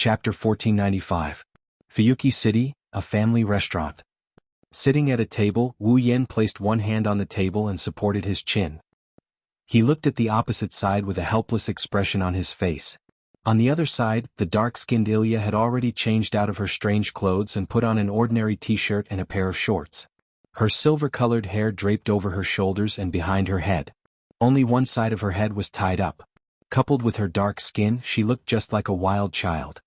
Chapter 1495. Fuyuki City, a family restaurant. Sitting at a table, Wu Yan placed one hand on the table and supported his chin. He looked at the opposite side with a helpless expression on his face. On the other side, the dark-skinned Ilya had already changed out of her strange clothes and put on an ordinary t-shirt and a pair of shorts. Her silver-colored hair draped over her shoulders and behind her head. Only one side of her head was tied up. Coupled with her dark skin, she looked just like a wild child.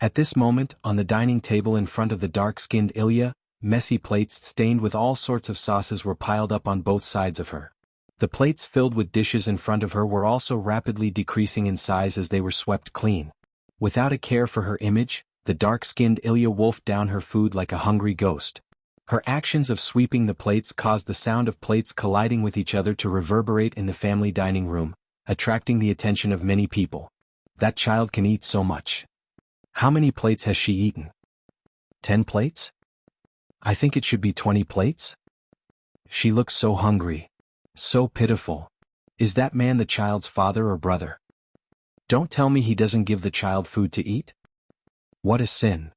At this moment, on the dining table in front of the dark-skinned Ilya, messy plates stained with all sorts of sauces were piled up on both sides of her. The plates filled with dishes in front of her were also rapidly decreasing in size as they were swept clean. Without a care for her image, the dark-skinned Ilya wolfed down her food like a hungry ghost. Her actions of sweeping the plates caused the sound of plates colliding with each other to reverberate in the family dining room, attracting the attention of many people. That child can eat so much. How many plates has she eaten? 10 plates? I think it should be 20 plates? She looks so hungry. So pitiful. Is that man the child's father or brother? Don't tell me he doesn't give the child food to eat? What a sin.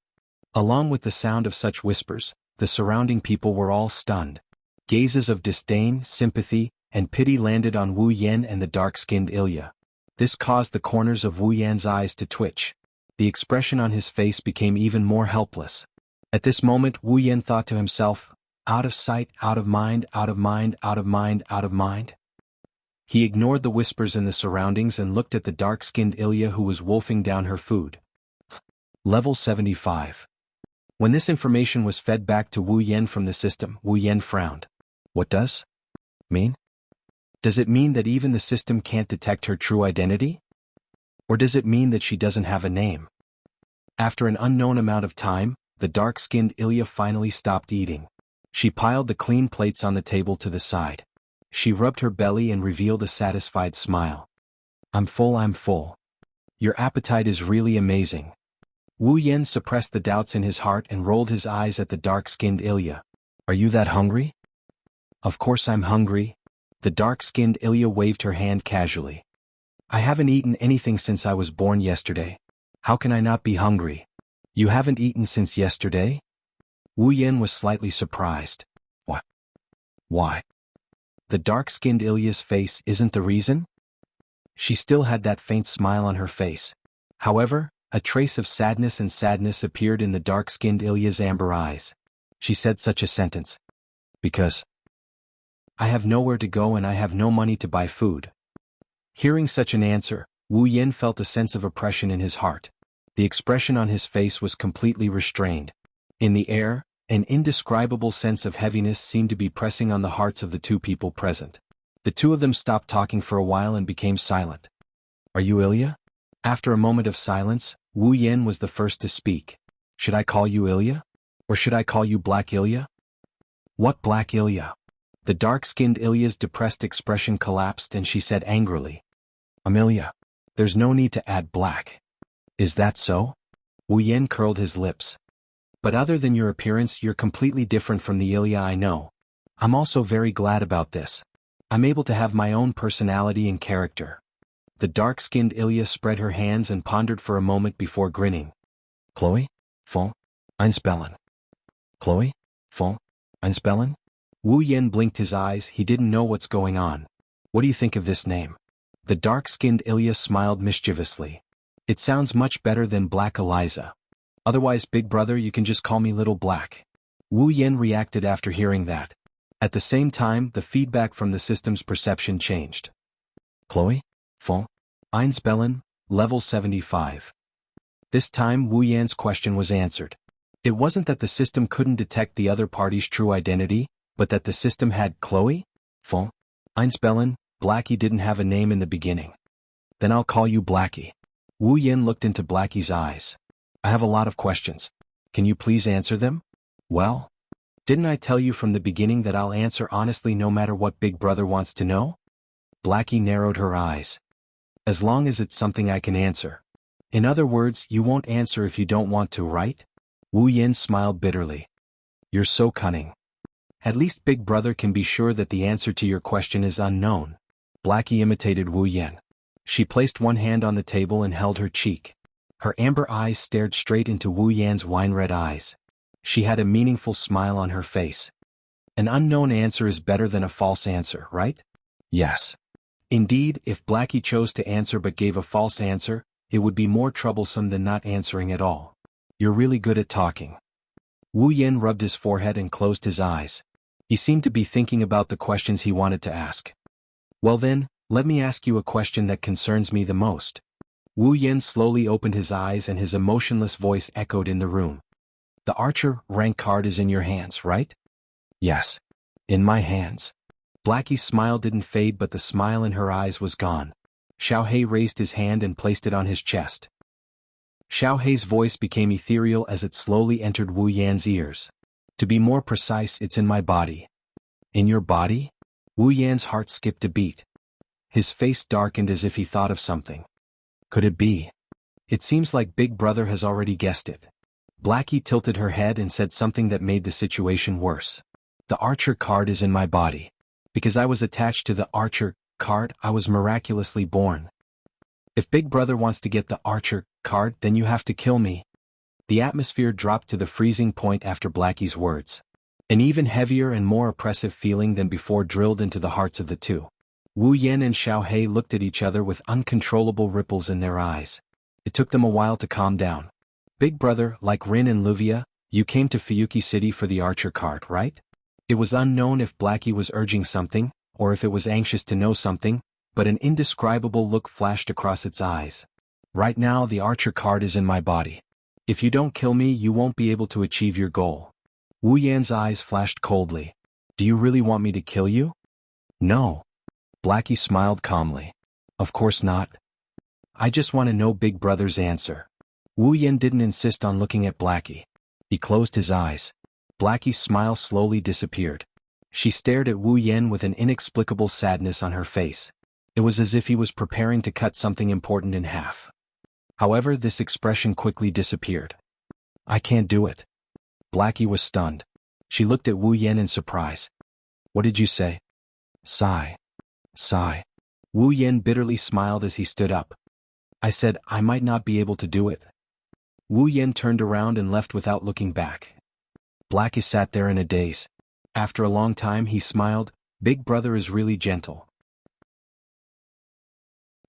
Along with the sound of such whispers, the surrounding people were all stunned. Gazes of disdain, sympathy, and pity landed on Wu Yan and the dark-skinned Ilya. This caused the corners of Wu Yan's eyes to twitch. The expression on his face became even more helpless. At this moment Wu Yan thought to himself, out of sight, out of mind, out of mind, out of mind, out of mind. He ignored the whispers in the surroundings and looked at the dark-skinned Ilya who was wolfing down her food. Level 75. When this information was fed back to Wu Yan from the system, Wu Yan frowned. What does mean? Does it mean that even the system can't detect her true identity? Or does it mean that she doesn't have a name? After an unknown amount of time, the dark-skinned Ilya finally stopped eating. She piled the clean plates on the table to the side. She rubbed her belly and revealed a satisfied smile. I'm full. Your appetite is really amazing. Wu Yan suppressed the doubts in his heart and rolled his eyes at the dark-skinned Ilya. Are you that hungry? Of course I'm hungry. The dark-skinned Ilya waved her hand casually. I haven't eaten anything since I was born yesterday. How can I not be hungry? You haven't eaten since yesterday? Wu Yan was slightly surprised. What? Why? The dark-skinned Ilya's face isn't the reason? She still had that faint smile on her face. However, a trace of sadness appeared in the dark-skinned Ilya's amber eyes. She said such a sentence. Because I have nowhere to go and I have no money to buy food. Hearing such an answer, Wu Yan felt a sense of oppression in his heart. The expression on his face was completely restrained. In the air, an indescribable sense of heaviness seemed to be pressing on the hearts of the two people present. The two of them stopped talking for a while and became silent. Are you Ilya? After a moment of silence, Wu Yan was the first to speak. Should I call you Ilya? Or should I call you Black Ilya? What Black Ilya? The dark-skinned Ilya's depressed expression collapsed and she said angrily. Ilya. There's no need to add black. Is that so? Wu Yan curled his lips. But other than your appearance, you're completely different from the Ilya I know. I'm also very glad about this. I'm able to have my own personality and character. The dark-skinned Ilya spread her hands and pondered for a moment before grinning. Chloe? Fon? Einspellen. Chloe? Fon? Einspellen? Wu Yan blinked his eyes, he didn't know what's going on. What do you think of this name? The dark-skinned Ilya smiled mischievously. It sounds much better than Black Eliza. Otherwise, big brother, you can just call me Little Black. Wu Yan reacted after hearing that. At the same time, the feedback from the system's perception changed. Chloe? Fon? Einspellen, level 75. This time Wu Yan's question was answered. It wasn't that the system couldn't detect the other party's true identity, but that the system had Chloe? Fon? Einspellen, Blackie didn't have a name in the beginning. Then I'll call you Blackie. Wu Yan looked into Blackie's eyes. I have a lot of questions. Can you please answer them? Well, didn't I tell you from the beginning that I'll answer honestly no matter what Big Brother wants to know? Blackie narrowed her eyes. As long as it's something I can answer. In other words, you won't answer if you don't want to, right? Wu Yan smiled bitterly. You're so cunning. At least Big Brother can be sure that the answer to your question is unknown. Blackie imitated Wu Yan. She placed one hand on the table and held her cheek. Her amber eyes stared straight into Wu Yan's wine-red eyes. She had a meaningful smile on her face. An unknown answer is better than a false answer, right? Yes. Indeed, if Blackie chose to answer but gave a false answer, it would be more troublesome than not answering at all. You're really good at talking. Wu Yan rubbed his forehead and closed his eyes. He seemed to be thinking about the questions he wanted to ask. Well then, let me ask you a question that concerns me the most. Wu Yan slowly opened his eyes and his emotionless voice echoed in the room. The Archer rank card is in your hands, right? Yes. In my hands. Blackie's smile didn't fade, but the smile in her eyes was gone. Xiaohei raised his hand and placed it on his chest. Xiaohei's voice became ethereal as it slowly entered Wu Yan's ears. To be more precise, it's in my body. In your body? Wu Yan's heart skipped a beat. His face darkened as if he thought of something. Could it be? It seems like Big Brother has already guessed it. Blackie tilted her head and said something that made the situation worse. The Archer card is in my body. Because I was attached to the Archer card, I was miraculously born. If Big Brother wants to get the Archer card, then you have to kill me. The atmosphere dropped to the freezing point after Blackie's words. An even heavier and more oppressive feeling than before drilled into the hearts of the two. Wu Yan and Xiaohei looked at each other with uncontrollable ripples in their eyes. It took them a while to calm down. Big Brother, like Rin and Luvia, you came to Fuyuki City for the Archer card, right? It was unknown if Blackie was urging something, or if it was anxious to know something, but an indescribable look flashed across its eyes. Right now the Archer card is in my body. If you don't kill me, you won't be able to achieve your goal. Wu Yan's eyes flashed coldly. Do you really want me to kill you? No. Blackie smiled calmly. Of course not. I just want to know Big Brother's answer. Wu Yan didn't insist on looking at Blackie. He closed his eyes. Blackie's smile slowly disappeared. She stared at Wu Yan with an inexplicable sadness on her face. It was as if he was preparing to cut something important in half. However, this expression quickly disappeared. I can't do it. Blackie was stunned. She looked at Wu Yan in surprise. What did you say? Sigh. Sigh. Wu Yan bitterly smiled as he stood up. I said I might not be able to do it. Wu Yan turned around and left without looking back. Blackie sat there in a daze. After a long time he smiled. Big Brother is really gentle.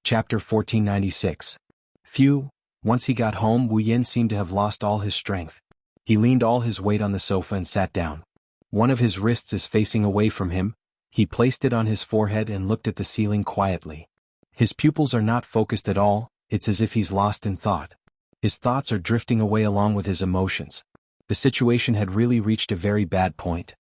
Chapter 1496. Phew. Once he got home, Wu Yan seemed to have lost all his strength. He leaned all his weight on the sofa and sat down. One of his wrists is facing away from him. He placed it on his forehead and looked at the ceiling quietly. His pupils are not focused at all. It's as if he's lost in thought. His thoughts are drifting away along with his emotions. The situation had really reached a very bad point.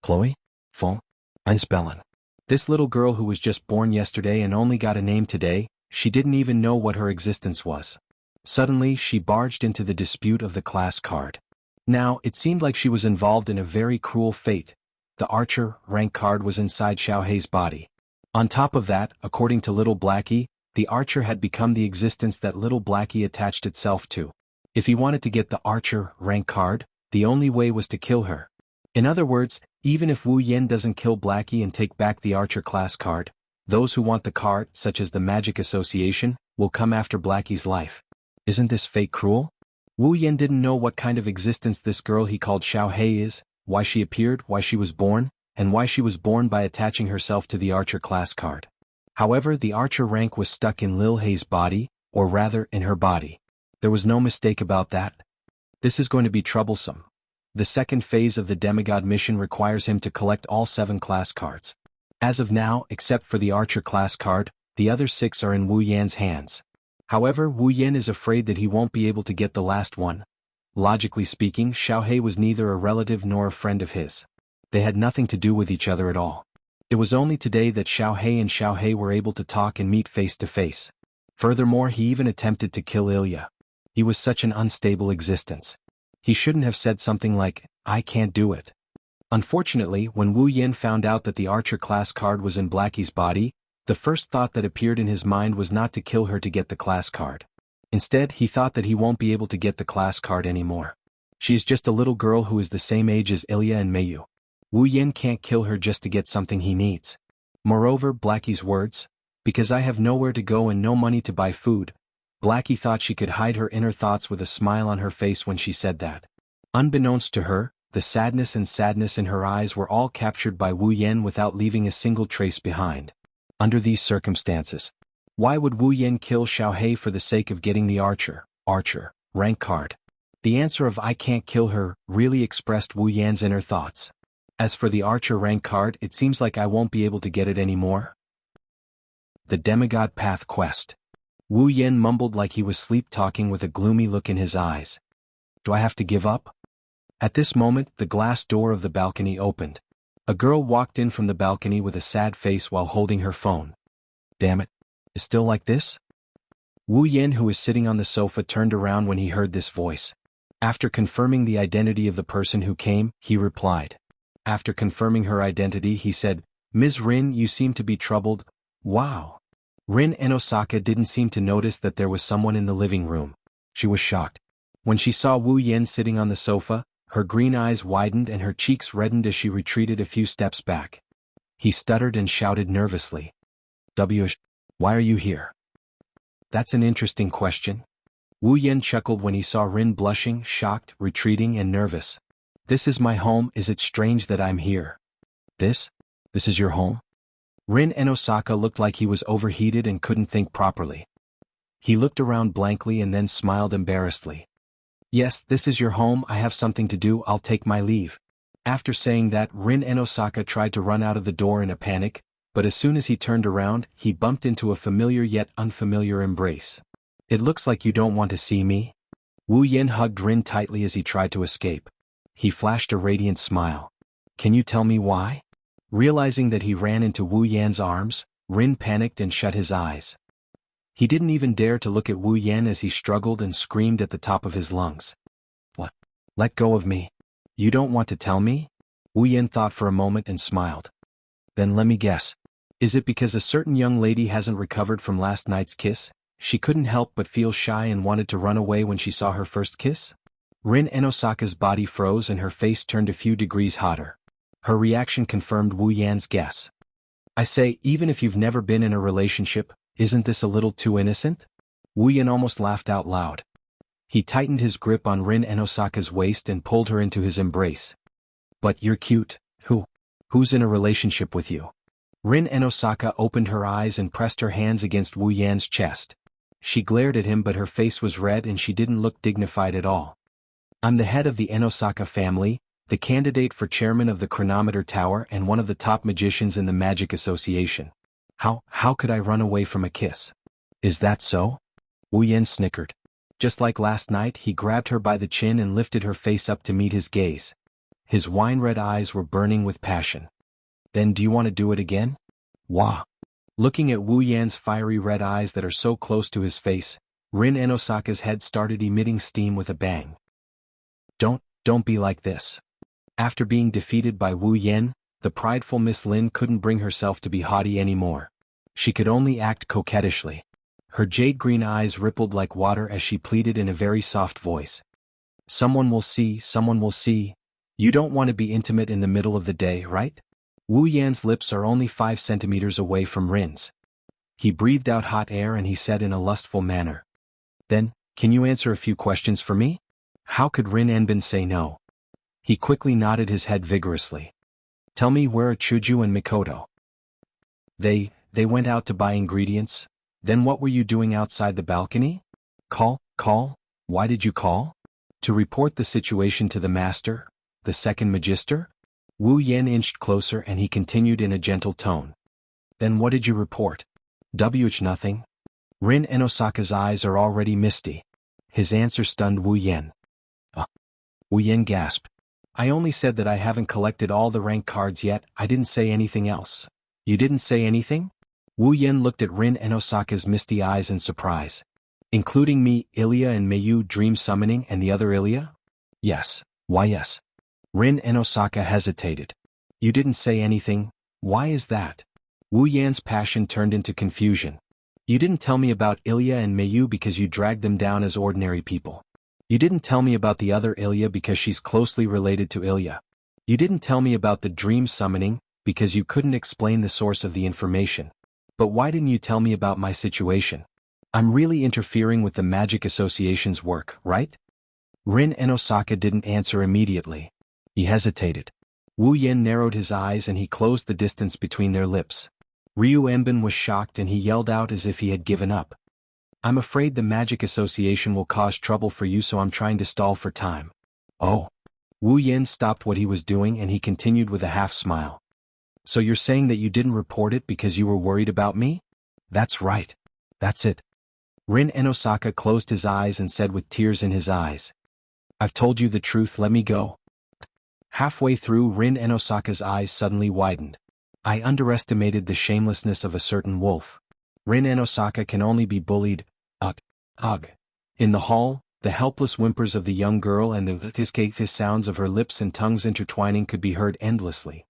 Chloe? Von Einspellen. This little girl who was just born yesterday and only got a name today, she didn't even know what her existence was. Suddenly, she barged into the dispute of the class card. Now, it seemed like she was involved in a very cruel fate. The Archer rank card was inside Xiaohei's body. On top of that, according to little Blackie, the Archer had become the existence that little Blackie attached itself to. If he wanted to get the Archer rank card, the only way was to kill her. In other words, even if Wu Yan doesn't kill Blackie and take back the Archer class card, those who want the card, such as the Magic Association, will come after Blackie's life. Isn't this fate cruel? Wu Yan didn't know what kind of existence this girl he called Xiaohei is, why she appeared, why she was born, and why she was born by attaching herself to the Archer class card. However, the Archer rank was stuck in Lil Hei's body, or rather, in her body. There was no mistake about that. This is going to be troublesome. The second phase of the demigod mission requires him to collect all 7 class cards. As of now, except for the Archer class card, the other 6 are in Wu Yan's hands. However, Wu Yan is afraid that he won't be able to get the last one. Logically speaking, Xiaohei was neither a relative nor a friend of his. They had nothing to do with each other at all. It was only today that Xiaohei were able to talk and meet face to face. Furthermore, he even attempted to kill Ilya. He was such an unstable existence. He shouldn't have said something like, I can't do it. Unfortunately, when Wu Yan found out that the Archer class card was in Blackie's body, the first thought that appeared in his mind was not to kill her to get the class card. Instead, he thought that he won't be able to get the class card anymore. She is just a little girl who is the same age as Ilya and Mayu. Wu Yan can't kill her just to get something he needs. Moreover, Blackie's words, because I have nowhere to go and no money to buy food, Blackie thought she could hide her inner thoughts with a smile on her face when she said that. Unbeknownst to her, the sadness in her eyes were all captured by Wu Yan without leaving a single trace behind. Under these circumstances, why would Wu Yan kill Xiaohei for the sake of getting the archer rank card? The answer of "I can't kill her" really expressed Wu Yan's inner thoughts. As for the archer rank card, it seems like I won't be able to get it anymore. The Demigod Path Quest. Wu Yan mumbled like he was sleep-talking with a gloomy look in his eyes. Do I have to give up? At this moment, the glass door of the balcony opened. A girl walked in from the balcony with a sad face while holding her phone. Damn it. Is still like this? Wu Yan, who was sitting on the sofa, turned around when he heard this voice. After confirming the identity of the person who came, he replied. After confirming her identity, he said, Ms. Rin, you seem to be troubled. Wow. Rin Enosaka didn't seem to notice that there was someone in the living room. She was shocked. When she saw Wu Yan sitting on the sofa, her green eyes widened and her cheeks reddened as she retreated a few steps back. He stuttered and shouted nervously. Why are you here? That's an interesting question. Wu Yan chuckled when he saw Rin blushing, shocked, retreating, and nervous. This is my home. Is it strange that I'm here? This is your home? Rin Enosaka looked like he was overheated and couldn't think properly. He looked around blankly and then smiled embarrassedly. Yes, this is your home. I have something to do. I'll take my leave. After saying that, Rin Enosaka tried to run out of the door in a panic, but as soon as he turned around, he bumped into a familiar yet unfamiliar embrace. It looks like you don't want to see me? Wu Yan hugged Rin tightly as he tried to escape. He flashed a radiant smile. Can you tell me why? Realizing that he ran into Wu Yan's arms, Rin panicked and shut his eyes. He didn't even dare to look at Wu Yan as he struggled and screamed at the top of his lungs. What? Let go of me. You don't want to tell me? Wu Yan thought for a moment and smiled. Then let me guess. Is it because a certain young lady hasn't recovered from last night's kiss? She couldn't help but feel shy and wanted to run away when she saw her first kiss? Rin Enosaka's body froze and her face turned a few degrees hotter. Her reaction confirmed Wu Yan's guess. I say, even if you've never been in a relationship, isn't this a little too innocent? Wu Yan almost laughed out loud. He tightened his grip on Rin Enosaka's waist and pulled her into his embrace. But you're cute. Who's in a relationship with you? Rin Enosaka opened her eyes and pressed her hands against Wu Yan's chest. She glared at him, but her face was red and she didn't look dignified at all. I'm the head of the Enosaka family, the candidate for chairman of the Chronometer Tower and one of the top magicians in the Magic Association. How could I run away from a kiss? Is that so? Wu Yan snickered. Just like last night, he grabbed her by the chin and lifted her face up to meet his gaze. His wine-red eyes were burning with passion. Then do you want to do it again? Wah. Looking at Wu Yan's fiery red eyes that are so close to his face, Rin Enosaka's head started emitting steam with a bang. Don't be like this. After being defeated by Wu Yan, the prideful Miss Lin couldn't bring herself to be haughty anymore. She could only act coquettishly. Her jade-green eyes rippled like water as she pleaded in a very soft voice. Someone will see. You don't want to be intimate in the middle of the day, right? Wu Yan's lips are only 5 centimeters away from Rin's. He breathed out hot air and he said in a lustful manner. Then, can you answer a few questions for me? How could Rin Enbin say no? He quickly nodded his head vigorously. Tell me, where are Chuju and Mikoto? They went out to buy ingredients. Then what were you doing outside the balcony? Call? Why did you call? To report the situation to the master, the second magister? Wu Yan inched closer and he continued in a gentle tone. Then what did you report? Nothing. Rin Enosaka's eyes are already misty. His answer stunned Wu Yan. Wu Yan gasped. I only said that I haven't collected all the rank cards yet. I didn't say anything else. You didn't say anything? Wu Yan looked at Rin Enosaka's misty eyes in surprise. Including me, Ilya and Mayu dream summoning and the other Ilya? Yes. Why yes? Rin Enosaka hesitated. You didn't say anything. Why is that? Wu Yan's passion turned into confusion. You didn't tell me about Ilya and Mayu because you dragged them down as ordinary people. You didn't tell me about the other Ilya because she's closely related to Ilya. You didn't tell me about the dream summoning because you couldn't explain the source of the information. But why didn't you tell me about my situation? I'm really interfering with the Magic Association's work, right? Rin and Osaka didn't answer immediately. He hesitated. Wu Yen narrowed his eyes and he closed the distance between their lips. Ryu Enbin was shocked and he yelled out as if he had given up. I'm afraid the Magic Association will cause trouble for you, so I'm trying to stall for time. Oh. Wu Yen stopped what he was doing and he continued with a half-smile. So you're saying that you didn't report it because you were worried about me? That's right. That's it. Rin and Osaka closed his eyes and said with tears in his eyes. I've told you the truth, let me go. Halfway through, Rin and Osaka's eyes suddenly widened. I underestimated the shamelessness of a certain wolf. Rin and Osaka can only be bullied. Ugh. Ugh. In the hall, the helpless whimpers of the young girl and the hiss sounds of her lips and tongues intertwining could be heard endlessly.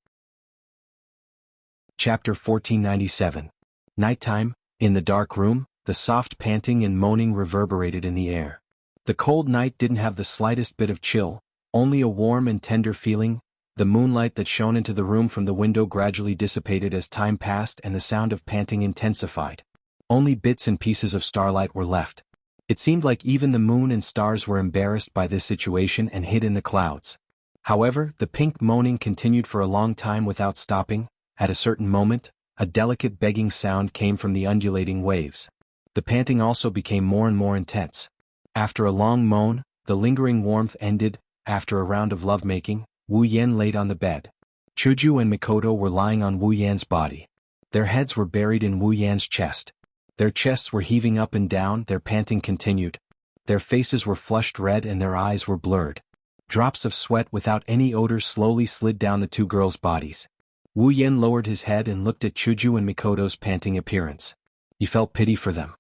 Chapter 1497. Nighttime. In the dark room, the soft panting and moaning reverberated in the air. The cold night didn't have the slightest bit of chill, only a warm and tender feeling. The moonlight that shone into the room from the window gradually dissipated as time passed and the sound of panting intensified. Only bits and pieces of starlight were left. It seemed like even the moon and stars were embarrassed by this situation and hid in the clouds. However, the pink moaning continued for a long time without stopping. At a certain moment, a delicate begging sound came from the undulating waves. The panting also became more and more intense. After a long moan, the lingering warmth ended. After a round of lovemaking, Wu Yen laid on the bed. Chuju and Mikoto were lying on Wu Yan's body. Their heads were buried in Wu Yan's chest. Their chests were heaving up and down, their panting continued. Their faces were flushed red and their eyes were blurred. Drops of sweat without any odor slowly slid down the two girls' bodies. Wu Yen lowered his head and looked at Chuju and Mikoto's panting appearance. He felt pity for them.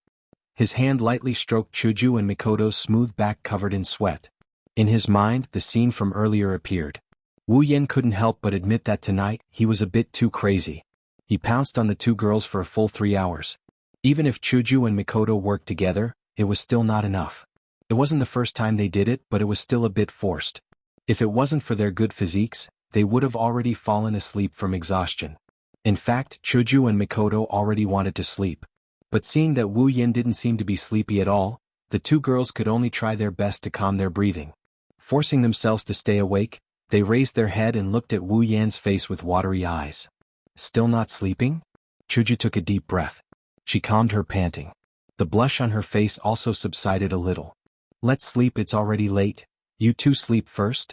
His hand lightly stroked Chuju and Mikoto's smooth back covered in sweat. In his mind, the scene from earlier appeared. Wu Yen couldn't help but admit that tonight, he was a bit too crazy. He pounced on the two girls for a full 3 hours. Even if Chuju and Mikoto worked together, it was still not enough. It wasn't the first time they did it, but it was still a bit forced. If it wasn't for their good physiques, they would have already fallen asleep from exhaustion. In fact, Chuju and Mikoto already wanted to sleep. But seeing that Wu Yen didn't seem to be sleepy at all, the two girls could only try their best to calm their breathing. Forcing themselves to stay awake, they raised their head and looked at Wu Yan's face with watery eyes. Still not sleeping? Chuju took a deep breath. She calmed her panting. The blush on her face also subsided a little. Let's sleep, it's already late. You two sleep first?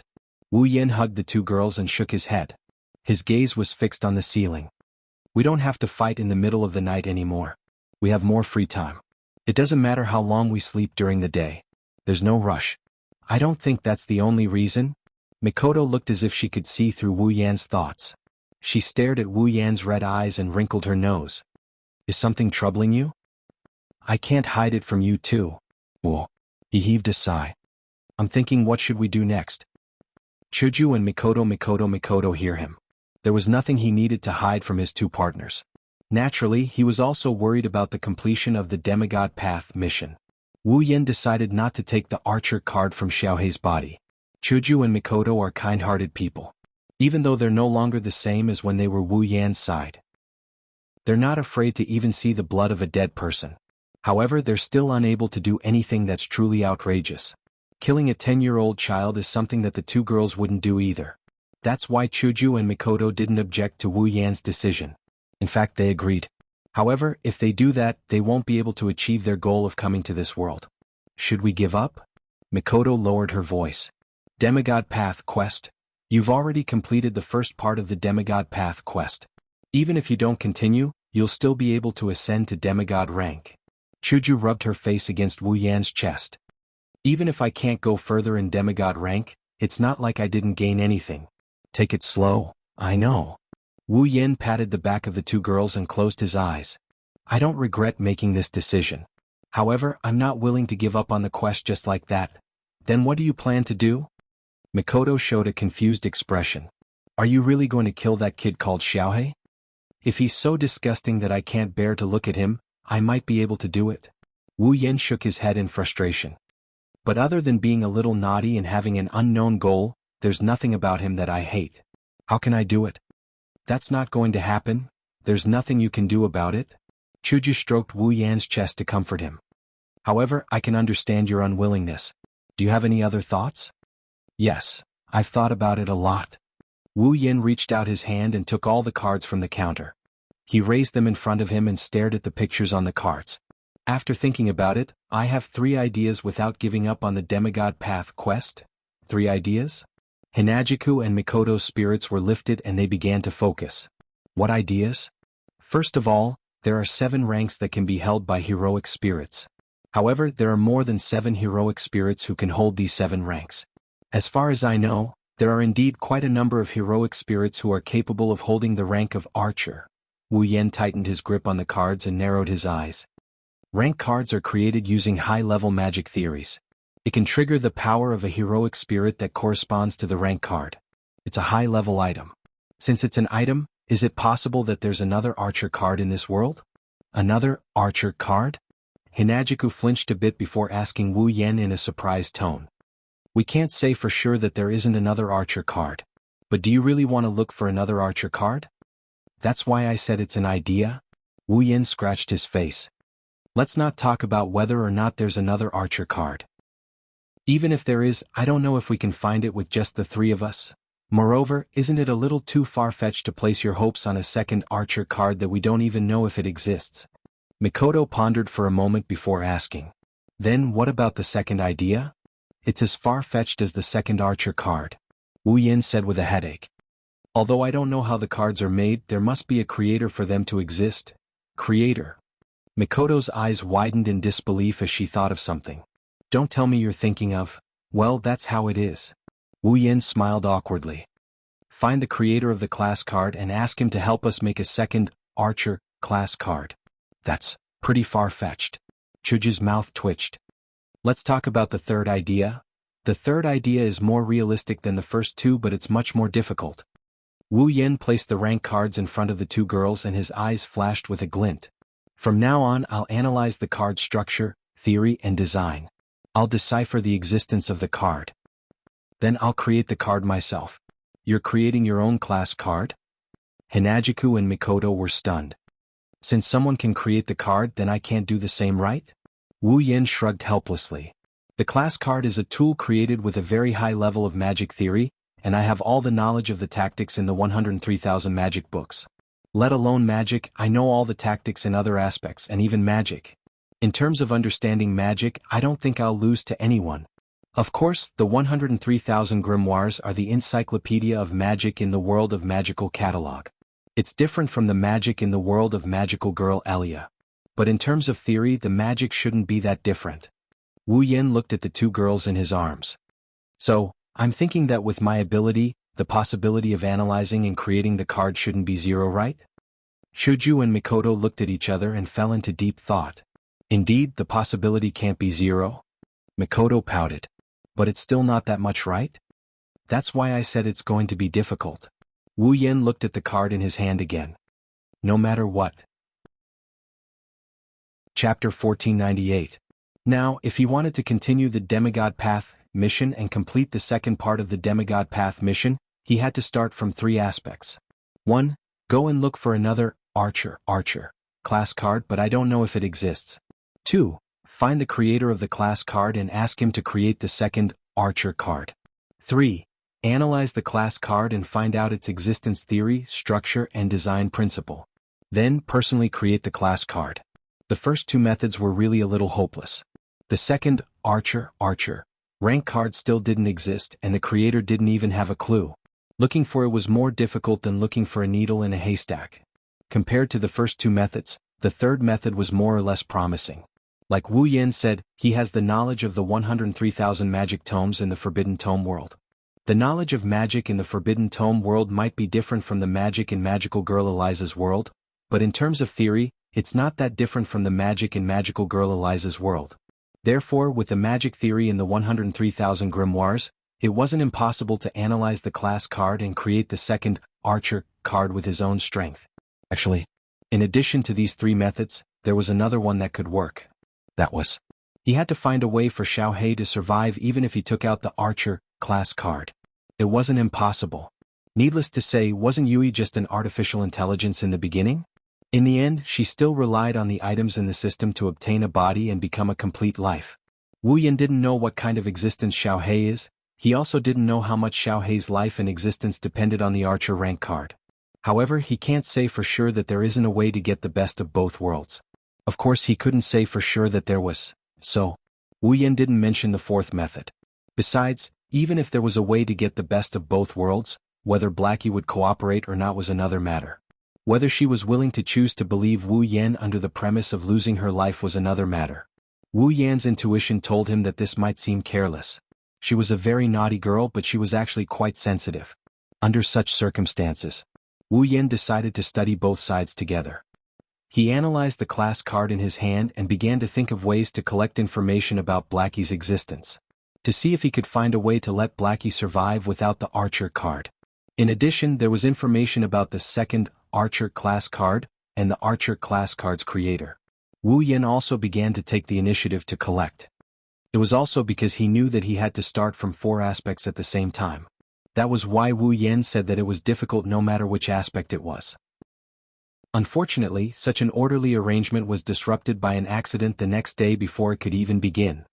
Wu Yen hugged the two girls and shook his head. His gaze was fixed on the ceiling. We don't have to fight in the middle of the night anymore. We have more free time. It doesn't matter how long we sleep during the day. There's no rush. I don't think that's the only reason. Mikoto looked as if she could see through Wu Yan's thoughts. She stared at Wu Yan's red eyes and wrinkled her nose. Is something troubling you? I can't hide it from you too. Whoa. He heaved a sigh. I'm thinking, what should we do next? Chuju and Mikoto hear him. There was nothing he needed to hide from his two partners. Naturally, he was also worried about the completion of the Demigod Path mission. Wu Yen decided not to take the archer card from Xiaohei's body. Chuju and Mikoto are kind-hearted people. Even though they're no longer the same as when they were Wu Yan's side. They're not afraid to even see the blood of a dead person. However, they're still unable to do anything that's truly outrageous. Killing a 10-year-old child is something that the two girls wouldn't do either. That's why Chuju and Mikoto didn't object to Wu Yan's decision. In fact, they agreed. However, if they do that, they won't be able to achieve their goal of coming to this world. Should we give up? Mikoto lowered her voice. Demigod Path Quest. You've already completed the first part of the Demigod Path Quest. Even if you don't continue, you'll still be able to ascend to demigod rank. Chuju rubbed her face against Wu Yan's chest. Even if I can't go further in demigod rank, it's not like I didn't gain anything. Take it slow, I know. Wu Yan patted the back of the two girls and closed his eyes. I don't regret making this decision. However, I'm not willing to give up on the quest just like that. Then what do you plan to do? Mikoto showed a confused expression. Are you really going to kill that kid called Xiaohei? If he's so disgusting that I can't bear to look at him, I might be able to do it. Wu Yan shook his head in frustration. But other than being a little naughty and having an unknown goal, there's nothing about him that I hate. How can I do it? That's not going to happen. There's nothing you can do about it. Chuju stroked Wu Yan's chest to comfort him. However, I can understand your unwillingness. Do you have any other thoughts? Yes, I've thought about it a lot. Wu Yin reached out his hand and took all the cards from the counter. He raised them in front of him and stared at the pictures on the cards. After thinking about it, I have 3 ideas without giving up on the demigod path quest. 3 ideas? Hinajiku and Mikoto's spirits were lifted and they began to focus. What ideas? First of all, there are 7 ranks that can be held by heroic spirits. However, there are more than 7 heroic spirits who can hold these 7 ranks. As far as I know, there are indeed quite a number of heroic spirits who are capable of holding the rank of archer. Wu Yen tightened his grip on the cards and narrowed his eyes. Rank cards are created using high-level magic theories. It can trigger the power of a heroic spirit that corresponds to the rank card. It's a high-level item. Since it's an item, is it possible that there's another archer card in this world? Another archer card? Hinajiku flinched a bit before asking Wu Yen in a surprised tone. We can't say for sure that there isn't another archer card. But do you really want to look for another archer card? That's why I said it's an idea? Wu Yen scratched his face. Let's not talk about whether or not there's another archer card. Even if there is, I don't know if we can find it with just the 3 of us. Moreover, isn't it a little too far-fetched to place your hopes on a second archer card that we don't even know if it exists? Mikoto pondered for a moment before asking. Then what about the second idea? It's as far-fetched as the second archer card. Wu Yin said with a headache. Although I don't know how the cards are made, there must be a creator for them to exist. Creator. Mikoto's eyes widened in disbelief as she thought of something. Don't tell me you're thinking of, well, that's how it is. Wu Yin smiled awkwardly. Find the creator of the class card and ask him to help us make a second archer class card. That's pretty far-fetched. Chuji's mouth twitched. Let's talk about the third idea. The third idea is more realistic than the first 2, but it's much more difficult. Wu Yen placed the rank cards in front of the 2 girls and his eyes flashed with a glint. From now on, I'll analyze the card structure, theory, and design. I'll decipher the existence of the card. Then I'll create the card myself. You're creating your own class card? Hinajiku and Mikoto were stunned. Since someone can create the card, then I can't do the same, right? Wu Yen shrugged helplessly. The class card is a tool created with a very high level of magic theory, and I have all the knowledge of the tactics in the 103,000 magic books. Let alone magic, I know all the tactics in other aspects and even magic. In terms of understanding magic, I don't think I'll lose to anyone. Of course, the 103,000 grimoires are the encyclopedia of magic in the world of magical catalog. It's different from the magic in the world of magical girl Elia. But in terms of theory, the magic shouldn't be that different. Wu Yen looked at the 2 girls in his arms. So, I'm thinking that with my ability, the possibility of analyzing and creating the card shouldn't be 0, right? Shuju and Mikoto looked at each other and fell into deep thought. Indeed, the possibility can't be 0. Mikoto pouted. But it's still not that much, right? That's why I said it's going to be difficult. Wu Yen looked at the card in his hand again. No matter what. Chapter 1498. Now, if he wanted to continue the Demigod Path mission and complete the second part of the Demigod Path mission, he had to start from 3 aspects. 1. Go and look for another archer class card, but I don't know if it exists. 2. Find the creator of the class card and ask him to create the second archer card. 3. Analyze the class card and find out its existence theory, structure, and design principle. Then personally create the class card. The first 2 methods were really a little hopeless. The second, archer, rank card still didn't exist and the creator didn't even have a clue. Looking for it was more difficult than looking for a needle in a haystack. Compared to the first 2 methods, the third method was more or less promising. Like Wu Yen said, he has the knowledge of the 103,000 magic tomes in the Forbidden Tome world. The knowledge of magic in the Forbidden Tome world might be different from the magic in Magical Girl Eliza's world, but in terms of theory, it's not that different from the magic in Magical Girl Eliza's world. Therefore, with the magic theory in the 103,000 grimoires, it wasn't impossible to analyze the class card and create the second archer card with his own strength. Actually, in addition to these 3 methods, there was another one that could work. That was, he had to find a way for Xiaohei to survive even if he took out the archer class card. It wasn't impossible. Needless to say, wasn't Yui just an artificial intelligence in the beginning? In the end, she still relied on the items in the system to obtain a body and become a complete life. Wu Yan didn't know what kind of existence Xiaohei is. He also didn't know how much Xiaohei's life and existence depended on the archer rank card. However, he can't say for sure that there isn't a way to get the best of both worlds. Of course, he couldn't say for sure that there was, so Wu Yan didn't mention the fourth method. Besides, even if there was a way to get the best of both worlds, whether Blackie would cooperate or not was another matter. Whether she was willing to choose to believe Wu Yan under the premise of losing her life was another matter. Wu Yan's intuition told him that this might seem careless. She was a very naughty girl, but she was actually quite sensitive. Under such circumstances, Wu Yan decided to study both sides together. He analyzed the class card in his hand and began to think of ways to collect information about Blackie's existence, to see if he could find a way to let Blackie survive without the archer card. In addition, there was information about the second archer class card and the archer class card's creator. Wu Yan also began to take the initiative to collect. It was also because he knew that he had to start from 4 aspects at the same time. That was why Wu Yan said that it was difficult no matter which aspect it was. Unfortunately, such an orderly arrangement was disrupted by an accident the next day before it could even begin.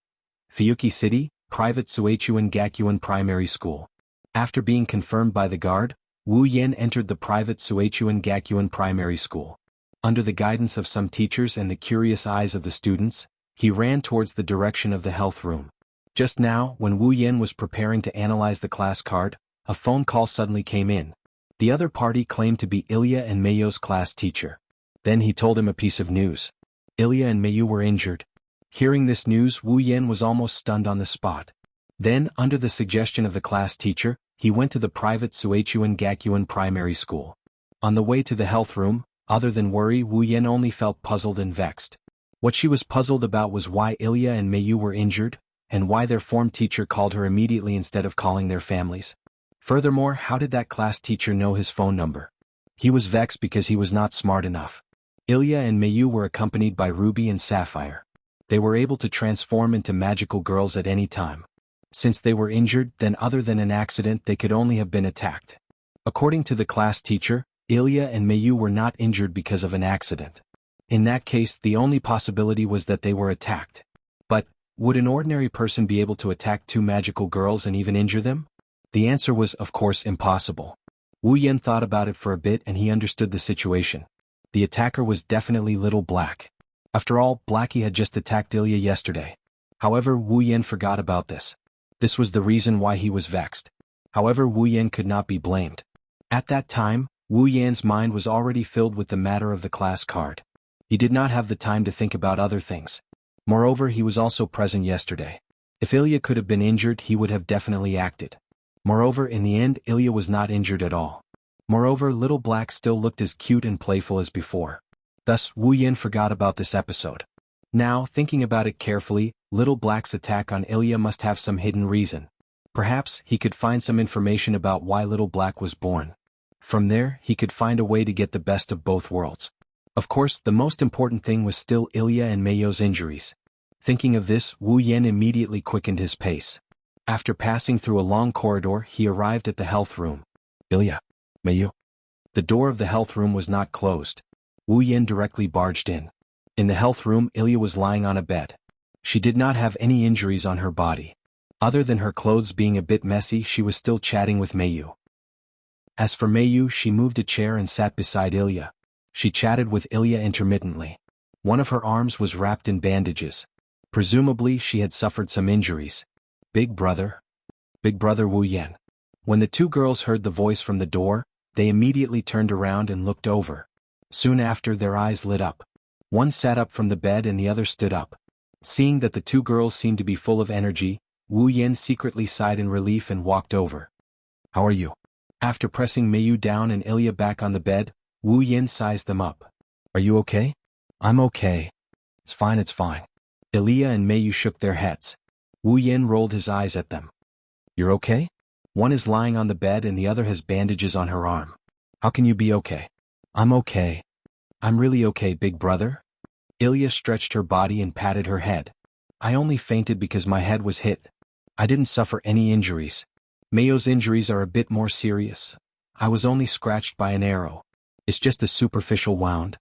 Fuyuki City, Private Suechuan Gakuan Primary School. After being confirmed by the guard, Wu Yan entered the Private Suechuan Gakuan Primary School. Under the guidance of some teachers and the curious eyes of the students, he ran towards the direction of the health room. Just now, when Wu Yan was preparing to analyze the class card, a phone call suddenly came in. The other party claimed to be Ilya and Meiyu's class teacher. Then he told him a piece of news. Ilya and Meiyu were injured. Hearing this news, Wu Yan was almost stunned on the spot. Then, under the suggestion of the class teacher, he went to the Private Suechuan Gakuan Primary School. On the way to the health room, other than worry, Wu Yan only felt puzzled and vexed. What she was puzzled about was why Ilya and Meiyu were injured, and why their form teacher called her immediately instead of calling their families. Furthermore, how did that class teacher know his phone number? He was vexed because he was not smart enough. Ilya and Meiyu were accompanied by Ruby and Sapphire. They were able to transform into magical girls at any time. Since they were injured, then other than an accident they could only have been attacked. According to the class teacher, Ilya and Meiyu were not injured because of an accident. In that case, the only possibility was that they were attacked. But, would an ordinary person be able to attack 2 magical girls and even injure them? The answer was, of course, impossible. Wu Yan thought about it for a bit and he understood the situation. The attacker was definitely Little Black. After all, Blackie had just attacked Ilya yesterday. However, Wu Yan forgot about this. This was the reason why he was vexed. However, Wu Yan could not be blamed. At that time, Wu Yan's mind was already filled with the matter of the class card. He did not have the time to think about other things. Moreover, he was also present yesterday. If Ilya could have been injured, he would have definitely acted. Moreover, in the end, Ilya was not injured at all. Moreover, Little Black still looked as cute and playful as before. Thus, Wu Yan forgot about this episode. Now, thinking about it carefully, Little Black's attack on Ilya must have some hidden reason. Perhaps, he could find some information about why Little Black was born. From there, he could find a way to get the best of both worlds. Of course, the most important thing was still Ilya and Meiyu's injuries. Thinking of this, Wu Yan immediately quickened his pace. After passing through a long corridor, he arrived at the health room. Ilya, Meiyu. The door of the health room was not closed. Wu Yan directly barged in. In the health room, Ilya was lying on a bed. She did not have any injuries on her body. Other than her clothes being a bit messy, she was still chatting with Meiyu. As for Meiyu, she moved a chair and sat beside Ilya. She chatted with Ilya intermittently. One of her arms was wrapped in bandages. Presumably, she had suffered some injuries. Big brother Wu Yan. When the 2 girls heard the voice from the door, they immediately turned around and looked over. Soon after, their eyes lit up. One sat up from the bed and the other stood up. Seeing that the 2 girls seemed to be full of energy, Wu Yan secretly sighed in relief and walked over. How are you? After pressing Meiyu down and Ilya back on the bed, Wu Yan sized them up. Are you okay? I'm okay. It's fine. Ilya and Meiyu shook their heads. Wu Yan rolled his eyes at them. You're okay? One is lying on the bed and the other has bandages on her arm. How can you be okay? I'm okay. I'm really okay, big brother. Ilya stretched her body and patted her head. I only fainted because my head was hit. I didn't suffer any injuries. Meiyu's injuries are a bit more serious. I was only scratched by an arrow. It's just a superficial wound.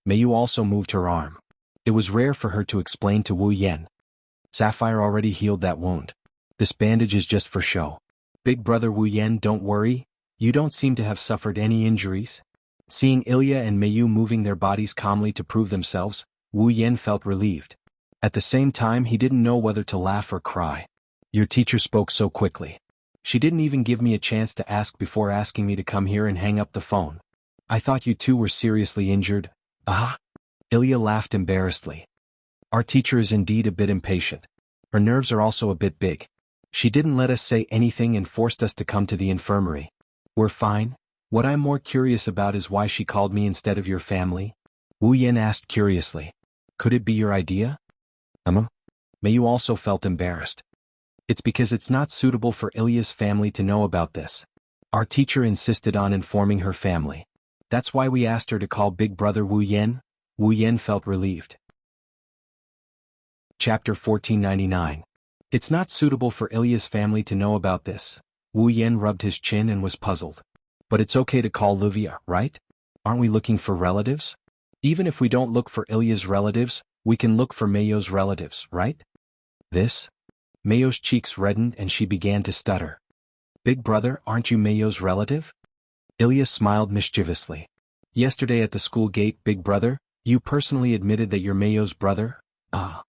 Mayu also moved her arm. It was rare for her to explain to Wu Yan. Sapphire already healed that wound. This bandage is just for show. Big brother Wu Yan, don't worry. You don't seem to have suffered any injuries. Seeing Ilya and Mayu moving their bodies calmly to prove themselves, Wu Yan felt relieved. At the same time, he didn't know whether to laugh or cry. Your teacher spoke so quickly. She didn't even give me a chance to ask before asking me to come here and hang up the phone. I thought you two were seriously injured. Ah? Ilya laughed embarrassedly. Our teacher is indeed a bit impatient. Her nerves are also a bit big. She didn't let us say anything and forced us to come to the infirmary. We're fine. What I'm more curious about is why she called me instead of your family? Wu Yan asked curiously. Could it be your idea? Mayu also felt embarrassed. It's because it's not suitable for Ilya's family to know about this. Our teacher insisted on informing her family. That's why we asked her to call big brother Wu Yan. Wu Yan felt relieved. Chapter 1499. It's not suitable for Ilya's family to know about this. Wu Yan rubbed his chin and was puzzled. But it's okay to call Livia, right? Aren't we looking for relatives? Even if we don't look for Ilya's relatives, we can look for Mayo's relatives, right? This? Mayo's cheeks reddened and she began to stutter. Big brother, aren't you Mayo's relative? Ilya smiled mischievously. Yesterday at the school gate, big brother, you personally admitted that you're Mayo's brother? Ah.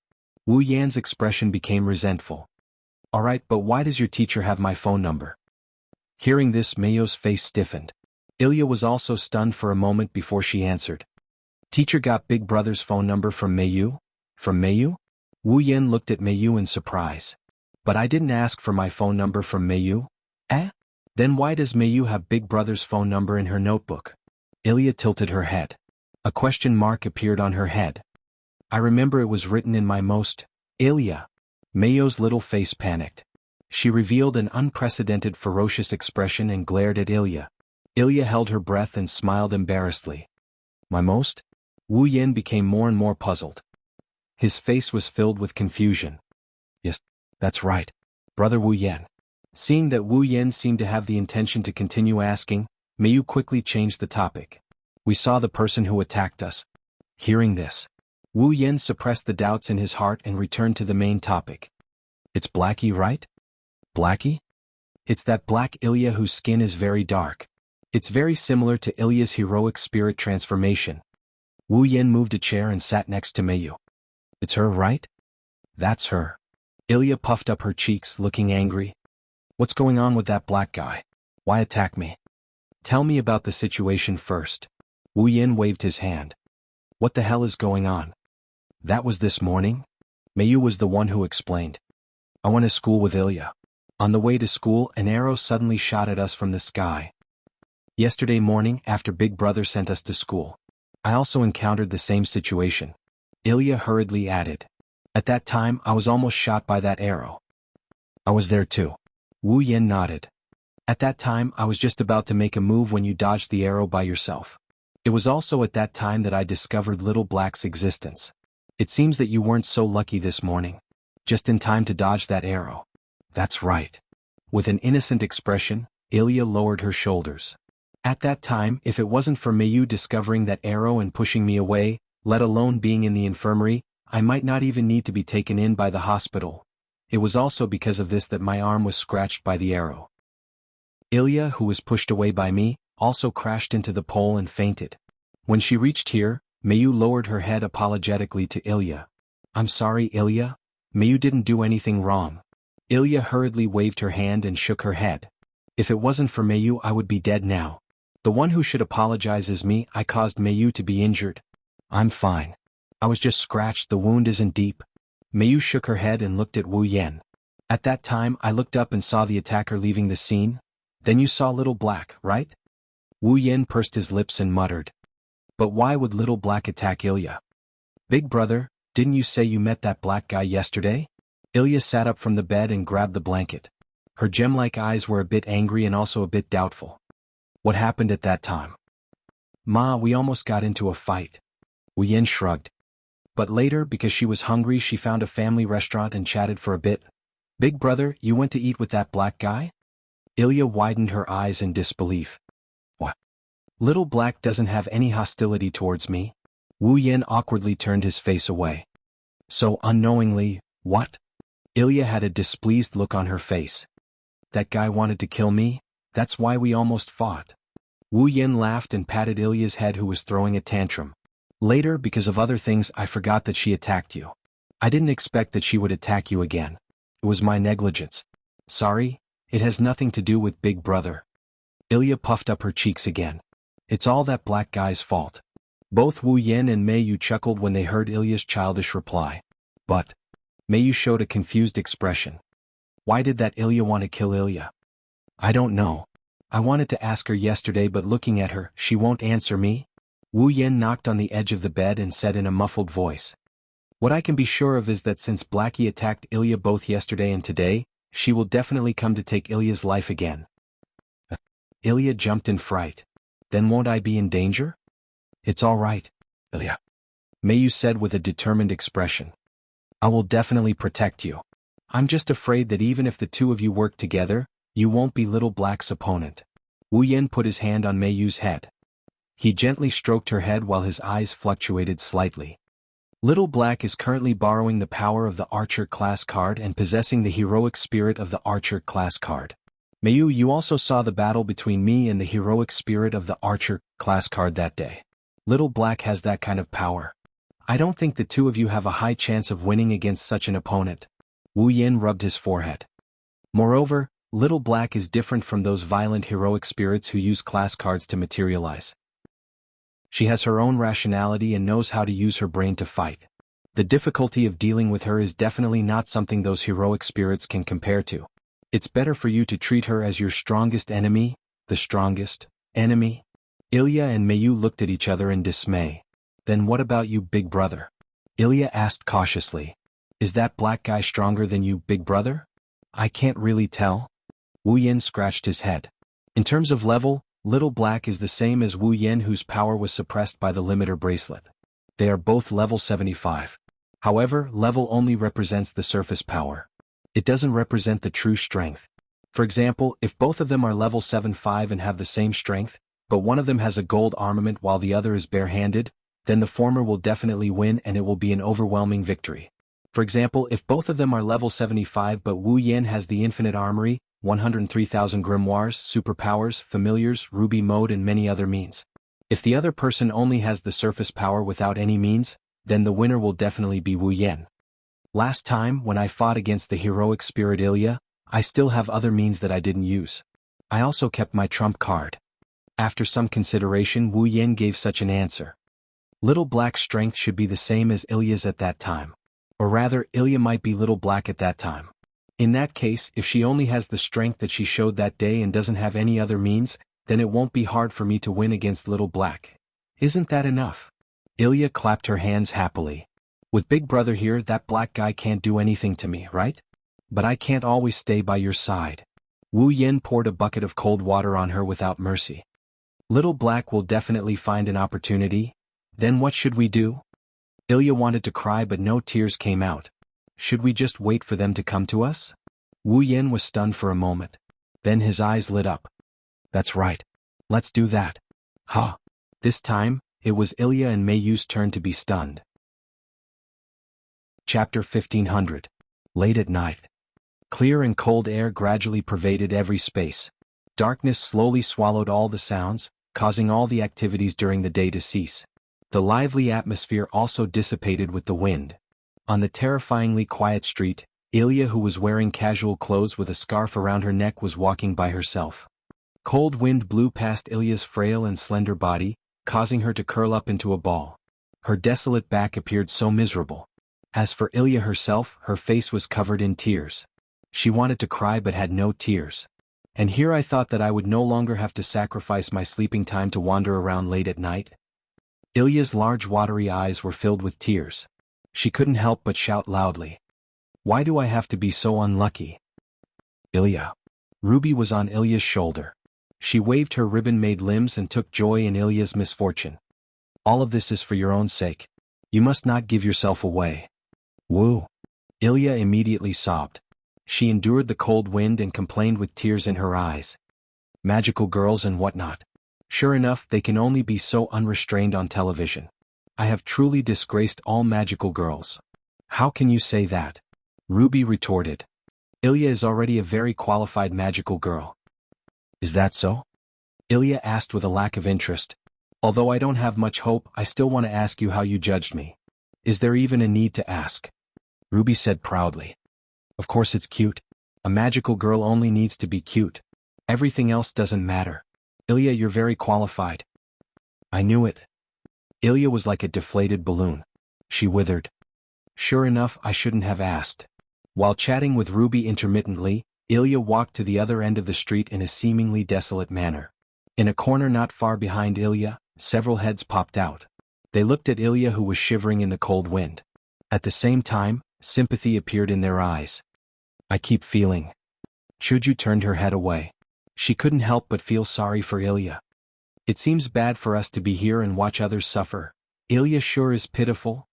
Wu Yan's expression became resentful. Alright, but why does your teacher have my phone number? Hearing this, Mayo's face stiffened. Ilya was also stunned for a moment before she answered. Teacher got big brother's phone number from Mayu? From Mayu? Wu Yan looked at Mayu in surprise. But I didn't ask for my phone number from Mayu. Eh? Then why does Mayu have big brother's phone number in her notebook? Ilya tilted her head. A question mark appeared on her head. I remember it was written in my most. Ilya. Mayo's little face panicked. She revealed an unprecedented ferocious expression and glared at Ilya. Ilya held her breath and smiled embarrassedly. My most? Wu Yan became more and more puzzled. His face was filled with confusion. Yes, that's right. Brother Wu Yan. Seeing that Wu Yan seemed to have the intention to continue asking, Mayu quickly changed the topic. We saw the person who attacked us. Hearing this, Wu Yan suppressed the doubts in his heart and returned to the main topic. It's Blackie, right? Blackie? It's that black Ilya whose skin is very dark. It's very similar to Ilya's heroic spirit transformation. Wu Yan moved a chair and sat next to Mayu. It's her, right? That's her. Ilya puffed up her cheeks, looking angry. What's going on with that black guy? Why attack me? Tell me about the situation first. Wu Yan waved his hand. What the hell is going on? That was this morning? Mayu was the one who explained. I went to school with Ilya. On the way to school, an arrow suddenly shot at us from the sky. Yesterday morning, after Big Brother sent us to school, I also encountered the same situation. Ilya hurriedly added. At that time, I was almost shot by that arrow. I was there too. Wu Yan nodded. At that time, I was just about to make a move when you dodged the arrow by yourself. It was also at that time that I discovered Little Black's existence. It seems that you weren't so lucky this morning. Just in time to dodge that arrow. That's right. With an innocent expression, Ilya lowered her shoulders. At that time, if it wasn't for Mayu discovering that arrow and pushing me away, let alone being in the infirmary, I might not even need to be taken in by the hospital. It was also because of this that my arm was scratched by the arrow. Ilya, who was pushed away by me, also crashed into the pole and fainted. When she reached here, Mayu lowered her head apologetically to Ilya. I'm sorry, Ilya. Mayu didn't do anything wrong. Ilya hurriedly waved her hand and shook her head. If it wasn't for Mayu, I would be dead now. The one who should apologize is me. I caused Mayu to be injured. I'm fine. I was just scratched. The wound isn't deep. Mayu shook her head and looked at Wu Yan. At that time, I looked up and saw the attacker leaving the scene. Then you saw Little Black, right? Wu Yan pursed his lips and muttered. But why would Little Black attack Ilya? Big brother, didn't you say you met that black guy yesterday? Ilya sat up from the bed and grabbed the blanket. Her gem-like eyes were a bit angry and also a bit doubtful. What happened at that time? Ma, we almost got into a fight. Wu Yan shrugged. But later, because she was hungry, she found a family restaurant and chatted for a bit. Big brother, you went to eat with that black guy? Ilya widened her eyes in disbelief. What? Little Black doesn't have any hostility towards me. Wu Yen awkwardly turned his face away. So unknowingly, what? Ilya had a displeased look on her face. That guy wanted to kill me? That's why we almost fought. Wu Yen laughed and patted Ilya's head, who was throwing a tantrum. Later, because of other things, I forgot that she attacked you. I didn't expect that she would attack you again. It was my negligence. Sorry, it has nothing to do with Big Brother. Ilya puffed up her cheeks again. It's all that black guy's fault. Both Wu Yen and Mei Yu chuckled when they heard Ilya's childish reply. But Mei Yu showed a confused expression. Why did that Ilya want to kill Ilya? I don't know. I wanted to ask her yesterday, but looking at her, she won't answer me. Wu Yen knocked on the edge of the bed and said in a muffled voice. What I can be sure of is that since Blackie attacked Ilya both yesterday and today, she will definitely come to take Ilya's life again. Ilya jumped in fright. Then won't I be in danger? It's all right, Ilya, Mei Yu said with a determined expression. I will definitely protect you. I'm just afraid that even if the two of you work together, you won't be Little Black's opponent. Wu Yen put his hand on Mei Yu's head. He gently stroked her head while his eyes fluctuated slightly. Little Black is currently borrowing the power of the Archer class card and possessing the heroic spirit of the Archer class card. Mei Yu, you also saw the battle between me and the heroic spirit of the Archer class card that day. Little Black has that kind of power. I don't think the two of you have a high chance of winning against such an opponent. Wu Yen rubbed his forehead. Moreover, Little Black is different from those violent heroic spirits who use class cards to materialize. She has her own rationality and knows how to use her brain to fight. The difficulty of dealing with her is definitely not something those heroic spirits can compare to. It's better for you to treat her as your strongest enemy, the strongest enemy. Ilya and Mei Yu looked at each other in dismay. Then what about you, Big Brother? Ilya asked cautiously. Is that black guy stronger than you, Big Brother? I can't really tell. Wu Yen scratched his head. In terms of level, Little Black is the same as Wu Yen, whose power was suppressed by the limiter bracelet. They are both level 75. However, level only represents the surface power. It doesn't represent the true strength. For example, if both of them are level 75 and have the same strength, but one of them has a gold armament while the other is barehanded, then the former will definitely win and it will be an overwhelming victory. For example, if both of them are level 75 but Wu Yen has the infinite armory, 103,000 grimoires, superpowers, familiars, ruby mode and many other means. If the other person only has the surface power without any means, then the winner will definitely be Wu Yen. Last time, when I fought against the heroic spirit Ilya, I still have other means that I didn't use. I also kept my trump card. After some consideration, Wu Yen gave such an answer. Little Black's strength should be the same as Ilya's at that time. Or rather, Ilya might be Little Black at that time. In that case, if she only has the strength that she showed that day and doesn't have any other means, then it won't be hard for me to win against Little Black. Isn't that enough? Ilya clapped her hands happily. With Big Brother here, that black guy can't do anything to me, right? But I can't always stay by your side. Wu Yen poured a bucket of cold water on her without mercy. Little Black will definitely find an opportunity. Then what should we do? Ilya wanted to cry but no tears came out. Should we just wait for them to come to us? Wu Yen was stunned for a moment. Then his eyes lit up. That's right. Let's do that. Huh. This time, it was Ilya and Mei Yu's turn to be stunned. Chapter 1500. Late at night. Clear and cold air gradually pervaded every space. Darkness slowly swallowed all the sounds, causing all the activities during the day to cease. The lively atmosphere also dissipated with the wind. On the terrifyingly quiet street, Ilya, who was wearing casual clothes with a scarf around her neck, was walking by herself. Cold wind blew past Ilya's frail and slender body, causing her to curl up into a ball. Her desolate back appeared so miserable. As for Ilya herself, her face was covered in tears. She wanted to cry but had no tears. And here I thought that I would no longer have to sacrifice my sleeping time to wander around late at night. Ilya's large watery eyes were filled with tears. She couldn't help but shout loudly. Why do I have to be so unlucky? Ilya. Ruby was on Ilya's shoulder. She waved her ribbon-made limbs and took joy in Ilya's misfortune. All of this is for your own sake. You must not give yourself away. Woo. Ilya immediately sobbed. She endured the cold wind and complained with tears in her eyes. Magical girls and whatnot. Sure enough, they can only be so unrestrained on television. I have truly disgraced all magical girls. How can you say that? Ruby retorted. Ilya is already a very qualified magical girl. Is that so? Ilya asked with a lack of interest. Although I don't have much hope, I still want to ask you how you judged me. Is there even a need to ask? Ruby said proudly. Of course it's cute. A magical girl only needs to be cute. Everything else doesn't matter. Ilya, you're very qualified. I knew it. Ilya was like a deflated balloon. She withered. Sure enough, I shouldn't have asked. While chatting with Ruby intermittently, Ilya walked to the other end of the street in a seemingly desolate manner. In a corner not far behind Ilya, several heads popped out. They looked at Ilya, who was shivering in the cold wind. At the same time, sympathy appeared in their eyes. I keep feeling. Chuju turned her head away. She couldn't help but feel sorry for Ilya. It seems bad for us to be here and watch others suffer. Ilya sure is pitiful.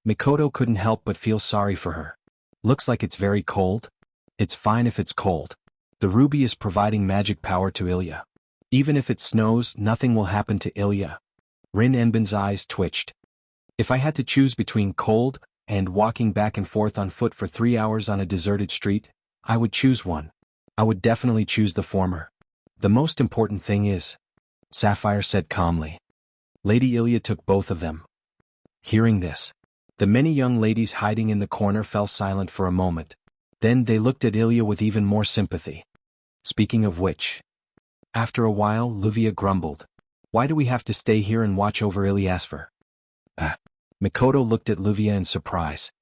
Mikoto couldn't help but feel sorry for her. Looks like it's very cold. It's fine if it's cold. The ruby is providing magic power to Ilya. Even if it snows, nothing will happen to Ilya. Rin Enbin's eyes twitched. If I had to choose between cold and walking back and forth on foot for 3 hours on a deserted street, I would choose one. I would definitely choose the former. The most important thing is, Sapphire said calmly. Lady Ilya took both of them. Hearing this, the many young ladies hiding in the corner fell silent for a moment. Then they looked at Ilya with even more sympathy. Speaking of which, after a while Luvia grumbled. Why do we have to stay here and watch over Ilyasfer? Mikoto looked at Luvia in surprise.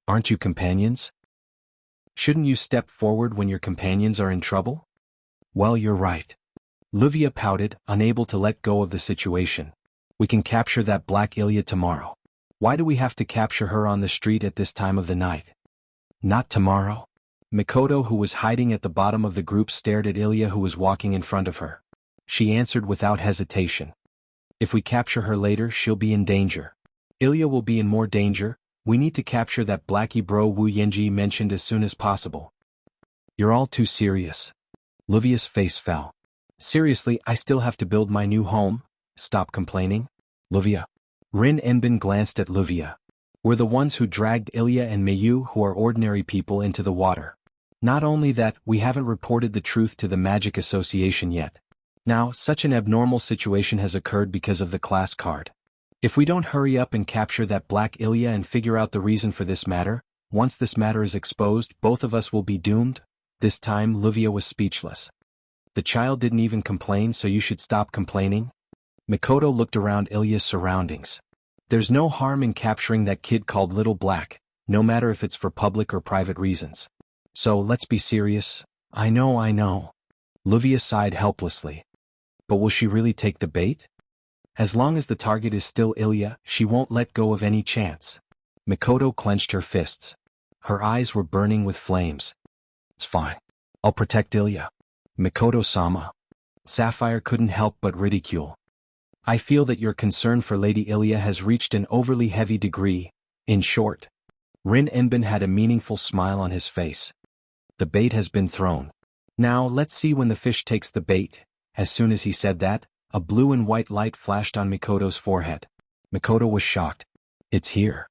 Aren't you companions? Shouldn't you step forward when your companions are in trouble? Well, you're right. Luvia pouted, unable to let go of the situation. We can capture that black Ilya tomorrow. Why do we have to capture her on the street at this time of the night? Not tomorrow. Mikoto, who was hiding at the bottom of the group, stared at Ilya, who was walking in front of her. She answered without hesitation. If we capture her later, she'll be in danger. Ilya will be in more danger. We need to capture that blackie bro Wu Yenji mentioned as soon as possible. You're all too serious. Luvia's face fell. Seriously, I still have to build my new home. Stop complaining. Luvia. Rin Enbin glanced at Luvia. We're the ones who dragged Ilya and Mayu, who are ordinary people, into the water. Not only that, we haven't reported the truth to the Magic Association yet. Now, such an abnormal situation has occurred because of the class card. If we don't hurry up and capture that black Ilya and figure out the reason for this matter, once this matter is exposed, both of us will be doomed. This time Luvia was speechless. The child didn't even complain, so you should stop complaining. Mikoto looked around Ilya's surroundings. There's no harm in capturing that kid called Little Black, no matter if it's for public or private reasons. So let's be serious. I know. Luvia sighed helplessly. But will she really take the bait? As long as the target is still Ilya, she won't let go of any chance. Mikoto clenched her fists. Her eyes were burning with flames. It's fine. I'll protect Ilya. Mikoto-sama. Sapphire couldn't help but ridicule. I feel that your concern for Lady Ilya has reached an overly heavy degree. In short, Rin Enbin had a meaningful smile on his face. The bait has been thrown. Now let's see when the fish takes the bait. As soon as he said that, a blue and white light flashed on Mikoto's forehead. Mikoto was shocked. It's here.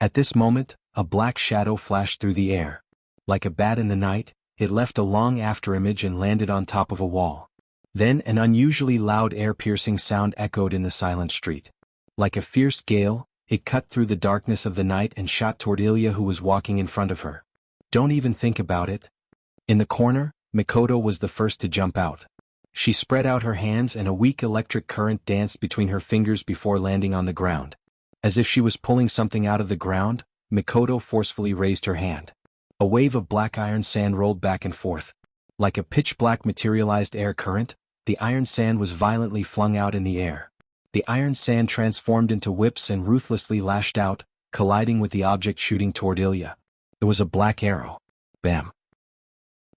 At this moment, a black shadow flashed through the air. Like a bat in the night, it left a long afterimage and landed on top of a wall. Then an unusually loud air-piercing sound echoed in the silent street. Like a fierce gale, it cut through the darkness of the night and shot toward Ilya, who was walking in front of her. Don't even think about it. In the corner, Mikoto was the first to jump out. She spread out her hands and a weak electric current danced between her fingers before landing on the ground. As if she was pulling something out of the ground, Mikoto forcefully raised her hand. A wave of black iron sand rolled back and forth. Like a pitch-black materialized air current, the iron sand was violently flung out in the air. The iron sand transformed into whips and ruthlessly lashed out, colliding with the object shooting toward Ilya. It was a black arrow. Bam.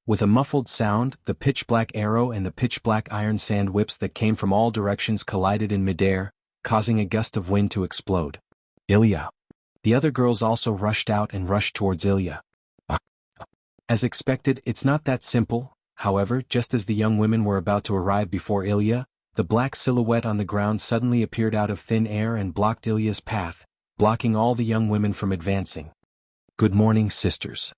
With a muffled sound, the pitch-black arrow and the pitch-black iron sand whips that came from all directions collided in midair, causing a gust of wind to explode. Ilya. The other girls also rushed out and rushed towards Ilya. As expected, it's not that simple. However, just as the young women were about to arrive before Ilya, The black silhouette on the ground suddenly appeared out of thin air and blocked Ilya's path, blocking all the young women from advancing. "Good morning, sisters."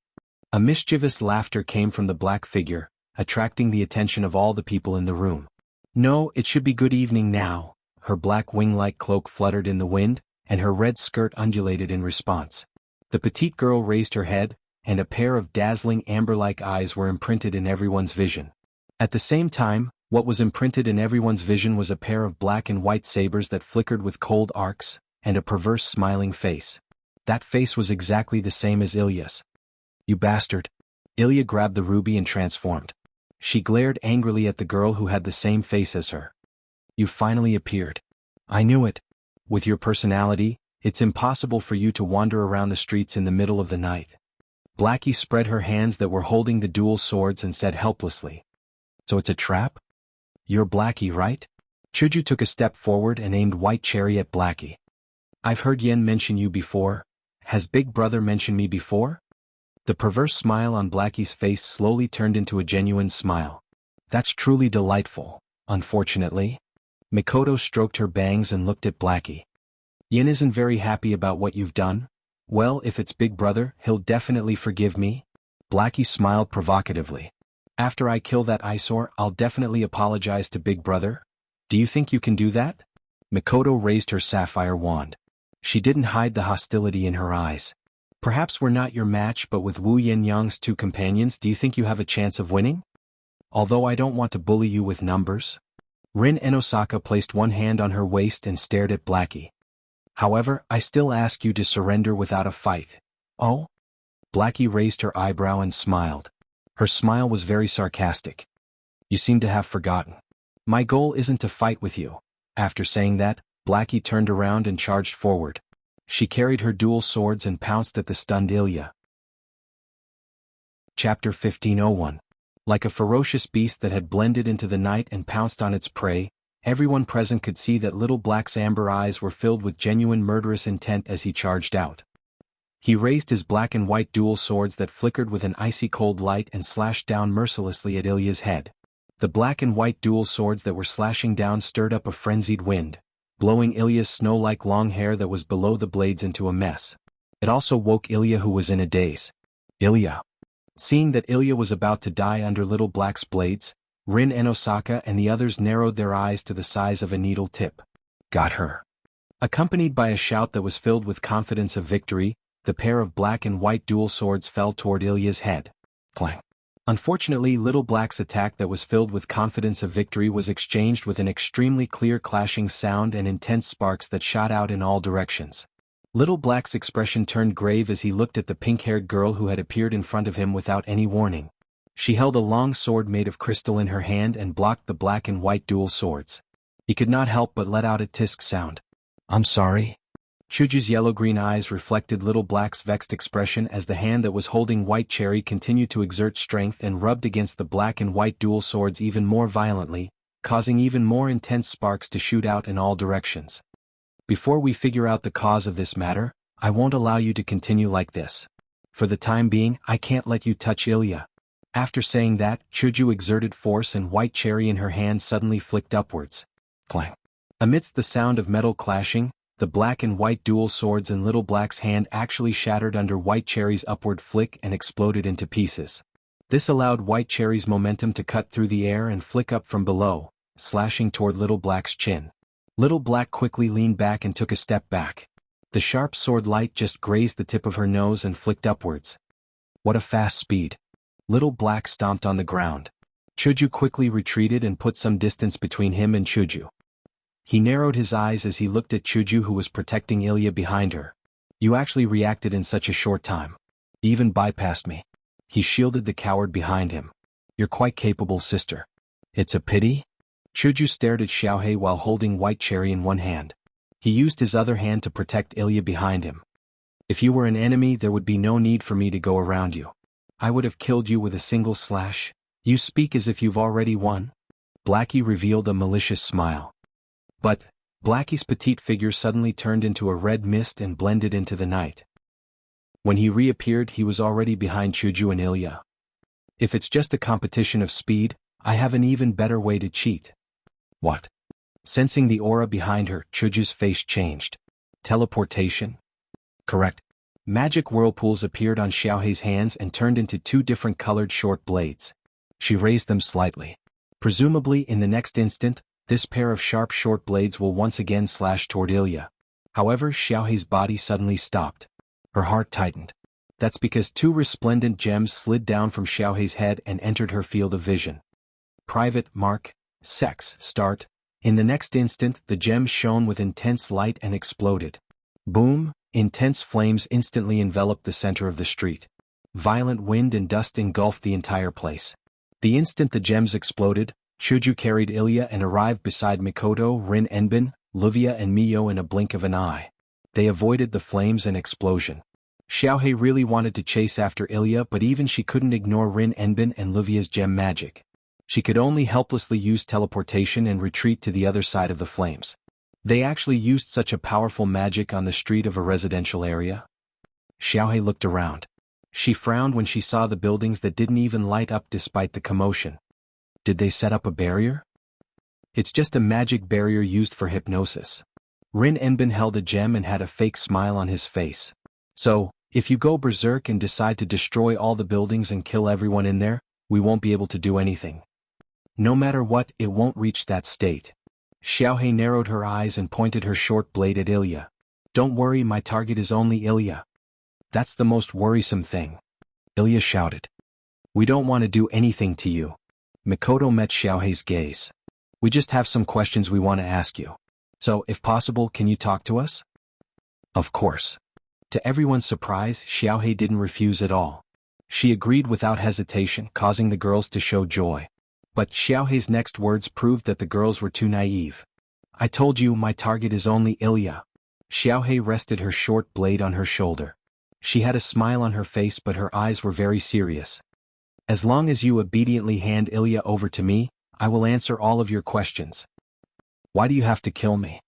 A mischievous laughter came from the black figure, attracting the attention of all the people in the room. "No, it should be good evening now." Her black wing-like cloak fluttered in the wind, and her red skirt undulated in response. The petite girl raised her head, and a pair of dazzling amber-like eyes were imprinted in everyone's vision. At the same time, what was imprinted in everyone's vision was a pair of black and white sabers that flickered with cold arcs, and a perverse smiling face. That face was exactly the same as Ilya's. "You bastard." Ilya grabbed the ruby and transformed. She glared angrily at the girl who had the same face as her. "You finally appeared. I knew it. With your personality, it's impossible for you to wander around the streets in the middle of the night." Blackie spread her hands that were holding the dual swords and said helplessly, "So it's a trap? You're Blackie, right?" Chuju took a step forward and aimed White Cherry at Blackie. "I've heard Yen mention you before. Has Big Brother mentioned me before?" The perverse smile on Blackie's face slowly turned into a genuine smile. "That's truly delightful, unfortunately." Mikoto stroked her bangs and looked at Blackie. "Yen isn't very happy about what you've done? Well, if it's Big Brother, he'll definitely forgive me." Blackie smiled provocatively. "After I kill that eyesore, I'll definitely apologize to Big Brother. Do you think you can do that?" Mikoto raised her sapphire wand. She didn't hide the hostility in her eyes. "Perhaps we're not your match, but with Wu Yin-Yang's two companions, do you think you have a chance of winning? Although I don't want to bully you with numbers." Rin Enosaka placed one hand on her waist and stared at Blackie. "However, I still ask you to surrender without a fight." "Oh?" Blackie raised her eyebrow and smiled. Her smile was very sarcastic. "You seem to have forgotten. My goal isn't to fight with you." After saying that, Blackie turned around and charged forward. She carried her dual swords and pounced at the stunned Ilya. Chapter 1501. Like a ferocious beast that had blended into the night and pounced on its prey, everyone present could see that Little Black's amber eyes were filled with genuine murderous intent as he charged out. He raised his black and white dual swords that flickered with an icy cold light and slashed down mercilessly at Ilya's head. The black and white dual swords that were slashing down stirred up a frenzied wind, blowing Ilya's snow-like long hair that was below the blades into a mess. It also woke Ilya, who was in a daze. "Ilya." Seeing that Ilya was about to die under Little Black's blades, Rin Enosaka and the others narrowed their eyes to the size of a needle tip. "Got her." Accompanied by a shout that was filled with confidence of victory, the pair of black and white dual swords fell toward Ilya's head. Clang. Unfortunately, Little Black's attack that was filled with confidence of victory was exchanged with an extremely clear clashing sound and intense sparks that shot out in all directions. Little Black's expression turned grave as he looked at the pink-haired girl who had appeared in front of him without any warning. She held a long sword made of crystal in her hand and blocked the black and white dual swords. He could not help but let out a tisk sound. "I'm sorry." Chuju's yellow-green eyes reflected Little Black's vexed expression as the hand that was holding White Cherry continued to exert strength and rubbed against the black and white dual swords even more violently, causing even more intense sparks to shoot out in all directions. "Before we figure out the cause of this matter, I won't allow you to continue like this. For the time being, I can't let you touch Ilya." After saying that, Chuju exerted force and White Cherry in her hand suddenly flicked upwards. Clang. Amidst the sound of metal clashing, the black and white dual swords in Little Black's hand actually shattered under White Cherry's upward flick and exploded into pieces. This allowed White Cherry's momentum to cut through the air and flick up from below, slashing toward Little Black's chin. Little Black quickly leaned back and took a step back. The sharp sword light just grazed the tip of her nose and flicked upwards. What a fast speed. Little Black stomped on the ground. Chuju quickly retreated and put some distance between him and Chuju. He narrowed his eyes as he looked at Chuju, who was protecting Ilya behind her. "You actually reacted in such a short time. Even bypassed me." He shielded the coward behind him. "You're quite capable, sister." "It's a pity?" Chuju stared at Xiaohei while holding White Cherry in one hand. He used his other hand to protect Ilya behind him. "If you were an enemy, there would be no need for me to go around you. I would have killed you with a single slash." "You speak as if you've already won." Blackie revealed a malicious smile. But Blackie's petite figure suddenly turned into a red mist and blended into the night. When he reappeared, he was already behind Chuju and Ilya. "If it's just a competition of speed, I have an even better way to cheat." "What?" Sensing the aura behind her, Chuju's face changed. Teleportation? Correct. Magic whirlpools appeared on Xiaohei's hands and turned into two different colored short blades. She raised them slightly. Presumably in the next instant, this pair of sharp short blades will once again slash toward Ilya. However, Xiaohei's body suddenly stopped. Her heart tightened. That's because two resplendent gems slid down from Xiaohei's head and entered her field of vision. Private, mark, sex, start. In the next instant, the gems shone with intense light and exploded. Boom! Intense flames instantly enveloped the center of the street. Violent wind and dust engulfed the entire place. The instant the gems exploded, Chuju carried Ilya and arrived beside Mikoto, Rin Enbin, Luvia and Miyo in a blink of an eye. They avoided the flames and explosion. Xiaohei really wanted to chase after Ilya, but even she couldn't ignore Rin Enbin and Luvia's gem magic. She could only helplessly use teleportation and retreat to the other side of the flames. They actually used such a powerful magic on the street of a residential area? Xiaohei looked around. She frowned when she saw the buildings that didn't even light up despite the commotion. Did they set up a barrier? It's just a magic barrier used for hypnosis. Rin Enbin held a gem and had a fake smile on his face. So, if you go berserk and decide to destroy all the buildings and kill everyone in there, we won't be able to do anything. No matter what, it won't reach that state. Xiaohei narrowed her eyes and pointed her short blade at Ilya. Don't worry, my target is only Ilya. That's the most worrisome thing. Ilya shouted. We don't want to do anything to you. Mikoto met Xiaohei's gaze. We just have some questions we want to ask you. So, if possible, can you talk to us? Of course. To everyone's surprise, Xiaohei didn't refuse at all. She agreed without hesitation, causing the girls to show joy. But Xiaohei's next words proved that the girls were too naive. I told you my target is only Ilya. Xiaohei rested her short blade on her shoulder. She had a smile on her face, but her eyes were very serious. As long as you obediently hand Ilya over to me, I will answer all of your questions. Why do you have to kill me?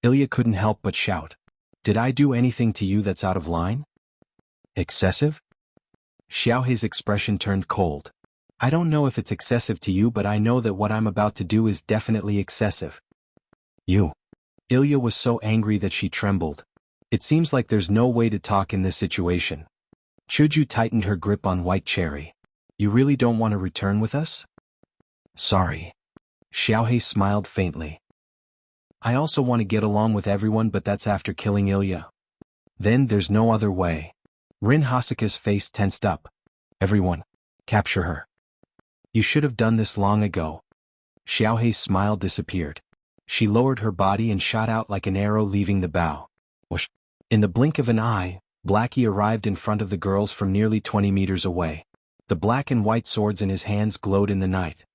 Ilya couldn't help but shout. Did I do anything to you that's out of line? Excessive? Xiaohei's expression turned cold. I don't know if it's excessive to you, but I know that what I'm about to do is definitely excessive. You. Ilya was so angry that she trembled. It seems like there's no way to talk in this situation. Chuju tightened her grip on White Cherry. You really don't want to return with us? Sorry. Xiaohei smiled faintly. I also want to get along with everyone, but that's after killing Ilya. Then there's no other way. Rin Hasaka's face tensed up. Everyone, capture her. You should have done this long ago. Xiaohei's smile disappeared. She lowered her body and shot out like an arrow, leaving the bow. Whoosh. In the blink of an eye, Blackie arrived in front of the girls from nearly 20 meters away. The black and white swords in his hands glowed in the night.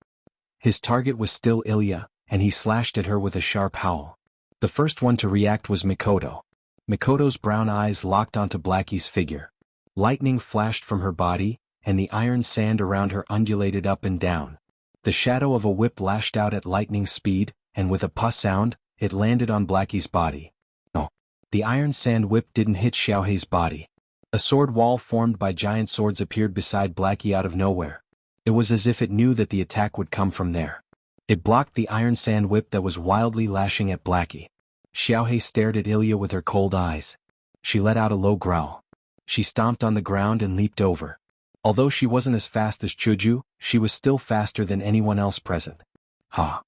His target was still Ilya, and he slashed at her with a sharp howl. The first one to react was Mikoto. Mikoto's brown eyes locked onto Blackie's figure. Lightning flashed from her body, and the iron sand around her undulated up and down. The shadow of a whip lashed out at lightning speed, and with a puss sound, it landed on Blackie's body. No. The iron sand whip didn't hit Xiaohei's body. A sword wall formed by giant swords appeared beside Blackie out of nowhere. It was as if it knew that the attack would come from there. It blocked the iron sand whip that was wildly lashing at Blackie. Xiaohei stared at Ilya with her cold eyes. She let out a low growl. She stomped on the ground and leaped over. Although she wasn't as fast as Chuju, she was still faster than anyone else present. Ha!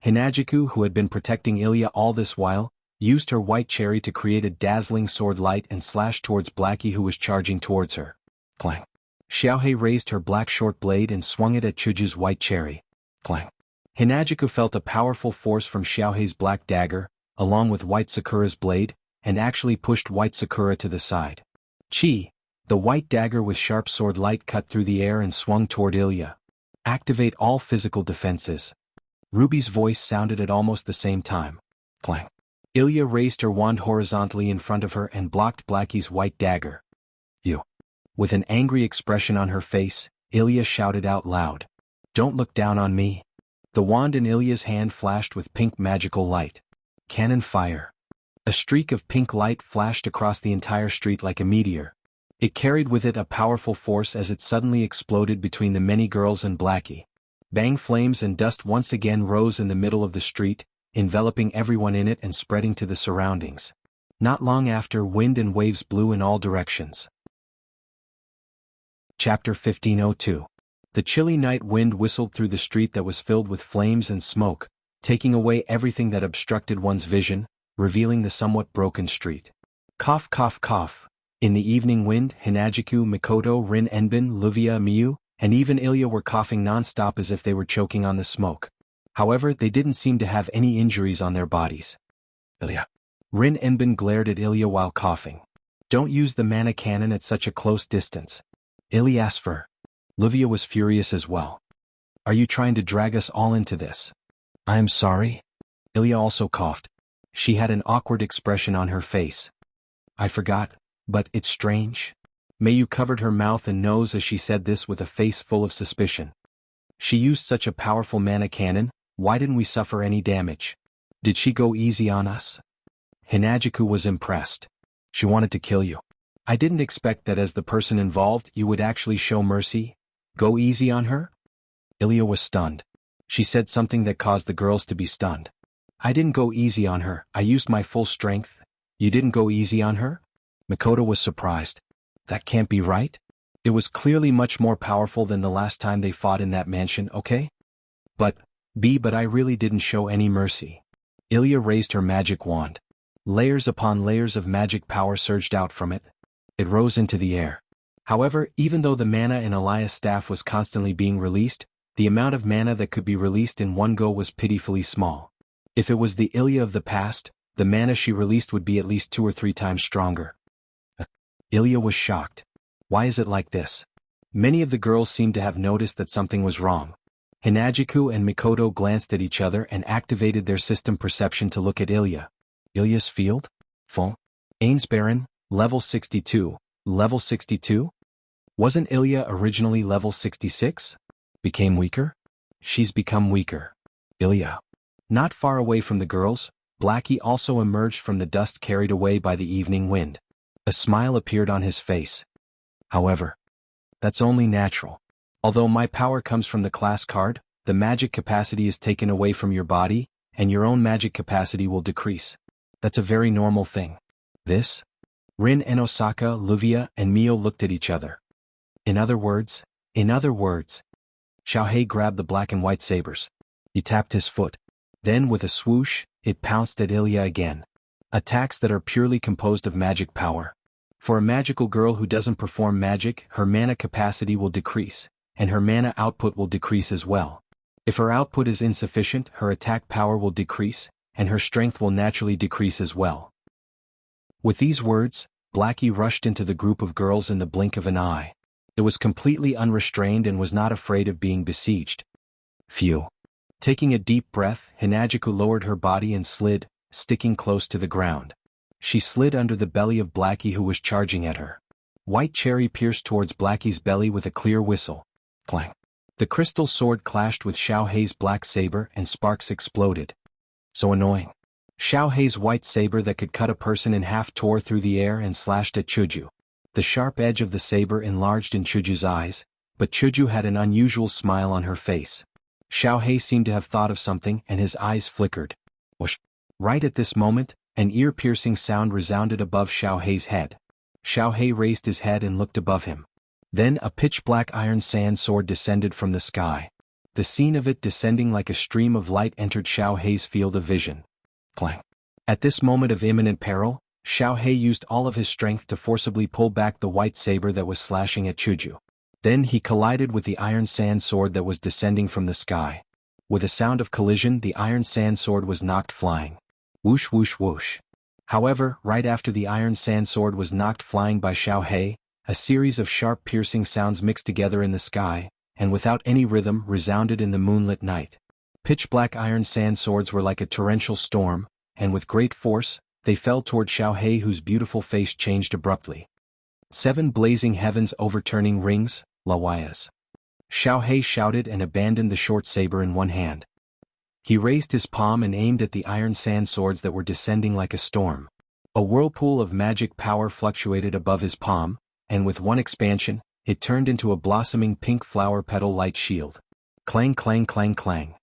Hinajiku, who had been protecting Ilya all this while, used her White Cherry to create a dazzling sword light and slashed towards Blackie, who was charging towards her. Clang! Xiaohei raised her black short blade and swung it at Chuju's White Cherry. Clang! Hinajiku felt a powerful force from Xiaohei's black dagger, along with White Sakura's blade, and actually pushed White Sakura to the side. Chi! The white dagger with sharp sword light cut through the air and swung toward Ilya. Activate all physical defenses. Ruby's voice sounded at almost the same time. Clang! Ilya raised her wand horizontally in front of her and blocked Blackie's white dagger. You! With an angry expression on her face, Ilya shouted out loud. Don't look down on me. The wand in Ilya's hand flashed with pink magical light. Cannon fire. A streak of pink light flashed across the entire street like a meteor. It carried with it a powerful force as it suddenly exploded between the many girls and Blackie. Bang! Flames and dust once again rose in the middle of the street, enveloping everyone in it and spreading to the surroundings. Not long after, wind and waves blew in all directions. Chapter 1502. The chilly night wind whistled through the street that was filled with flames and smoke, taking away everything that obstructed one's vision, revealing the somewhat broken street. Cough, cough, cough. In the evening wind, Hinajiku, Mikoto, Rin Enbin, Luvia, Miyu, and even Ilya were coughing non-stop as if they were choking on the smoke. However, they didn't seem to have any injuries on their bodies. Ilya. Rin Enbin glared at Ilya while coughing. Don't use the mana cannon at such a close distance. Ilya asked for. Luvia was furious as well. Are you trying to drag us all into this? I am sorry. Ilya also coughed. She had an awkward expression on her face. I forgot, but it's strange. Mayu covered her mouth and nose as she said this with a face full of suspicion. She used such a powerful mana cannon, why didn't we suffer any damage? Did she go easy on us? Hinajiku was impressed. She wanted to kill you. I didn't expect that as the person involved you would actually show mercy. Go easy on her? Ilya was stunned. She said something that caused the girls to be stunned. I didn't go easy on her, I used my full strength. You didn't go easy on her? Mikoto was surprised. That can't be right. It was clearly much more powerful than the last time they fought in that mansion, okay? But I really didn't show any mercy. Ilya raised her magic wand. Layers upon layers of magic power surged out from it. It rose into the air. However, even though the mana in Elias' staff was constantly being released, the amount of mana that could be released in one go was pitifully small. If it was the Ilya of the past, the mana she released would be at least 2 or 3 times stronger. Ilya was shocked. Why is it like this? Many of the girls seemed to have noticed that something was wrong. Hinajiku and Mikoto glanced at each other and activated their system perception to look at Ilya. Ilya's field? Full? Ainsbaron, level 62. Level 62? Wasn't Ilya originally level 66? Became weaker? She's become weaker. Ilya. Not far away from the girls, Blackie also emerged from the dust carried away by the evening wind. A smile appeared on his face. However, that's only natural. Although my power comes from the class card, the magic capacity is taken away from your body, and your own magic capacity will decrease. That's a very normal thing. This? Rin and Osaka, Luvia, and Mio looked at each other. In other words, Xiaohei grabbed the black and white sabers. He tapped his foot. Then with a swoosh, it pounced at Ilya again. Attacks that are purely composed of magic power. For a magical girl who doesn't perform magic, her mana capacity will decrease, and her mana output will decrease as well. If her output is insufficient, her attack power will decrease, and her strength will naturally decrease as well. With these words, Blackie rushed into the group of girls in the blink of an eye. It was completely unrestrained and was not afraid of being besieged. Phew. Taking a deep breath, Hinajiku lowered her body and slid, sticking close to the ground. She slid under the belly of Blackie who was charging at her. White Cherry pierced towards Blackie's belly with a clear whistle. Clang. The crystal sword clashed with Xiaohei's black saber and sparks exploded. So annoying. Xiaohei's white saber that could cut a person in half tore through the air and slashed at Chuju. The sharp edge of the saber enlarged in Chuju's eyes, but Chuju had an unusual smile on her face. Xiaohei seemed to have thought of something and his eyes flickered. Whoosh. Right at this moment, an ear-piercing sound resounded above Xiaohei's head. Xiaohei raised his head and looked above him. Then a pitch-black iron sand sword descended from the sky. The scene of it descending like a stream of light entered Xiaohei's field of vision. Clang. At this moment of imminent peril, Xiaohei used all of his strength to forcibly pull back the white saber that was slashing at Chuju. Then he collided with the iron sand sword that was descending from the sky. With a sound of collision, the iron sand sword was knocked flying. Whoosh whoosh whoosh. However, right after the iron sand sword was knocked flying by Xiaohei, a series of sharp piercing sounds mixed together in the sky, and without any rhythm resounded in the moonlit night. Pitch-black iron sand swords were like a torrential storm, and with great force, they fell toward Xiaohei whose beautiful face changed abruptly. 7 blazing heavens overturning rings, Lawayas. Xiaohei shouted and abandoned the short saber in one hand. He raised his palm and aimed at the iron sand swords that were descending like a storm. A whirlpool of magic power fluctuated above his palm, and with one expansion, it turned into a blossoming pink flower petal light shield. Clang clang clang clang.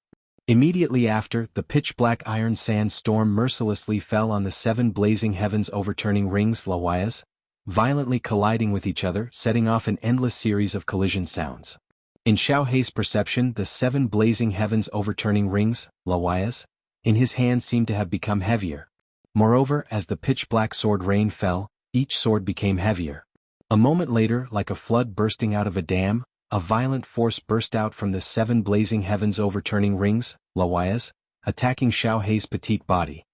Immediately after, the pitch-black iron sand storm mercilessly fell on the 7 blazing heavens overturning rings Lawayas, violently colliding with each other, setting off an endless series of collision sounds. In Xiao Hei's perception, the 7 blazing heavens overturning rings Lawayas in his hand seemed to have become heavier. Moreover, as the pitch-black sword rain fell, each sword became heavier. A moment later, like a flood bursting out of a dam, a violent force burst out from the 7 blazing heavens overturning rings, Lawayas, attacking Xiao Hei's petite body.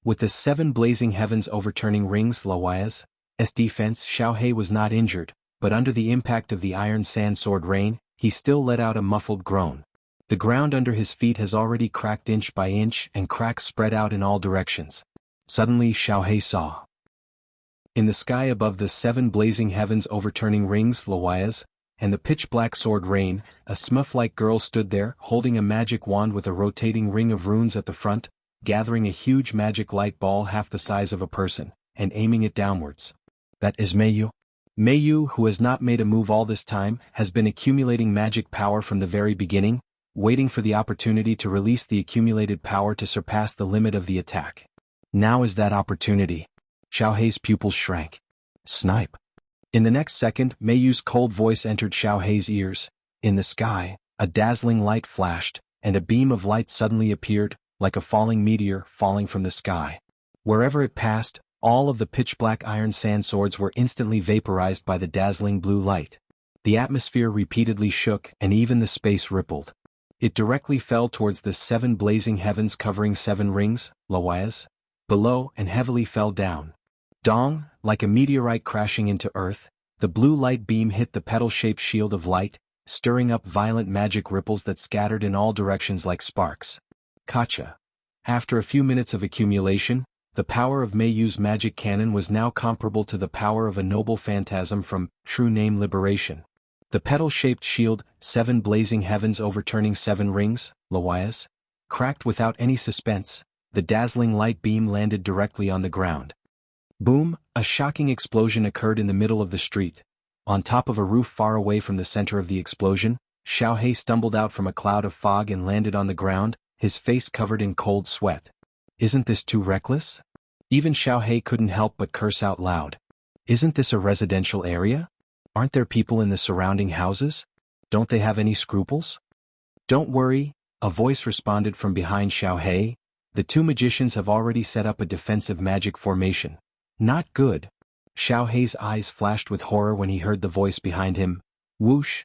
With the 7 blazing heavens overturning rings Lawayas' defense, Xiao Hei was not injured, but under the impact of the iron sand sword rain, he still let out a muffled groan. The ground under his feet has already cracked inch by inch and cracks spread out in all directions. Suddenly Xiao Hei saw. In the sky above the 7 blazing heavens overturning rings Lawayas, and the pitch-black sword rain, a smurf-like girl stood there, holding a magic wand with a rotating ring of runes at the front, gathering a huge magic light ball half the size of a person, and aiming it downwards. That is Meiyu. Meiyu, who has not made a move all this time, has been accumulating magic power from the very beginning, waiting for the opportunity to release the accumulated power to surpass the limit of the attack. Now is that opportunity. Xiao Hei's pupils shrank. Snipe. In the next second, Meiyu's cold voice entered Xiao Hei's ears. In the sky, a dazzling light flashed, and a beam of light suddenly appeared, like a falling meteor falling from the sky. Wherever it passed, all of the pitch-black iron sand swords were instantly vaporized by the dazzling blue light. The atmosphere repeatedly shook, and even the space rippled. It directly fell towards the 7 blazing heavens covering 7 rings, Lawayas, below, and heavily fell down. Dong, like a meteorite crashing into Earth, the blue light beam hit the petal-shaped shield of light, stirring up violent magic ripples that scattered in all directions like sparks. Gotcha. After a few minutes of accumulation, the power of Meiyu's magic cannon was now comparable to the power of a noble phantasm from True Name Liberation. The petal-shaped shield, 7 blazing heavens overturning 7 rings, Lawayas, cracked without any suspense. The dazzling light beam landed directly on the ground. Boom! A shocking explosion occurred in the middle of the street. On top of a roof far away from the center of the explosion, Xiao Hei stumbled out from a cloud of fog and landed on the ground, his face covered in cold sweat. Isn't this too reckless? Even Xiao Hei couldn't help but curse out loud. Isn't this a residential area? Aren't there people in the surrounding houses? Don't they have any scruples? Don't worry, a voice responded from behind Xiao Hei. The 2 magicians have already set up a defensive magic formation. Not good. Xiao Hei's eyes flashed with horror when he heard the voice behind him. Whoosh!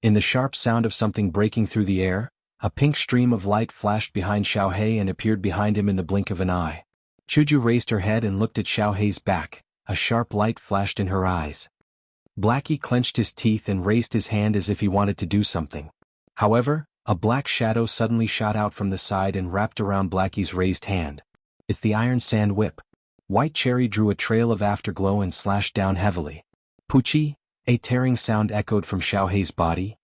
In the sharp sound of something breaking through the air, a pink stream of light flashed behind Xiao Hei and appeared behind him in the blink of an eye. Chuju raised her head and looked at Xiao Hei's back. A sharp light flashed in her eyes. Blackie clenched his teeth and raised his hand as if he wanted to do something. However, a black shadow suddenly shot out from the side and wrapped around Blackie's raised hand. It's the iron sand whip. White Cherry drew a trail of afterglow and slashed down heavily. Poochie, a tearing sound echoed from Xiao Hei's body.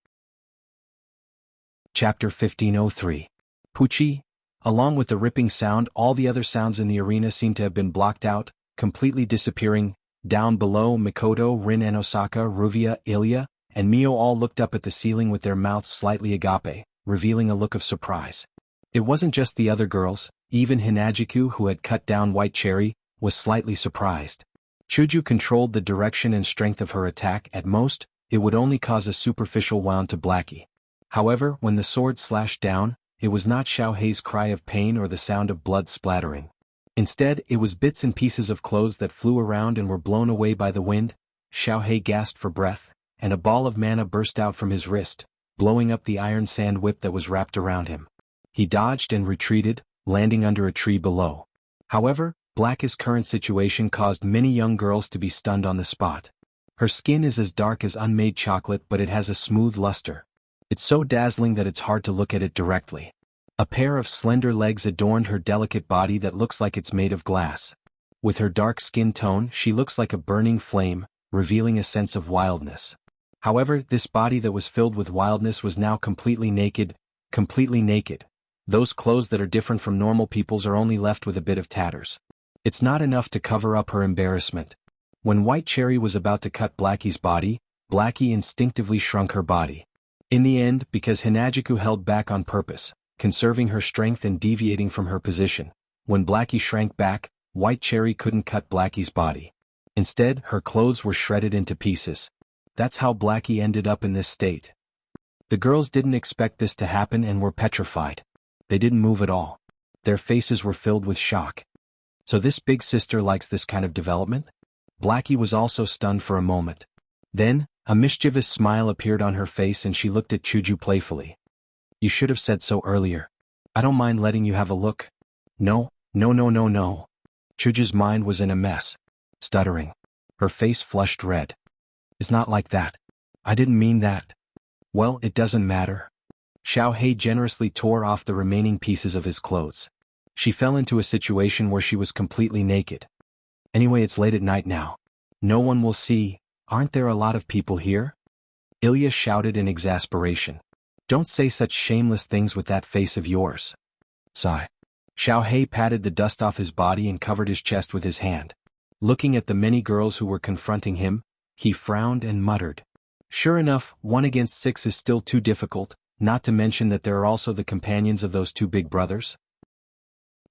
Chapter 1503. Poochie. Along with the ripping sound, all the other sounds in the arena seemed to have been blocked out, completely disappearing. Down below, Mikoto, Rin and Osaka, Ruvia, Ilya, and Mio all looked up at the ceiling with their mouths slightly agape, revealing a look of surprise. It wasn't just the other girls, even Hinajiku, who had cut down White Cherry, was slightly surprised. Chuju controlled the direction and strength of her attack. At most, it would only cause a superficial wound to Blackie. However, when the sword slashed down, it was not Xiao Hei's cry of pain or the sound of blood splattering. Instead, it was bits and pieces of clothes that flew around and were blown away by the wind. Xiao Hei gasped for breath, and a ball of mana burst out from his wrist, blowing up the iron sand whip that was wrapped around him. He dodged and retreated, landing under a tree below. However, Blackie's current situation caused many young girls to be stunned on the spot. Her skin is as dark as unmade chocolate, but it has a smooth luster. It's so dazzling that it's hard to look at it directly. A pair of slender legs adorned her delicate body that looks like it's made of glass. With her dark skin tone, she looks like a burning flame, revealing a sense of wildness. However, this body that was filled with wildness was now completely naked. Completely naked. Those clothes that are different from normal people's are only left with a bit of tatters. It's not enough to cover up her embarrassment. When White Cherry was about to cut Blackie's body, Blackie instinctively shrunk her body. In the end, because Hinajiku held back on purpose, conserving her strength and deviating from her position, when Blackie shrank back, White Cherry couldn't cut Blackie's body. Instead, her clothes were shredded into pieces. That's how Blackie ended up in this state. The girls didn't expect this to happen and were petrified. They didn't move at all. Their faces were filled with shock. So this big sister likes this kind of development? Blackie was also stunned for a moment. Then, a mischievous smile appeared on her face and she looked at Chuju playfully. You should have said so earlier. I don't mind letting you have a look. No. Chuju's mind was in a mess. Stuttering. Her face flushed red. It's not like that. I didn't mean that. Well, it doesn't matter. Xiao Hei generously tore off the remaining pieces of his clothes. She fell into a situation where she was completely naked. Anyway, it's late at night now. No one will see. Aren't there a lot of people here? Ilya shouted in exasperation. Don't say such shameless things with that face of yours. Sigh. Xiao Hei patted the dust off his body and covered his chest with his hand. Looking at the many girls who were confronting him, he frowned and muttered. Sure enough, 1 against 6 is still too difficult, not to mention that there are also the companions of those 2 big brothers.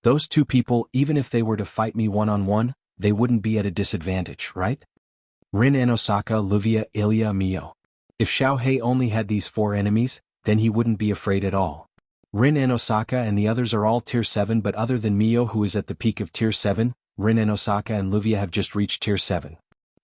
Those 2 people, even if they were to fight me one-on-one, they wouldn't be at a disadvantage, right? Rin and Osaka, Luvia, Ilya, Mio. If Xiao Hei only had these 4 enemies, then he wouldn't be afraid at all. Rin and Osaka and the others are all tier 7, but other than Mio, who is at the peak of tier 7, Rin and Osaka and Luvia have just reached tier 7.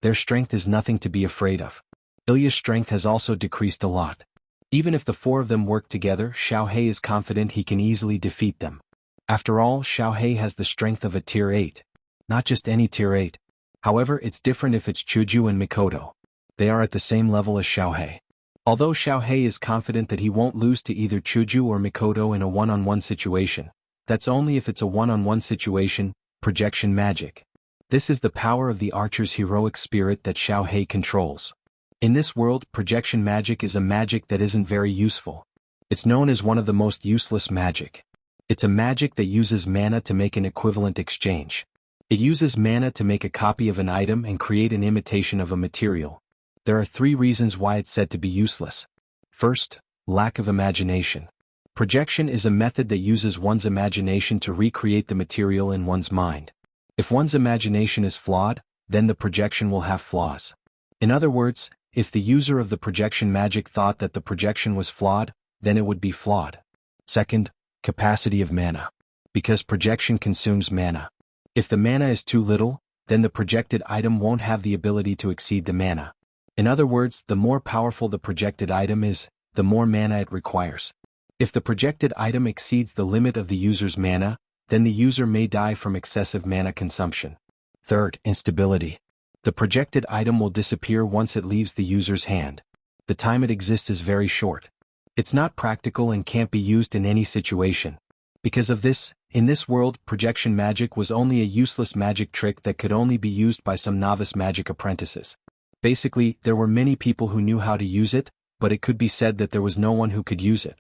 Their strength is nothing to be afraid of. Ilya's strength has also decreased a lot. Even if the 4 of them work together, Xiao Hei is confident he can easily defeat them. After all, Xiao Hei has the strength of a tier 8. Not just any tier 8. However, it's different if it's Chuju and Mikoto. They are at the same level as Xiao Hei. Although Xiao Hei is confident that he won't lose to either Chuju or Mikoto in a one-on-one situation, that's only if it's a one-on-one situation, projection magic. This is the power of the archer's heroic spirit that Xiao Hei controls. In this world, projection magic is a magic that isn't very useful. It's known as one of the most useless magic. It's a magic that uses mana to make an equivalent exchange. It uses mana to make a copy of an item and create an imitation of a material. There are 3 reasons why it's said to be useless. First, lack of imagination. Projection is a method that uses one's imagination to recreate the material in one's mind. If one's imagination is flawed, then the projection will have flaws. In other words, if the user of the projection magic thought that the projection was flawed, then it would be flawed. Second, capacity of mana. Because projection consumes mana. If the mana is too little, then the projected item won't have the ability to exceed the mana. In other words, the more powerful the projected item is, the more mana it requires. If the projected item exceeds the limit of the user's mana, then the user may die from excessive mana consumption. Third, instability. The projected item will disappear once it leaves the user's hand. The time it exists is very short. It's not practical and can't be used in any situation. Because of this, in this world, projection magic was only a useless magic trick that could only be used by some novice magic apprentices. Basically, there were many people who knew how to use it, but it could be said that there was no one who could use it.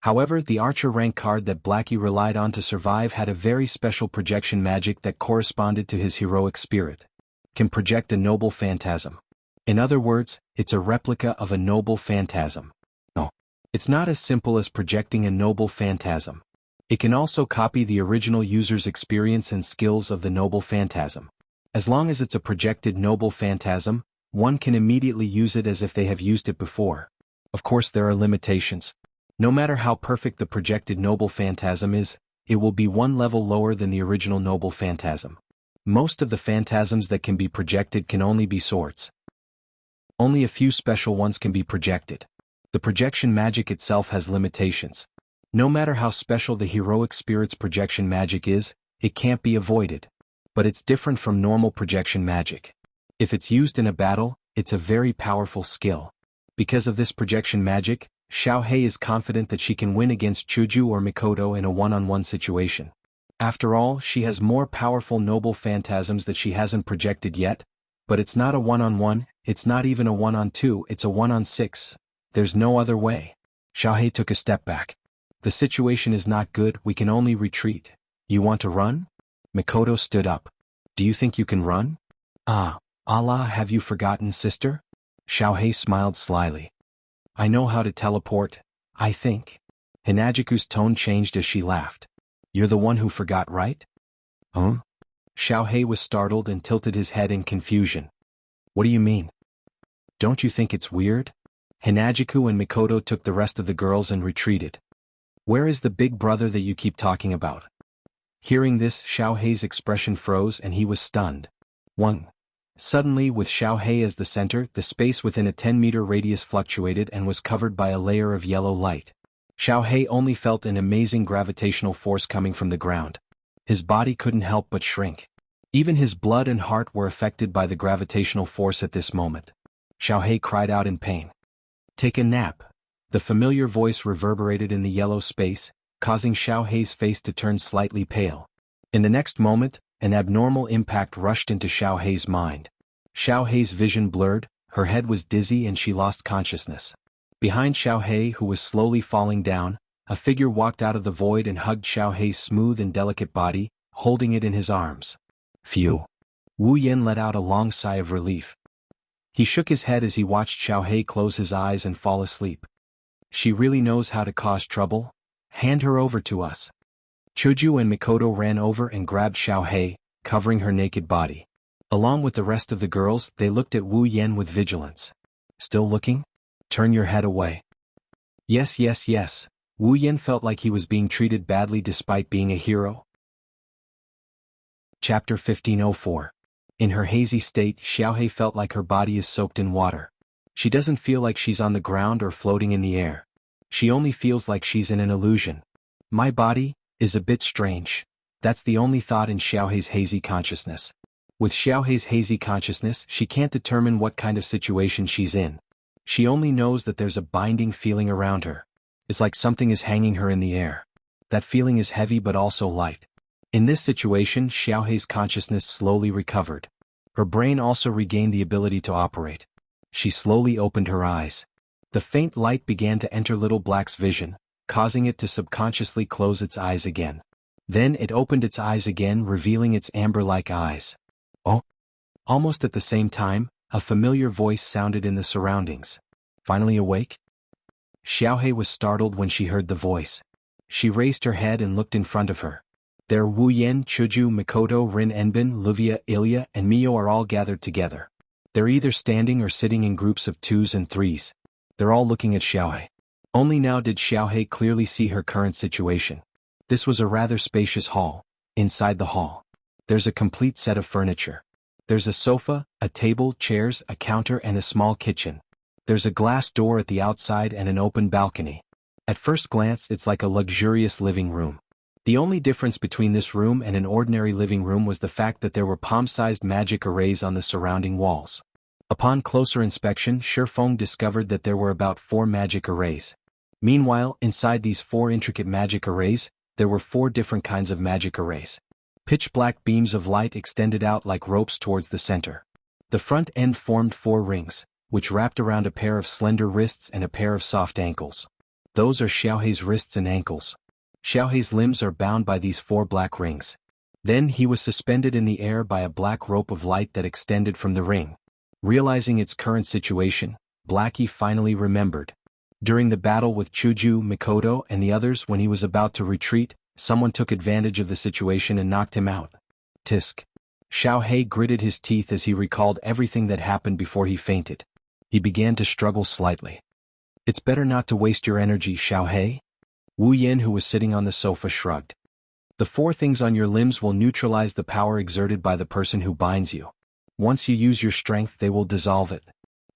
However, the archer rank card that Blackie relied on to survive had a very special projection magic that corresponded to his heroic spirit. Can project a noble phantasm. In other words, it's a replica of a noble phantasm. No. It's not as simple as projecting a noble phantasm. It can also copy the original user's experience and skills of the noble phantasm. As long as it's a projected noble phantasm, one can immediately use it as if they have used it before. Of course, there are limitations. No matter how perfect the projected noble phantasm is, it will be 1 level lower than the original noble phantasm. Most of the phantasms that can be projected can only be swords. Only a few special ones can be projected. The projection magic itself has limitations. No matter how special the heroic spirit's projection magic is, it can't be avoided. But it's different from normal projection magic. If it's used in a battle, it's a very powerful skill. Because of this projection magic, Xiao Hei is confident that she can win against Chuju or Mikoto in a one-on-one situation. After all, she has more powerful noble phantasms that she hasn't projected yet, but it's not a one-on-one, it's not even a one-on-2, it's a one-on-6. There's no other way. Xiao Hei took a step back. The situation is not good, we can only retreat. You want to run? Mikoto stood up. Do you think you can run? Ah, Allah, have you forgotten, sister? Xiao Hei smiled slyly. I know how to teleport, I think. Hinajiku's tone changed as she laughed. You're the one who forgot, right? Huh? Xiaohei was startled and tilted his head in confusion. What do you mean? Don't you think it's weird? Hinajiku and Mikoto took the rest of the girls and retreated. Where is the big brother that you keep talking about? Hearing this, Xiaohei's expression froze and he was stunned. 1. Suddenly, with Xiaohei as the center, the space within a 10-meter radius fluctuated and was covered by a layer of yellow light. Xiaohei only felt an amazing gravitational force coming from the ground. His body couldn't help but shrink. Even his blood and heart were affected by the gravitational force at this moment. Xiaohei cried out in pain. Take a nap. The familiar voice reverberated in the yellow space, causing Xiaohei's face to turn slightly pale. In the next moment, an abnormal impact rushed into Xiaohei's mind. Xiaohei's vision blurred, her head was dizzy and she lost consciousness. Behind Xiaohei, who was slowly falling down, a figure walked out of the void and hugged Xiaohei's smooth and delicate body, holding it in his arms. Phew. Wu Yen let out a long sigh of relief. He shook his head as he watched Xiaohei close his eyes and fall asleep. She really knows how to cause trouble? Hand her over to us. Chuju and Mikoto ran over and grabbed Xiaohei, covering her naked body. Along with the rest of the girls, they looked at Wu Yen with vigilance. Still looking? Turn your head away. Yes, yes, yes. Wu Yen felt like he was being treated badly despite being a hero. Chapter 1504. In her hazy state, Xiaohei felt like her body is soaked in water. She doesn't feel like she's on the ground or floating in the air. She only feels like she's in an illusion. My body is a bit strange. That's the only thought in Xiaohei's hazy consciousness. With Xiaohei's hazy consciousness, she can't determine what kind of situation she's in. She only knows that there's a binding feeling around her. It's like something is hanging her in the air. That feeling is heavy but also light. In this situation, Xiaohei's consciousness slowly recovered. Her brain also regained the ability to operate. She slowly opened her eyes. The faint light began to enter Little Black's vision, causing it to subconsciously close its eyes again. Then it opened its eyes again, revealing its amber-like eyes. Oh! Almost at the same time, a familiar voice sounded in the surroundings. Finally awake? Xiaohei was startled when she heard the voice. She raised her head and looked in front of her. There Wu Yen, Chuju, Mikoto, Rin Enbin, Luvia, Ilya, and Mio are all gathered together. They're either standing or sitting in groups of 2s and 3s. They're all looking at Xiaohei. Only now did Xiaohei clearly see her current situation. This was a rather spacious hall. Inside the hall, there's a complete set of furniture. There's a sofa, a table, chairs, a counter, and a small kitchen. There's a glass door at the outside and an open balcony. At first glance, it's like a luxurious living room. The only difference between this room and an ordinary living room was the fact that there were palm-sized magic arrays on the surrounding walls. Upon closer inspection, Shifeng discovered that there were about 4 magic arrays. Meanwhile, inside these 4 intricate magic arrays, there were 4 different kinds of magic arrays. Pitch-black beams of light extended out like ropes towards the center. The front end formed 4 rings, which wrapped around a pair of slender wrists and a pair of soft ankles. Those are Xiaohei's wrists and ankles. Xiaohei's limbs are bound by these 4 black rings. Then he was suspended in the air by a black rope of light that extended from the ring. Realizing its current situation, Blackie finally remembered. During the battle with Chuju, Mikoto, and the others when he was about to retreat, someone took advantage of the situation and knocked him out. Tisk. Xiaohei gritted his teeth as he recalled everything that happened before he fainted. He began to struggle slightly. It's better not to waste your energy, Xiaohei. Wu Yen, who was sitting on the sofa, shrugged. The 4 things on your limbs will neutralize the power exerted by the person who binds you. Once you use your strength, they will dissolve it.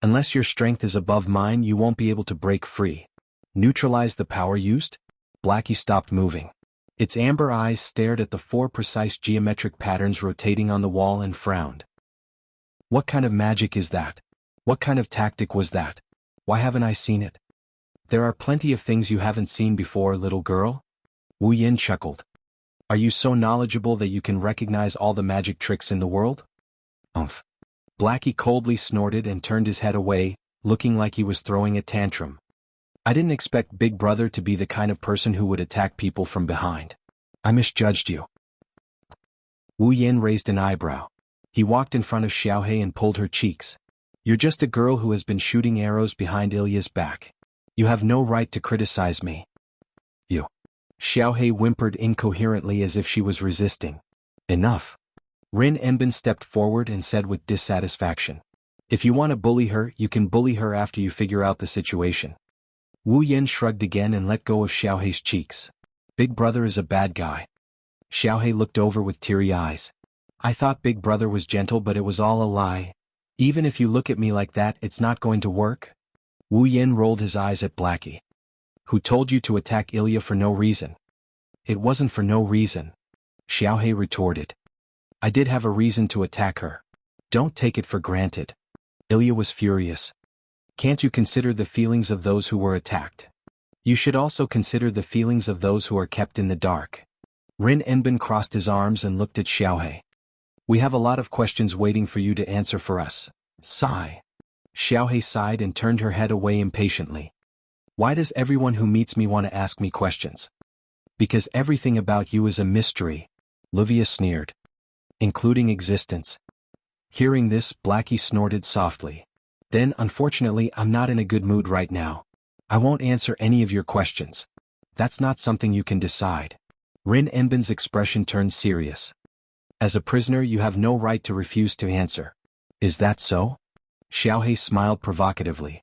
Unless your strength is above mine, you won't be able to break free. Neutralize the power used? Blackie stopped moving. Its amber eyes stared at the 4 precise geometric patterns rotating on the wall and frowned. What kind of magic is that? What kind of tactic was that? Why haven't I seen it? There are plenty of things you haven't seen before, little girl. Wu Yin chuckled. Are you so knowledgeable that you can recognize all the magic tricks in the world? Umph. Blackie coldly snorted and turned his head away, looking like he was throwing a tantrum. I didn't expect Big Brother to be the kind of person who would attack people from behind. I misjudged you. Wu Yin raised an eyebrow. He walked in front of Xiaohei and pulled her cheeks. You're just a girl who has been shooting arrows behind Ilya's back. You have no right to criticize me. You. Xiaohei whimpered incoherently as if she was resisting. Enough. Rin Enbin stepped forward and said with dissatisfaction. If you want to bully her, you can bully her after you figure out the situation. Wu Yan shrugged again and let go of Xiaohei's cheeks. Big brother is a bad guy. Xiaohei looked over with teary eyes. I thought Big Brother was gentle, but it was all a lie. Even if you look at me like that, it's not going to work? Wu Yan rolled his eyes at Blackie. Who told you to attack Ilya for no reason? It wasn't for no reason. Xiaohei retorted. I did have a reason to attack her. Don't take it for granted. Ilya was furious. Can't you consider the feelings of those who were attacked? You should also consider the feelings of those who are kept in the dark. Rin Enbin crossed his arms and looked at Xiaohei. We have a lot of questions waiting for you to answer for us. Sigh. Xiaohei sighed and turned her head away impatiently. Why does everyone who meets me want to ask me questions? Because everything about you is a mystery, Livia sneered. Including existence. Hearing this, Blackie snorted softly. Then, unfortunately, I'm not in a good mood right now. I won't answer any of your questions. That's not something you can decide. Rin Enbin's expression turned serious. As a prisoner, you have no right to refuse to answer. Is that so? Xiaohei smiled provocatively.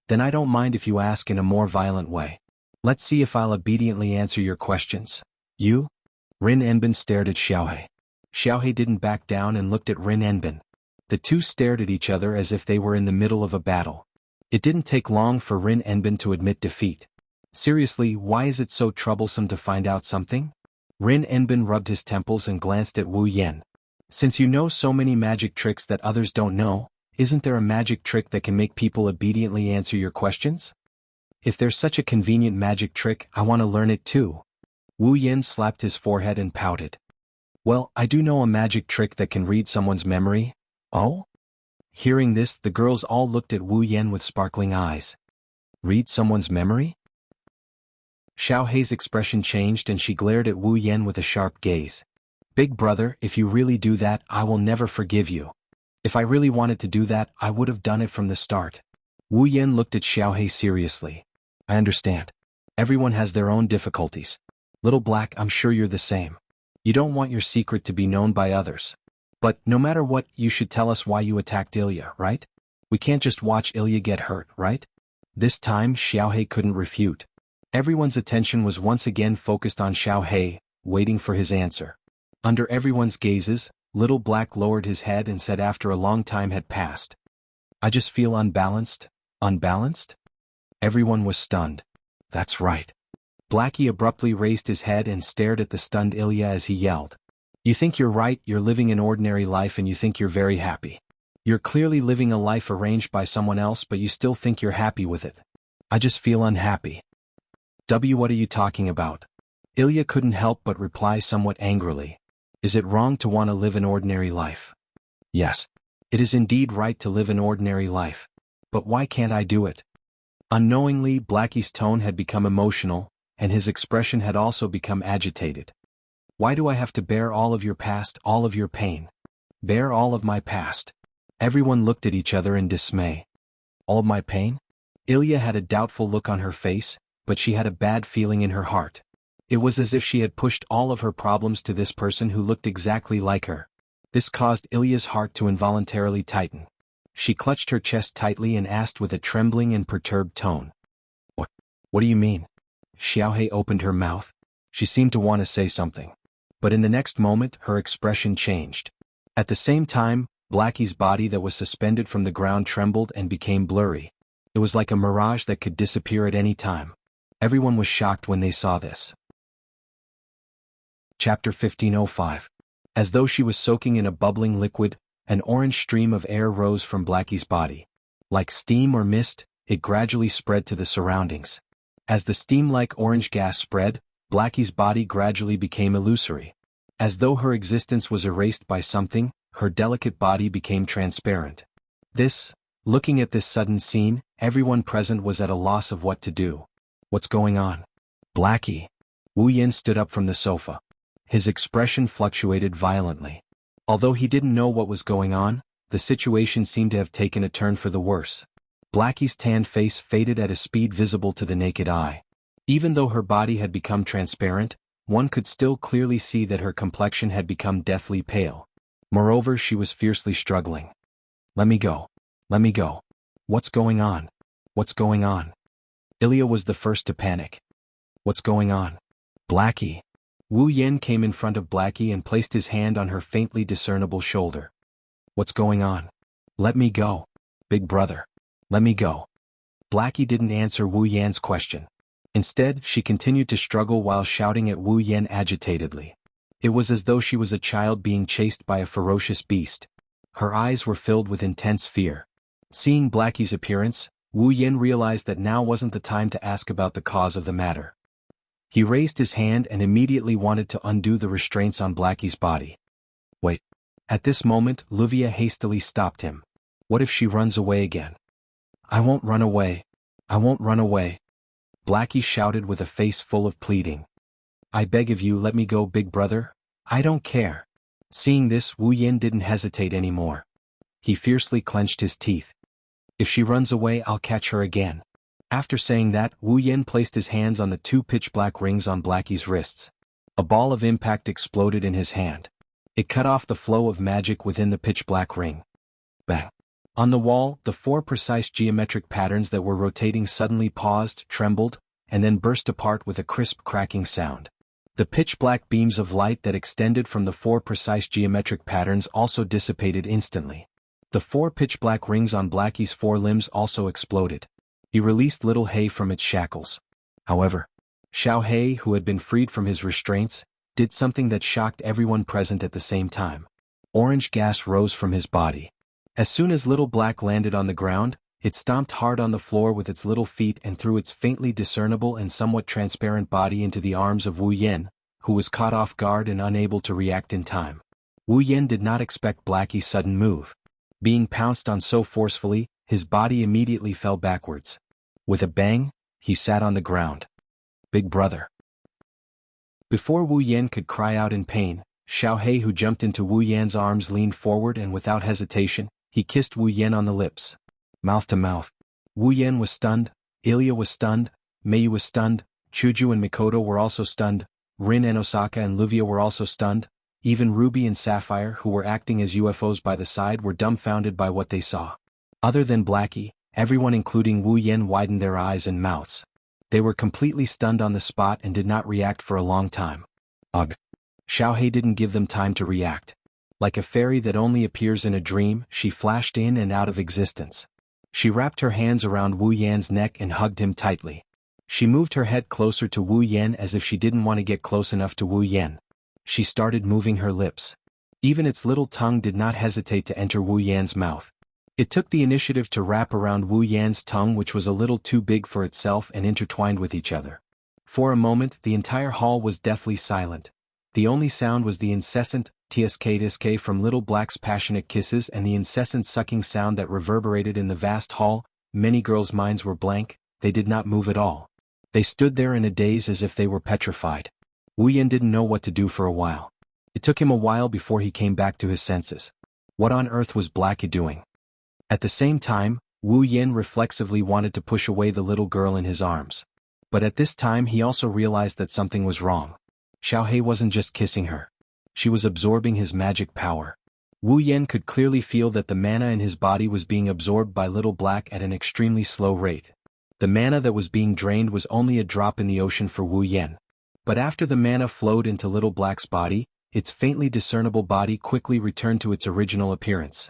Then I don't mind if you ask in a more violent way. Let's see if I'll obediently answer your questions. You? Rin Enbin stared at Xiaohei. Xiaohei didn't back down and looked at Rin Enbin. The two stared at each other as if they were in the middle of a battle. It didn't take long for Rin Enbin to admit defeat. Seriously, why is it so troublesome to find out something? Rin Enbin rubbed his temples and glanced at Wu Yan. Since you know so many magic tricks that others don't know, isn't there a magic trick that can make people obediently answer your questions? If there's such a convenient magic trick, I want to learn it too. Wu Yan slapped his forehead and pouted. Well, I do know a magic trick that can read someone's memory. Oh? Hearing this, the girls all looked at Wu Yan with sparkling eyes. Read someone's memory? Xiaohei's expression changed and she glared at Wu Yan with a sharp gaze. Big brother, if you really do that, I will never forgive you. If I really wanted to do that, I would have done it from the start. Wu Yan looked at Xiaohei seriously. I understand. Everyone has their own difficulties. Little Black, I'm sure you're the same. You don't want your secret to be known by others. But, no matter what, you should tell us why you attacked Ilya, right? We can't just watch Ilya get hurt, right? This time, Xiaohei couldn't refute. Everyone's attention was once again focused on Xiaohei, waiting for his answer. Under everyone's gazes, Little Black lowered his head and said after a long time had passed. I just feel unbalanced. Unbalanced? Everyone was stunned. That's right. Blackie abruptly raised his head and stared at the stunned Ilya as he yelled. You think you're right, you're living an ordinary life and you think you're very happy. You're clearly living a life arranged by someone else but you still think you're happy with it. I just feel unhappy. What are you talking about? Ilya couldn't help but reply somewhat angrily. Is it wrong to want to live an ordinary life? Yes. It is indeed right to live an ordinary life. But why can't I do it? Unknowingly, Blackie's tone had become emotional, and his expression had also become agitated. Why do I have to bear all of your past, all of your pain? Bear all of my past. Everyone looked at each other in dismay. All of my pain? Ilya had a doubtful look on her face, but she had a bad feeling in her heart. It was as if she had pushed all of her problems to this person who looked exactly like her. This caused Ilya's heart to involuntarily tighten. She clutched her chest tightly and asked with a trembling and perturbed tone. What do you mean? Xiaohei opened her mouth. She seemed to want to say something. But in the next moment, her expression changed. At the same time, Blackie's body that was suspended from the ground trembled and became blurry. It was like a mirage that could disappear at any time. Everyone was shocked when they saw this. Chapter 1505. As though she was soaking in a bubbling liquid, an orange stream of air rose from Blackie's body. Like steam or mist, it gradually spread to the surroundings. As the steam-like orange gas spread, Blackie's body gradually became illusory. As though her existence was erased by something, her delicate body became transparent. Looking at this sudden scene, everyone present was at a loss of what to do. What's going on? Blackie. Wu Yan stood up from the sofa. His expression fluctuated violently. Although he didn't know what was going on, the situation seemed to have taken a turn for the worse. Blackie's tanned face faded at a speed visible to the naked eye. Even though her body had become transparent, one could still clearly see that her complexion had become deathly pale. Moreover, she was fiercely struggling. Let me go. Let me go. What's going on? What's going on? Ilya was the first to panic. What's going on? Blackie. Wu Yan came in front of Blackie and placed his hand on her faintly discernible shoulder. What's going on? Let me go. Big brother. Let me go. Blackie didn't answer Wu Yan's question. Instead, she continued to struggle while shouting at Wu Yan agitatedly. It was as though she was a child being chased by a ferocious beast. Her eyes were filled with intense fear. Seeing Blackie's appearance, Wu Yan realized that now wasn't the time to ask about the cause of the matter. He raised his hand and immediately wanted to undo the restraints on Blackie's body. Wait. At this moment, Livia hastily stopped him. What if she runs away again? I won't run away. I won't run away. Blackie shouted with a face full of pleading. I beg of you, let me go, big brother. I don't care. Seeing this, Wu Yan didn't hesitate anymore. He fiercely clenched his teeth. If she runs away, I'll catch her again. After saying that, Wu Yan placed his hands on the two pitch-black rings on Blackie's wrists. A ball of impact exploded in his hand. It cut off the flow of magic within the pitch-black ring. Bang! On the wall, the four precise geometric patterns that were rotating suddenly paused, trembled, and then burst apart with a crisp cracking sound. The pitch-black beams of light that extended from the four precise geometric patterns also dissipated instantly. The four pitch-black rings on Blackie's four limbs also exploded. He released Little Hay from its shackles. However, Xiao He, who had been freed from his restraints, did something that shocked everyone present at the same time. Orange gas rose from his body. As soon as Little Black landed on the ground, it stomped hard on the floor with its little feet and threw its faintly discernible and somewhat transparent body into the arms of Wu Yan, who was caught off guard and unable to react in time. Wu Yan did not expect Blackie's sudden move. Being pounced on so forcefully, his body immediately fell backwards. With a bang, he sat on the ground. Big brother. Before Wu Yan could cry out in pain, Xiao He, who jumped into Wu Yan's arms, leaned forward and without hesitation, he kissed Wu Yan on the lips. Mouth to mouth. Wu Yan was stunned, Ilya was stunned, Mei was stunned, Chuju and Mikoto were also stunned, Rin and Osaka and Livia were also stunned, even Ruby and Sapphire, who were acting as UFOs by the side, were dumbfounded by what they saw. Other than Blackie, everyone including Wu Yan widened their eyes and mouths. They were completely stunned on the spot and did not react for a long time. Ugh. Xiao He didn't give them time to react. Like a fairy that only appears in a dream, she flashed in and out of existence. She wrapped her hands around Wu Yan's neck and hugged him tightly. She moved her head closer to Wu Yan as if she didn't want to get close enough to Wu Yan. She started moving her lips. Even its little tongue did not hesitate to enter Wu Yan's mouth. It took the initiative to wrap around Wu Yan's tongue, which was a little too big for itself and intertwined with each other. For a moment, the entire hall was deathly silent. The only sound was the incessant tsk from Little Black's passionate kisses and the incessant sucking sound that reverberated in the vast hall. Many girls' minds were blank, they did not move at all. They stood there in a daze as if they were petrified. Wu Yan didn't know what to do for a while. It took him a while before he came back to his senses. What on earth was Blackie doing? At the same time, Wu Yan reflexively wanted to push away the little girl in his arms. But at this time he also realized that something was wrong. Xiao He wasn't just kissing her. She was absorbing his magic power. Wu Yan could clearly feel that the mana in his body was being absorbed by Little Black at an extremely slow rate. The mana that was being drained was only a drop in the ocean for Wu Yan. But after the mana flowed into Little Black's body, its faintly discernible body quickly returned to its original appearance.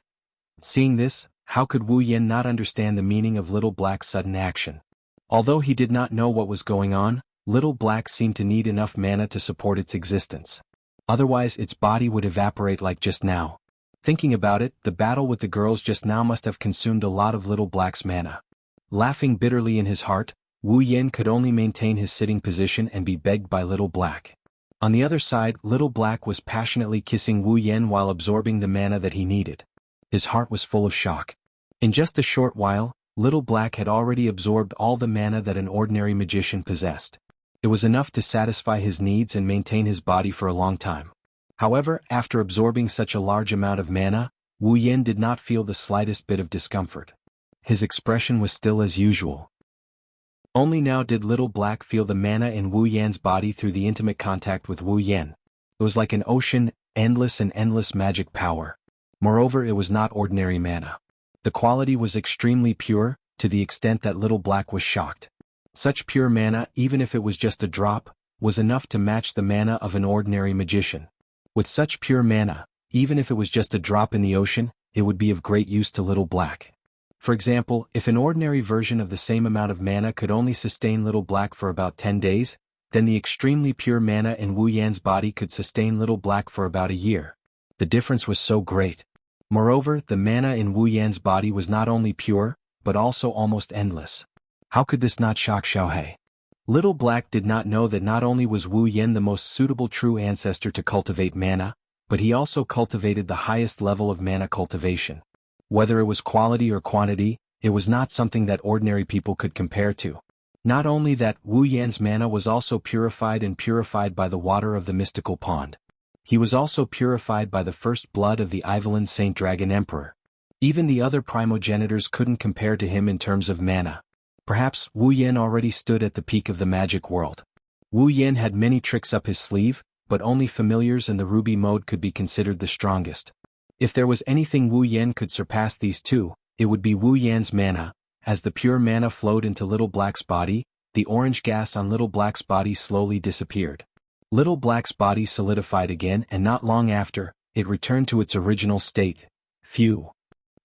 Seeing this, how could Wu Yan not understand the meaning of Little Black's sudden action? Although he did not know what was going on, Little Black seemed to need enough mana to support its existence. Otherwise its body would evaporate like just now. Thinking about it, the battle with the girls just now must have consumed a lot of Little Black's mana. Laughing bitterly in his heart, Wu Yan could only maintain his sitting position and be begged by Little Black. On the other side, Little Black was passionately kissing Wu Yan while absorbing the mana that he needed. His heart was full of shock. In just a short while, Little Black had already absorbed all the mana that an ordinary magician possessed. It was enough to satisfy his needs and maintain his body for a long time. However, after absorbing such a large amount of mana, Wu Yan did not feel the slightest bit of discomfort. his expression was still as usual. Only now did Little Black feel the mana in Wu Yan's body through the intimate contact with Wu Yan. It was like an ocean, endless and endless magic power. Moreover, it was not ordinary mana. The quality was extremely pure, to the extent that Little Black was shocked. Such pure mana, even if it was just a drop, was enough to match the mana of an ordinary magician. With such pure mana, even if it was just a drop in the ocean, it would be of great use to Little Black. For example, if an ordinary version of the same amount of mana could only sustain Little Black for about 10 days, then the extremely pure mana in Wu Yan's body could sustain Little Black for about a year. The difference was so great. Moreover, the mana in Wu Yan's body was not only pure, but also almost endless. How could this not shock Xiaohei? Little Black did not know that not only was Wu Yan the most suitable true ancestor to cultivate mana, but he also cultivated the highest level of mana cultivation. Whether it was quality or quantity, it was not something that ordinary people could compare to. Not only that, Wu Yan's mana was also purified by the water of the mystical pond. He was also purified by the first blood of the Ivolan Saint Dragon Emperor. Even the other primogenitors couldn't compare to him in terms of mana. Perhaps Wu Yan already stood at the peak of the magic world. Wu Yan had many tricks up his sleeve, but only familiars and the ruby mode could be considered the strongest. If there was anything Wu Yan could surpass these two, it would be Wu Yan's mana. As the pure mana flowed into Little Black's body, the orange gas on Little Black's body slowly disappeared. Little Black's body solidified again, and not long after, it returned to its original state. Phew!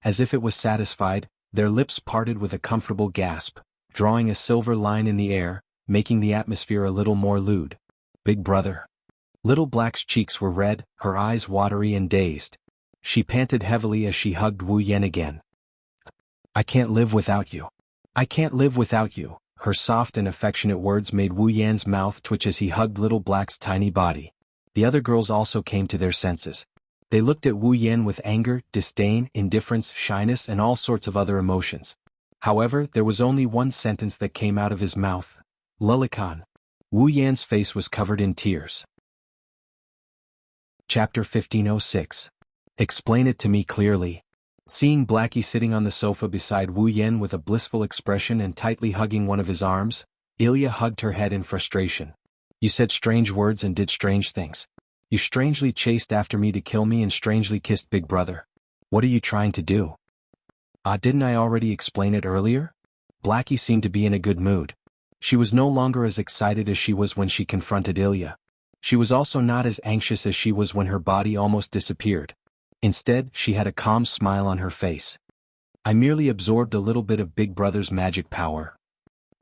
As if it was satisfied, their lips parted with a comfortable gasp, drawing a silver line in the air, making the atmosphere a little more lewd. Big brother. Little Black's cheeks were red, her eyes watery and dazed. She panted heavily as she hugged Wu Yan again. I can't live without you. I can't live without you. Her soft and affectionate words made Wu Yan's mouth twitch as he hugged Little Black's tiny body. The other girls also came to their senses. They looked at Wu Yan with anger, disdain, indifference, shyness and all sorts of other emotions. However, there was only one sentence that came out of his mouth. Lulakan. Wu Yan's face was covered in tears. Chapter 1506. Explain it to me clearly. Seeing Blackie sitting on the sofa beside Wu Yan with a blissful expression and tightly hugging one of his arms, Ilya hugged her head in frustration. You said strange words and did strange things. You strangely chased after me to kill me and strangely kissed Big Brother. What are you trying to do? Didn't I already explain it earlier? Blackie seemed to be in a good mood. She was no longer as excited as she was when she confronted Ilya. She was also not as anxious as she was when her body almost disappeared. Instead, she had a calm smile on her face. I merely absorbed a little bit of Big Brother's magic power.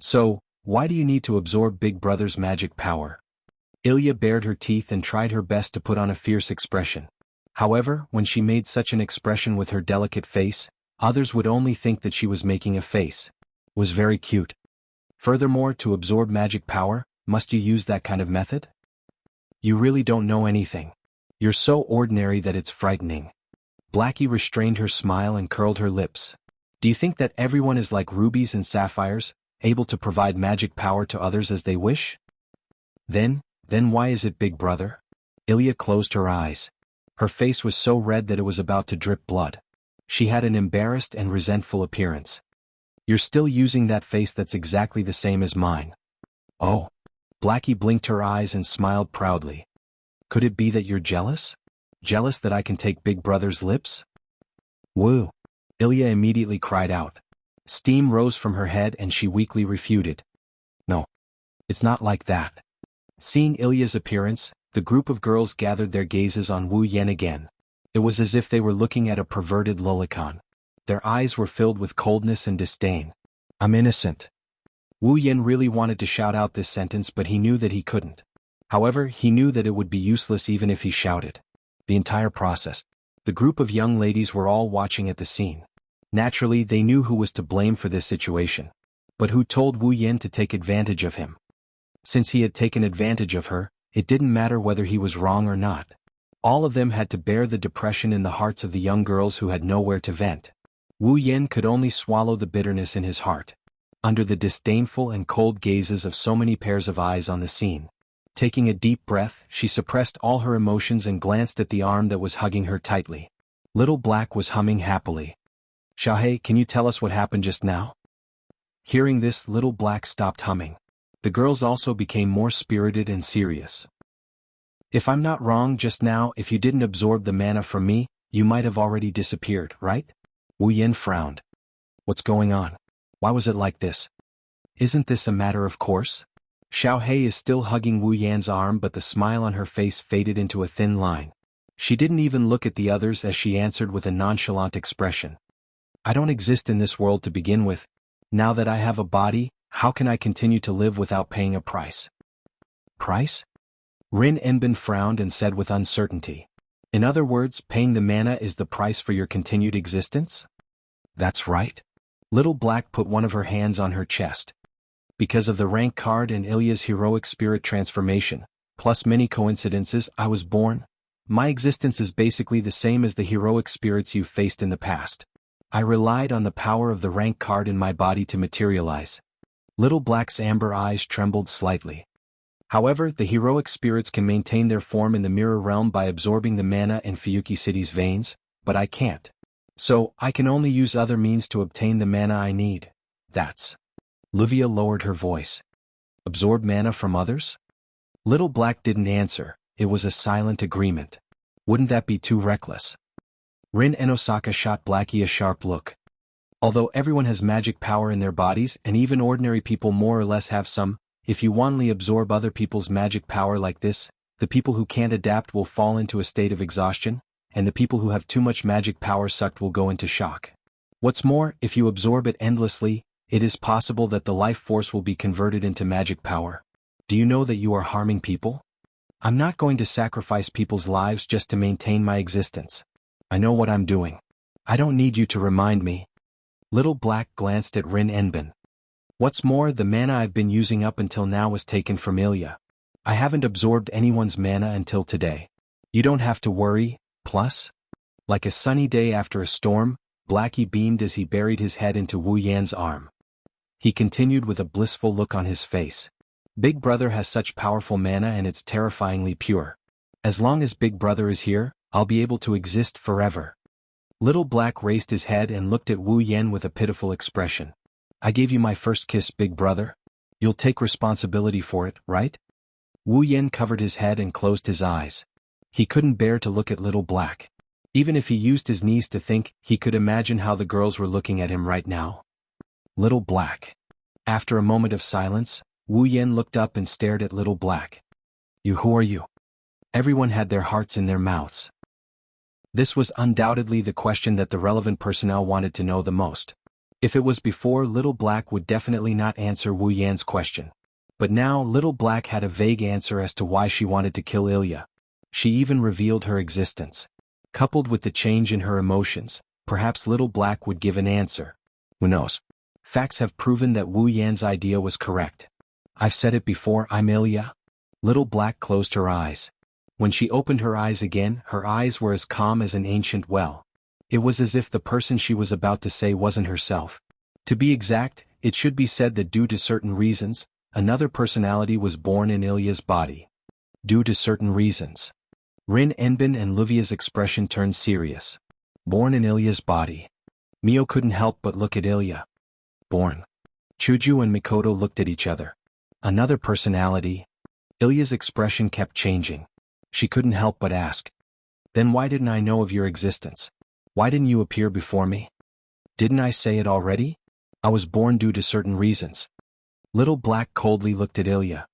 So, why do you need to absorb Big Brother's magic power? Ilya bared her teeth and tried her best to put on a fierce expression. However, when she made such an expression with her delicate face, others would only think that she was making a face. It was very cute. Furthermore, to absorb magic power, must you use that kind of method? You really don't know anything. You're so ordinary that it's frightening. Blackie restrained her smile and curled her lips. Do you think that everyone is like rubies and sapphires, able to provide magic power to others as they wish? Then why is it Big Brother? Ilya closed her eyes. Her face was so red that it was about to drip blood. She had an embarrassed and resentful appearance. You're still using that face that's exactly the same as mine. Oh. Blackie blinked her eyes and smiled proudly. Could it be that you're jealous? Jealous that I can take Big Brother's lips? Woo! Ilya immediately cried out. Steam rose from her head and she weakly refuted. No. It's not like that. Seeing Ilya's appearance, the group of girls gathered their gazes on Wu Yan again. It was as if they were looking at a perverted lolicon. Their eyes were filled with coldness and disdain. I'm innocent. Wu Yan really wanted to shout out this sentence, but he knew that he couldn't. However, he knew that it would be useless even if he shouted. The entire process. The group of young ladies were all watching at the scene. Naturally, they knew who was to blame for this situation. But who told Wu Yan to take advantage of him? Since he had taken advantage of her, it didn't matter whether he was wrong or not. All of them had to bear the depression in the hearts of the young girls who had nowhere to vent. Wu Yan could only swallow the bitterness in his heart. Under the disdainful and cold gazes of so many pairs of eyes on the scene. Taking a deep breath, she suppressed all her emotions and glanced at the arm that was hugging her tightly. Little Black was humming happily. Xiaohei, can you tell us what happened just now? Hearing this, Little Black stopped humming. The girls also became more spirited and serious. If I'm not wrong just now, if you didn't absorb the mana from me, you might have already disappeared, right? Wu Yan frowned. What's going on? Why was it like this? Isn't this a matter of course? Xiaohei is still hugging Wu Yan's arm, but the smile on her face faded into a thin line. She didn't even look at the others as she answered with a nonchalant expression. I don't exist in this world to begin with. Now that I have a body, how can I continue to live without paying a price? Price? Rin Enbin frowned and said with uncertainty. In other words, paying the mana is the price for your continued existence? That's right. Little Black put one of her hands on her chest. Because of the rank card and Ilya's heroic spirit transformation, plus many coincidences, I was born. My existence is basically the same as the heroic spirits you've faced in the past. I relied on the power of the rank card in my body to materialize. Little Black's amber eyes trembled slightly. However, the heroic spirits can maintain their form in the mirror realm by absorbing the mana in Fuyuki City's veins, but I can't. So, I can only use other means to obtain the mana I need. That's... Livia lowered her voice. Absorb mana from others? Little Black didn't answer, it was a silent agreement. Wouldn't that be too reckless? Rin and Osaka shot Blackie a sharp look. Although everyone has magic power in their bodies and even ordinary people more or less have some, if you wantonly absorb other people's magic power like this, the people who can't adapt will fall into a state of exhaustion, and the people who have too much magic power sucked will go into shock. What's more, if you absorb it endlessly, it is possible that the life force will be converted into magic power. Do you know that you are harming people? I'm not going to sacrifice people's lives just to maintain my existence. I know what I'm doing. I don't need you to remind me. Little Black glanced at Rin Enbin. What's more, the mana I've been using up until now was taken from Ilya. I haven't absorbed anyone's mana until today. You don't have to worry, plus? Like a sunny day after a storm, Blackie beamed as he buried his head into Wu Yan's arm. He continued with a blissful look on his face. Big Brother has such powerful mana and it's terrifyingly pure. As long as Big Brother is here, I'll be able to exist forever. Little Black raised his head and looked at Wu Yan with a pitiful expression. I gave you my first kiss, Big Brother. You'll take responsibility for it, right? Wu Yan covered his head and closed his eyes. He couldn't bear to look at Little Black. Even if he used his knees to think, he could imagine how the girls were looking at him right now. Little Black. After a moment of silence, Wu Yan looked up and stared at Little Black. Who are you? Everyone had their hearts in their mouths. This was undoubtedly the question that the relevant personnel wanted to know the most. If it was before, Little Black would definitely not answer Wu Yan's question. But now, Little Black had a vague answer as to why she wanted to kill Ilya. She even revealed her existence. Coupled with the change in her emotions, perhaps Little Black would give an answer. Who knows? Facts have proven that Wu Yan's idea was correct. I've said it before, I'm Ilya. Little Black closed her eyes. When she opened her eyes again, her eyes were as calm as an ancient well. It was as if the person she was about to say wasn't herself. To be exact, it should be said that due to certain reasons, another personality was born in Ilya's body. Due to certain reasons. Rin Enbin and Livia's expression turned serious. Born in Ilya's body. Mio couldn't help but look at Ilya. Born. Chuju and Mikoto looked at each other. Another personality. Ilya's expression kept changing. She couldn't help but ask. Then why didn't I know of your existence? Why didn't you appear before me? Didn't I say it already? I was born due to certain reasons. Little Black coldly looked at Ilya.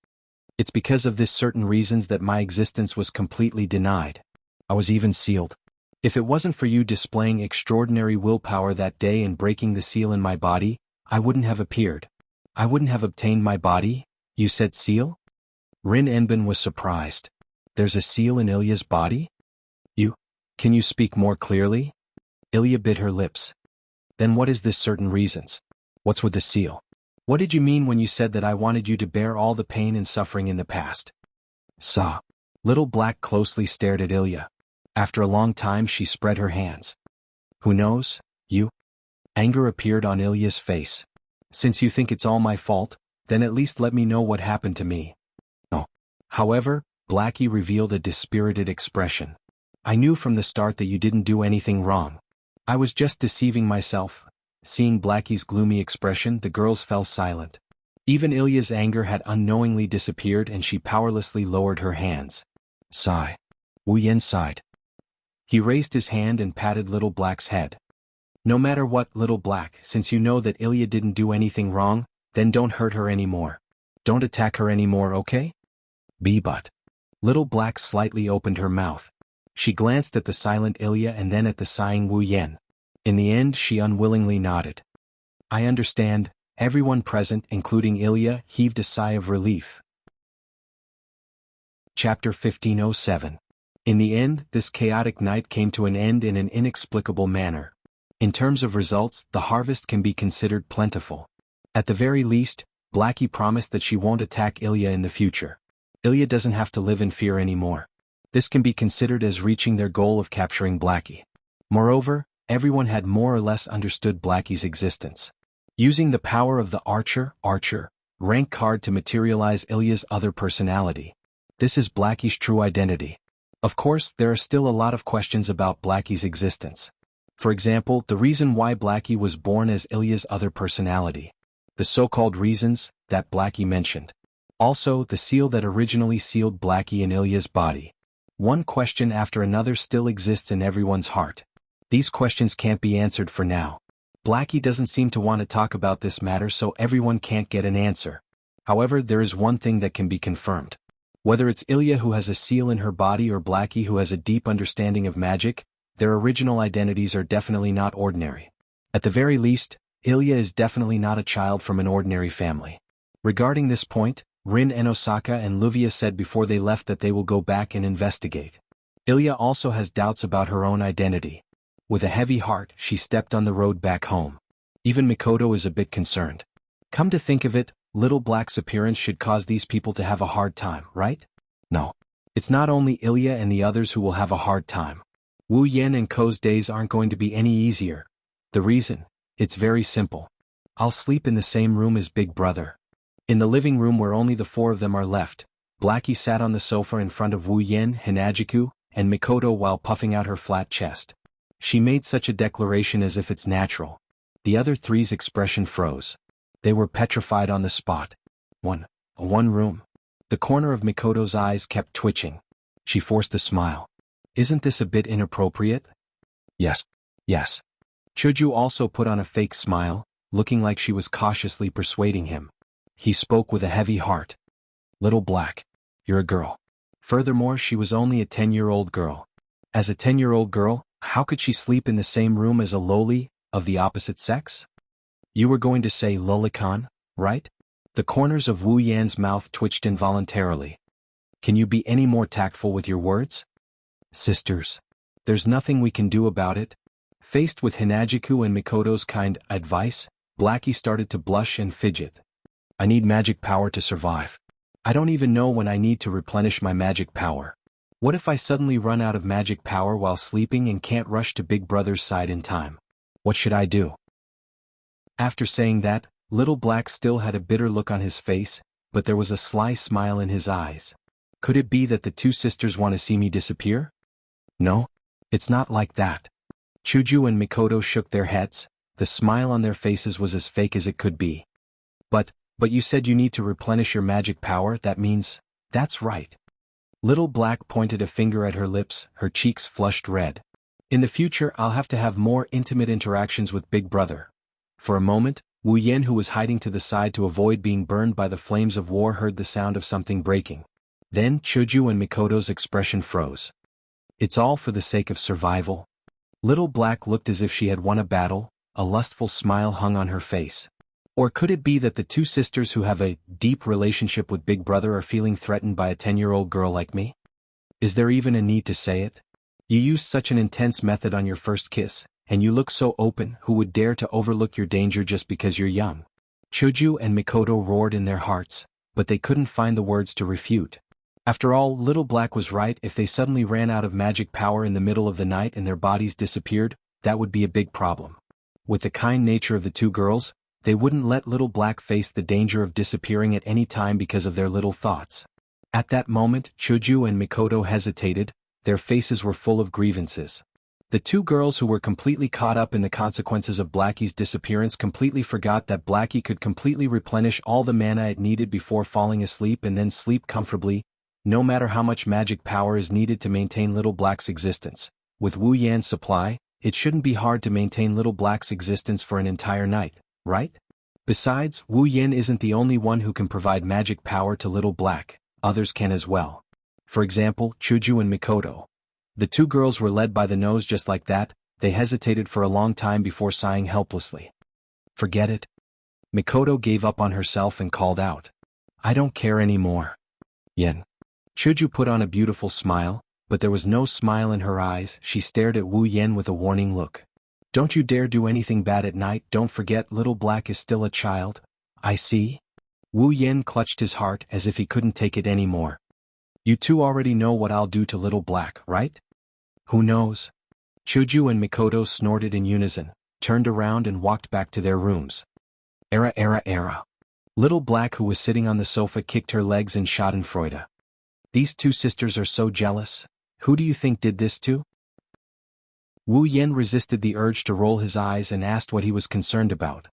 It's because of this certain reasons that my existence was completely denied. I was even sealed. If it wasn't for you displaying extraordinary willpower that day and breaking the seal in my body, I wouldn't have appeared. I wouldn't have obtained my body? You said seal? Rin Enbin was surprised. There's a seal in Ilya's body? Can you speak more clearly? Ilya bit her lips. Then what is this certain reasons? What's with the seal? What did you mean when you said that I wanted you to bear all the pain and suffering in the past? Saw. Little Black closely stared at Ilya. After a long time she spread her hands. Who knows, you? Anger appeared on Ilya's face. Since you think it's all my fault, then at least let me know what happened to me. No. However, Blackie revealed a dispirited expression. I knew from the start that you didn't do anything wrong. I was just deceiving myself. Seeing Blackie's gloomy expression, the girls fell silent. Even Ilya's anger had unknowingly disappeared and she powerlessly lowered her hands. Sigh. Wu Yan sighed. He raised his hand and patted Little Black's head. No matter what, Little Black, since you know that Ilya didn't do anything wrong, then don't hurt her anymore. Don't attack her anymore, okay? But. Little Black slightly opened her mouth. She glanced at the silent Ilya and then at the sighing Wu Yan. In the end, she unwillingly nodded. I understand. Everyone present, including Ilya, heaved a sigh of relief. Chapter 1507. In the end, this chaotic night came to an end in an inexplicable manner. In terms of results, the harvest can be considered plentiful. At the very least, Blackie promised that she won't attack Ilya in the future. Ilya doesn't have to live in fear anymore. This can be considered as reaching their goal of capturing Blackie. Moreover, everyone had more or less understood Blackie's existence. Using the power of the Archer rank card to materialize Ilya's other personality. This is Blackie's true identity. Of course, there are still a lot of questions about Blackie's existence. For example, the reason why Blackie was born as Ilya's other personality. The so-called reasons that Blackie mentioned. Also, the seal that originally sealed Blackie in Ilya's body. One question after another still exists in everyone's heart. These questions can't be answered for now. Blackie doesn't seem to want to talk about this matter, so everyone can't get an answer. However, there is one thing that can be confirmed. Whether it's Ilya who has a seal in her body or Blackie who has a deep understanding of magic, their original identities are definitely not ordinary. At the very least, Ilya is definitely not a child from an ordinary family. Regarding this point, Rin and Osaka and Luvia said before they left that they will go back and investigate. Ilya also has doubts about her own identity. With a heavy heart, she stepped on the road back home. Even Mikoto is a bit concerned. Come to think of it, Little Black's appearance should cause these people to have a hard time, right? No. It's not only Ilya and the others who will have a hard time. Wu Yan and Ko's days aren't going to be any easier. The reason? It's very simple. I'll sleep in the same room as Big Brother. In the living room where only the four of them are left, Blackie sat on the sofa in front of Wu Yan, Hinajiku, and Mikoto while puffing out her flat chest. She made such a declaration as if it's natural. The other three's expression froze. They were petrified on the spot. One room. The corner of Mikoto's eyes kept twitching. She forced a smile. Isn't this a bit inappropriate? Yes. Chuju also put on a fake smile, looking like she was cautiously persuading him. He spoke with a heavy heart. Little Black, you're a girl. Furthermore, she was only a 10-year-old girl. As a 10-year-old girl, how could she sleep in the same room as a loli, of the opposite sex? You were going to say lolicon, right? The corners of Wu Yan's mouth twitched involuntarily. Can you be any more tactful with your words? Sisters. There's nothing we can do about it. Faced with Hinajiku and Mikoto's kind advice, Blackie started to blush and fidget. I need magic power to survive. I don't even know when I need to replenish my magic power. What if I suddenly run out of magic power while sleeping and can't rush to Big Brother's side in time? What should I do? After saying that, Little Black still had a bitter look on his face, but there was a sly smile in his eyes. Could it be that the two sisters want to see me disappear? No, it's not like that. Chuju and Mikoto shook their heads. The smile on their faces was as fake as it could be. But you said you need to replenish your magic power, that means... That's right. Little Black pointed a finger at her lips, her cheeks flushed red. In the future, I'll have to have more intimate interactions with Big Brother. For a moment, Wu Yan, who was hiding to the side to avoid being burned by the flames of war, heard the sound of something breaking. Then Chuju and Mikoto's expression froze. It's all for the sake of survival. Little Black looked as if she had won a battle, a lustful smile hung on her face. Or could it be that the two sisters who have a deep relationship with Big Brother are feeling threatened by a 10-year-old girl like me? Is there even a need to say it? You used such an intense method on your first kiss, and you look so open. Who would dare to overlook your danger just because you're young? Chuju and Mikoto roared in their hearts, but they couldn't find the words to refute. After all, Little Black was right. If they suddenly ran out of magic power in the middle of the night and their bodies disappeared, that would be a big problem. With the kind nature of the two girls, they wouldn't let Little Black face the danger of disappearing at any time because of their little thoughts. At that moment, Chuju and Mikoto hesitated. Their faces were full of grievances. The two girls who were completely caught up in the consequences of Blackie's disappearance completely forgot that Blackie could completely replenish all the mana it needed before falling asleep and then sleep comfortably, no matter how much magic power is needed to maintain Little Black's existence. With Wu Yan's supply, it shouldn't be hard to maintain Little Black's existence for an entire night, right? Besides, Wu Yan isn't the only one who can provide magic power to Little Black, others can as well. For example, Chuju and Mikoto. The two girls were led by the nose just like that. They hesitated for a long time before sighing helplessly. Forget it. Mikoto gave up on herself and called out. I don't care anymore. Yen. Chuju put on a beautiful smile, but there was no smile in her eyes. She stared at Wu Yan with a warning look. Don't you dare do anything bad at night. Don't forget Little Black is still a child. I see. Wu Yan clutched his heart as if he couldn't take it anymore. You two already know what I'll do to Little Black, right? Who knows? Chuju and Mikoto snorted in unison, turned around and walked back to their rooms. Era. Little Black, who was sitting on the sofa, kicked her legs in schadenfreude. These two sisters are so jealous. Who do you think did this to? Wu Yan resisted the urge to roll his eyes and asked what he was concerned about.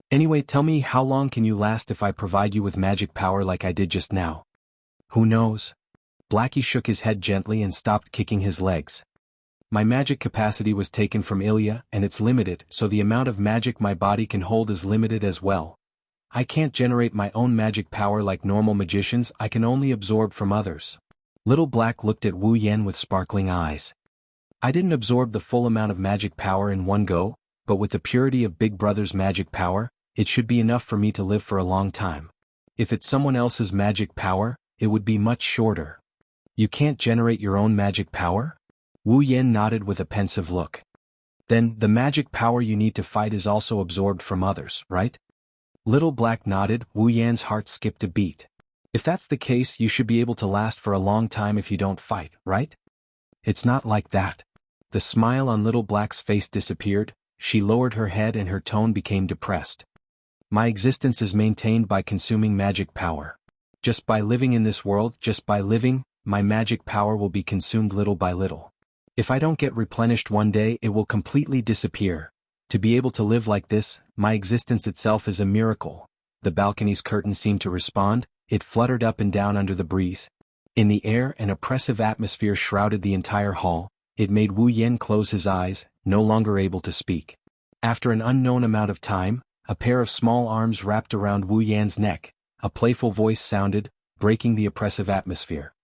Anyway, tell me, how long can you last if I provide you with magic power like I did just now? Who knows? Blackie shook his head gently and stopped kicking his legs. My magic capacity was taken from Ilya, and it's limited, so the amount of magic my body can hold is limited as well. I can't generate my own magic power like normal magicians. I can only absorb from others. Little Black looked at Wu Yan with sparkling eyes. I didn't absorb the full amount of magic power in one go, but with the purity of Big Brother's magic power, it should be enough for me to live for a long time. If it's someone else's magic power, it would be much shorter. You can't generate your own magic power? Wu Yan nodded with a pensive look. Then, the magic power you need to fight is also absorbed from others, right? Little Black nodded. Wu Yan's heart skipped a beat. If that's the case, you should be able to last for a long time if you don't fight, right? It's not like that. The smile on Little Black's face disappeared. She lowered her head and her tone became depressed. My existence is maintained by consuming magic power. Just by living in this world, just by living, my magic power will be consumed little by little. If I don't get replenished one day, it will completely disappear. To be able to live like this, my existence itself is a miracle. The balcony's curtain seemed to respond. It fluttered up and down under the breeze. In the air, an oppressive atmosphere shrouded the entire hall. It made Wu Yan close his eyes, no longer able to speak. After an unknown amount of time, a pair of small arms wrapped around Wu Yan's neck. A playful voice sounded, breaking the oppressive atmosphere.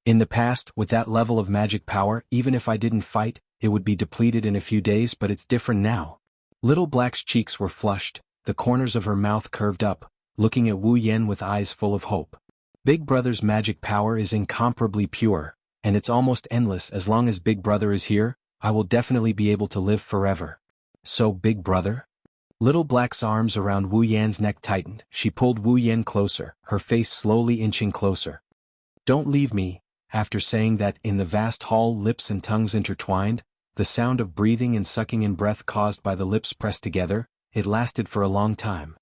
In the past, with that level of magic power, even if I didn't fight, it would be depleted in a few days, but it's different now. Little Black's cheeks were flushed, the corners of her mouth curved up, looking at Wu Yan with eyes full of hope. Big Brother's magic power is incomparably pure, and it's almost endless. As long as Big Brother is here, I will definitely be able to live forever. So, Big Brother? Little Black's arms around Wu Yan's neck tightened. She pulled Wu Yan closer, her face slowly inching closer. Don't leave me. After saying that, in the vast hall, lips and tongues intertwined, the sound of breathing and sucking in breath caused by the lips pressed together. It lasted for a long time.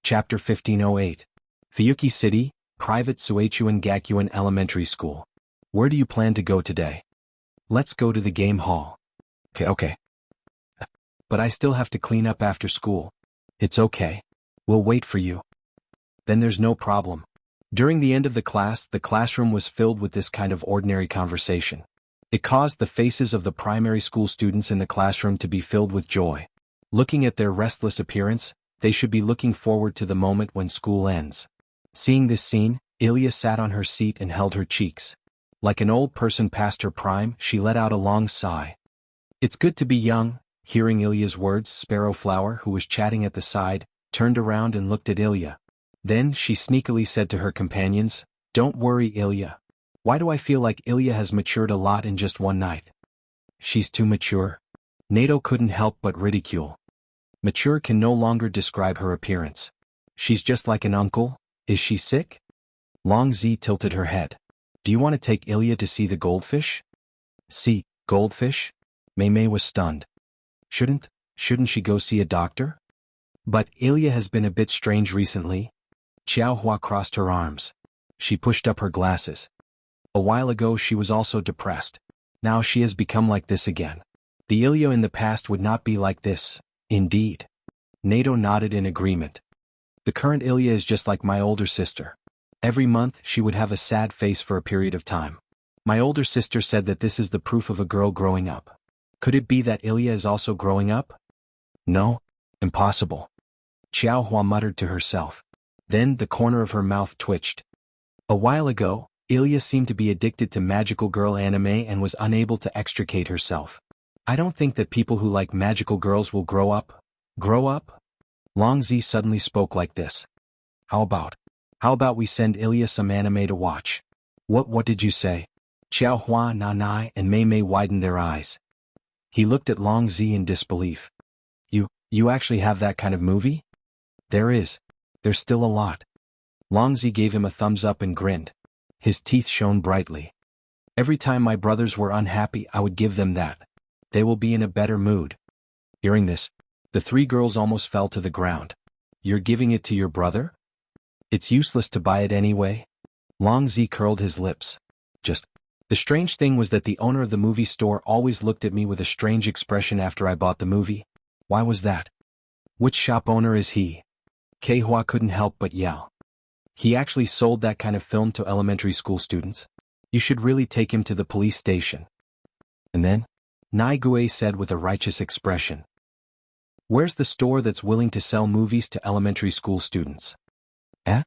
Chapter 1508. Fuyuki City, Private Suechuan Gakuin Elementary School. Where do you plan to go today? Let's go to the game hall. Okay. But I still have to clean up after school. It's okay. We'll wait for you. Then there's no problem. During the end of the classroom was filled with this kind of ordinary conversation. It caused the faces of the primary school students in the classroom to be filled with joy. Looking at their restless appearance, they should be looking forward to the moment when school ends. Seeing this scene, Ilya sat on her seat and held her cheeks. Like an old person past her prime, she let out a long sigh. It's good to be young. Hearing Ilya's words, Sparrowflower, who was chatting at the side, turned around and looked at Ilya. Then she sneakily said to her companions, Don't worry, Ilya. Why do I feel like Ilya has matured a lot in just one night? She's too mature. Nato couldn't help but ridicule. Mature can no longer describe her appearance. She's just like an uncle. Is she sick? Long Zi tilted her head. Do you want to take Ilya to see the goldfish? See, goldfish? Mei was stunned. Shouldn't she go see a doctor? But Ilya has been a bit strange recently. Xiaohua crossed her arms. She pushed up her glasses. A while ago she was also depressed. Now she has become like this again. The Ilya in the past would not be like this, indeed. Nato nodded in agreement. The current Ilya is just like my older sister. Every month she would have a sad face for a period of time. My older sister said that this is the proof of a girl growing up. Could it be that Ilya is also growing up? No, impossible. Xiao Hua muttered to herself. Then the corner of her mouth twitched. A while ago, Ilya seemed to be addicted to magical girl anime and was unable to extricate herself. I don't think that people who like magical girls will grow up. Grow up? Long Zi suddenly spoke like this. How about we send Ilya some anime to watch? What did you say? Xiao Hua, Nanai, and Mei Mei widened their eyes. He looked at Long Zi in disbelief. You actually have that kind of movie? There's still a lot. Long Zi gave him a thumbs up and grinned. His teeth shone brightly. Every time my brothers were unhappy, I would give them that. They will be in a better mood. Hearing this, the three girls almost fell to the ground. You're giving it to your brother? It's useless to buy it anyway. Long Zi curled his lips. The strange thing was that the owner of the movie store always looked at me with a strange expression after I bought the movie. Why was that? Which shop owner is he? Keihua couldn't help but yell. He actually sold that kind of film to elementary school students. You should really take him to the police station. And then? Nai Gui said with a righteous expression. Where's the store that's willing to sell movies to elementary school students? Eh?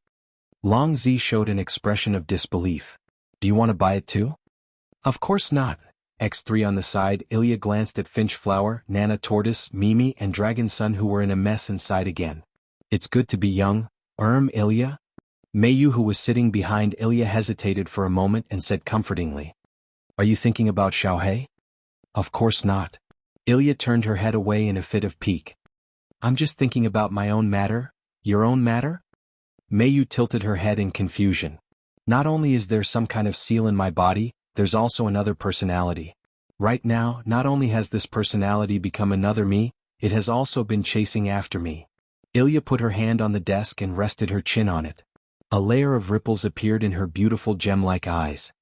Long Zi showed an expression of disbelief. Do you want to buy it too? Of course not. X3 on the side. Ilya glanced at Finch Flower, Nana Tortoise, Mimi, and Dragon Sun, who were in a mess inside again. It's good to be young. Ilya? Meiyu, who was sitting behind Ilya, hesitated for a moment and said comfortingly. Are you thinking about Xiaohei? Of course not. Ilya turned her head away in a fit of pique. I'm just thinking about my own matter. Your own matter? Meiyu tilted her head in confusion. Not only is there some kind of seal in my body, there's also another personality. Right now, not only has this personality become another me, it has also been chasing after me. Ilya put her hand on the desk and rested her chin on it. A layer of ripples appeared in her beautiful gem-like eyes.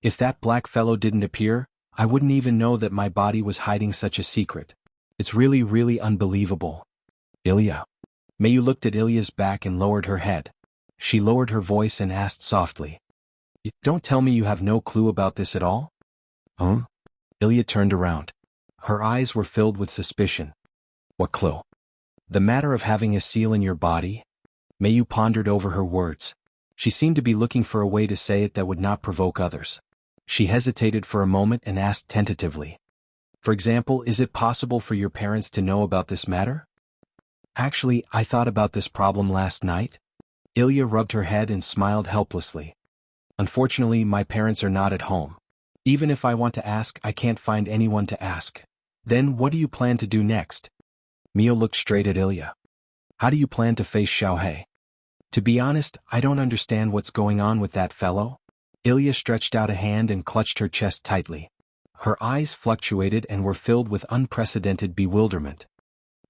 If that black fellow didn't appear, I wouldn't even know that my body was hiding such a secret. It's really, really unbelievable. Ilya. Meiyu looked at Ilya's back and lowered her head. She lowered her voice and asked softly. Don't tell me you have no clue about this at all? Huh? Ilya turned around. Her eyes were filled with suspicion. What clue? The matter of having a seal in your body? Meiyu pondered over her words. She seemed to be looking for a way to say it that would not provoke others. She hesitated for a moment and asked tentatively. For example, is it possible for your parents to know about this matter? Actually, I thought about this problem last night. Ilya rubbed her head and smiled helplessly. Unfortunately, my parents are not at home. Even if I want to ask, I can't find anyone to ask. Then what do you plan to do next? Mio looked straight at Ilya. How do you plan to face Xiaohei? To be honest, I don't understand what's going on with that fellow. Ilya stretched out a hand and clutched her chest tightly. Her eyes fluctuated and were filled with unprecedented bewilderment.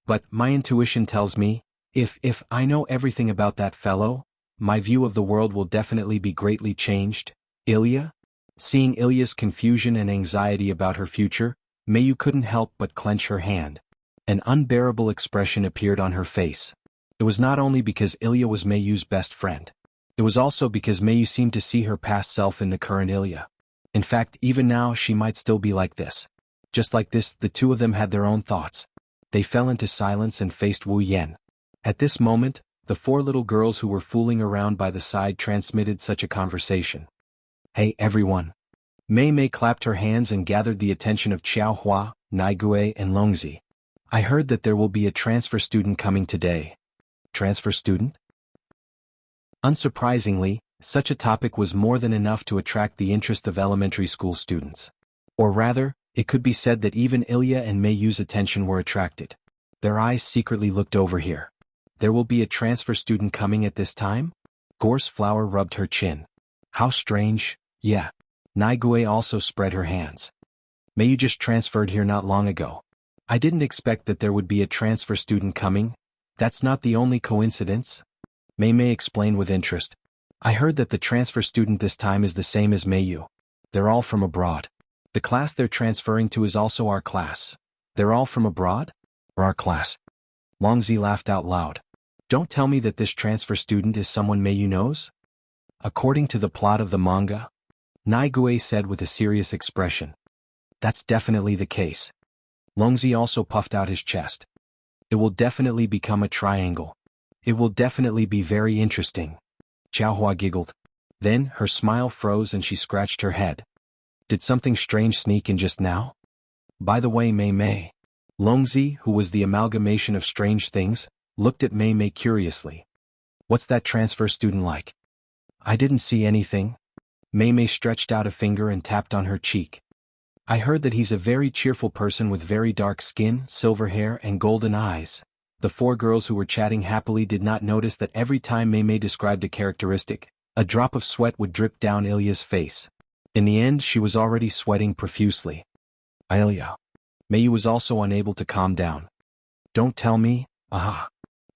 But my intuition tells me, if I know everything about that fellow, my view of the world will definitely be greatly changed. Ilya? Seeing Ilya's confusion and anxiety about her future, Meiyu couldn't help but clench her hand. An unbearable expression appeared on her face. It was not only because Ilya was Meiyu's best friend. It was also because Meiyu seemed to see her past self in the current Ilya. In fact, even now she might still be like this. Just like this, the two of them had their own thoughts. They fell into silence and faced Wu Yan. At this moment, the four little girls who were fooling around by the side transmitted such a conversation. Hey everyone. Mei Mei clapped her hands and gathered the attention of Xiao Hua, Nai Gui, and Longzi. I heard that there will be a transfer student coming today. Transfer student? Unsurprisingly, such a topic was more than enough to attract the interest of elementary school students. Or rather, it could be said that even Ilya and Meiyu's attention were attracted. Their eyes secretly looked over here. There will be a transfer student coming at this time? Gorse Flower rubbed her chin. How strange. Yeah. Nai Gui also spread her hands. Meiyu just transferred here not long ago. I didn't expect that there would be a transfer student coming. That's not the only coincidence. Mei Mei explained with interest. I heard that the transfer student this time is the same as Meiyu. They're all from abroad. The class they're transferring to is also our class. They're all from abroad? Or our class? Longzi laughed out loud. Don't tell me that this transfer student is someone Meiyu knows? According to the plot of the manga, Naigue said with a serious expression. That's definitely the case. Longzi also puffed out his chest. It will definitely become a triangle. It will definitely be very interesting. Xiaohua giggled. Then, her smile froze and she scratched her head. Did something strange sneak in just now? By the way, Mei Mei. Longzi, who was the amalgamation of strange things, looked at Mei Mei curiously. What's that transfer student like? I didn't see anything. Mei Mei stretched out a finger and tapped on her cheek. I heard that he's a very cheerful person with very dark skin, silver hair, and golden eyes. The four girls who were chatting happily did not notice that every time Mei Mei described a characteristic, a drop of sweat would drip down Ilya's face. In the end, she was already sweating profusely. Ilya. Mei was also unable to calm down. Don't tell me, aha.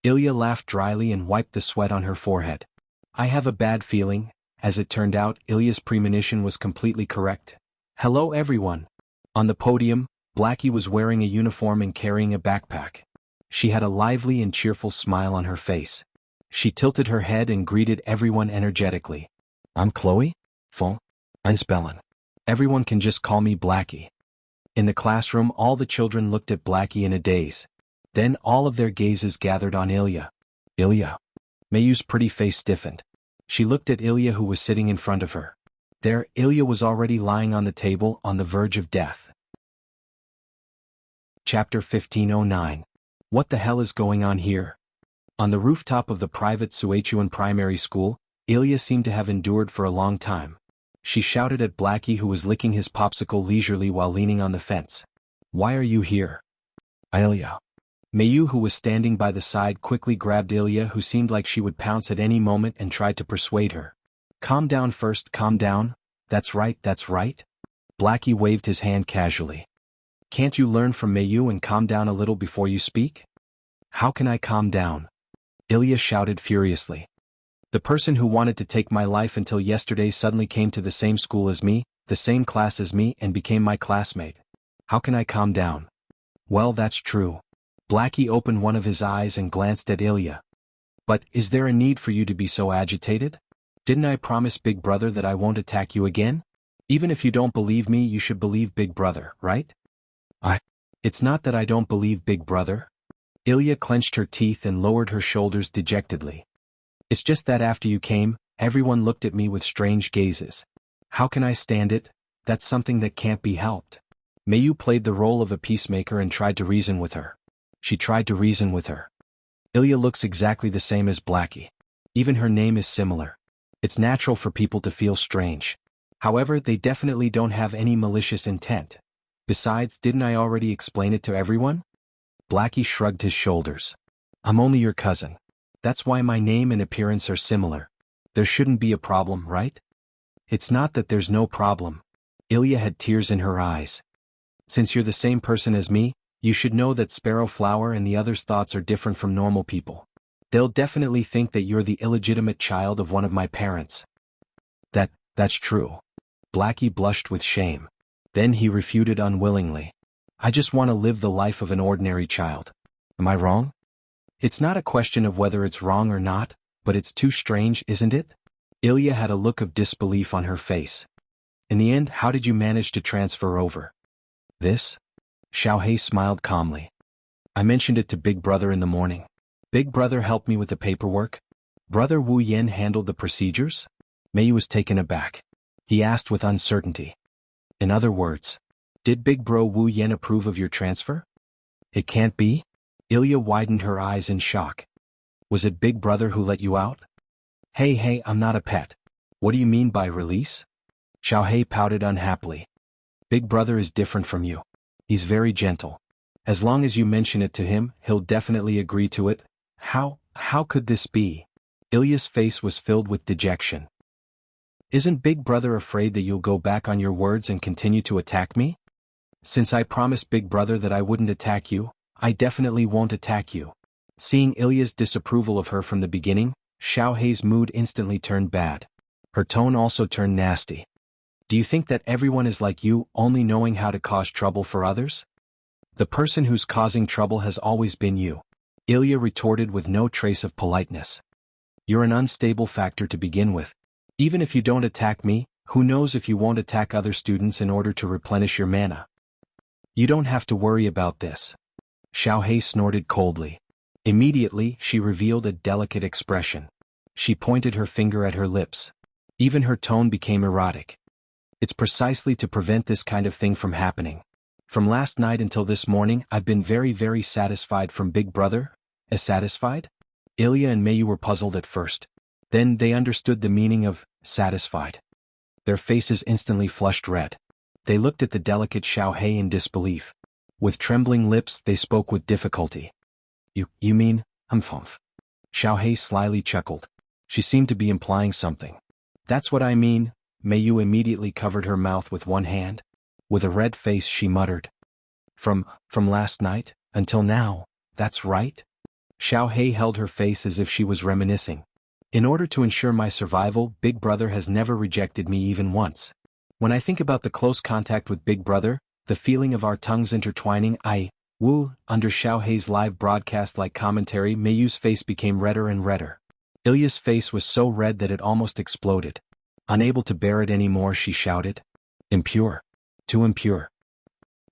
Ilya laughed dryly and wiped the sweat on her forehead. I have a bad feeling. As it turned out, Ilya's premonition was completely correct. Hello everyone. On the podium, Blackie was wearing a uniform and carrying a backpack. She had a lively and cheerful smile on her face. She tilted her head and greeted everyone energetically. I'm Chloe? Fong? I'm Spellin. Everyone can just call me Blackie. In the classroom, all the children looked at Blackie in a daze. Then all of their gazes gathered on Ilya. Ilya. Meiyu's pretty face stiffened. She looked at Ilya who was sitting in front of her. There, Ilya was already lying on the table on the verge of death. Chapter 1509. What the hell is going on here? On the rooftop of the private Suechuan primary school, Ilya seemed to have endured for a long time. She shouted at Blackie who was licking his popsicle leisurely while leaning on the fence. Why are you here? Ilya. Meiyu who was standing by the side quickly grabbed Ilya who seemed like she would pounce at any moment and tried to persuade her. Calm down first, calm down. That's right, that's right. Blackie waved his hand casually. Can't you learn from Meiyu and calm down a little before you speak? How can I calm down? Ilya shouted furiously. The person who wanted to take my life until yesterday suddenly came to the same school as me, the same class as me and became my classmate. How can I calm down? Well, that's true. Blackie opened one of his eyes and glanced at Ilya. But, is there a need for you to be so agitated? Didn't I promise Big Brother that I won't attack you again? Even if you don't believe me, you should believe Big Brother, right? It's not that I don't believe Big Brother. Ilya clenched her teeth and lowered her shoulders dejectedly. It's just that after you came, everyone looked at me with strange gazes. How can I stand it? That's something that can't be helped. Meiyu played the role of a peacemaker and tried to reason with her. She tried to reason with her. Ilya looks exactly the same as Blackie. Even her name is similar. It's natural for people to feel strange. However, they definitely don't have any malicious intent. Besides, didn't I already explain it to everyone? Blackie shrugged his shoulders. I'm only your cousin. That's why my name and appearance are similar. There shouldn't be a problem, right? It's not that there's no problem. Ilya had tears in her eyes. Since you're the same person as me, you should know that Sparrow Flower and the others' thoughts are different from normal people. They'll definitely think that you're the illegitimate child of one of my parents. That's true. Blackie blushed with shame. Then he refuted unwillingly. I just want to live the life of an ordinary child. Am I wrong? It's not a question of whether it's wrong or not, but it's too strange, isn't it? Ilya had a look of disbelief on her face. In the end, how did you manage to transfer over? This? Xiaohei smiled calmly. I mentioned it to Big Brother in the morning. Big Brother helped me with the paperwork. Brother Wu Yan handled the procedures? Mei was taken aback. He asked with uncertainty. In other words, did Big Bro Wu Yan approve of your transfer? It can't be? Ilya widened her eyes in shock. Was it Big Brother who let you out? Hey, I'm not a pet. What do you mean by release? Xiaohei pouted unhappily. Big Brother is different from you. He's very gentle. As long as you mention it to him, he'll definitely agree to it. How could this be? Ilya's face was filled with dejection. Isn't Big Brother afraid that you'll go back on your words and continue to attack me? Since I promised Big Brother that I wouldn't attack you, I definitely won't attack you. Seeing Ilya's disapproval of her from the beginning, Xiaohei's mood instantly turned bad. Her tone also turned nasty. Do you think that everyone is like you, only knowing how to cause trouble for others? The person who's causing trouble has always been you. Ilya retorted with no trace of politeness. You're an unstable factor to begin with. Even if you don't attack me, who knows if you won't attack other students in order to replenish your mana. You don't have to worry about this. Xiaohei snorted coldly. Immediately, she revealed a delicate expression. She pointed her finger at her lips. Even her tone became erotic. It's precisely to prevent this kind of thing from happening. From last night until this morning, I've been very satisfied from Big Brother. Satisfied? Ilya and Mayu were puzzled at first. Then they understood the meaning of satisfied. Their faces instantly flushed red. They looked at the delicate Xiaohei in disbelief. With trembling lips, they spoke with difficulty. You mean, humph? Xiaohei slyly chuckled. She seemed to be implying something. That's what I mean. Mayu immediately covered her mouth with one hand. With a red face she muttered. From last night, until now, that's right? Xiaohei held her face as if she was reminiscing. In order to ensure my survival, Big Brother has never rejected me even once. When I think about the close contact with Big Brother, the feeling of our tongues intertwining, under Xiaohei's live broadcast-like commentary, Mayu's face became redder and redder. Ilya's face was so red that it almost exploded. Unable to bear it anymore, she shouted. Impure. Too impure.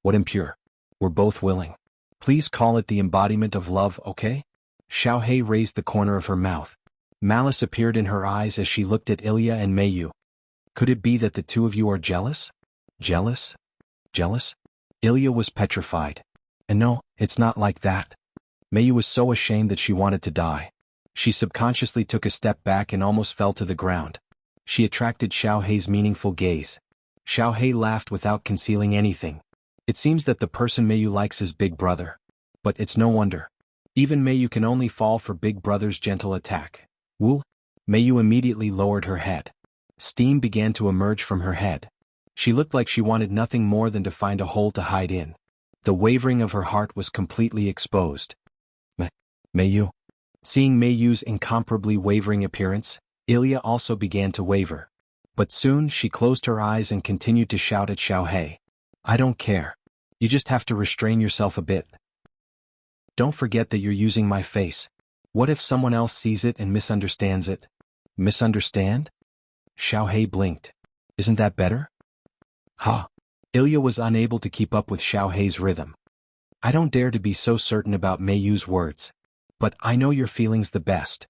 What impure? We're both willing. Please call it the embodiment of love, okay? Xiaohei raised the corner of her mouth. Malice appeared in her eyes as she looked at Ilya and Mayu. Could it be that the two of you are jealous? Jealous? Jealous? Ilya was petrified. And no, it's not like that. Mayu was so ashamed that she wanted to die. She subconsciously took a step back and almost fell to the ground. She attracted Xiaohei's meaningful gaze. Xiaohei laughed without concealing anything. It seems that the person Mayu likes is Big Brother. But it's no wonder. Even Mayu can only fall for Big Brother's gentle attack. Woo! Mayu immediately lowered her head. Steam began to emerge from her head. She looked like she wanted nothing more than to find a hole to hide in. The wavering of her heart was completely exposed. Mayu. Seeing Mayu's incomparably wavering appearance, Ilya also began to waver. But soon she closed her eyes and continued to shout at Xiaohei. I don't care. You just have to restrain yourself a bit. Don't forget that you're using my face. What if someone else sees it and misunderstands it? Misunderstand? Xiaohei blinked. Isn't that better? Ha! Ilya was unable to keep up with Xiaohei's rhythm. I don't dare to be so certain about Mayu's words. But I know your feelings the best.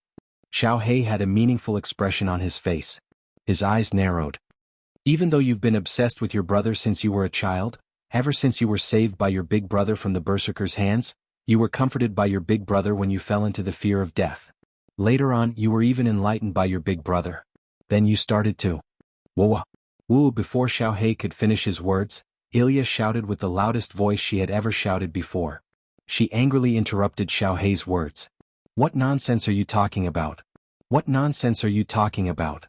Xiaohei had a meaningful expression on his face. His eyes narrowed. Even though you've been obsessed with your brother since you were a child, ever since you were saved by your big brother from the berserker's hands, you were comforted by your big brother when you fell into the fear of death. Later on, you were even enlightened by your big brother. Then you started to. Woo! Before Xiaohei could finish his words, Ilya shouted with the loudest voice she had ever shouted before. She angrily interrupted Xiaohei's words. What nonsense are you talking about? What nonsense are you talking about?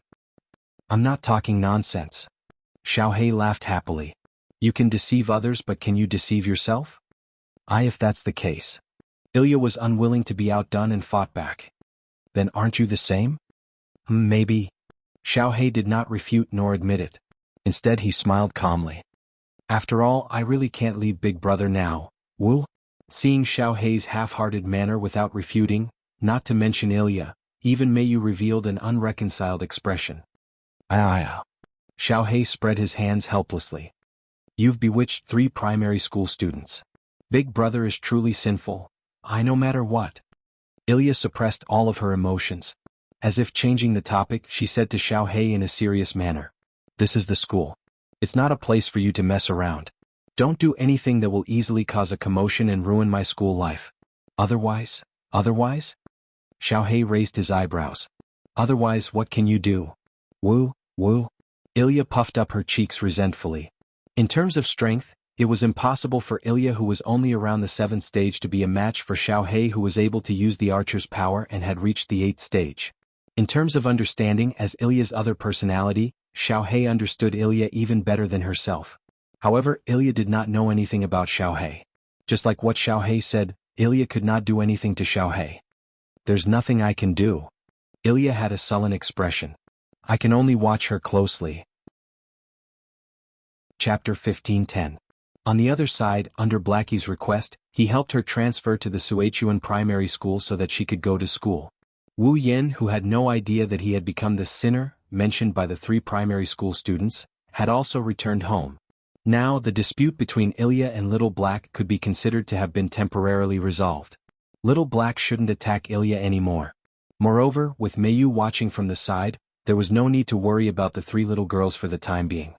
I'm not talking nonsense. Xiaohei laughed happily. You can deceive others, but can you deceive yourself? If that's the case. Ilya was unwilling to be outdone and fought back. Then aren't you the same? Maybe. Xiaohei did not refute nor admit it. Instead he smiled calmly. After all, I really can't leave Big Brother now, woo? Seeing Xiaohei's half-hearted manner without refuting, not to mention Ilya, even Mayu revealed an unreconciled expression. Xiaohei spread his hands helplessly. You've bewitched 3 primary school students. Big Brother is truly sinful. No matter what. Ilya suppressed all of her emotions. As if changing the topic, she said to Xiaohei in a serious manner. This is the school. It's not a place for you to mess around. Don't do anything that will easily cause a commotion and ruin my school life. Otherwise? Xiaohei raised his eyebrows. Otherwise, what can you do? Woo? Ilya puffed up her cheeks resentfully. In terms of strength, it was impossible for Ilya, who was only around the 7th stage, to be a match for Xiaohei, who was able to use the archer's power and had reached the 8th stage. In terms of understanding, as Ilya's other personality, Xiaohei understood Ilya even better than herself. However, Ilya did not know anything about Xiaohei. Just like what Xiaohei said, Ilya could not do anything to Xiaohei. There's nothing I can do. Ilya had a sullen expression. I can only watch her closely. Chapter 1510. On the other side, under Blackie's request, he helped her transfer to the Suechuan primary school so that she could go to school. Wu Yen, who had no idea that he had become the sinner mentioned by the 3 primary school students, had also returned home. Now, the dispute between Ilya and Little Black could be considered to have been temporarily resolved. Little Black shouldn't attack Ilya anymore. Moreover, with Mayu watching from the side, there was no need to worry about the 3 little girls for the time being.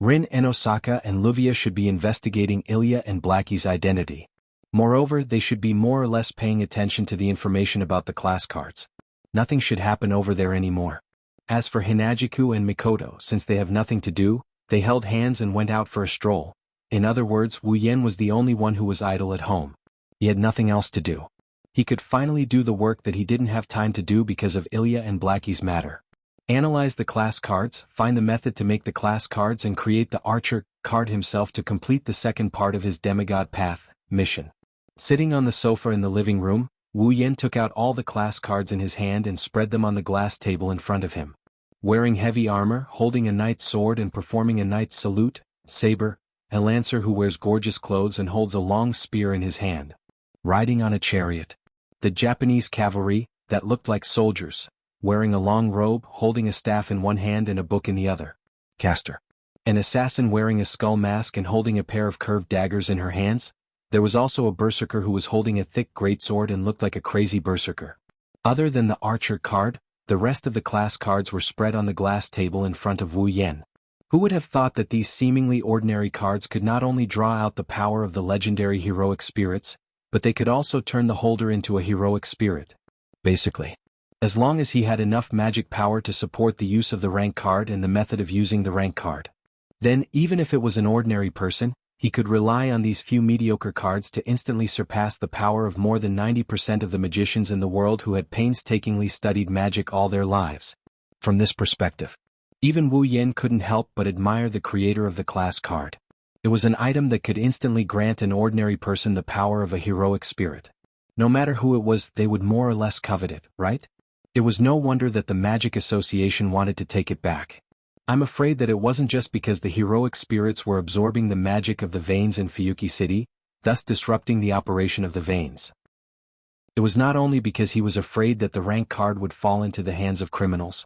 Rin Enosaka and Luvia should be investigating Ilya and Blackie's identity. Moreover, they should be more or less paying attention to the information about the class cards. Nothing should happen over there anymore. As for Hinajiku and Mikoto, since they have nothing to do, they held hands and went out for a stroll. In other words, Wu Yen was the only one who was idle at home. He had nothing else to do. He could finally do the work that he didn't have time to do because of Ilya and Blackie's matter. Analyze the class cards, find the method to make the class cards and create the archer card himself to complete the second part of his demigod path mission. Sitting on the sofa in the living room, Wu Yen took out all the class cards in his hand and spread them on the glass table in front of him. Wearing heavy armor, holding a knight's sword and performing a knight's salute, saber, a lancer who wears gorgeous clothes and holds a long spear in his hand. Riding on a chariot. The Japanese cavalry, that looked like soldiers, wearing a long robe, holding a staff in one hand and a book in the other. Caster. An assassin wearing a skull mask and holding a pair of curved daggers in her hands. There was also a berserker who was holding a thick greatsword and looked like a crazy berserker. Other than the archer card, the rest of the class cards were spread on the glass table in front of Wu Yen. Who would have thought that these seemingly ordinary cards could not only draw out the power of the legendary heroic spirits, but they could also turn the holder into a heroic spirit. Basically. As long as he had enough magic power to support the use of the rank card and the method of using the rank card. Then, even if it was an ordinary person, he could rely on these few mediocre cards to instantly surpass the power of more than 90% of the magicians in the world who had painstakingly studied magic all their lives. From this perspective, even Wu Yen couldn't help but admire the creator of the class card. It was an item that could instantly grant an ordinary person the power of a heroic spirit. No matter who it was, they would more or less covet it, right? It was no wonder that the Magic Association wanted to take it back. I'm afraid that it wasn't just because the heroic spirits were absorbing the magic of the veins in Fuyuki City, thus disrupting the operation of the veins. It was not only because he was afraid that the rank card would fall into the hands of criminals.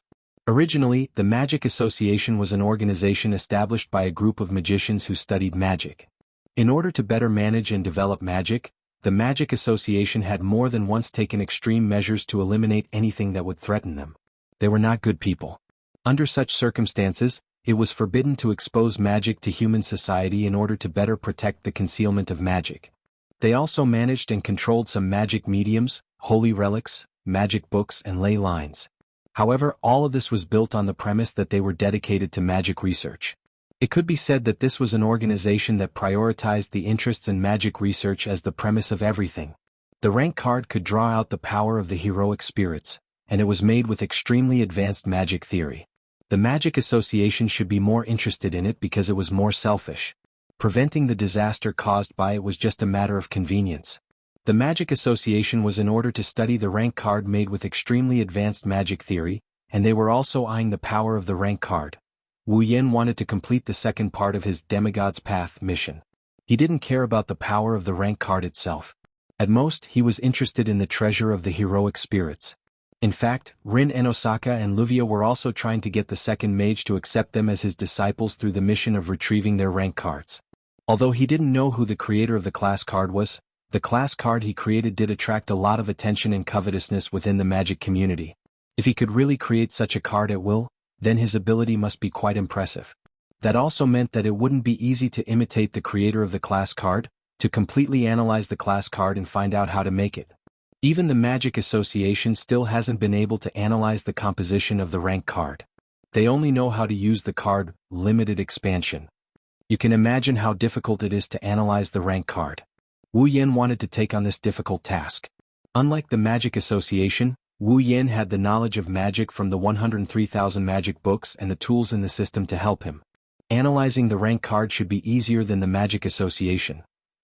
Originally, the Magic Association was an organization established by a group of magicians who studied magic. In order to better manage and develop magic, the Magic Association had more than once taken extreme measures to eliminate anything that would threaten them. They were not good people. Under such circumstances, it was forbidden to expose magic to human society in order to better protect the concealment of magic. They also managed and controlled some magic mediums, holy relics, magic books and ley lines. However, all of this was built on the premise that they were dedicated to magic research. It could be said that this was an organization that prioritized the interests in magic research as the premise of everything. The rank card could draw out the power of the heroic spirits, and it was made with extremely advanced magic theory. The Magic Association should be more interested in it because it was more selfish. Preventing the disaster caused by it was just a matter of convenience. The Magic Association was in order to study the rank card made with extremely advanced magic theory, and they were also eyeing the power of the rank card. Wu Yen wanted to complete the second part of his Demigod's Path mission. He didn't care about the power of the rank card itself. At most, he was interested in the treasure of the heroic spirits. In fact, Rin Enosaka and Luvia were also trying to get the second mage to accept them as his disciples through the mission of retrieving their rank cards. Although he didn't know who the creator of the class card was, the class card he created did attract a lot of attention and covetousness within the magic community. If he could really create such a card at will, then his ability must be quite impressive. That also meant that it wouldn't be easy to imitate the creator of the class card, to completely analyze the class card and find out how to make it. Even the Magic Association still hasn't been able to analyze the composition of the rank card. They only know how to use the card, limited expansion. You can imagine how difficult it is to analyze the rank card. Wu Yen wanted to take on this difficult task. Unlike the Magic Association, Wu Yen had the knowledge of magic from the 103,000 magic books and the tools in the system to help him. Analyzing the rank card should be easier than the Magic Association.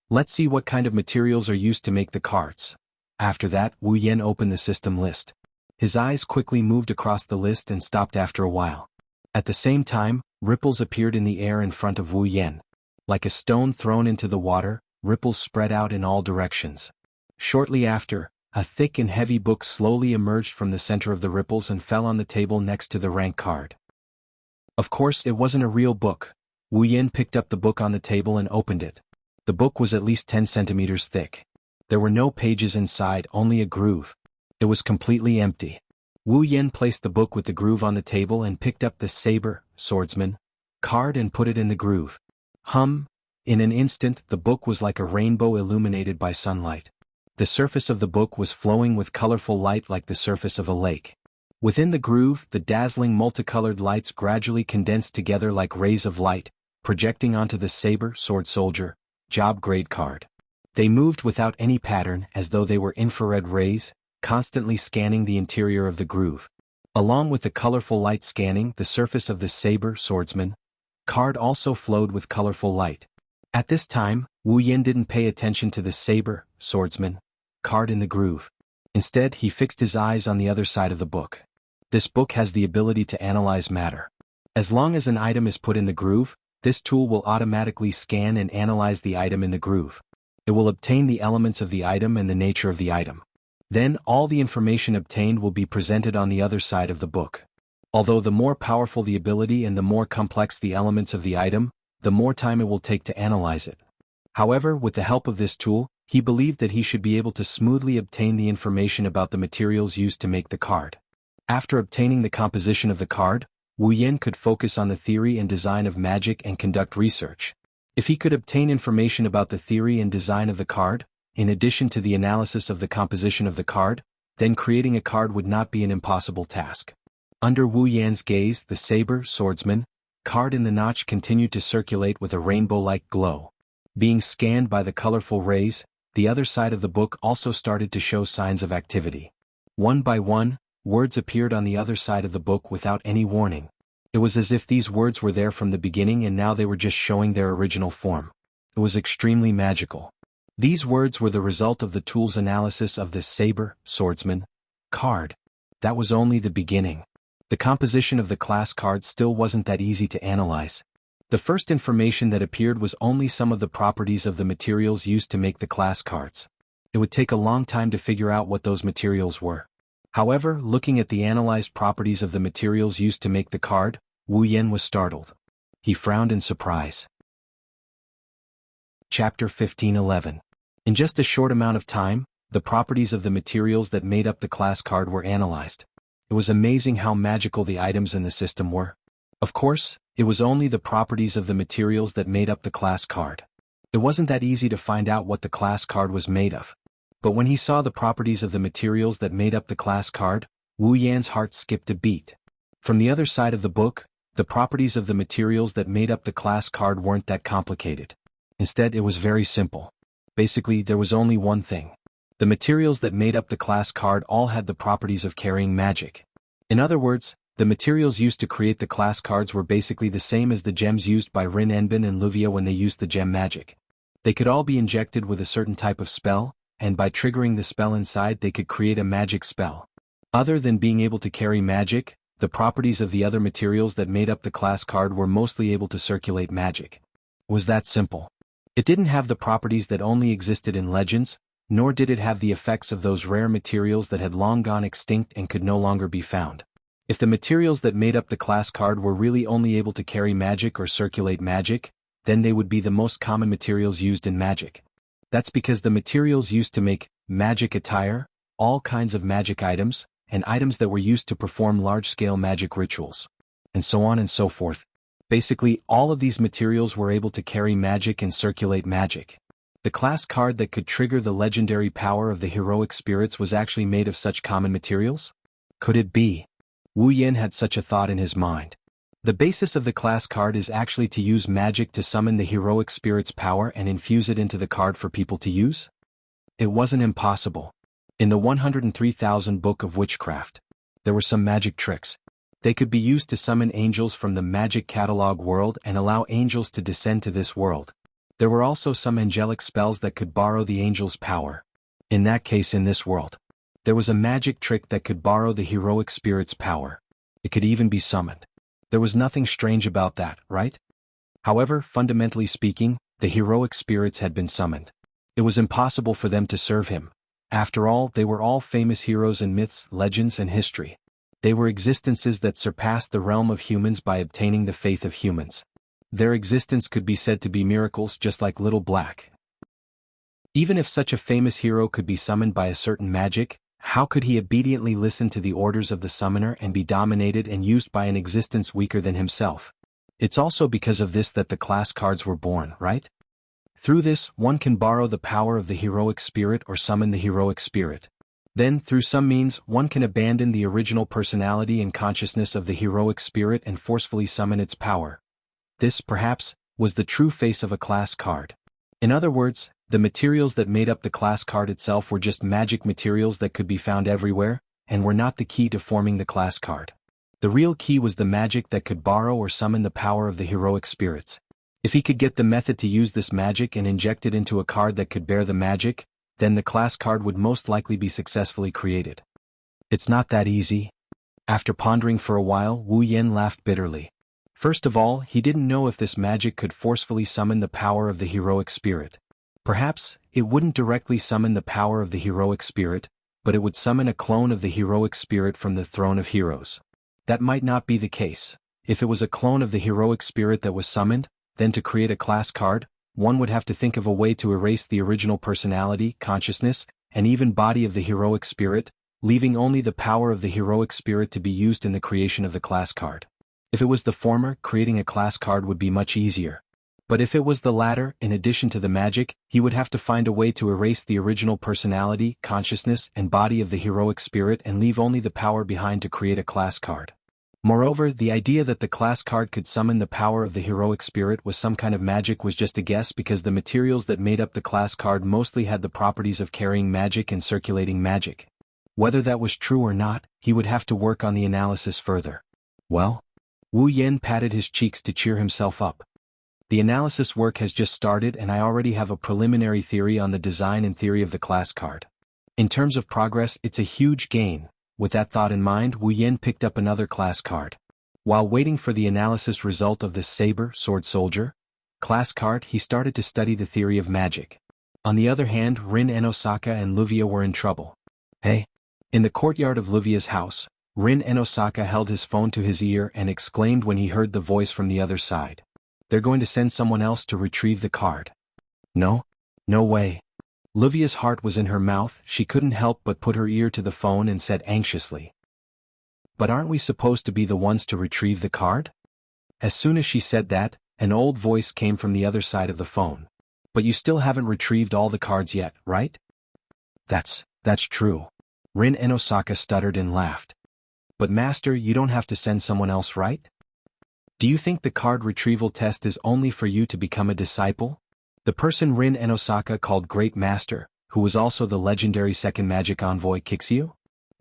Let's see what kind of materials are used to make the cards. After that, Wu Yen opened the system list. His eyes quickly moved across the list and stopped after a while. At the same time, ripples appeared in the air in front of Wu Yan. Like a stone thrown into the water, ripples spread out in all directions. Shortly after, a thick and heavy book slowly emerged from the center of the ripples and fell on the table next to the rank card. Of course, it wasn't a real book. Wu Yan picked up the book on the table and opened it. The book was at least 10 centimeters thick. There were no pages inside, only a groove. It was completely empty. Wu Yan placed the book with the groove on the table and picked up the saber, swordsman, card and put it in the groove. In an instant, the book was like a rainbow illuminated by sunlight. The surface of the book was flowing with colorful light like the surface of a lake. Within the groove, the dazzling multicolored lights gradually condensed together like rays of light, projecting onto the saber, sword soldier, job grade card. They moved without any pattern as though they were infrared rays, constantly scanning the interior of the groove. Along with the colorful light scanning, the surface of the saber, swordsman, card also flowed with colorful light. At this time, Wu Yan didn't pay attention to the saber, swordsman, card in the groove. Instead, he fixed his eyes on the other side of the book. This book has the ability to analyze matter. As long as an item is put in the groove, this tool will automatically scan and analyze the item in the groove. It will obtain the elements of the item and the nature of the item. Then, all the information obtained will be presented on the other side of the book. Although the more powerful the ability and the more complex the elements of the item, the more time it will take to analyze it. However, with the help of this tool, he believed that he should be able to smoothly obtain the information about the materials used to make the card. After obtaining the composition of the card, Wu Yan could focus on the theory and design of magic and conduct research. If he could obtain information about the theory and design of the card, in addition to the analysis of the composition of the card, then creating a card would not be an impossible task. Under Wu Yan's gaze, the saber, swordsman, card in the notch continued to circulate with a rainbow-like glow. Being scanned by the colorful rays, the other side of the book also started to show signs of activity. One by one, words appeared on the other side of the book without any warning. It was as if these words were there from the beginning and now they were just showing their original form. It was extremely magical. These words were the result of the tool's analysis of the saber, swordsman, card. That was only the beginning. The composition of the class card still wasn't that easy to analyze. The first information that appeared was only some of the properties of the materials used to make the class cards. It would take a long time to figure out what those materials were. However, looking at the analyzed properties of the materials used to make the card, Wu Yan was startled. He frowned in surprise. Chapter 15:11. In just a short amount of time, the properties of the materials that made up the class card were analyzed. It was amazing how magical the items in the system were. Of course, it was only the properties of the materials that made up the class card. It wasn't that easy to find out what the class card was made of. But when he saw the properties of the materials that made up the class card, Wu Yan's heart skipped a beat. From the other side of the book, the properties of the materials that made up the class card weren't that complicated. Instead, it was very simple. Basically, there was only one thing. The materials that made up the class card all had the properties of carrying magic. In other words, the materials used to create the class cards were basically the same as the gems used by Rin Enbin and Luvia when they used the gem magic. They could all be injected with a certain type of spell, and by triggering the spell inside they could create a magic spell. Other than being able to carry magic, the properties of the other materials that made up the class card were mostly able to circulate magic. It was that simple. It didn't have the properties that only existed in legends, nor did it have the effects of those rare materials that had long gone extinct and could no longer be found. If the materials that made up the class card were really only able to carry magic or circulate magic, then they would be the most common materials used in magic. That's because the materials used to make magic attire, all kinds of magic items, and items that were used to perform large-scale magic rituals, and so on and so forth. Basically, all of these materials were able to carry magic and circulate magic. The class card that could trigger the legendary power of the heroic spirits was actually made of such common materials? Could it be? Wu Yan had such a thought in his mind. The basis of the class card is actually to use magic to summon the heroic spirit's power and infuse it into the card for people to use? It wasn't impossible. In the 103,000 Book of Witchcraft, there were some magic tricks. They could be used to summon angels from the magic catalog world and allow angels to descend to this world. There were also some angelic spells that could borrow the angel's power. In that case, in this world, there was a magic trick that could borrow the heroic spirit's power. It could even be summoned. There was nothing strange about that, right? However, fundamentally speaking, the heroic spirits had been summoned. It was impossible for them to serve him. After all, they were all famous heroes in myths, legends, and history. They were existences that surpassed the realm of humans by obtaining the faith of humans. Their existence could be said to be miracles, just like Little Black. Even if such a famous hero could be summoned by a certain magic, how could he obediently listen to the orders of the summoner and be dominated and used by an existence weaker than himself? It's also because of this that the class cards were born, right? Through this, one can borrow the power of the heroic spirit or summon the heroic spirit. Then, through some means, one can abandon the original personality and consciousness of the heroic spirit and forcefully summon its power. This, perhaps, was the true face of a class card. In other words, the materials that made up the class card itself were just magic materials that could be found everywhere, and were not the key to forming the class card. The real key was the magic that could borrow or summon the power of the heroic spirits. If he could get the method to use this magic and inject it into a card that could bear the magic, then the class card would most likely be successfully created. It's not that easy. After pondering for a while, Wu Yan laughed bitterly. First of all, he didn't know if this magic could forcefully summon the power of the heroic spirit. Perhaps, it wouldn't directly summon the power of the heroic spirit, but it would summon a clone of the heroic spirit from the throne of heroes. That might not be the case. If it was a clone of the heroic spirit that was summoned, then to create a class card, one would have to think of a way to erase the original personality, consciousness, and even body of the heroic spirit, leaving only the power of the heroic spirit to be used in the creation of the class card. If it was the former, creating a class card would be much easier. But if it was the latter, in addition to the magic, he would have to find a way to erase the original personality, consciousness, and body of the heroic spirit and leave only the power behind to create a class card. Moreover, the idea that the class card could summon the power of the heroic spirit was some kind of magic was just a guess because the materials that made up the class card mostly had the properties of carrying magic and circulating magic. Whether that was true or not, he would have to work on the analysis further. Well? Wu Yan patted his cheeks to cheer himself up. The analysis work has just started and I already have a preliminary theory on the design and theory of the class card. In terms of progress, it's a huge gain. With that thought in mind, Wu Yan picked up another class card. While waiting for the analysis result of this saber, sword soldier, class card, he started to study the theory of magic. On the other hand, Rin and Osaka and Luvia were in trouble. Hey! In the courtyard of Luvia's house, Rin and Osaka held his phone to his ear and exclaimed when he heard the voice from the other side. They're going to send someone else to retrieve the card. No? No way. Luvia's heart was in her mouth, she couldn't help but put her ear to the phone and said anxiously. But aren't we supposed to be the ones to retrieve the card? As soon as she said that, an old voice came from the other side of the phone. But you still haven't retrieved all the cards yet, right? That's true. Rin and Osaka stuttered and laughed. But master, you don't have to send someone else, right? Do you think the card retrieval test is only for you to become a disciple? The person Rin and Osaka called Great Master, who was also the legendary second magic envoy Kixio?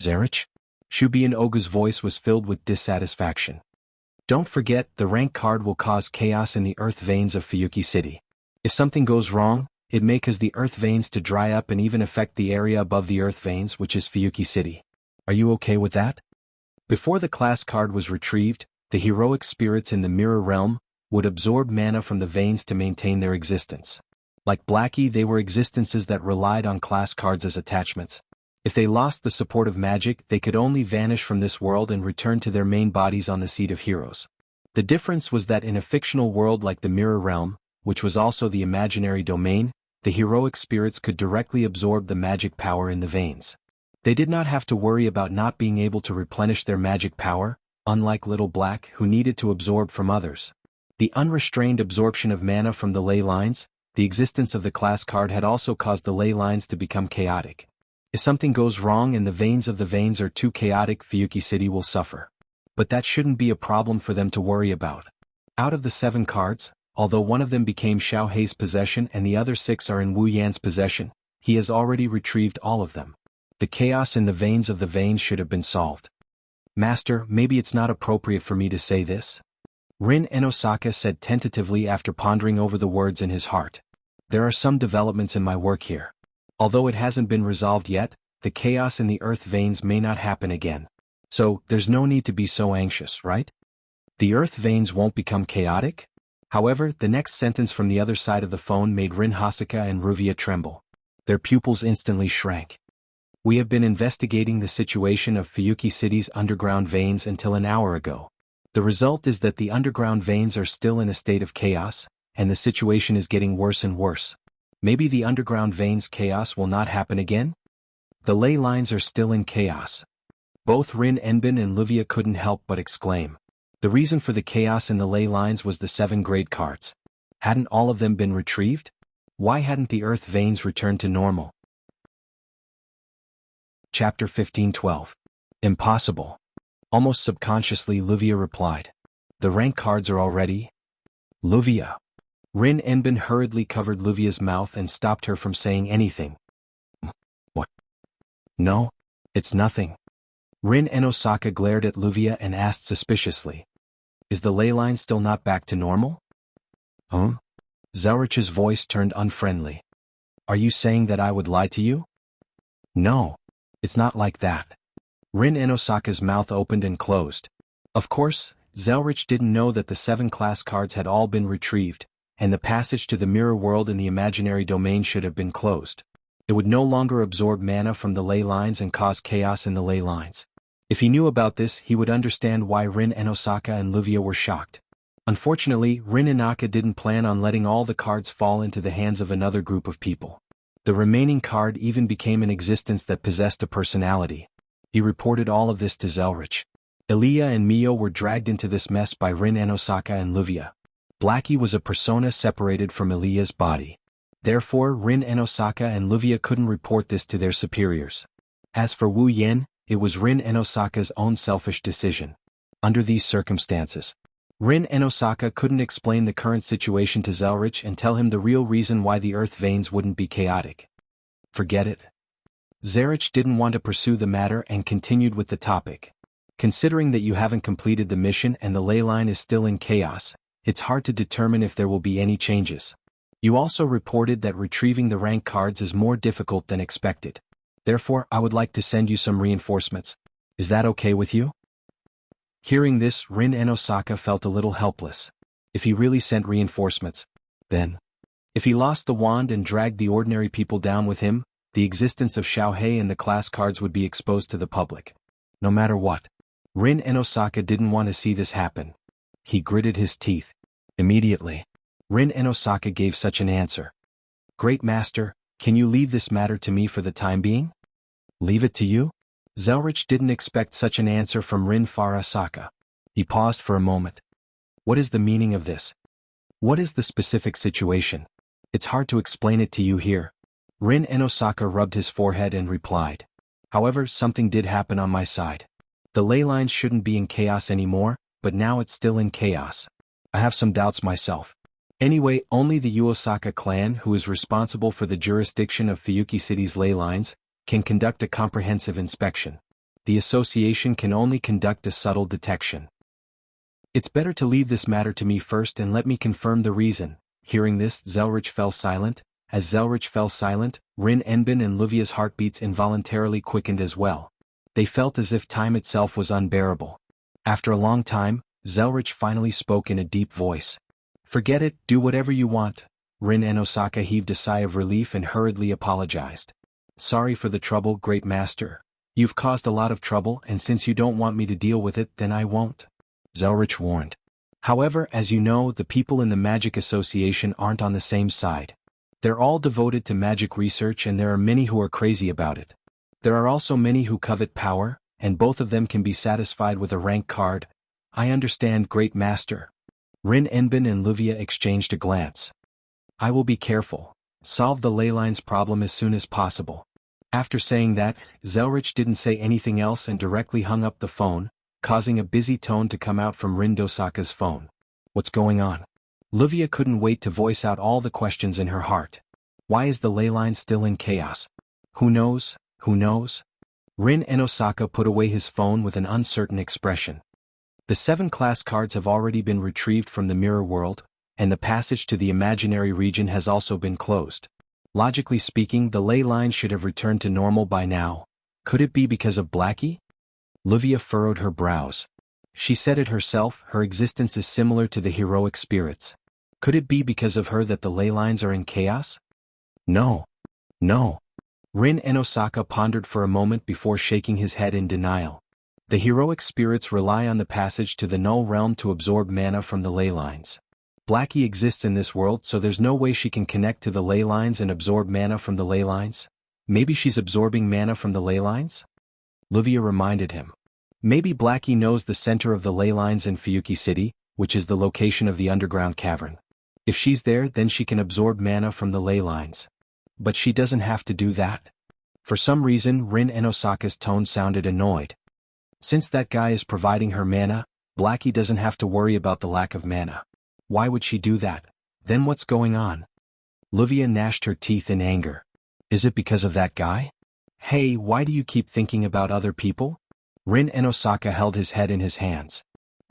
Zarich? Shubian Oga's voice was filled with dissatisfaction. Don't forget, the rank card will cause chaos in the earth veins of Fuyuki City. If something goes wrong, it may cause the earth veins to dry up and even affect the area above the earth veins, which is Fuyuki City. Are you okay with that? Before the class card was retrieved, the heroic spirits in the mirror realm would absorb mana from the veins to maintain their existence. Like Blackie, they were existences that relied on class cards as attachments. If they lost the support of magic, they could only vanish from this world and return to their main bodies on the Seat of Heroes. The difference was that in a fictional world like the mirror realm, which was also the imaginary domain, the heroic spirits could directly absorb the magic power in the veins. They did not have to worry about not being able to replenish their magic power, unlike Little Black, who needed to absorb from others. The unrestrained absorption of mana from the ley lines, the existence of the class card had also caused the ley lines to become chaotic. If something goes wrong and the veins of the veins are too chaotic, Fuyuki City will suffer. But that shouldn't be a problem for them to worry about. Out of the 7 cards, although one of them became Xiao Hei's possession and the other 6 are in Wu Yan's possession, he has already retrieved all of them. The chaos in the veins of the veins should have been solved. Master, maybe it's not appropriate for me to say this? Rin and Osaka said tentatively after pondering over the words in his heart. There are some developments in my work here. Although it hasn't been resolved yet, the chaos in the earth veins may not happen again. So, there's no need to be so anxious, right? The earth veins won't become chaotic? However, the next sentence from the other side of the phone made Rin Hasaka and Ruvia tremble. Their pupils instantly shrank. We have been investigating the situation of Fuyuki City's underground veins until an hour ago. The result is that the underground veins are still in a state of chaos, and the situation is getting worse and worse. Maybe the underground veins chaos will not happen again? The ley lines are still in chaos. Both Rin Enbin and Luvia couldn't help but exclaim. The reason for the chaos in the ley lines was the 7 grade cards. Hadn't all of them been retrieved? Why hadn't the earth veins returned to normal? Chapter 15:12. Impossible. Almost subconsciously Luvia replied. The rank cards are already? Luvia. Rin Enbin hurriedly covered Luvia's mouth and stopped her from saying anything. What? No, it's nothing. Rin Enosaka glared at Luvia and asked suspiciously. Is the ley line still not back to normal? Zelrich's voice turned unfriendly. Are you saying that I would lie to you? No, it's not like that. Rin Enosaka's mouth opened and closed. Of course, Zelrich didn't know that the 7 class cards had all been retrieved, and the passage to the mirror world in the imaginary domain should have been closed. It would no longer absorb mana from the ley lines and cause chaos in the ley lines. If he knew about this, he would understand why Rin Enosaka and Luvia were shocked. Unfortunately, Rin Inaka didn't plan on letting all the cards fall into the hands of another group of people. The remaining card even became an existence that possessed a personality. He reported all of this to Zelrich. Elia and Mio were dragged into this mess by Rin Enosaka and Luvia. Blackie was a persona separated from Elia's body. Therefore, Rin Enosaka and Luvia couldn't report this to their superiors. As for Wu Yen, it was Rin Enosaka's own selfish decision. Under these circumstances, Rin Enosaka couldn't explain the current situation to Zelrich and tell him the real reason why the earth veins wouldn't be chaotic. Forget it. Zelrich didn't want to pursue the matter and continued with the topic. Considering that you haven't completed the mission and the ley line is still in chaos, it's hard to determine if there will be any changes. You also reported that retrieving the rank cards is more difficult than expected. Therefore, I would like to send you some reinforcements. Is that okay with you? Hearing this, Rin Enosaka felt a little helpless. If he really sent reinforcements, then, if he lost the wand and dragged the ordinary people down with him, the existence of Xiaohei and the class cards would be exposed to the public. No matter what, Rin Enosaka didn't want to see this happen. He gritted his teeth. Immediately, Rin Enosaka gave such an answer. Great Master, can you leave this matter to me for the time being? Leave it to you? Zelrich didn't expect such an answer from Rin Farasaka. He paused for a moment. What is the meaning of this? What is the specific situation? It's hard to explain it to you here. Rin Enosaka rubbed his forehead and replied. However, something did happen on my side. The ley lines shouldn't be in chaos anymore, but now it's still in chaos. I have some doubts myself. Anyway, only the Uosaka clan, who is responsible for the jurisdiction of Fuyuki City's ley lines, can conduct a comprehensive inspection. The association can only conduct a subtle detection. It's better to leave this matter to me first and let me confirm the reason. Hearing this, Zelrich fell silent. As Zelrich fell silent, Rin Enbin and Luvia's heartbeats involuntarily quickened as well. They felt as if time itself was unbearable. After a long time, Zelrich finally spoke in a deep voice. Forget it, do whatever you want. Rin Enosaka heaved a sigh of relief and hurriedly apologized. Sorry for the trouble, Great Master. You've caused a lot of trouble, and since you don't want me to deal with it, then I won't. Zelrich warned. However, as you know, the people in the Magic Association aren't on the same side. They're all devoted to magic research and there are many who are crazy about it. There are also many who covet power, and both of them can be satisfied with a rank card. I understand, Great Master. Rin Enbin and Luvia exchanged a glance. I will be careful. Solve the ley lines problem as soon as possible. After saying that, Zelrich didn't say anything else and directly hung up the phone, causing a busy tone to come out from Rin Dosaka's phone. What's going on? Luvia couldn't wait to voice out all the questions in her heart. Why is the ley line still in chaos? Who knows? Who knows? Rin Enosaka put away his phone with an uncertain expression. The 7 class cards have already been retrieved from the mirror world, and the passage to the imaginary region has also been closed. Logically speaking, the ley line should have returned to normal by now. Could it be because of Blackie? Luvia furrowed her brows. She said it herself, her existence is similar to the heroic spirits. Could it be because of her that the ley lines are in chaos? No. No. Rin Enosaka pondered for a moment before shaking his head in denial. The heroic spirits rely on the passage to the null realm to absorb mana from the ley lines. Blackie exists in this world, so there's no way she can connect to the ley lines and absorb mana from the ley lines. Maybe she's absorbing mana from the ley lines? Livia reminded him. Maybe Blackie knows the center of the ley lines in Fuyuki City, which is the location of the underground cavern. If she's there, then she can absorb mana from the ley lines. But she doesn't have to do that. For some reason, Rin Enosaka's tone sounded annoyed. Since that guy is providing her mana, Blackie doesn't have to worry about the lack of mana. Why would she do that? Then what's going on? Livia gnashed her teeth in anger. Is it because of that guy? Hey, why do you keep thinking about other people? Rin Enosaka held his head in his hands.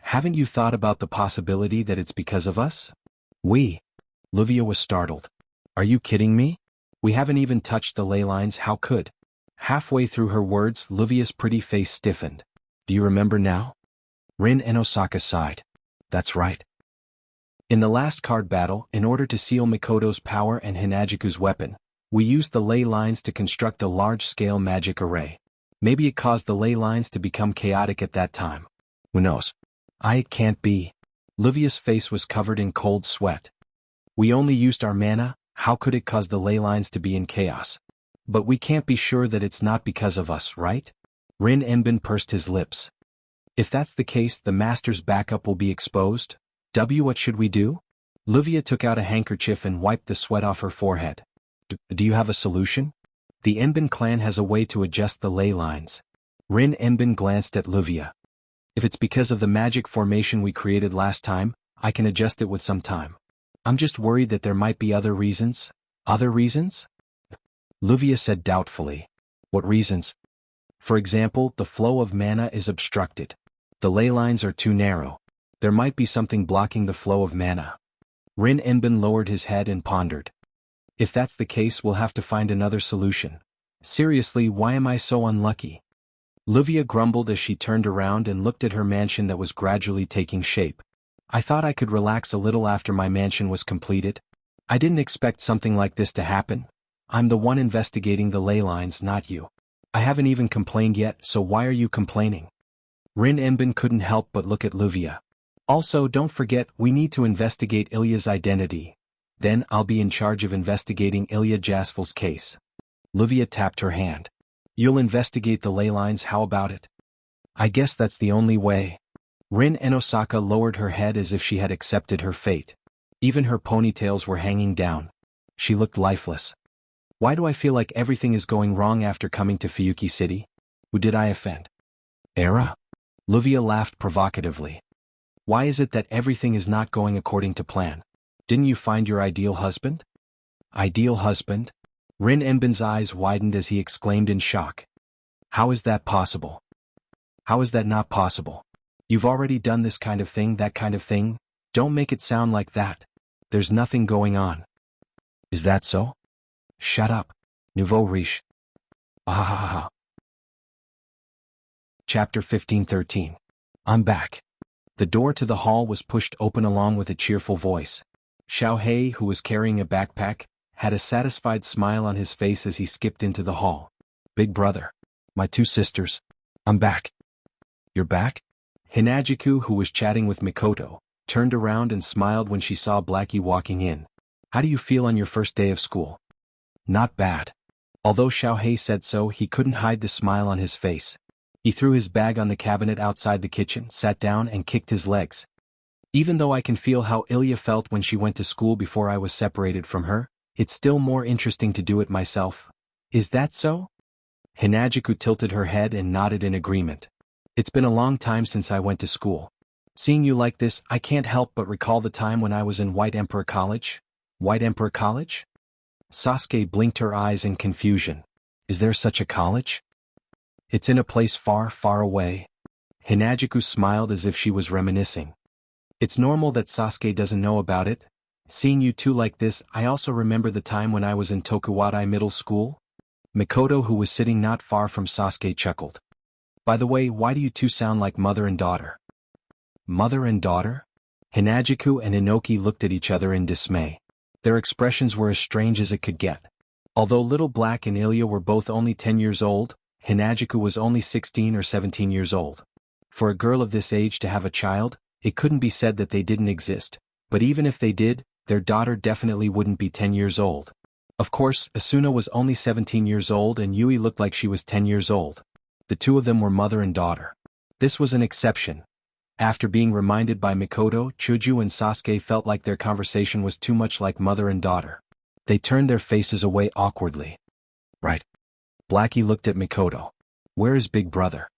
Haven't you thought about the possibility that it's because of us? We? Livia was startled. Are you kidding me? We haven't even touched the ley lines, how could? Halfway through her words, Livia's pretty face stiffened. Do you remember now? Rin Enosaka sighed. That's right. In the last card battle, in order to seal Mikoto's power and Hinajiku's weapon, we used the ley lines to construct a large-scale magic array. Maybe it caused the ley lines to become chaotic at that time. Who knows? It can't be. Livia's face was covered in cold sweat. We only used our mana, how could it cause the ley lines to be in chaos? But we can't be sure that it's not because of us, right? Rin Enbin pursed his lips. If that's the case, the master's backup will be exposed. What should we do? Livia took out a handkerchief and wiped the sweat off her forehead. Do you have a solution? The Enbin clan has a way to adjust the ley lines. Rin Enbin glanced at Livia. If it's because of the magic formation we created last time, I can adjust it with some time. I'm just worried that there might be other reasons. Other reasons? Livia said doubtfully. What reasons? For example, the flow of mana is obstructed. The ley lines are too narrow. There might be something blocking the flow of mana. Rin Enbin lowered his head and pondered. If that's the case, we'll have to find another solution. Seriously, why am I so unlucky? Livia grumbled as she turned around and looked at her mansion that was gradually taking shape. I thought I could relax a little after my mansion was completed. I didn't expect something like this to happen. I'm the one investigating the ley lines, not you. I haven't even complained yet, so why are you complaining? Rin Enbin couldn't help but look at Livia. Also, don't forget, we need to investigate Ilya's identity. Then I'll be in charge of investigating Ilya Jasvil's case. Livia tapped her hand. You'll investigate the ley lines, how about it? I guess that's the only way. Rin Enosaka lowered her head as if she had accepted her fate. Even her ponytails were hanging down. She looked lifeless. Why do I feel like everything is going wrong after coming to Fuyuki City? Who did I offend? Era? Livia laughed provocatively. Why is it that everything is not going according to plan? Didn't you find your ideal husband? Ideal husband? Rin Enbin's eyes widened as he exclaimed in shock. How is that possible? How is that not possible? You've already done this kind of thing, that kind of thing. Don't make it sound like that. There's nothing going on. Is that so? Shut up. Nouveau riche. Ah. Chapter 15:13. I'm back. The door to the hall was pushed open along with a cheerful voice. Xiaohei, who was carrying a backpack, had a satisfied smile on his face as he skipped into the hall. Big brother. My two sisters. I'm back. You're back? Hinajiku, who was chatting with Mikoto, turned around and smiled when she saw Blackie walking in. How do you feel on your first day of school? Not bad. Although Xiaohei said so, he couldn't hide the smile on his face. He threw his bag on the cabinet outside the kitchen, sat down and kicked his legs. Even though I can feel how Ilya felt when she went to school before I was separated from her, it's still more interesting to do it myself. Is that so? Hinajiku tilted her head and nodded in agreement. It's been a long time since I went to school. Seeing you like this, I can't help but recall the time when I was in White Emperor College. White Emperor College? Sasuke blinked her eyes in confusion. Is there such a college? It's in a place far, far away. Hinajiku smiled as if she was reminiscing. It's normal that Sasuke doesn't know about it. Seeing you two like this, I also remember the time when I was in Tokuwadai Middle School. Mikoto, who was sitting not far from Sasuke, chuckled. By the way, why do you two sound like mother and daughter? Mother and daughter? Hinagiku and Inoki looked at each other in dismay. Their expressions were as strange as it could get. Although Little Black and Ilya were both only 10 years old, Hinagiku was only 16 or 17 years old. For a girl of this age to have a child, it couldn't be said that they didn't exist, but even if they did, their daughter definitely wouldn't be 10 years old. Of course, Asuna was only 17 years old and Yui looked like she was 10 years old. The two of them were mother and daughter. This was an exception. After being reminded by Mikoto, Chuju and Sasuke felt like their conversation was too much like mother and daughter. They turned their faces away awkwardly. Right. Blackie looked at Mikoto. Where is Big Brother?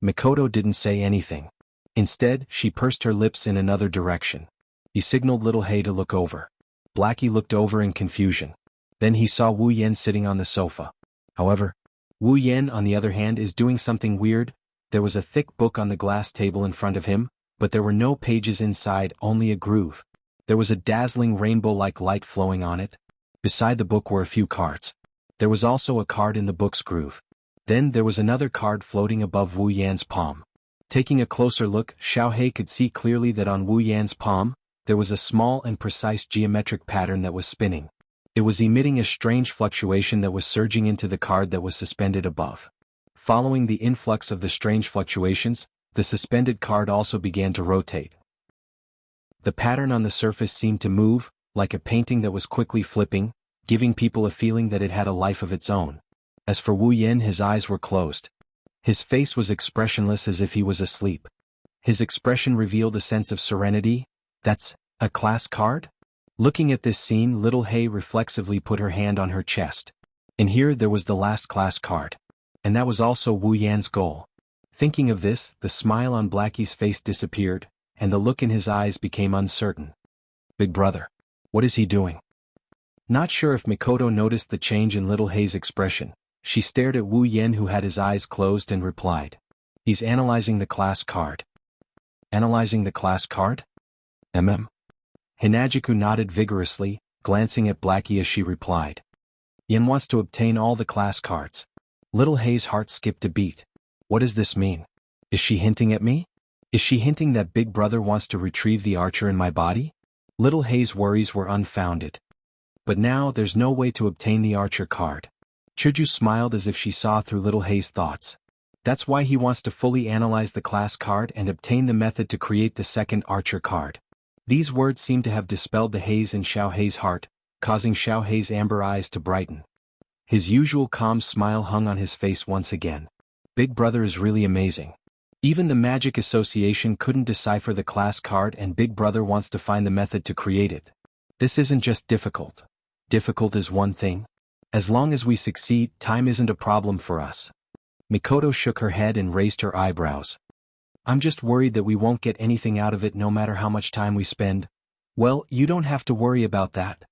Mikoto didn't say anything. Instead, she pursed her lips in another direction. He signaled Little Hay to look over. Blackie looked over in confusion. Then he saw Wu Yen sitting on the sofa. However, Wu Yen on the other hand is doing something weird. There was a thick book on the glass table in front of him, but there were no pages inside, only a groove. There was a dazzling rainbow-like light flowing on it. Beside the book were a few cards. There was also a card in the book's groove. Then there was another card floating above Wu Yan's palm. Taking a closer look, Xiaohei could see clearly that on Wu Yan's palm, there was a small and precise geometric pattern that was spinning. It was emitting a strange fluctuation that was surging into the card that was suspended above. Following the influx of the strange fluctuations, the suspended card also began to rotate. The pattern on the surface seemed to move, like a painting that was quickly flipping, giving people a feeling that it had a life of its own. As for Wu Yen, his eyes were closed. His face was expressionless as if he was asleep. His expression revealed a sense of serenity. That's a class card? Looking at this scene, Little Hay reflexively put her hand on her chest. And here there was the last class card. And that was also Wu Yan's goal. Thinking of this, the smile on Blackie's face disappeared, and the look in his eyes became uncertain. Big Brother. What is he doing? Not sure if Mikoto noticed the change in Little Hay's expression. She stared at Wu Yen, who had his eyes closed, and replied. He's analyzing the class card. Analyzing the class card? Hinagiku nodded vigorously, glancing at Blackie as she replied. Yen wants to obtain all the class cards. Little Hay's heart skipped a beat. What does this mean? Is she hinting at me? Is she hinting that Big Brother wants to retrieve the archer in my body? Little Hay's worries were unfounded. But now there's no way to obtain the archer card. Chuju smiled as if she saw through Little Hay's thoughts. That's why he wants to fully analyze the class card and obtain the method to create the second archer card. These words seemed to have dispelled the haze in Xiaohei's heart, causing Xiaohei's amber eyes to brighten. His usual calm smile hung on his face once again. Big Brother is really amazing. Even the Magic Association couldn't decipher the class card, and Big Brother wants to find the method to create it. This isn't just difficult. Difficult is one thing. As long as we succeed, time isn't a problem for us. Mikoto shook her head and raised her eyebrows. I'm just worried that we won't get anything out of it no matter how much time we spend. Well, you don't have to worry about that.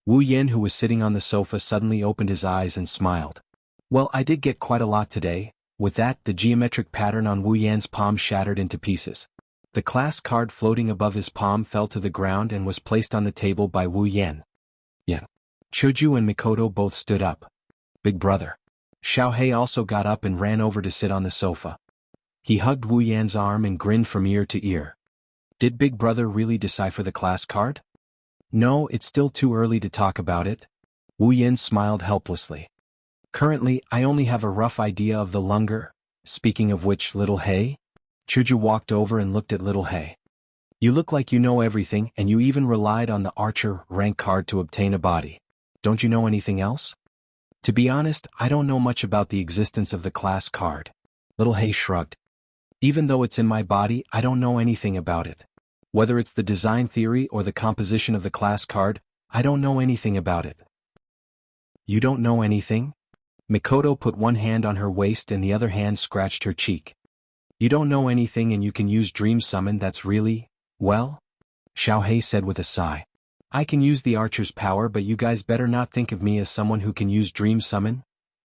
Wu Yen, who was sitting on the sofa, suddenly opened his eyes and smiled. Well, I did get quite a lot today. With that, the geometric pattern on Wu Yan's palm shattered into pieces. The class card floating above his palm fell to the ground and was placed on the table by Wu Yen. Chuju and Mikoto both stood up. Big Brother. Xiaohei also got up and ran over to sit on the sofa. He hugged Wu Yan's arm and grinned from ear to ear. Did Big Brother really decipher the class card? No, it's still too early to talk about it. Wu Yan smiled helplessly. Currently, I only have a rough idea of the Lunger. Speaking of which, Little Hay? Chuju walked over and looked at Little Hay. You look like you know everything, and you even relied on the archer rank card to obtain a body. Don't you know anything else? To be honest, I don't know much about the existence of the class card. Little Hay shrugged. Even though it's in my body, I don't know anything about it. Whether it's the design theory or the composition of the class card, I don't know anything about it. You don't know anything? Mikoto put one hand on her waist and the other hand scratched her cheek. You don't know anything and you can use Dream Summon, that's really, well? Xiaohei said with a sigh. I can use the archer's power, but you guys better not think of me as someone who can use Dream Summon.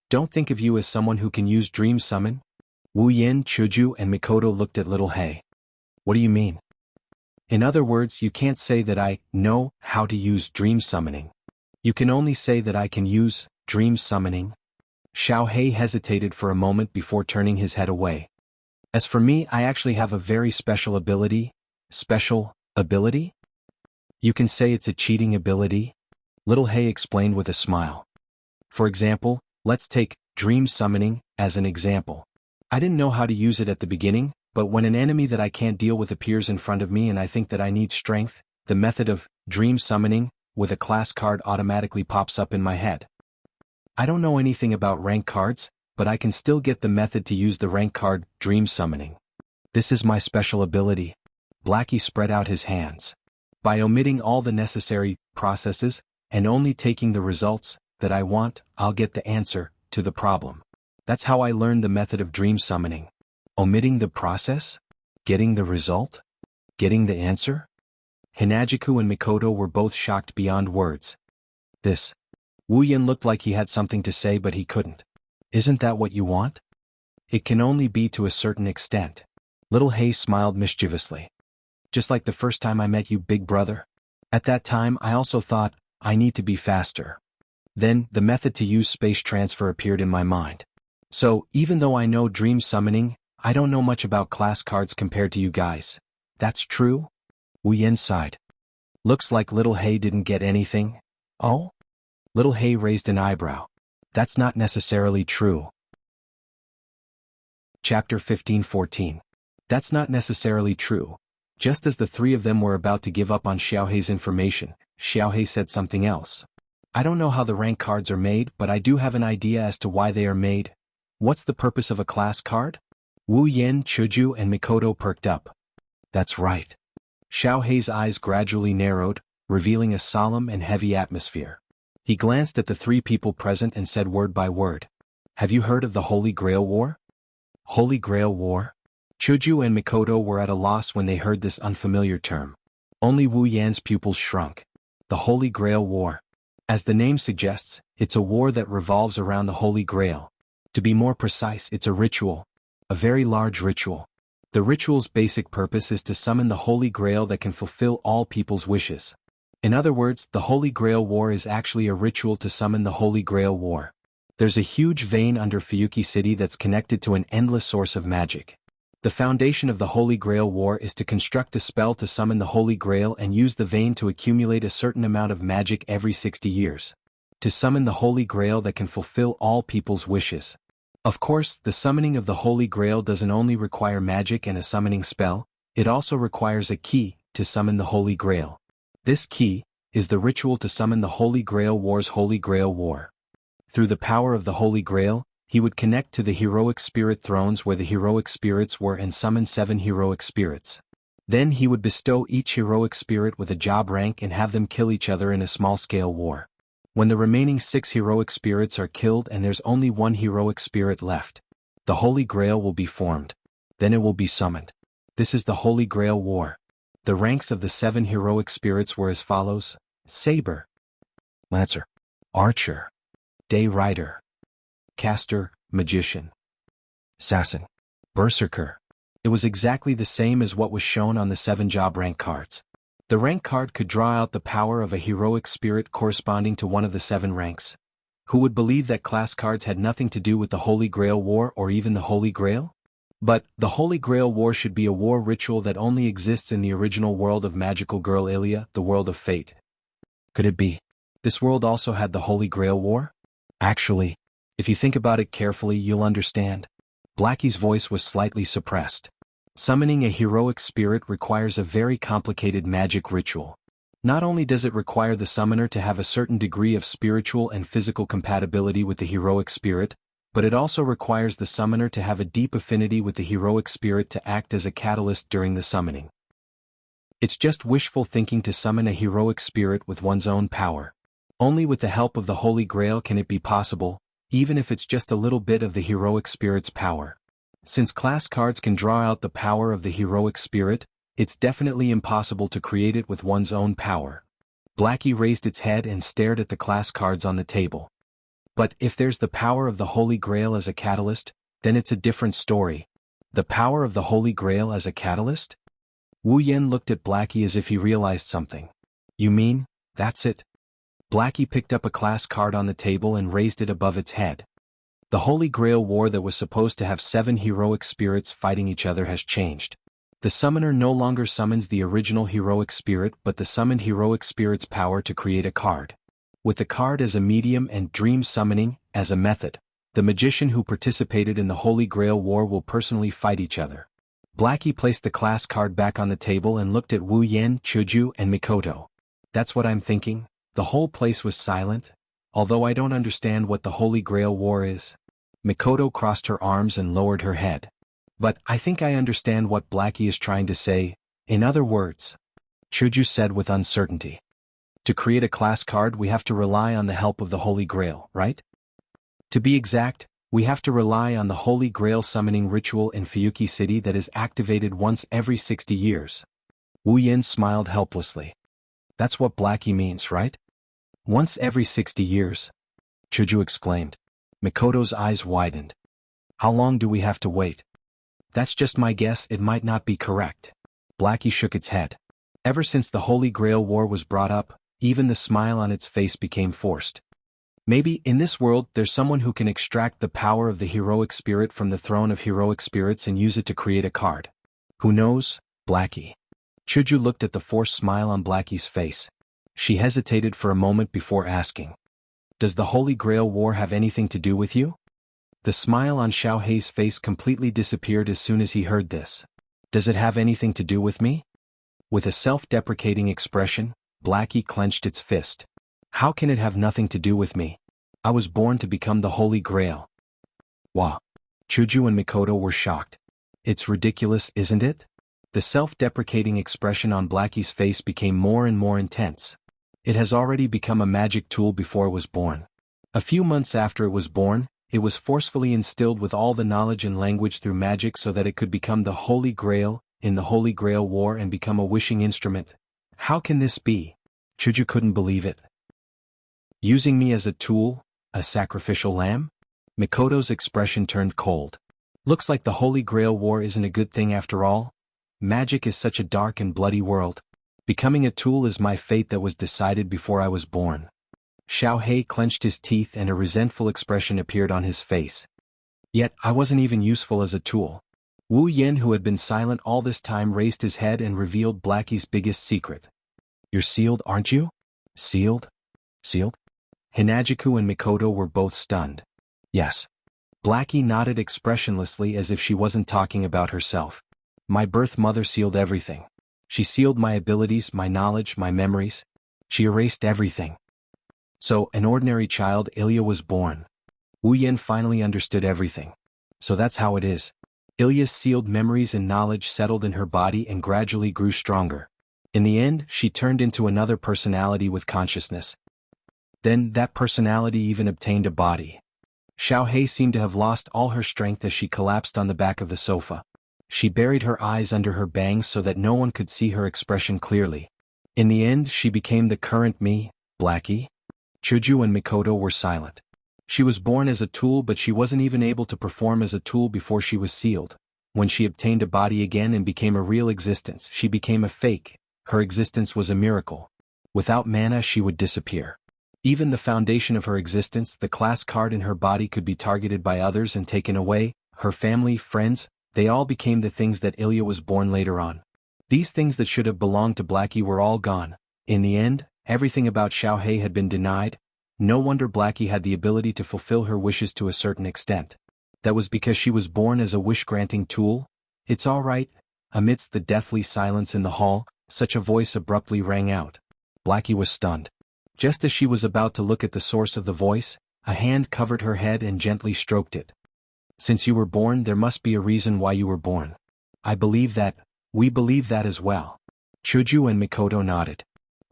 Don't think of you as someone who can use Dream Summon. Wu Yen, Chuju, and Mikoto looked at Little Hay. What do you mean? In other words, you can't say that I know how to use Dream Summoning. You can only say that I can use Dream Summoning. Xiaohei hesitated for a moment before turning his head away. As for me, I actually have a very special ability. Special ability? You can say it's a cheating ability, Little Hay explained with a smile. For example, let's take dream summoning as an example. I didn't know how to use it at the beginning, but when an enemy that I can't deal with appears in front of me and I think that I need strength, the method of dream summoning with a class card automatically pops up in my head. I don't know anything about rank cards, but I can still get the method to use the rank card dream summoning. This is my special ability. Blackie spread out his hands. By omitting all the necessary processes and only taking the results that I want, I'll get the answer to the problem. That's how I learned the method of dream summoning. Omitting the process? Getting the result? Getting the answer? Hinajiku and Mikoto were both shocked beyond words. This. Wu Yen looked like he had something to say but he couldn't. Isn't that what you want? It can only be to a certain extent. Little Hay smiled mischievously. Just like the first time I met you, big brother. At that time I also thought, I need to be faster. Then, the method to use space transfer appeared in my mind. So, even though I know dream summoning, I don't know much about class cards compared to you guys. That's true? Wu Yen sighed. Looks like Little Hay didn't get anything. Oh? Little Hay raised an eyebrow. That's not necessarily true. Chapter 15-14. That's not necessarily true. Just as the three of them were about to give up on Xiaohei's information, Xiaohei said something else. I don't know how the rank cards are made, but I do have an idea as to why they are made. What's the purpose of a class card? Wu Yen, Chuju and Mikoto perked up. That's right. Xiaohei's eyes gradually narrowed, revealing a solemn and heavy atmosphere. He glanced at the three people present and said word by word. Have you heard of the Holy Grail War? Holy Grail War? Chuju and Mikoto were at a loss when they heard this unfamiliar term. Only Wu Yan's pupils shrunk. The Holy Grail War. As the name suggests, it's a war that revolves around the Holy Grail. To be more precise, it's a ritual. A very large ritual. The ritual's basic purpose is to summon the Holy Grail that can fulfill all people's wishes. In other words, the Holy Grail War is actually a ritual to summon the Holy Grail War. There's a huge vein under Fuyuki City that's connected to an endless source of magic. The foundation of the Holy Grail War is to construct a spell to summon the Holy Grail and use the vein to accumulate a certain amount of magic every 60 years. To summon the Holy Grail that can fulfill all people's wishes. Of course, the summoning of the Holy Grail doesn't only require magic and a summoning spell, it also requires a key to summon the Holy Grail. This key is the ritual to summon the Holy Grail War's Holy Grail War. Through the power of the Holy Grail, he would connect to the heroic spirit thrones where the heroic spirits were and summon 7 heroic spirits. Then he would bestow each heroic spirit with a job rank and have them kill each other in a small-scale war. When the remaining 6 heroic spirits are killed and there's only 1 heroic spirit left, the Holy Grail will be formed. Then it will be summoned. This is the Holy Grail War. The ranks of the 7 heroic spirits were as follows: Saber, Lancer, Archer, Day Rider, Caster, Magician, Assassin, Berserker. It was exactly the same as what was shown on the 7 job rank cards. The rank card could draw out the power of a heroic spirit corresponding to one of the 7 ranks. Who would believe that class cards had nothing to do with the Holy Grail War or even the Holy Grail? But, the Holy Grail War should be a war ritual that only exists in the original world of Magical Girl Ilia, the world of fate. Could it be? This world also had the Holy Grail War? Actually, if you think about it carefully you'll understand. Blackie's voice was slightly suppressed. Summoning a heroic spirit requires a very complicated magic ritual. Not only does it require the summoner to have a certain degree of spiritual and physical compatibility with the heroic spirit, but it also requires the summoner to have a deep affinity with the heroic spirit to act as a catalyst during the summoning. It's just wishful thinking to summon a heroic spirit with one's own power. Only with the help of the Holy Grail can it be possible, even if it's just a little bit of the heroic spirit's power. Since class cards can draw out the power of the heroic spirit, it's definitely impossible to create it with one's own power. Blackie raised its head and stared at the class cards on the table. But if there's the power of the Holy Grail as a catalyst, then it's a different story. The power of the Holy Grail as a catalyst? Wu Yen looked at Blackie as if he realized something. You mean, that's it? Blackie picked up a class card on the table and raised it above its head. The Holy Grail War that was supposed to have 7 heroic spirits fighting each other has changed. The summoner no longer summons the original heroic spirit but the summoned heroic spirit's power to create a card. With the card as a medium and dream summoning as a method, the magician who participated in the Holy Grail War will personally fight each other. Blackie placed the class card back on the table and looked at Wu Yan, Chuju, and Mikoto. That's what I'm thinking. The whole place was silent, although I don't understand what the Holy Grail War is. Mikoto crossed her arms and lowered her head. But I think I understand what Blackie is trying to say. In other words, Chuju said with uncertainty. To create a class card we have to rely on the help of the Holy Grail, right? To be exact, we have to rely on the Holy Grail summoning ritual in Fuyuki City that is activated once every 60 years. Wu Yin smiled helplessly. That's what Blackie means, right? Once every 60 years? Chuju exclaimed. Mikoto's eyes widened. How long do we have to wait? That's just my guess, it might not be correct. Blackie shook its head. Ever since the Holy Grail War was brought up, even the smile on its face became forced. Maybe, in this world, there's someone who can extract the power of the heroic spirit from the throne of heroic spirits and use it to create a card. Who knows, Blackie? Chuju looked at the forced smile on Blackie's face. She hesitated for a moment before asking. Does the Holy Grail War have anything to do with you? The smile on Xiao Hei's face completely disappeared as soon as he heard this. Does it have anything to do with me? With a self-deprecating expression, Blackie clenched its fist. How can it have nothing to do with me? I was born to become the Holy Grail. Wah! Chuju and Mikoto were shocked. It's ridiculous, isn't it? The self-deprecating expression on Blackie's face became more and more intense. It has already become a magic tool before it was born. A few months after it was born, it was forcefully instilled with all the knowledge and language through magic so that it could become the Holy Grail in the Holy Grail War and become a wishing instrument. How can this be? Chuju couldn't believe it. Using me as a tool, a sacrificial lamb? Mikoto's expression turned cold. Looks like the Holy Grail War isn't a good thing after all. Magic is such a dark and bloody world. Becoming a tool is my fate that was decided before I was born. Xiao Hei clenched his teeth and a resentful expression appeared on his face. Yet, I wasn't even useful as a tool. Wu Yin, who had been silent all this time, raised his head and revealed Blackie's biggest secret. You're sealed, aren't you? Sealed? Sealed? Hinajiku and Mikoto were both stunned. Yes. Blackie nodded expressionlessly as if she wasn't talking about herself. My birth mother sealed everything. She sealed my abilities, my knowledge, my memories. She erased everything. So, an ordinary child, Ilya, was born. Wu Yin finally understood everything. So that's how it is. Ilya's sealed memories and knowledge settled in her body and gradually grew stronger. In the end, she turned into another personality with consciousness. Then, that personality even obtained a body. Xiao Hei seemed to have lost all her strength as she collapsed on the back of the sofa. She buried her eyes under her bangs so that no one could see her expression clearly. In the end, she became the current me, Blackie. Chuju and Mikoto were silent. She was born as a tool, but she wasn't even able to perform as a tool before she was sealed. When she obtained a body again and became a real existence, she became a fake. Her existence was a miracle. Without mana, she would disappear. Even the foundation of her existence, the class card in her body, could be targeted by others and taken away. Her family, friends, they all became the things that Ilya was born later on. These things that should have belonged to Blackie were all gone. In the end, everything about Xiao Hei had been denied. No wonder Blackie had the ability to fulfill her wishes to a certain extent. That was because she was born as a wish-granting tool? It's all right. Amidst the deathly silence in the hall, such a voice abruptly rang out. Blackie was stunned. Just as she was about to look at the source of the voice, a hand covered her head and gently stroked it. Since you were born, there must be a reason why you were born. I believe that. We believe that as well. Chuju and Mikoto nodded.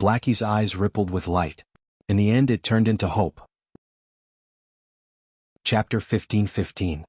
Blackie's eyes rippled with light. In the end, it turned into hope. Chapter 15:15.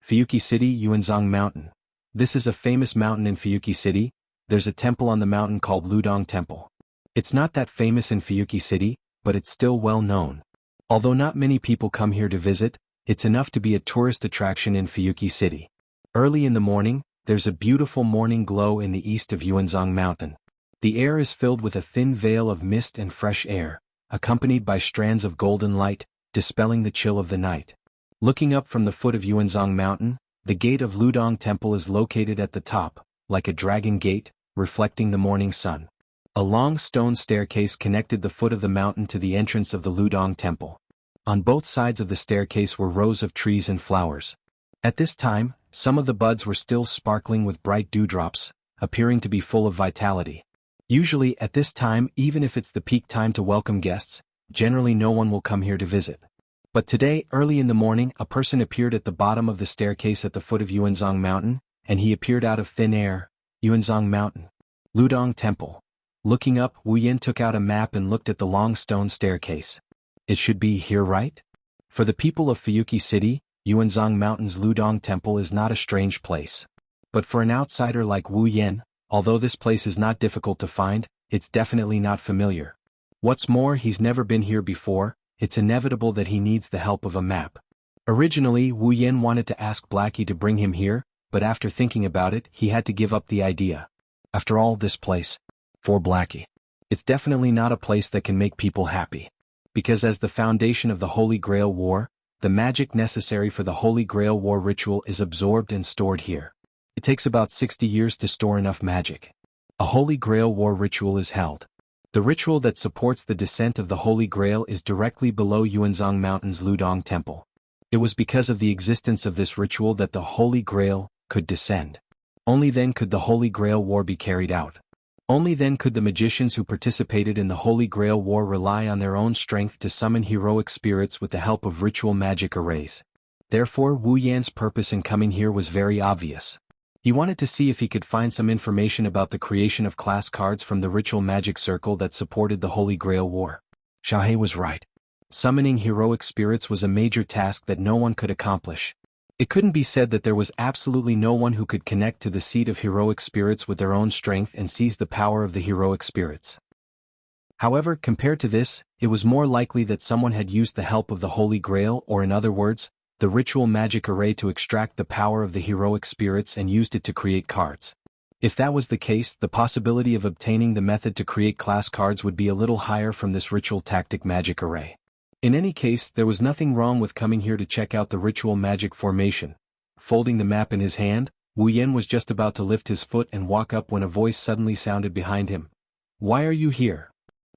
Fuyuki City, Yuanzhong Mountain. This is a famous mountain in Fuyuki City. There's a temple on the mountain called Ludong Temple. It's not that famous in Fuyuki City, but it's still well known. Although not many people come here to visit, it's enough to be a tourist attraction in Fuyuki City. Early in the morning, there's a beautiful morning glow in the east of Yuanzhong Mountain. The air is filled with a thin veil of mist and fresh air, accompanied by strands of golden light, dispelling the chill of the night. Looking up from the foot of Yuanzhong Mountain, the gate of Ludong Temple is located at the top, like a dragon gate, reflecting the morning sun. A long stone staircase connected the foot of the mountain to the entrance of the Ludong Temple. On both sides of the staircase were rows of trees and flowers. At this time, some of the buds were still sparkling with bright dewdrops, appearing to be full of vitality. Usually at this time, even if it's the peak time to welcome guests, generally no one will come here to visit. But today, early in the morning, a person appeared at the bottom of the staircase at the foot of Yuanzhong Mountain, and he appeared out of thin air. Yuanzhong Mountain. Ludong Temple. Looking up, Wu Yin took out a map and looked at the long stone staircase. It should be here, right? For the people of Fuyuki City, Yuanzhong Mountain's Ludong Temple is not a strange place. But for an outsider like Wu Yin, although this place is not difficult to find, it's definitely not familiar. What's more, he's never been here before. It's inevitable that he needs the help of a map. Originally, Wu Yin wanted to ask Blackie to bring him here, but after thinking about it, he had to give up the idea. After all, this place, for Blackie, it's definitely not a place that can make people happy. Because as the foundation of the Holy Grail War, the magic necessary for the Holy Grail War ritual is absorbed and stored here. It takes about 60 years to store enough magic. A Holy Grail War ritual is held. The ritual that supports the descent of the Holy Grail is directly below Yuanzhong Mountain's Ludong Temple. It was because of the existence of this ritual that the Holy Grail could descend. Only then could the Holy Grail War be carried out. Only then could the magicians who participated in the Holy Grail War rely on their own strength to summon heroic spirits with the help of ritual magic arrays. Therefore, Wu Yan's purpose in coming here was very obvious. He wanted to see if he could find some information about the creation of class cards from the ritual magic circle that supported the Holy Grail War. Xiaohe was right. Summoning heroic spirits was a major task that no one could accomplish. It couldn't be said that there was absolutely no one who could connect to the seed of heroic spirits with their own strength and seize the power of the heroic spirits. However, compared to this, it was more likely that someone had used the help of the Holy Grail, or in other words, the ritual magic array, to extract the power of the heroic spirits and used it to create cards. If that was the case, the possibility of obtaining the method to create class cards would be a little higher from this ritual tactic magic array. In any case, there was nothing wrong with coming here to check out the ritual magic formation. Folding the map in his hand, Wu Yin was just about to lift his foot and walk up when a voice suddenly sounded behind him. "Why are you here?"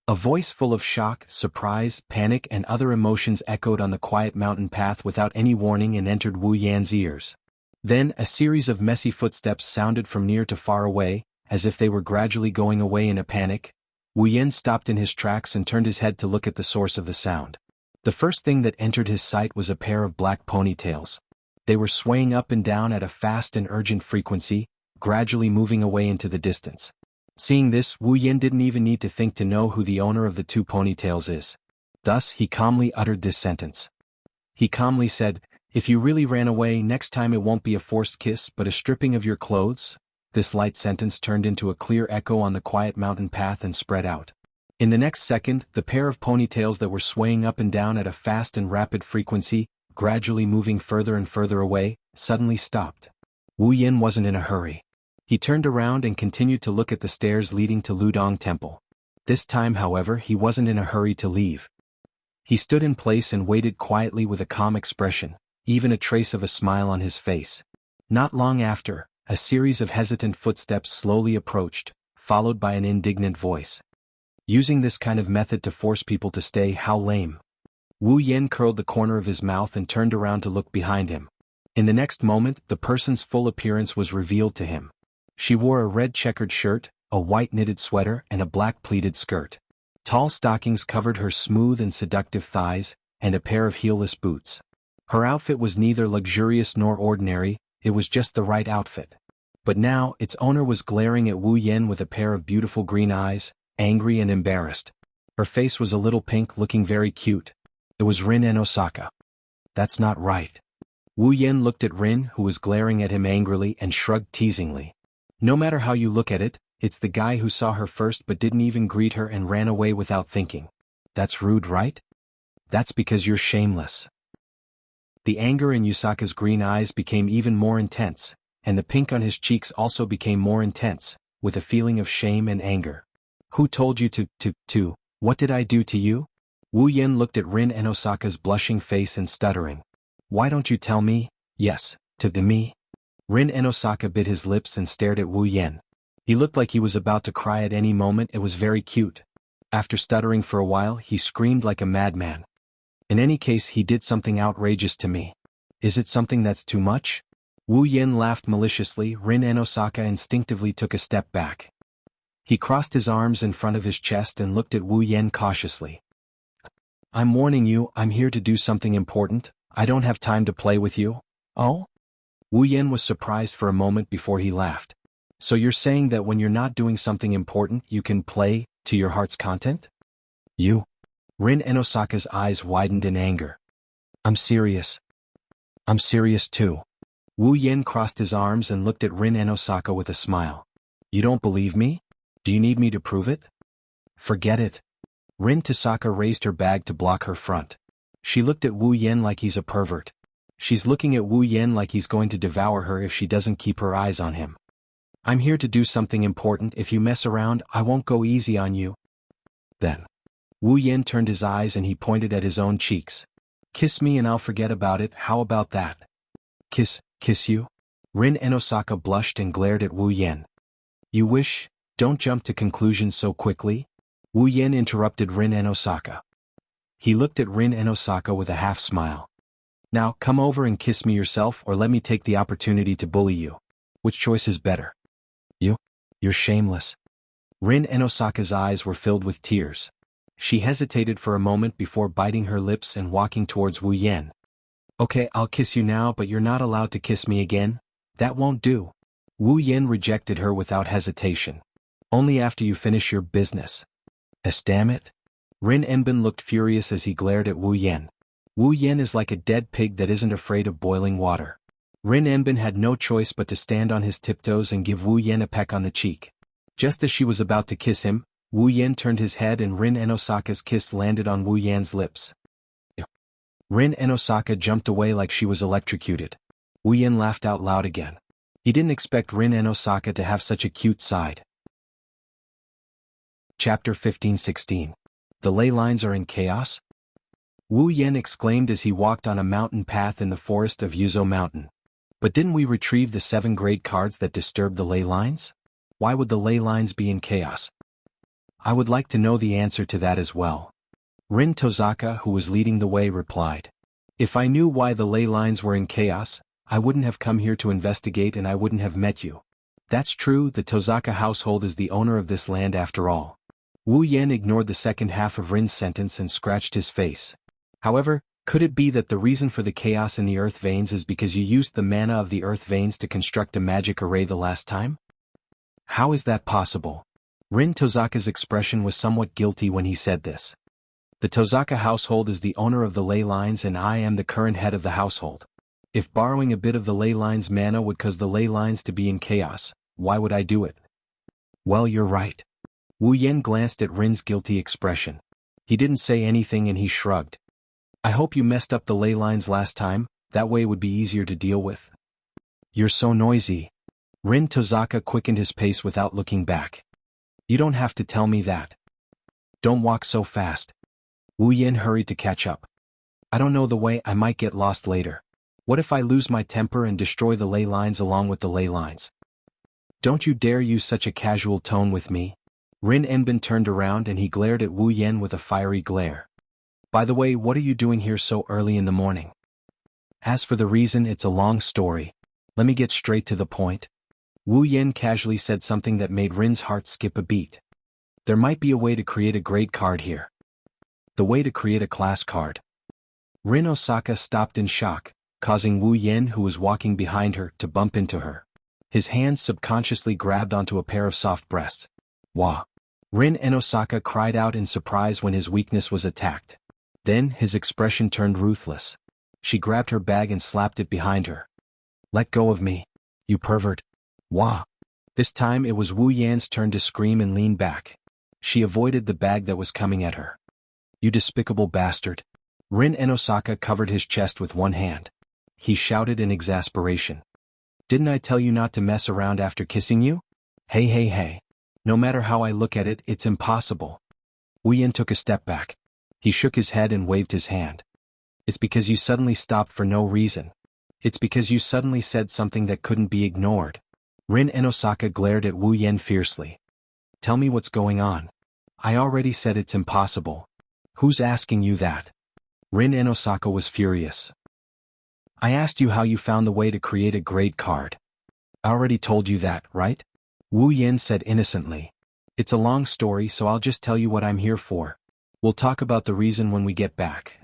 A voice full of shock, surprise, panic and other emotions echoed on the quiet mountain path without any warning and entered Wu Yan's ears. Then, a series of messy footsteps sounded from near to far away, as if they were gradually going away in a panic. Wu Yan stopped in his tracks and turned his head to look at the source of the sound. The first thing that entered his sight was a pair of black ponytails. They were swaying up and down at a fast and urgent frequency, gradually moving away into the distance. Seeing this, Wu Yin didn't even need to think to know who the owner of the two ponytails is. Thus, he calmly uttered this sentence. He calmly said, "If you really ran away, next time it won't be a forced kiss but a stripping of your clothes." This light sentence turned into a clear echo on the quiet mountain path and spread out. In the next second, the pair of ponytails that were swaying up and down at a fast and rapid frequency, gradually moving further and further away, suddenly stopped. Wu Yin wasn't in a hurry. He turned around and continued to look at the stairs leading to Ludong Temple. This time, however, he wasn't in a hurry to leave. He stood in place and waited quietly with a calm expression, even a trace of a smile on his face. Not long after, a series of hesitant footsteps slowly approached, followed by an indignant voice. Using this kind of method to force people to stay, how lame. Wu Yin curled the corner of his mouth and turned around to look behind him. In the next moment, the person's full appearance was revealed to him. She wore a red checkered shirt, a white knitted sweater and a black pleated skirt. Tall stockings covered her smooth and seductive thighs, and a pair of heelless boots. Her outfit was neither luxurious nor ordinary, it was just the right outfit. But now, its owner was glaring at Wu Yin with a pair of beautiful green eyes, angry and embarrassed. Her face was a little pink, looking very cute. It was Rin and Osaka. That's not right. Wu Yin looked at Rin, who was glaring at him angrily, and shrugged teasingly. No matter how you look at it, it's the guy who saw her first but didn't even greet her and ran away without thinking. That's rude, right? That's because you're shameless. The anger in Yusaka's green eyes became even more intense, and the pink on his cheeks also became more intense, with a feeling of shame and anger. Who told you to, what did I do to you? Wu Yin looked at Rin and Osaka's blushing face and stuttering. Why don't you tell me? Yes, to me? Rin and Osaka bit his lips and stared at Wu Yen. He looked like he was about to cry at any moment. It was very cute. After stuttering for a while, he screamed like a madman. In any case, he did something outrageous to me. Is it something that's too much? Wu Yen laughed maliciously. Rin and Osaka instinctively took a step back. He crossed his arms in front of his chest and looked at Wu Yen cautiously. I'm warning you, I'm here to do something important. I don't have time to play with you. Oh? Wu Yen was surprised for a moment before he laughed. So you're saying that when you're not doing something important, you can play to your heart's content? You? Rin and Osaka's eyes widened in anger. I'm serious. I'm serious too. Wu Yen crossed his arms and looked at Rin and Osaka with a smile. You don't believe me? Do you need me to prove it? Forget it. Rin Tosaka raised her bag to block her front. She looked at Wu Yen like he's a pervert. She's looking at Wu Yen like he's going to devour her if she doesn't keep her eyes on him. I'm here to do something important. If you mess around, I won't go easy on you. Then. Wu Yen turned his eyes and he pointed at his own cheeks. Kiss me and I'll forget about it. How about that? Kiss you? Rin and Osaka blushed and glared at Wu Yen. You wish? Don't jump to conclusions so quickly. Wu Yen interrupted Rin and Osaka. He looked at Rin and Osaka with a half smile. Now, come over and kiss me yourself or let me take the opportunity to bully you. Which choice is better? You're shameless. Rin and Osaka's eyes were filled with tears. She hesitated for a moment before biting her lips and walking towards Wu Yen. Okay, I'll kiss you now, but you're not allowed to kiss me again. That won't do. Wu Yen rejected her without hesitation. Only after you finish your business. Damn it. Rin Enbin looked furious as he glared at Wu Yen. Wu Yen is like a dead pig that isn't afraid of boiling water. Rin Enbin had no choice but to stand on his tiptoes and give Wu Yen a peck on the cheek. Just as she was about to kiss him, Wu Yen turned his head and Rin and Osaka's kiss landed on Wu Yen's lips. Rin and Osaka jumped away like she was electrocuted. Wu Yen laughed out loud again. He didn't expect Rin and Osaka to have such a cute side. Chapter 15-16. The ley lines are in chaos? Wu Yen exclaimed as he walked on a mountain path in the forest of Yuzo Mountain. But didn't we retrieve the 7 grade cards that disturbed the ley lines? Why would the ley lines be in chaos? I would like to know the answer to that as well. Rin Tosaka, who was leading the way, replied. If I knew why the ley lines were in chaos, I wouldn't have come here to investigate and I wouldn't have met you. That's true, the Tosaka household is the owner of this land after all. Wu Yen ignored the second half of Rin's sentence and scratched his face. However, could it be that the reason for the chaos in the earth veins is because you used the mana of the earth veins to construct a magic array the last time? How is that possible? Rin Tosaka's expression was somewhat guilty when he said this. The Tosaka household is the owner of the ley lines and I am the current head of the household. If borrowing a bit of the ley lines mana would cause the ley lines to be in chaos, why would I do it? Well, you're right. Wu Yen glanced at Rin's guilty expression. He didn't say anything and he shrugged. I hope you messed up the ley lines last time, that way it would be easier to deal with. You're so noisy. Rin Tosaka quickened his pace without looking back. You don't have to tell me that. Don't walk so fast. Wu Yen hurried to catch up. I don't know the way, I might get lost later. What if I lose my temper and destroy the ley lines along with the ley lines? Don't you dare use such a casual tone with me. Rin Enbin turned around and he glared at Wu Yen with a fiery glare. By the way, what are you doing here so early in the morning? As for the reason, it's a long story. Let me get straight to the point. Wu Yen casually said something that made Rin's heart skip a beat. There might be a way to create a grade card here. The way to create a class card. Rin Osaka stopped in shock, causing Wu Yen, who was walking behind her, to bump into her. His hands subconsciously grabbed onto a pair of soft breasts. Wah! Rin and Osaka cried out in surprise when his weakness was attacked. Then, his expression turned ruthless. She grabbed her bag and slapped it behind her. Let go of me, you pervert. Wah! This time it was Wu Yan's turn to scream and lean back. She avoided the bag that was coming at her. You despicable bastard. Rin and Osaka covered his chest with one hand. He shouted in exasperation. Didn't I tell you not to mess around after kissing you? Hey. No matter how I look at it, it's impossible. Wu Yan took a step back. He shook his head and waved his hand. It's because you suddenly stopped for no reason. It's because you suddenly said something that couldn't be ignored. Rin and Osaka glared at Wu Yen fiercely. Tell me what's going on. I already said it's impossible. Who's asking you that? Rin and Osaka was furious. I asked you how you found the way to create a grade card. I already told you that, right? Wu Yen said innocently. It's a long story, so I'll just tell you what I'm here for. We'll talk about the reason when we get back.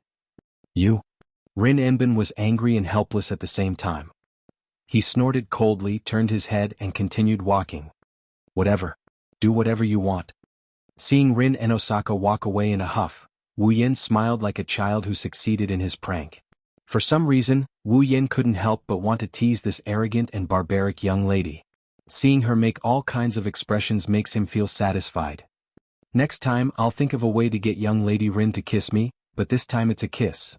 You? Rin Enbin was angry and helpless at the same time. He snorted coldly, turned his head and continued walking. Whatever. Do whatever you want. Seeing Rin and Osaka walk away in a huff, Wu Yen smiled like a child who succeeded in his prank. For some reason, Wu Yen couldn't help but want to tease this arrogant and barbaric young lady. Seeing her make all kinds of expressions makes him feel satisfied. Next time I'll think of a way to get young lady Rin to kiss me, but this time it's a kiss.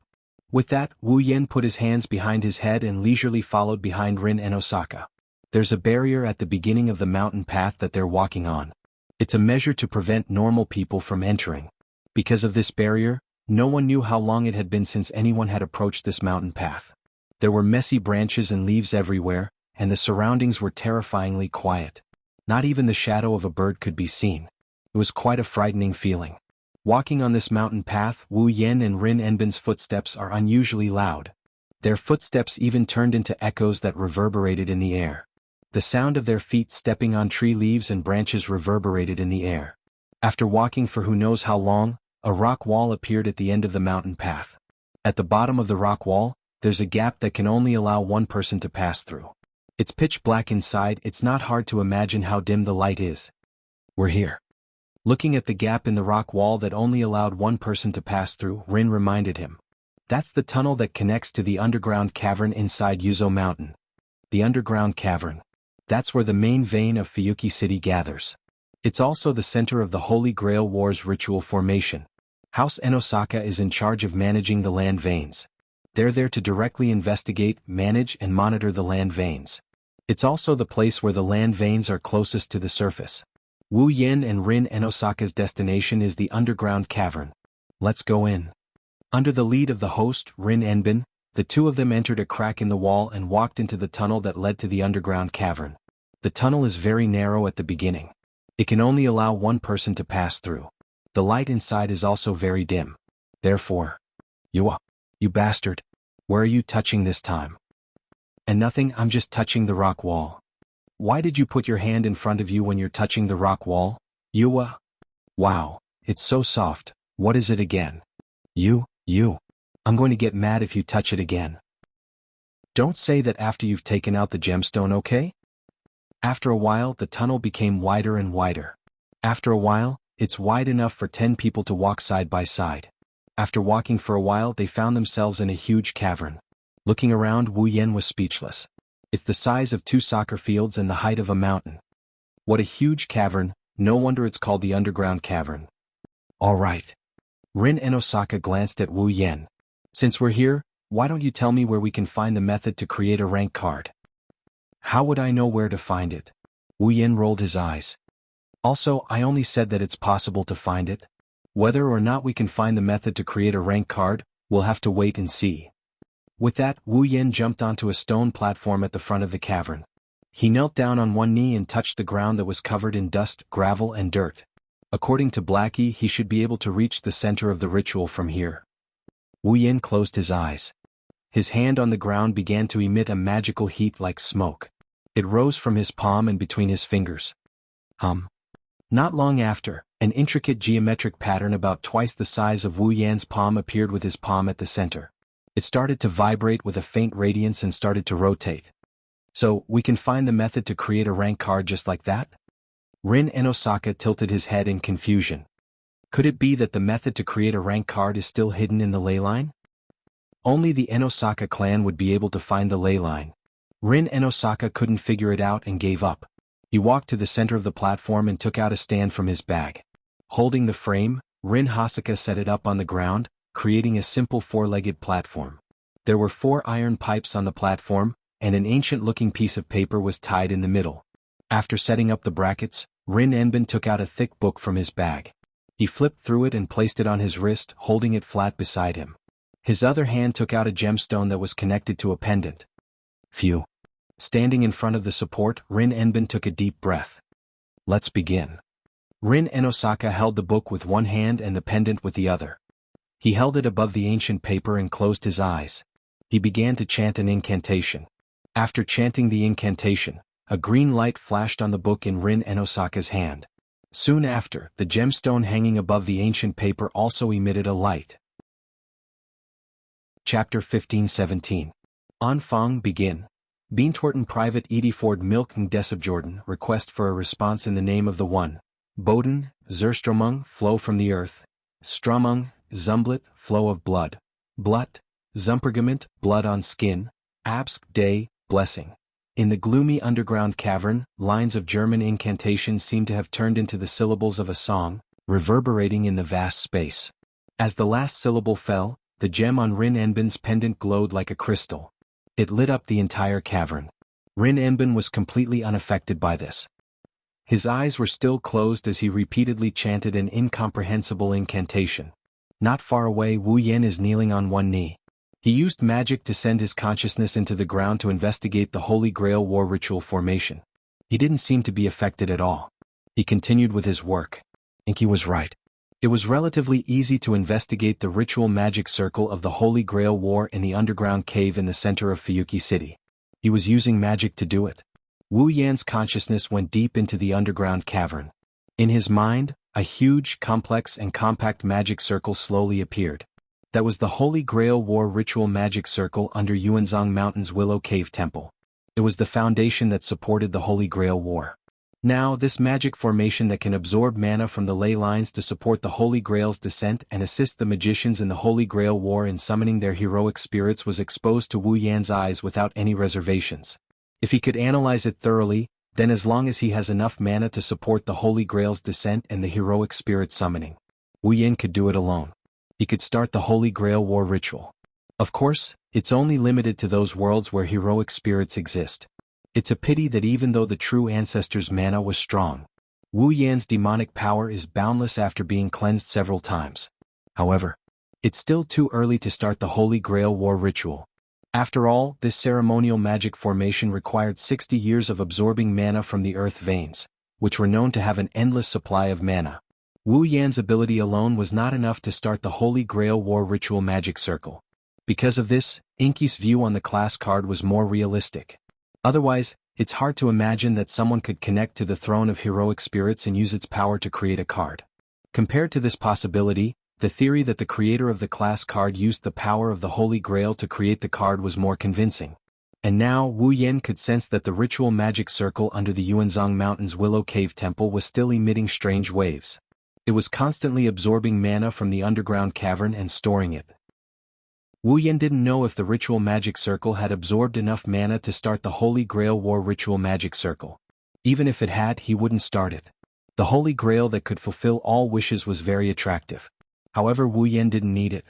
With that, Wu Yen put his hands behind his head and leisurely followed behind Rin and Osaka. There's a barrier at the beginning of the mountain path that they're walking on. It's a measure to prevent normal people from entering. Because of this barrier, no one knew how long it had been since anyone had approached this mountain path. There were messy branches and leaves everywhere, and the surroundings were terrifyingly quiet. Not even the shadow of a bird could be seen. It was quite a frightening feeling. Walking on this mountain path, Wu Yen and Rin Enbin's footsteps are unusually loud. Their footsteps even turned into echoes that reverberated in the air. The sound of their feet stepping on tree leaves and branches reverberated in the air. After walking for who knows how long, a rock wall appeared at the end of the mountain path. At the bottom of the rock wall, there's a gap that can only allow one person to pass through. It's pitch black inside. It's not hard to imagine how dim the light is. We're here. Looking at the gap in the rock wall that only allowed one person to pass through, Rin reminded him. That's the tunnel that connects to the underground cavern inside Yuzo Mountain. The underground cavern. That's where the main vein of Fuyuki City gathers. It's also the center of the Holy Grail Wars ritual formation. House Enosaka is in charge of managing the land veins. They're there to directly investigate, manage and monitor the land veins. It's also the place where the land veins are closest to the surface. Wu Yen and Rin Enosaka's destination is the underground cavern. Let's go in. Under the lead of the host, Rin Enbin, the two of them entered a crack in the wall and walked into the tunnel that led to the underground cavern. The tunnel is very narrow at the beginning. It can only allow one person to pass through. The light inside is also very dim. Therefore, you bastard. Where are you touching this time? And nothing, I'm just touching the rock wall. Why did you put your hand in front of you when you're touching the rock wall? Wow, it's so soft. What is it again? I'm going to get mad if you touch it again. Don't say that after you've taken out the gemstone, okay? After a while, the tunnel became wider and wider. After a while, it's wide enough for 10 people to walk side by side. After walking for a while, they found themselves in a huge cavern. Looking around, Wu Yen was speechless. It's the size of 2 soccer fields and the height of a mountain. What a huge cavern, no wonder it's called the underground cavern. All right. Rin and Osaka glanced at Wu Yen. Since we're here, why don't you tell me where we can find the method to create a rank card? How would I know where to find it? Wu Yen rolled his eyes. Also, I only said that it's possible to find it. Whether or not we can find the method to create a rank card, we'll have to wait and see. With that, Wu Yen jumped onto a stone platform at the front of the cavern. He knelt down on one knee and touched the ground that was covered in dust, gravel and dirt. According to Blackie, he should be able to reach the center of the ritual from here. Wu Yen closed his eyes. His hand on the ground began to emit a magical heat like smoke. It rose from his palm and between his fingers. Not long after, an intricate geometric pattern about twice the size of Wu Yan's palm appeared with his palm at the center. It started to vibrate with a faint radiance and started to rotate. So, we can find the method to create a rank card just like that? Rin and Osaka tilted his head in confusion. Could it be that the method to create a rank card is still hidden in the ley line? Only the Enosaka clan would be able to find the ley line. Rin and Osaka couldn't figure it out and gave up. He walked to the center of the platform and took out a stand from his bag. Holding the frame, Rin Hasaka set it up on the ground, creating a simple 4-legged platform. There were 4 iron pipes on the platform, and an ancient-looking piece of paper was tied in the middle. After setting up the brackets, Rin Enbin took out a thick book from his bag. He flipped through it and placed it on his wrist, holding it flat beside him. His other hand took out a gemstone that was connected to a pendant. Phew. Standing in front of the support, Rin Enbin took a deep breath. Let's begin. Rin Enosaka held the book with one hand and the pendant with the other. He held it above the ancient paper and closed his eyes. He began to chant an incantation. After chanting the incantation, a green light flashed on the book in Rin Enosaka's hand. Soon after, the gemstone hanging above the ancient paper also emitted a light. Chapter 15-17. Anfang begin. Beantworten Private Ediford Milk Desubjordan request for a response in the name of the One. Boden, Zerstromung, flow from the earth. Stromung, Zumblet, flow of blood. Blut, Zumpergament, blood on skin. Absk, day, blessing. In the gloomy underground cavern, lines of German incantations seemed to have turned into the syllables of a song, reverberating in the vast space. As the last syllable fell, the gem on Rin Enbin's pendant glowed like a crystal. It lit up the entire cavern. Rin Enbin was completely unaffected by this. His eyes were still closed as he repeatedly chanted an incomprehensible incantation. Not far away, Wu Yan is kneeling on one knee. He used magic to send his consciousness into the ground to investigate the Holy Grail war ritual formation. He didn't seem to be affected at all. He continued with his work. Inky was right. It was relatively easy to investigate the ritual magic circle of the Holy Grail war in the underground cave in the center of Fuyuki City. He was using magic to do it. Wu Yan's consciousness went deep into the underground cavern. In his mind, a huge, complex and compact magic circle slowly appeared. That was the Holy Grail War Ritual Magic Circle under Yuanzhang Mountain's Willow Cave Temple. It was the foundation that supported the Holy Grail War. Now, this magic formation that can absorb mana from the ley lines to support the Holy Grail's descent and assist the magicians in the Holy Grail War in summoning their heroic spirits was exposed to Wu Yan's eyes without any reservations. If he could analyze it thoroughly, then as long as he has enough mana to support the Holy Grail's descent and the heroic spirit summoning, Wu Yan could do it alone. He could start the Holy Grail War ritual. Of course, it's only limited to those worlds where heroic spirits exist. It's a pity that even though the true ancestor's mana was strong, Wu Yan's demonic power is boundless after being cleansed several times. However, it's still too early to start the Holy Grail War ritual. After all, this ceremonial magic formation required 60 years of absorbing mana from the earth veins, which were known to have an endless supply of mana. Wu Yan's ability alone was not enough to start the Holy Grail War Ritual Magic Circle. Because of this, Inky's view on the class card was more realistic. Otherwise, it's hard to imagine that someone could connect to the throne of heroic spirits and use its power to create a card. Compared to this possibility, the theory that the creator of the class card used the power of the Holy Grail to create the card was more convincing. And now, Wu Yan could sense that the ritual magic circle under the Yuanzhang Mountain's Willow Cave Temple was still emitting strange waves. It was constantly absorbing mana from the underground cavern and storing it. Wu Yan didn't know if the ritual magic circle had absorbed enough mana to start the Holy Grail War Ritual Magic Circle. Even if it had, he wouldn't start it. The Holy Grail that could fulfill all wishes was very attractive. However, Wu Yan didn't need it.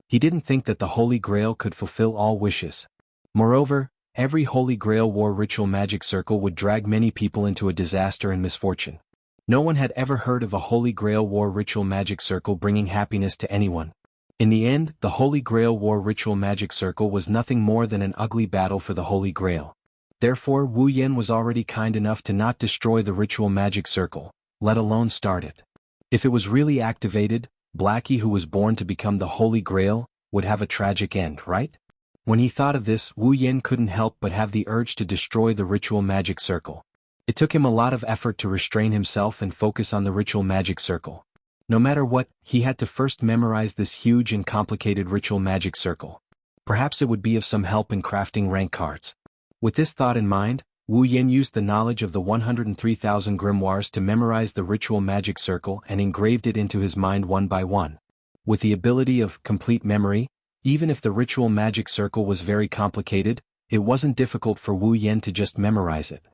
He didn't think that the Holy Grail could fulfill all wishes. Moreover, every Holy Grail War Ritual Magic Circle would drag many people into a disaster and misfortune. No one had ever heard of a Holy Grail War Ritual Magic Circle bringing happiness to anyone. In the end, the Holy Grail War Ritual Magic Circle was nothing more than an ugly battle for the Holy Grail. Therefore, Wu Yan was already kind enough to not destroy the Ritual Magic Circle, let alone start it. If it was really activated, Blackie, who was born to become the Holy Grail, would have a tragic end, right? When he thought of this, Wu Yan couldn't help but have the urge to destroy the Ritual Magic Circle. It took him a lot of effort to restrain himself and focus on the Ritual Magic Circle. No matter what, he had to first memorize this huge and complicated Ritual Magic Circle. Perhaps it would be of some help in crafting rank cards. With this thought in mind, Wu Yan used the knowledge of the 103,000 grimoires to memorize the Ritual Magic Circle and engraved it into his mind one by one. With the ability of complete memory, even if the Ritual Magic Circle was very complicated, it wasn't difficult for Wu Yan to just memorize it.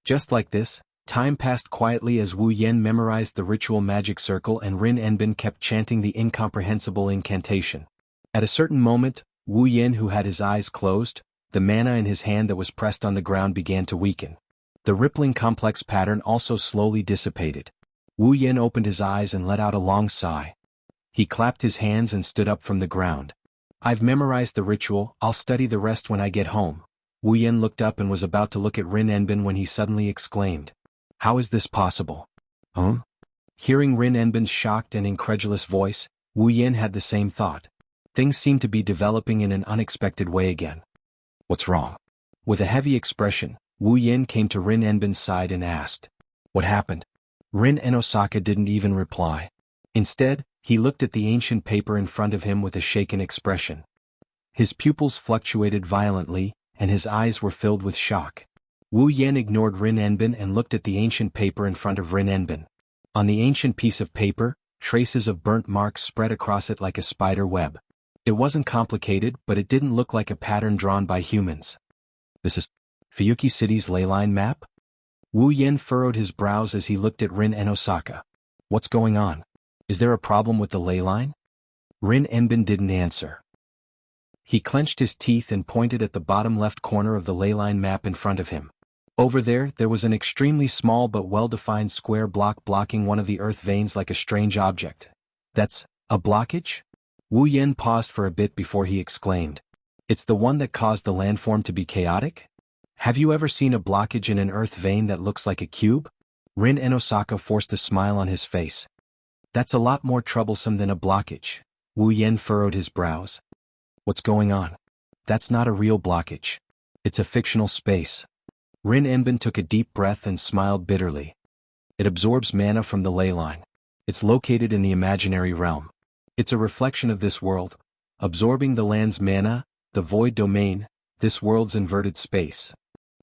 Just like this, time passed quietly as Wu Yan memorized the Ritual Magic Circle and Rin Enbin kept chanting the incomprehensible incantation. At a certain moment, Wu Yan, who had his eyes closed, the mana in his hand that was pressed on the ground began to weaken. The rippling complex pattern also slowly dissipated. Wu Yan opened his eyes and let out a long sigh. He clapped his hands and stood up from the ground. "I've memorized the ritual, I'll study the rest when I get home," Wu Yan looked up and was about to look at Rin Enbin when he suddenly exclaimed, "How is this possible?" Huh? Hearing Rin Enbin's shocked and incredulous voice, Wu Yan had the same thought. Things seemed to be developing in an unexpected way again. "What's wrong?" With a heavy expression, Wu Yan came to Rin Enbin's side and asked, "What happened?" Rin Enosaka didn't even reply. Instead, he looked at the ancient paper in front of him with a shaken expression. His pupils fluctuated violently, and his eyes were filled with shock. Wu Yan ignored Rin Enbin and looked at the ancient paper in front of Rin Enbin. On the ancient piece of paper, traces of burnt marks spread across it like a spider web. It wasn't complicated, but it didn't look like a pattern drawn by humans. "This is Fuyuki City's leyline map?" Wu Yan furrowed his brows as he looked at Rin Enosaka. "What's going on? Is there a problem with the leyline?" Rin Enbin didn't answer. He clenched his teeth and pointed at the bottom left corner of the leyline map in front of him. Over there was an extremely small but well-defined square block blocking one of the earth veins like a strange object. "That's a blockage?" Wu Yan paused for a bit before he exclaimed. "It's the one that caused the landform to be chaotic? Have you ever seen a blockage in an earth vein that looks like a cube?" Rin Enosaka forced a smile on his face. "That's a lot more troublesome than a blockage." Wu Yan furrowed his brows. "What's going on?" "That's not a real blockage. It's a fictional space." Rin Enbin took a deep breath and smiled bitterly. "It absorbs mana from the ley line. It's located in the imaginary realm. It's a reflection of this world, absorbing the land's mana, the void domain, this world's inverted space."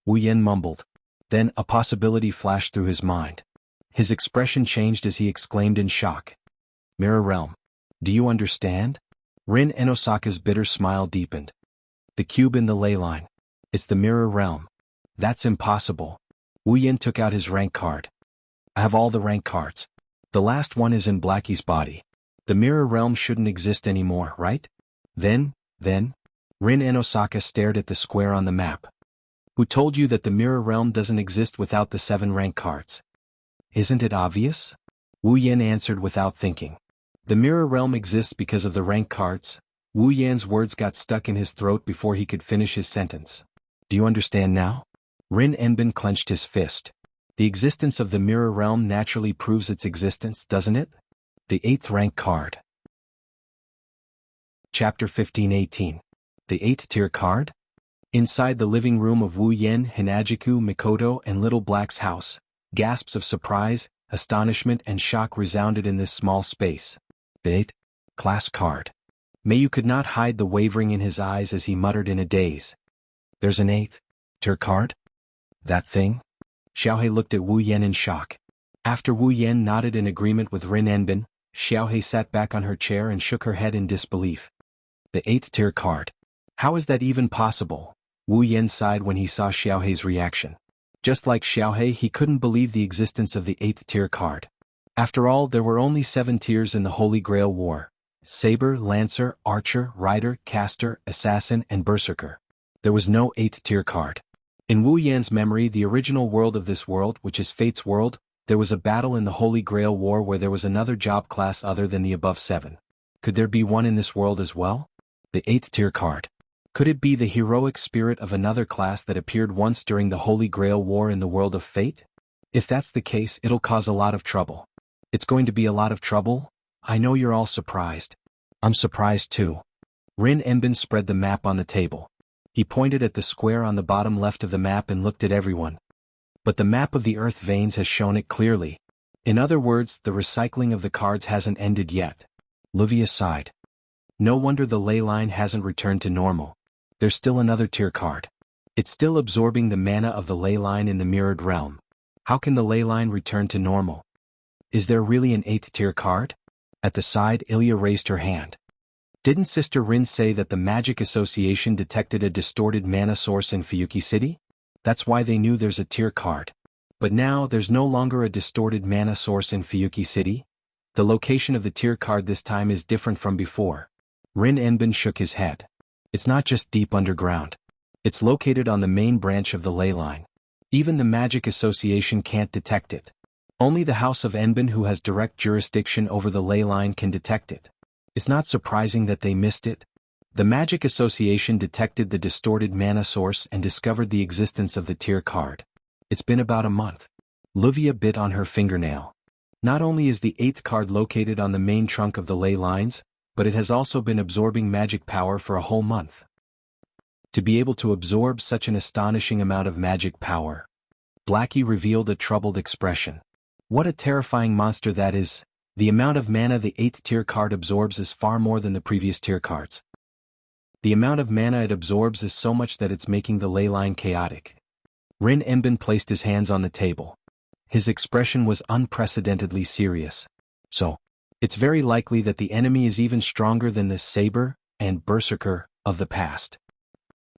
Wu Yan mumbled. Then a possibility flashed through his mind. His expression changed as he exclaimed in shock. "Mirror realm. Do you understand?" Rin Enosaka's bitter smile deepened. "The cube in the ley line. It's the mirror realm. That's impossible." Wu Yan took out his rank card. "I have all the rank cards. The last one is in Blackie's body. The mirror realm shouldn't exist anymore, right?" Then, Rin Enosaka stared at the square on the map. "Who told you that the mirror realm doesn't exist without the 7 rank cards?" "Isn't it obvious?" Wu Yan answered without thinking. "The mirror realm exists because of the rank cards." Wu Yan's words got stuck in his throat before he could finish his sentence. "Do you understand now?" Rin Enbin clenched his fist. "The existence of the mirror realm naturally proves its existence, doesn't it?" The 8th rank card. Chapter 15:18. The 8th tier card? Inside the living room of Wu Yan, Hinajiku, Mikoto, and Little Black's house, gasps of surprise, astonishment and shock resounded in this small space. The 8th class card. Mayu could not hide the wavering in his eyes as he muttered in a daze. "There's an 8th tier card? That thing?" Xiaohei looked at Wu Yan in shock. After Wu Yan nodded in agreement with Rin Enbin, Xiaohei sat back on her chair and shook her head in disbelief. "The 8th tier card? How is that even possible?" Wu Yan sighed when he saw Xiaohei's reaction. Just like Xiaohei, he couldn't believe the existence of the 8th tier card. After all, there were only 7 tiers in the Holy Grail War: Saber, Lancer, Archer, Rider, Caster, Assassin, and Berserker. There was no 8th tier card. In Wu Yan's memory, the original world of this world, which is Fate's world, there was a battle in the Holy Grail War where there was another job class other than the above 7. Could there be one in this world as well? The 8th tier card. Could it be the heroic spirit of another class that appeared once during the Holy Grail War in the world of Fate? If that's the case, it'll cause a lot of trouble. It's going to be a lot of trouble? I know you're all surprised. I'm surprised too. Rin Enbin spread the map on the table. He pointed at the square on the bottom left of the map and looked at everyone. But the map of the earth veins has shown it clearly. In other words, the recycling of the cards hasn't ended yet. Livia sighed. No wonder the ley line hasn't returned to normal. There's still another tier card. It's still absorbing the mana of the ley line in the mirrored realm. How can the ley line return to normal? Is there really an 8th tier card? At the side, Ilya raised her hand. Didn't Sister Rin say that the Magic Association detected a distorted mana source in Fuyuki City? That's why they knew there's a tier card. But now there's no longer a distorted mana source in Fuyuki City? The location of the tier card this time is different from before. Rin Enbin shook his head. It's not just deep underground. It's located on the main branch of the ley line. Even the Magic Association can't detect it. Only the House of Enbin, who has direct jurisdiction over the ley line, can detect it. It's not surprising that they missed it. The Magic Association detected the distorted mana source and discovered the existence of the tier card. It's been about a month. Luvia bit on her fingernail. Not only is the 8th card located on the main trunk of the ley lines, but it has also been absorbing magic power for a whole month. To be able to absorb such an astonishing amount of magic power. Blackie revealed a troubled expression. What a terrifying monster that is. The amount of mana the 8th tier card absorbs is far more than the previous tier cards. The amount of mana it absorbs is so much that it's making the ley line chaotic. Rin Enbin placed his hands on the table. His expression was unprecedentedly serious. So, it's very likely that the enemy is even stronger than this Saber and Berserker of the past.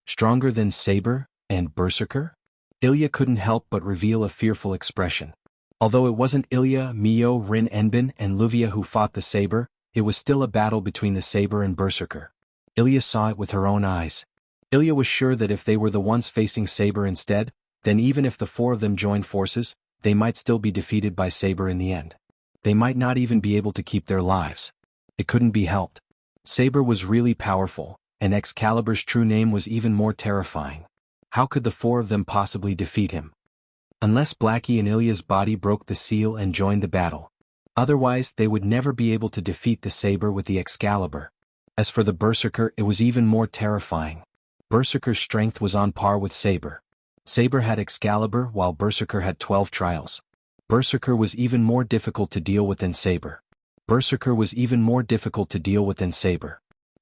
Stronger than Saber and Berserker? Ilya couldn't help but reveal a fearful expression. Although it wasn't Ilya, Mio, Rin Enbin, and Luvia who fought the Saber, it was still a battle between the Saber and Berserker. Ilya saw it with her own eyes. Ilya was sure that if they were the ones facing Saber instead, then even if the 4 of them joined forces, they might still be defeated by Saber in the end. They might not even be able to keep their lives. It couldn't be helped. Saber was really powerful, and Excalibur's true name was even more terrifying. How could the 4 of them possibly defeat him? Unless Blackie and Ilya's body broke the seal and joined the battle. Otherwise, they would never be able to defeat the Saber with the Excalibur. As for the Berserker, it was even more terrifying. Berserker's strength was on par with Saber. Saber had Excalibur while Berserker had 12 trials. Berserker was even more difficult to deal with than Saber.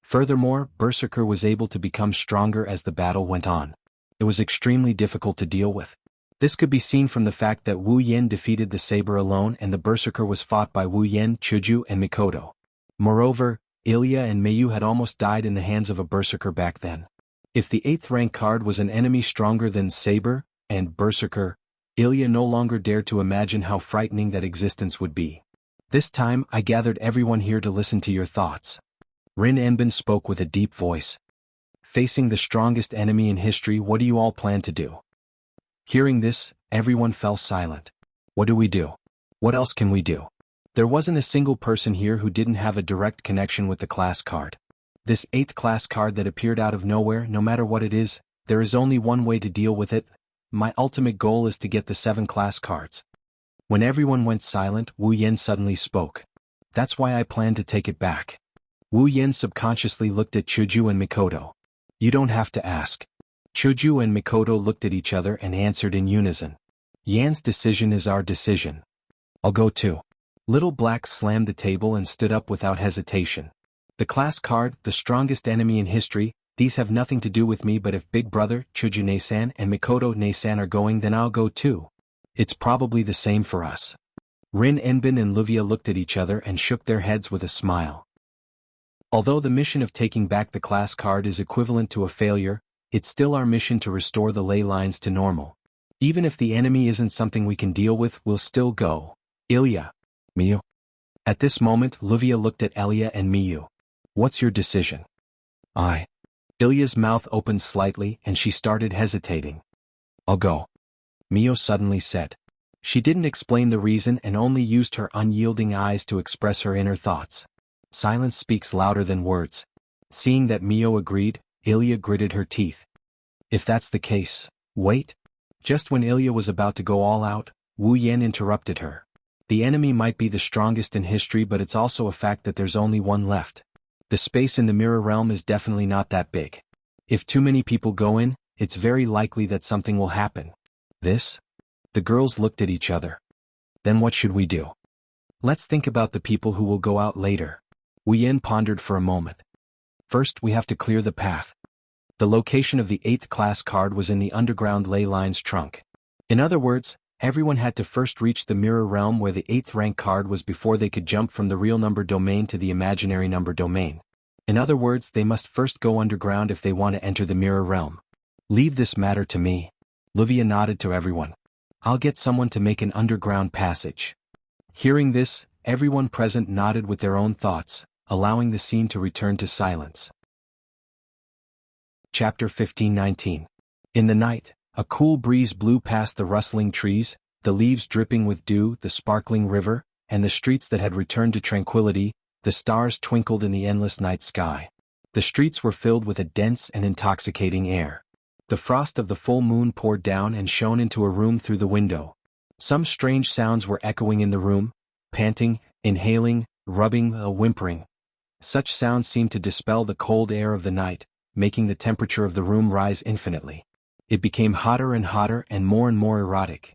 Furthermore, Berserker was able to become stronger as the battle went on. It was extremely difficult to deal with. This could be seen from the fact that Wu Yen defeated the Saber alone and the Berserker was fought by Wu Yen, Chuju, and Mikoto. Moreover, Ilya and Mayu had almost died in the hands of a Berserker back then. If the 8th rank card was an enemy stronger than Saber and Berserker, Ilya no longer dared to imagine how frightening that existence would be. This time, I gathered everyone here to listen to your thoughts. Rin Enbin spoke with a deep voice. Facing the strongest enemy in history, what do you all plan to do? Hearing this, everyone fell silent. What do we do? What else can we do? There wasn't a single person here who didn't have a direct connection with the class card. This 8th class card that appeared out of nowhere, no matter what it is, there is only one way to deal with it. My ultimate goal is to get the 7 class cards. When everyone went silent, Wu Yen suddenly spoke. That's why I plan to take it back. Wu Yen subconsciously looked at Chuju and Mikoto. You don't have to ask. Chuju and Mikoto looked at each other and answered in unison. Yan's decision is our decision. I'll go too. Little Black slammed the table and stood up without hesitation. The class card, the strongest enemy in history, these have nothing to do with me, but if Big Brother, Chuju-ne-san and Mikoto-ne-san are going, then I'll go too. It's probably the same for us. Rin Enbin and Luvia looked at each other and shook their heads with a smile. Although the mission of taking back the class card is equivalent to a failure, it's still our mission to restore the ley lines to normal. Even if the enemy isn't something we can deal with, we'll still go. Ilya. Miyu. At this moment, Luvia looked at Ilya and Miyu. What's your decision? Ilya's mouth opened slightly and she started hesitating. I'll go. Miyu suddenly said. She didn't explain the reason and only used her unyielding eyes to express her inner thoughts. Silence speaks louder than words. Seeing that Miyu agreed, Ilya gritted her teeth. If that's the case, wait. Just when Ilya was about to go all out, Wu Yen interrupted her. The enemy might be the strongest in history, but it's also a fact that there's only one left. The space in the mirror realm is definitely not that big. If too many people go in, it's very likely that something will happen. This? The girls looked at each other. Then what should we do? Let's think about the people who will go out later. Wu Yen pondered for a moment. First, we have to clear the path. The location of the 8th class card was in the underground ley lines trunk. In other words, everyone had to first reach the mirror realm where the 8th rank card was before they could jump from the real number domain to the imaginary number domain. In other words, they must first go underground if they want to enter the mirror realm. Leave this matter to me. Luvia nodded to everyone. I'll get someone to make an underground passage. Hearing this, everyone present nodded with their own thoughts, allowing the scene to return to silence. Chapter 1519. In the night, a cool breeze blew past the rustling trees, the leaves dripping with dew, the sparkling river, and the streets that had returned to tranquility. The stars twinkled in the endless night sky. The streets were filled with a dense and intoxicating air. The frost of the full moon poured down and shone into a room through the window. Some strange sounds were echoing in the room: panting, inhaling, rubbing, whimpering. Such sounds seemed to dispel the cold air of the night, making the temperature of the room rise infinitely. It became hotter and more erotic.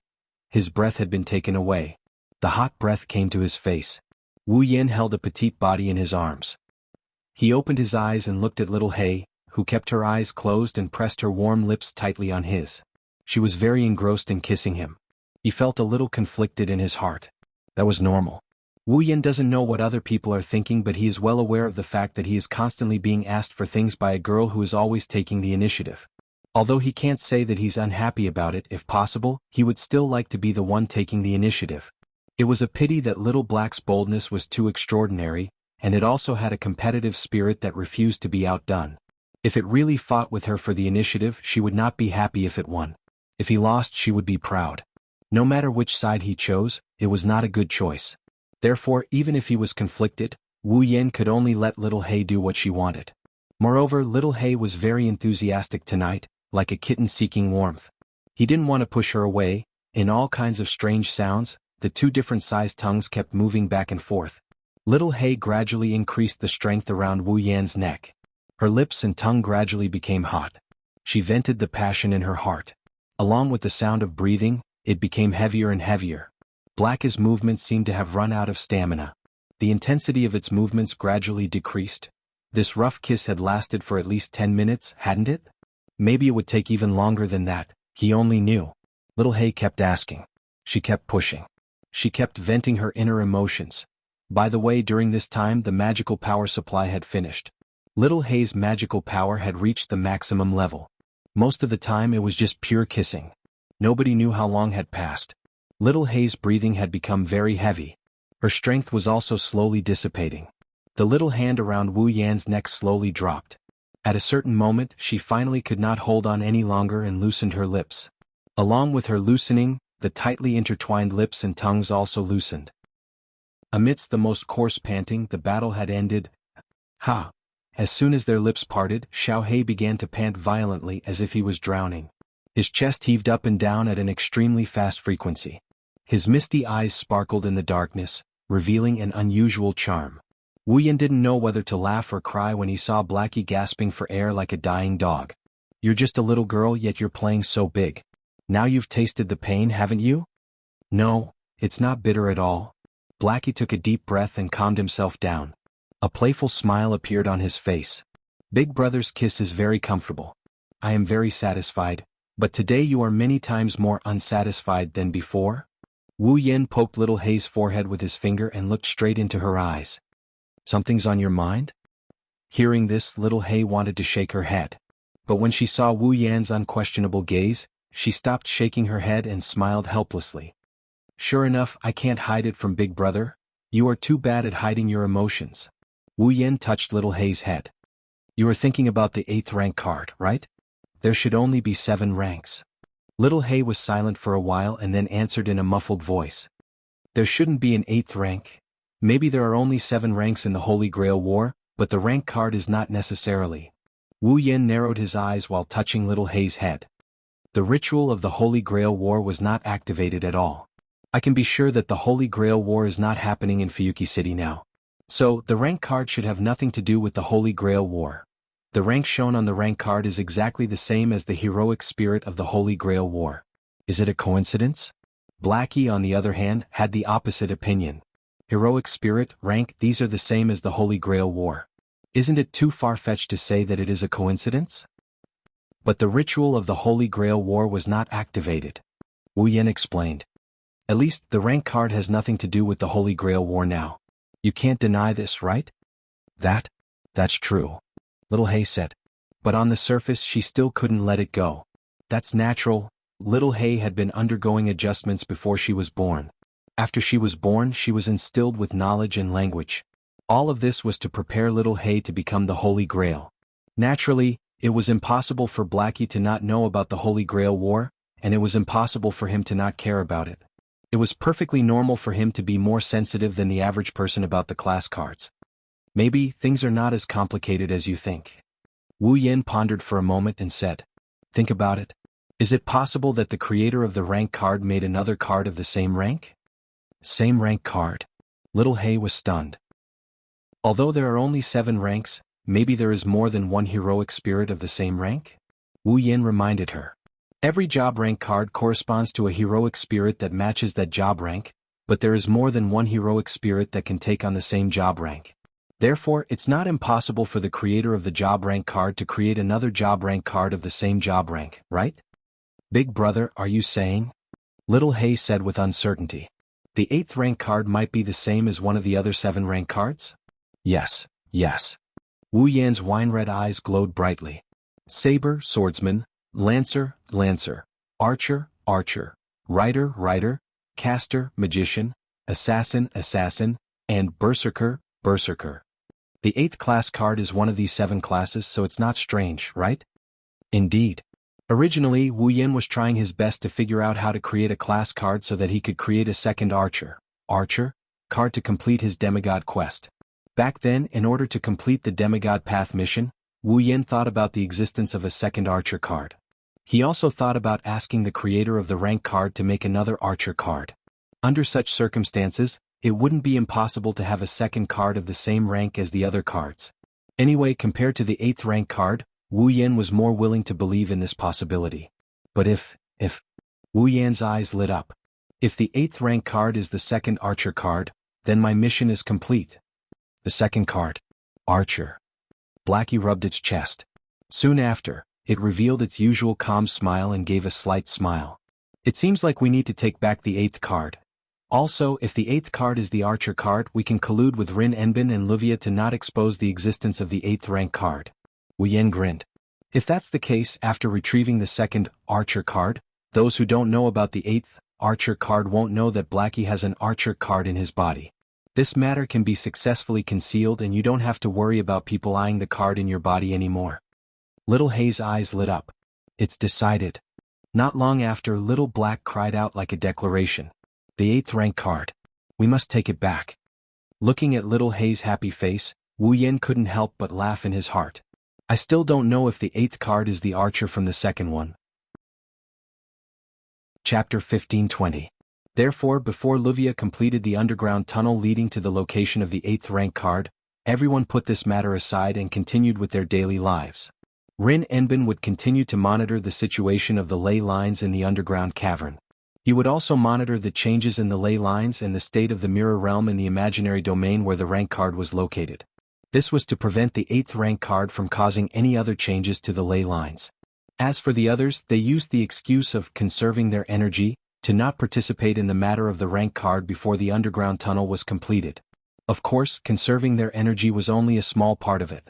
His breath had been taken away. The hot breath came to his face. Wu Yan held a petite body in his arms. He opened his eyes and looked at little Hei, who kept her eyes closed and pressed her warm lips tightly on his. She was very engrossed in kissing him. He felt a little conflicted in his heart. That was normal. Wu Yan doesn't know what other people are thinking, but he is well aware of the fact that he is constantly being asked for things by a girl who is always taking the initiative. Although he can't say that he's unhappy about it, if possible, he would still like to be the one taking the initiative. It was a pity that little Black's boldness was too extraordinary, and it also had a competitive spirit that refused to be outdone. If it really fought with her for the initiative, she would not be happy if it won. If he lost, she would be proud. No matter which side he chose, it was not a good choice. Therefore, even if he was conflicted, Wu Yan could only let little Hei do what she wanted. Moreover, little Hei was very enthusiastic tonight, like a kitten seeking warmth. He didn't want to push her away. In all kinds of strange sounds, the two different sized tongues kept moving back and forth. Little Hei gradually increased the strength around Wu Yan's neck. Her lips and tongue gradually became hot. She vented the passion in her heart. Along with the sound of breathing, it became heavier and heavier. Black's movements seemed to have run out of stamina. The intensity of its movements gradually decreased. This rough kiss had lasted for at least 10 minutes, hadn't it? Maybe it would take even longer than that, he only knew. Little Hei kept asking. She kept pushing. She kept venting her inner emotions. By the way, during this time the magical power supply had finished. Little Hei's magical power had reached the maximum level. Most of the time it was just pure kissing. Nobody knew how long had passed. Little Hei's breathing had become very heavy. Her strength was also slowly dissipating. The little hand around Wu Yan's neck slowly dropped. At a certain moment, she finally could not hold on any longer and loosened her lips. Along with her loosening, the tightly intertwined lips and tongues also loosened. Amidst the most coarse panting, the battle had ended. Ha! As soon as their lips parted, Xiao Hei began to pant violently as if he was drowning. His chest heaved up and down at an extremely fast frequency. His misty eyes sparkled in the darkness, revealing an unusual charm. Wu Yan didn't know whether to laugh or cry when he saw Blackie gasping for air like a dying dog. You're just a little girl, yet you're playing so big. Now you've tasted the pain, haven't you? No, it's not bitter at all. Blackie took a deep breath and calmed himself down. A playful smile appeared on his face. Big brother's kiss is very comfortable. I am very satisfied, but today you are many times more unsatisfied than before? Wu Yan poked little Hei's forehead with his finger and looked straight into her eyes. Something's on your mind? Hearing this, little Hei wanted to shake her head. But when she saw Wu Yan's unquestionable gaze, she stopped shaking her head and smiled helplessly. Sure enough, I can't hide it from Big Brother. You are too bad at hiding your emotions. Wu Yan touched little Hei's head. You are thinking about the 8th rank card, right? There should only be 7 ranks. Little Hei was silent for a while and then answered in a muffled voice. There shouldn't be an 8th rank. Maybe there are only 7 ranks in the Holy Grail War, but the rank card is not necessarily. Wu Yan narrowed his eyes while touching little Hei's head. The ritual of the Holy Grail War was not activated at all. I can be sure that the Holy Grail War is not happening in Fuyuki City now. So, the rank card should have nothing to do with the Holy Grail War. The rank shown on the rank card is exactly the same as the heroic spirit of the Holy Grail War. Is it a coincidence? Blackie, on the other hand, had the opposite opinion. Heroic spirit, rank, these are the same as the Holy Grail War. Isn't it too far-fetched to say that it is a coincidence? But the ritual of the Holy Grail War was not activated. Wu Yan explained. At least, the rank card has nothing to do with the Holy Grail War now. You can't deny this, right? That's true. Little Hei said. But on the surface she still couldn't let it go. That's natural. Little Hei had been undergoing adjustments before she was born. After she was born, she was instilled with knowledge and language. All of this was to prepare little Hei to become the Holy Grail. Naturally, it was impossible for Blackie to not know about the Holy Grail War, and it was impossible for him to not care about it. It was perfectly normal for him to be more sensitive than the average person about the class cards. Maybe things are not as complicated as you think. Wu Yen pondered for a moment and said, "Think about it. Is it possible that the creator of the rank card made another card of the same rank?" Same rank card? Little Hay was stunned. Although there are only 7 ranks, maybe there is more than one heroic spirit of the same rank? Wu Yen reminded her. Every job rank card corresponds to a heroic spirit that matches that job rank, but there is more than one heroic spirit that can take on the same job rank. Therefore, it's not impossible for the creator of the job rank card to create another job rank card of the same job rank, right? Big brother, are you saying? Little Hay said with uncertainty. The 8th rank card might be the same as one of the other 7 rank cards? Yes, yes. Wu Yan's wine-red eyes glowed brightly. Saber, swordsman, lancer, lancer, archer, archer, rider, rider, caster, magician, assassin, assassin, and berserker, berserker. The 8th class card is one of these 7 classes, so it's not strange, right? Indeed. Originally, Wu Yan was trying his best to figure out how to create a class card so that he could create a second archer card to complete his demigod quest. Back then, in order to complete the demigod path mission, Wu Yan thought about the existence of a second archer card. He also thought about asking the creator of the rank card to make another archer card. Under such circumstances, it wouldn't be impossible to have a second card of the same rank as the other cards. Anyway, compared to the 8th rank card, Wu Yan was more willing to believe in this possibility. But if Wu Yan's eyes lit up. If the 8th rank card is the second archer card, then my mission is complete. The second card, Archer. Blackie rubbed its chest. Soon after, it revealed its usual calm smile and gave a slight smile. It seems like we need to take back the 8th card. Also, if the 8th card is the archer card, we can collude with Rin Enbin and Luvia to not expose the existence of the 8th rank card. Wu Yan grinned. If that's the case, after retrieving the second archer card, those who don't know about the 8th archer card won't know that Blackie has an archer card in his body. This matter can be successfully concealed and you don't have to worry about people eyeing the card in your body anymore. Little Hay's eyes lit up. It's decided. Not long after, Little Black cried out like a declaration. The 8th rank card. We must take it back. Looking at Little Hay's happy face, Wu Yan couldn't help but laugh in his heart. I still don't know if the 8th card is the archer from the second one. Chapter 1520. Therefore, before Luvia completed the underground tunnel leading to the location of the 8th rank card, everyone put this matter aside and continued with their daily lives. Rin Enbin would continue to monitor the situation of the ley lines in the underground cavern. He would also monitor the changes in the ley lines and the state of the mirror realm in the imaginary domain where the rank card was located. This was to prevent the 8th rank card from causing any other changes to the ley lines. As for the others, they used the excuse of conserving their energy to not participate in the matter of the rank card before the underground tunnel was completed. Of course, conserving their energy was only a small part of it.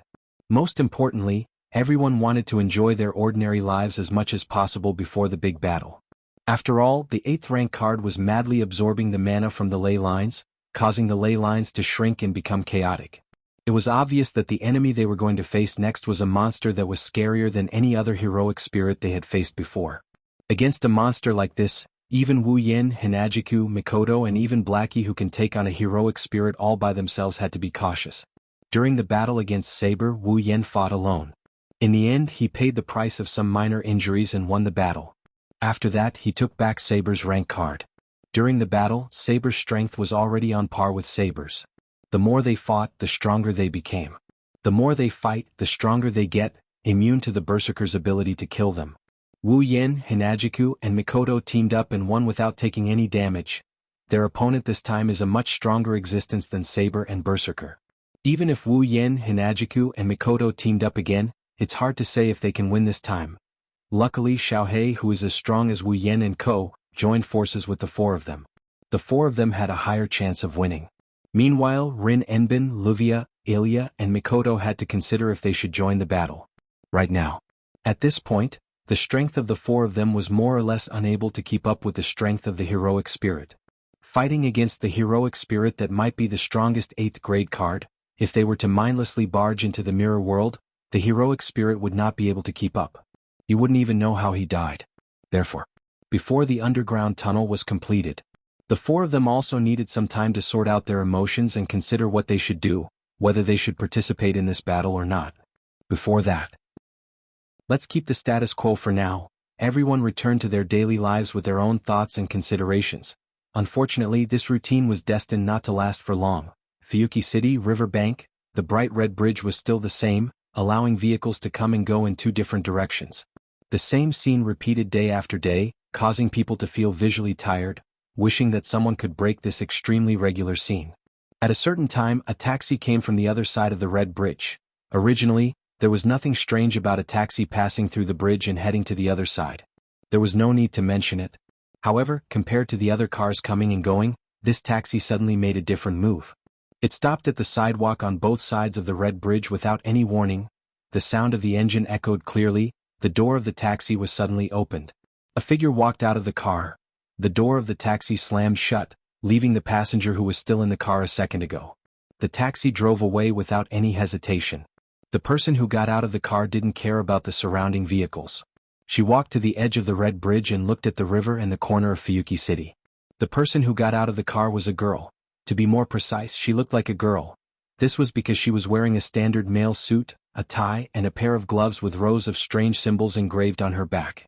Most importantly, everyone wanted to enjoy their ordinary lives as much as possible before the big battle. After all, the 8th rank card was madly absorbing the mana from the ley lines, causing the ley lines to shrink and become chaotic. It was obvious that the enemy they were going to face next was a monster that was scarier than any other heroic spirit they had faced before. Against a monster like this, even Wu Yan, Hinajiku, Mikoto and even Blackie who can take on a heroic spirit all by themselves had to be cautious. During the battle against Saber, Wu Yan fought alone. In the end, he paid the price of some minor injuries and won the battle. After that, he took back Saber's rank card. During the battle, Saber's strength was already on par with Saber's. The more they fought, the stronger they became. The more they fight, the stronger they get, immune to the Berserker's ability to kill them. Wu Yan, Hinajiku, and Mikoto teamed up and won without taking any damage. Their opponent this time is a much stronger existence than Saber and Berserker. Even if Wu Yan, Hinajiku, and Mikoto teamed up again, it's hard to say if they can win this time. Luckily, Xiaohei, who is as strong as Wu Yan and Ko, joined forces with the 4 of them. The 4 of them had a higher chance of winning. Meanwhile, Rin Enbin, Luvia, Ilya, and Mikoto had to consider if they should join the battle. Right now. At this point, the strength of the 4 of them was more or less unable to keep up with the strength of the heroic spirit. Fighting against the heroic spirit that might be the strongest 8th grade card, if they were to mindlessly barge into the mirror world, the heroic spirit would not be able to keep up. You wouldn't even know how he died. Therefore, before the underground tunnel was completed, the 4 of them also needed some time to sort out their emotions and consider what they should do. whether they should participate in this battle or not. Before that, let's keep the status quo for now. Everyone returned to their daily lives with their own thoughts and considerations. Unfortunately, this routine was destined not to last for long. Fuyuki City, River Bank, the bright red bridge was still the same, allowing vehicles to come and go in two different directions. The same scene repeated day after day, causing people to feel visually tired, wishing that someone could break this extremely regular scene. At a certain time, a taxi came from the other side of the red bridge. Originally, there was nothing strange about a taxi passing through the bridge and heading to the other side. There was no need to mention it. However, compared to the other cars coming and going, this taxi suddenly made a different move. It stopped at the sidewalk on both sides of the red bridge without any warning. The sound of the engine echoed clearly. The door of the taxi was suddenly opened. A figure walked out of the car. The door of the taxi slammed shut, leaving the passenger who was still in the car a second ago. The taxi drove away without any hesitation. The person who got out of the car didn't care about the surrounding vehicles. She walked to the edge of the red bridge and looked at the river and the corner of Fuyuki City. The person who got out of the car was a girl. To be more precise, she looked like a girl. This was because she was wearing a standard male suit, a tie, and a pair of gloves with rows of strange symbols engraved on her back.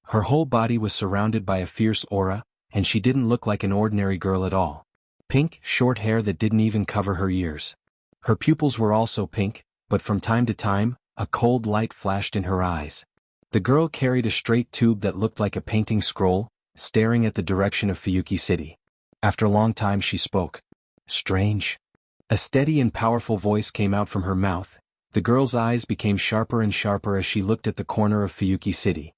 Her whole body was surrounded by a fierce aura, and she didn't look like an ordinary girl at all. Pink, short hair that didn't even cover her ears. Her pupils were also pink, but from time to time, a cold light flashed in her eyes. The girl carried a straight tube that looked like a painting scroll, staring at the direction of Fuyuki City. After a long time she spoke. Strange. A steady and powerful voice came out from her mouth. The girl's eyes became sharper and sharper as she looked at the corner of Fuyuki City.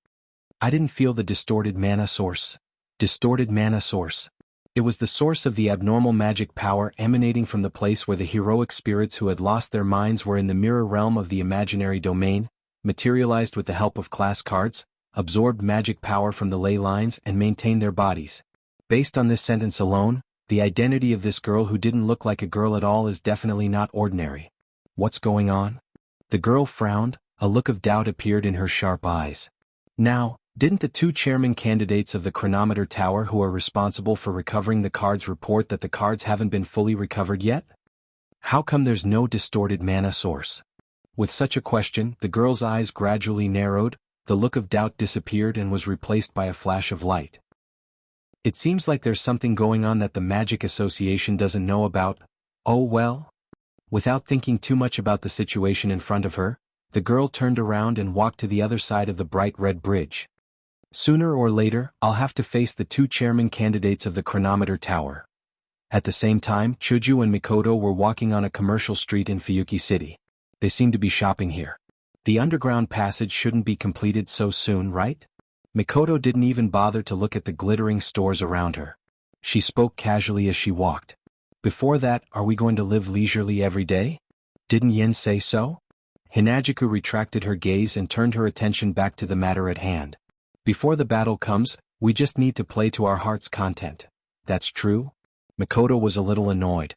I didn't feel the distorted mana source. Distorted mana source. It was the source of the abnormal magic power emanating from the place where the heroic spirits who had lost their minds were in the mirror realm of the imaginary domain, materialized with the help of class cards, absorbed magic power from the ley lines and maintained their bodies. Based on this sentence alone, the identity of this girl who didn't look like a girl at all is definitely not ordinary. What's going on? The girl frowned, a look of doubt appeared in her sharp eyes. Now, didn't the two chairman candidates of the chronometer tower who are responsible for recovering the cards report that the cards haven't been fully recovered yet? How come there's no distorted mana source? With such a question, the girl's eyes gradually narrowed, the look of doubt disappeared and was replaced by a flash of light. It seems like there's something going on that the Magic Association doesn't know about. Oh well? Without thinking too much about the situation in front of her, the girl turned around and walked to the other side of the bright red bridge. Sooner or later, I'll have to face the two chairman candidates of the chronometer tower. At the same time, Chuju and Mikoto were walking on a commercial street in Fuyuki City. They seemed to be shopping here. The underground passage shouldn't be completed so soon, right? Mikoto didn't even bother to look at the glittering stores around her. She spoke casually as she walked. Before that, are we going to live leisurely every day? Didn't Yen say so? Hinajuku retracted her gaze and turned her attention back to the matter at hand. Before the battle comes, we just need to play to our heart's content. That's true? Mikoto was a little annoyed.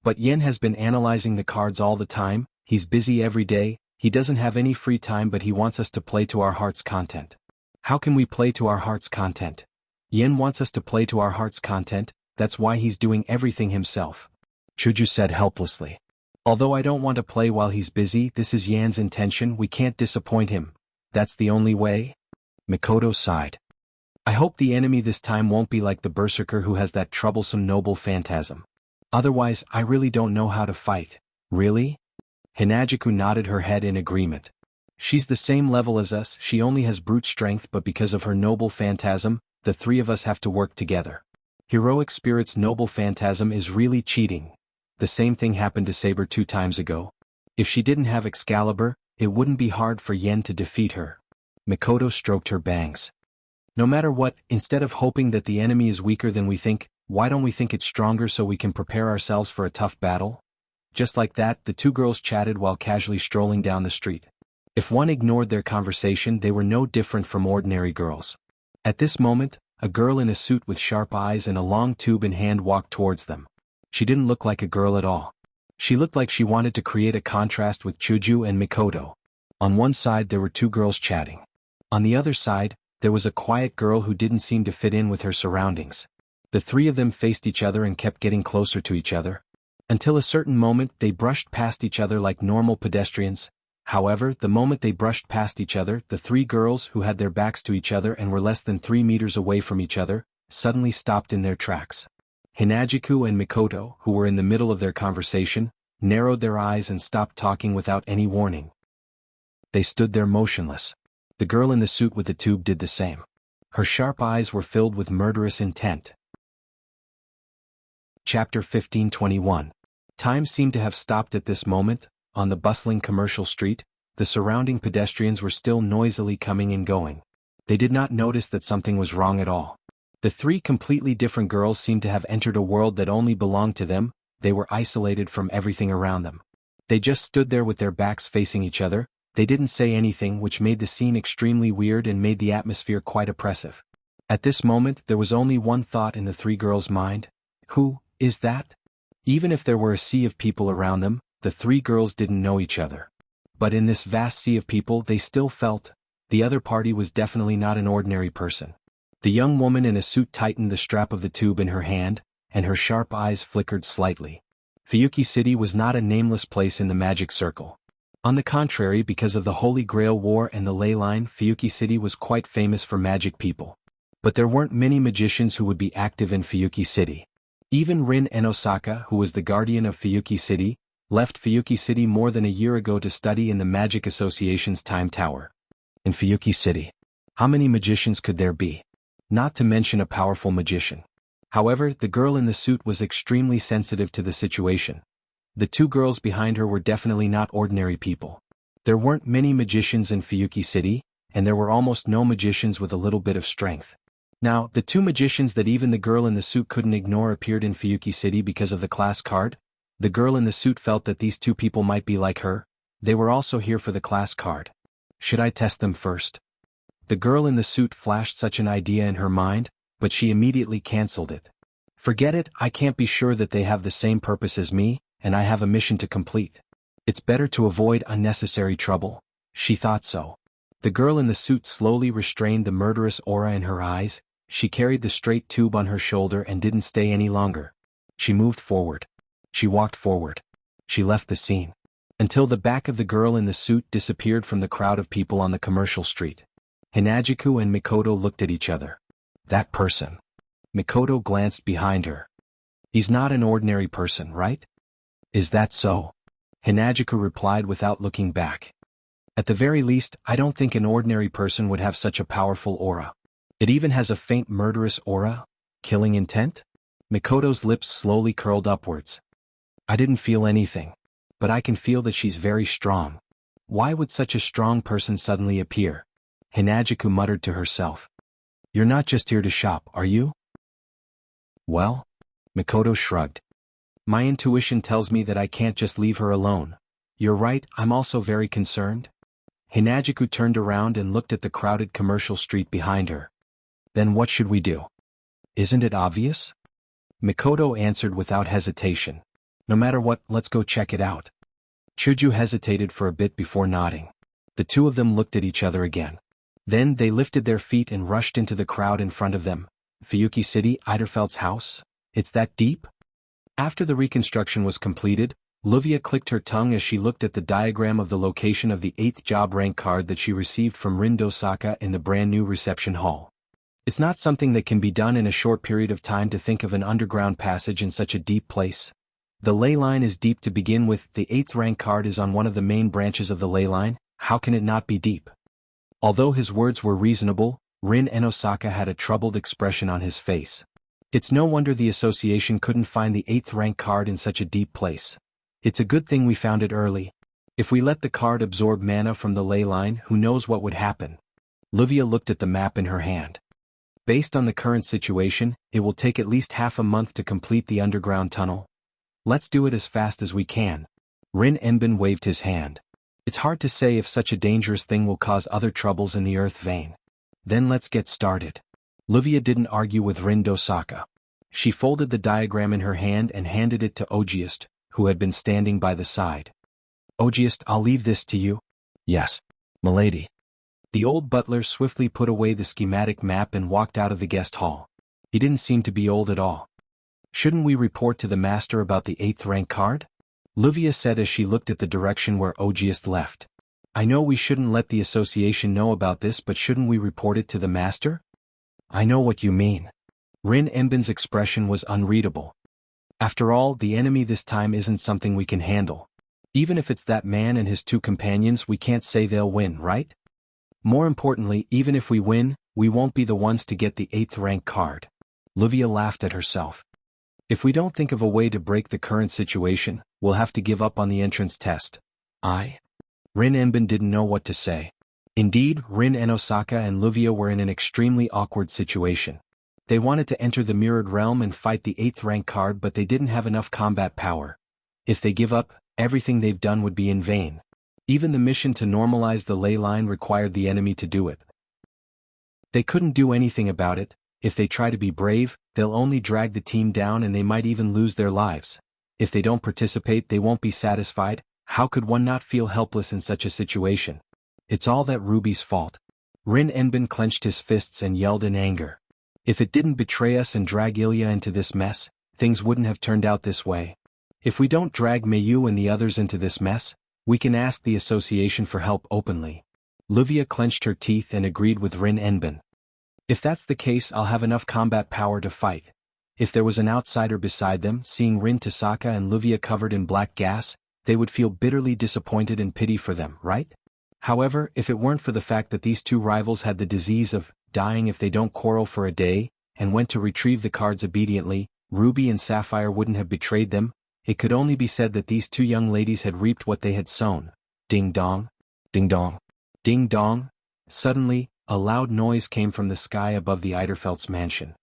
But Yen has been analyzing the cards all the time, he's busy every day, he doesn't have any free time but he wants us to play to our heart's content. How can we play to our heart's content? Yen wants us to play to our heart's content, that's why he's doing everything himself. Chuju said helplessly. Although I don't want to play while he's busy, this is Yan's intention, we can't disappoint him. That's the only way? Mikoto sighed. I hope the enemy this time won't be like the berserker who has that troublesome noble phantasm. Otherwise, I really don't know how to fight. Really? Hinajuku nodded her head in agreement. She's the same level as us, she only has brute strength but because of her noble phantasm, the three of us have to work together. Heroic Spirit's noble phantasm is really cheating. The same thing happened to Saber 2 times ago. If she didn't have Excalibur, it wouldn't be hard for Yen to defeat her. Mikoto stroked her bangs. No matter what, instead of hoping that the enemy is weaker than we think, why don't we think it's stronger so we can prepare ourselves for a tough battle? Just like that, the two girls chatted while casually strolling down the street. If one ignored their conversation, they were no different from ordinary girls. At this moment, a girl in a suit with sharp eyes and a long tube in hand walked towards them. She didn't look like a girl at all. She looked like she wanted to create a contrast with Chuju and Mikoto. On one side there were two girls chatting. On the other side, there was a quiet girl who didn't seem to fit in with her surroundings. The three of them faced each other and kept getting closer to each other. Until a certain moment they brushed past each other like normal pedestrians. However, the moment they brushed past each other, the three girls who had their backs to each other and were less than 3 meters away from each other, suddenly stopped in their tracks. Hinajiku and Mikoto, who were in the middle of their conversation, narrowed their eyes and stopped talking without any warning. They stood there motionless. The girl in the suit with the tube did the same. Her sharp eyes were filled with murderous intent. Chapter 15:21. Time seemed to have stopped at this moment. On the bustling commercial street, the surrounding pedestrians were still noisily coming and going. They did not notice that something was wrong at all. The three completely different girls seemed to have entered a world that only belonged to them. They were isolated from everything around them. They just stood there with their backs facing each other. They didn't say anything, which made the scene extremely weird and made the atmosphere quite oppressive. At this moment, there was only one thought in the three girls' mind. Who is that? Even if there were a sea of people around them, the three girls didn't know each other. But in this vast sea of people they still felt the other party was definitely not an ordinary person. The young woman in a suit tightened the strap of the tube in her hand, and her sharp eyes flickered slightly. Fuyuki City was not a nameless place in the magic circle. On the contrary, because of the Holy Grail War and the ley line, Fuyuki City was quite famous for magic people. But there weren't many magicians who would be active in Fuyuki City. Even Rin and Osaka, who was the guardian of Fuyuki City, left Fuyuki City more than a year ago to study in the Magic Association's Time Tower. In Fuyuki City, how many magicians could there be? Not to mention a powerful magician. However, the girl in the suit was extremely sensitive to the situation. The two girls behind her were definitely not ordinary people. There weren't many magicians in Fuyuki City, and there were almost no magicians with a little bit of strength. Now, the two magicians that even the girl in the suit couldn't ignore appeared in Fuyuki City because of the class card. The girl in the suit felt that these two people might be like her. They were also here for the class card. Should I test them first? The girl in the suit flashed such an idea in her mind, but she immediately cancelled it. Forget it, I can't be sure that they have the same purpose as me, and I have a mission to complete. It's better to avoid unnecessary trouble. She thought so. The girl in the suit slowly restrained the murderous aura in her eyes. She carried the straight tube on her shoulder and didn't stay any longer. She moved forward. She walked forward. She left the scene. Until the back of the girl in the suit disappeared from the crowd of people on the commercial street. Hinajiku and Mikoto looked at each other. That person. Mikoto glanced behind her. He's not an ordinary person, right? Is that so? Hinajiku replied without looking back. At the very least, I don't think an ordinary person would have such a powerful aura. It even has a faint murderous aura? Killing intent? Mikoto's lips slowly curled upwards. I didn't feel anything. But I can feel that she's very strong. Why would such a strong person suddenly appear? Hinajiku muttered to herself. You're not just here to shop, are you? Well? Mikoto shrugged. My intuition tells me that I can't just leave her alone. You're right, I'm also very concerned. Hinajiku turned around and looked at the crowded commercial street behind her. Then what should we do? Isn't it obvious? Mikoto answered without hesitation. No matter what, let's go check it out. Chuju hesitated for a bit before nodding. The two of them looked at each other again. Then they lifted their feet and rushed into the crowd in front of them. Fuyuki City, Eiderfeld's house? It's that deep? After the reconstruction was completed, Luvia clicked her tongue as she looked at the diagram of the location of the 8th job rank card that she received from Rin Dosaka in the brand new reception hall. It's not something that can be done in a short period of time to think of an underground passage in such a deep place. The ley line is deep to begin with, the 8th rank card is on one of the main branches of the ley line, how can it not be deep? Although his words were reasonable, Rin and Osaka had a troubled expression on his face. It's no wonder the association couldn't find the 8th rank card in such a deep place. It's a good thing we found it early. If we let the card absorb mana from the ley line, who knows what would happen? Luvia looked at the map in her hand. Based on the current situation, it will take at least half a month to complete the underground tunnel. Let's do it as fast as we can. Rin Enbin waved his hand. It's hard to say if such a dangerous thing will cause other troubles in the earth vein. Then let's get started. Luvia didn't argue with Rin Dosaka. She folded the diagram in her hand and handed it to Ogiest, who had been standing by the side. Ogiest, I'll leave this to you. Yes, milady. The old butler swiftly put away the schematic map and walked out of the guest hall. He didn't seem to be old at all. Shouldn't we report to the master about the 8th rank card? Livia said as she looked at the direction where Ogiest left. I know we shouldn't let the association know about this, but shouldn't we report it to the master? I know what you mean. Rin Enbin's expression was unreadable. After all, the enemy this time isn't something we can handle. Even if it's that man and his 2 companions, we can't say they'll win, right? More importantly, even if we win, we won't be the ones to get the 8th rank card. Livia laughed at herself. If we don't think of a way to break the current situation, we'll have to give up on the entrance test. Rin Enbin didn't know what to say. Indeed, Rin Enosaka and Livia were in an extremely awkward situation. They wanted to enter the Mirrored Realm and fight the 8th rank card, but they didn't have enough combat power. If they give up, everything they've done would be in vain. Even the mission to normalize the ley line required the enemy to do it. They couldn't do anything about it. If they try to be brave, they'll only drag the team down and they might even lose their lives. If they don't participate, they won't be satisfied. How could one not feel helpless in such a situation? It's all that Ruby's fault. Rin Enbin clenched his fists and yelled in anger. If it didn't betray us and drag Ilya into this mess, things wouldn't have turned out this way. If we don't drag Mayu and the others into this mess, we can ask the association for help openly. Livia clenched her teeth and agreed with Rin Enbin. If that's the case, I'll have enough combat power to fight. If there was an outsider beside them, seeing Rin Tasaka and Livia covered in black gas, they would feel bitterly disappointed and pity for them, right? However, if it weren't for the fact that these 2 rivals had the disease of dying if they don't quarrel for a day, and went to retrieve the cards obediently, Ruby and Sapphire wouldn't have betrayed them. It could only be said that these 2 young ladies had reaped what they had sown. Ding dong. Ding dong. Ding dong. Suddenly, a loud noise came from the sky above the Eiderfeldt's mansion.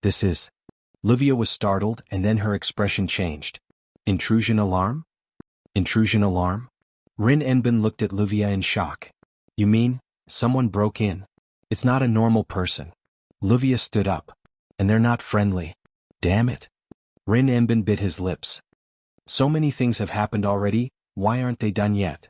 This is... Livia was startled, and then her expression changed. Intrusion alarm? Intrusion alarm? Rin Enbin looked at Livia in shock. You mean, someone broke in? It's not a normal person. Livia stood up. And they're not friendly. Damn it. Rin Enbin bit his lips. So many things have happened already, why aren't they done yet?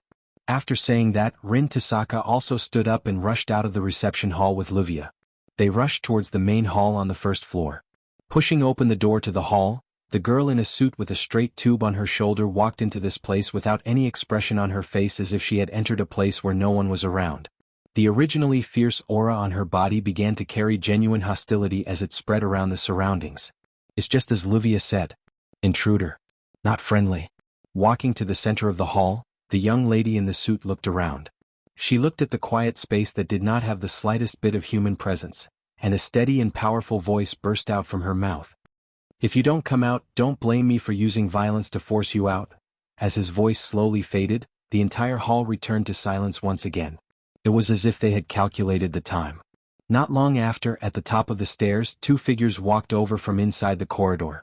After saying that, Rin Tasaka also stood up and rushed out of the reception hall with Livia. They rushed towards the main hall on the 1st floor. Pushing open the door to the hall, the girl in a suit with a straight tube on her shoulder walked into this place without any expression on her face, as if she had entered a place where no one was around. The originally fierce aura on her body began to carry genuine hostility as it spread around the surroundings. It's just as Livia said. Intruder. Not friendly. Walking to the center of the hall, the young lady in the suit looked around. She looked at the quiet space that did not have the slightest bit of human presence, and a steady and powerful voice burst out from her mouth. If you don't come out, don't blame me for using violence to force you out. As his voice slowly faded, the entire hall returned to silence once again. It was as if they had calculated the time. Not long after, at the top of the stairs, 2 figures walked over from inside the corridor.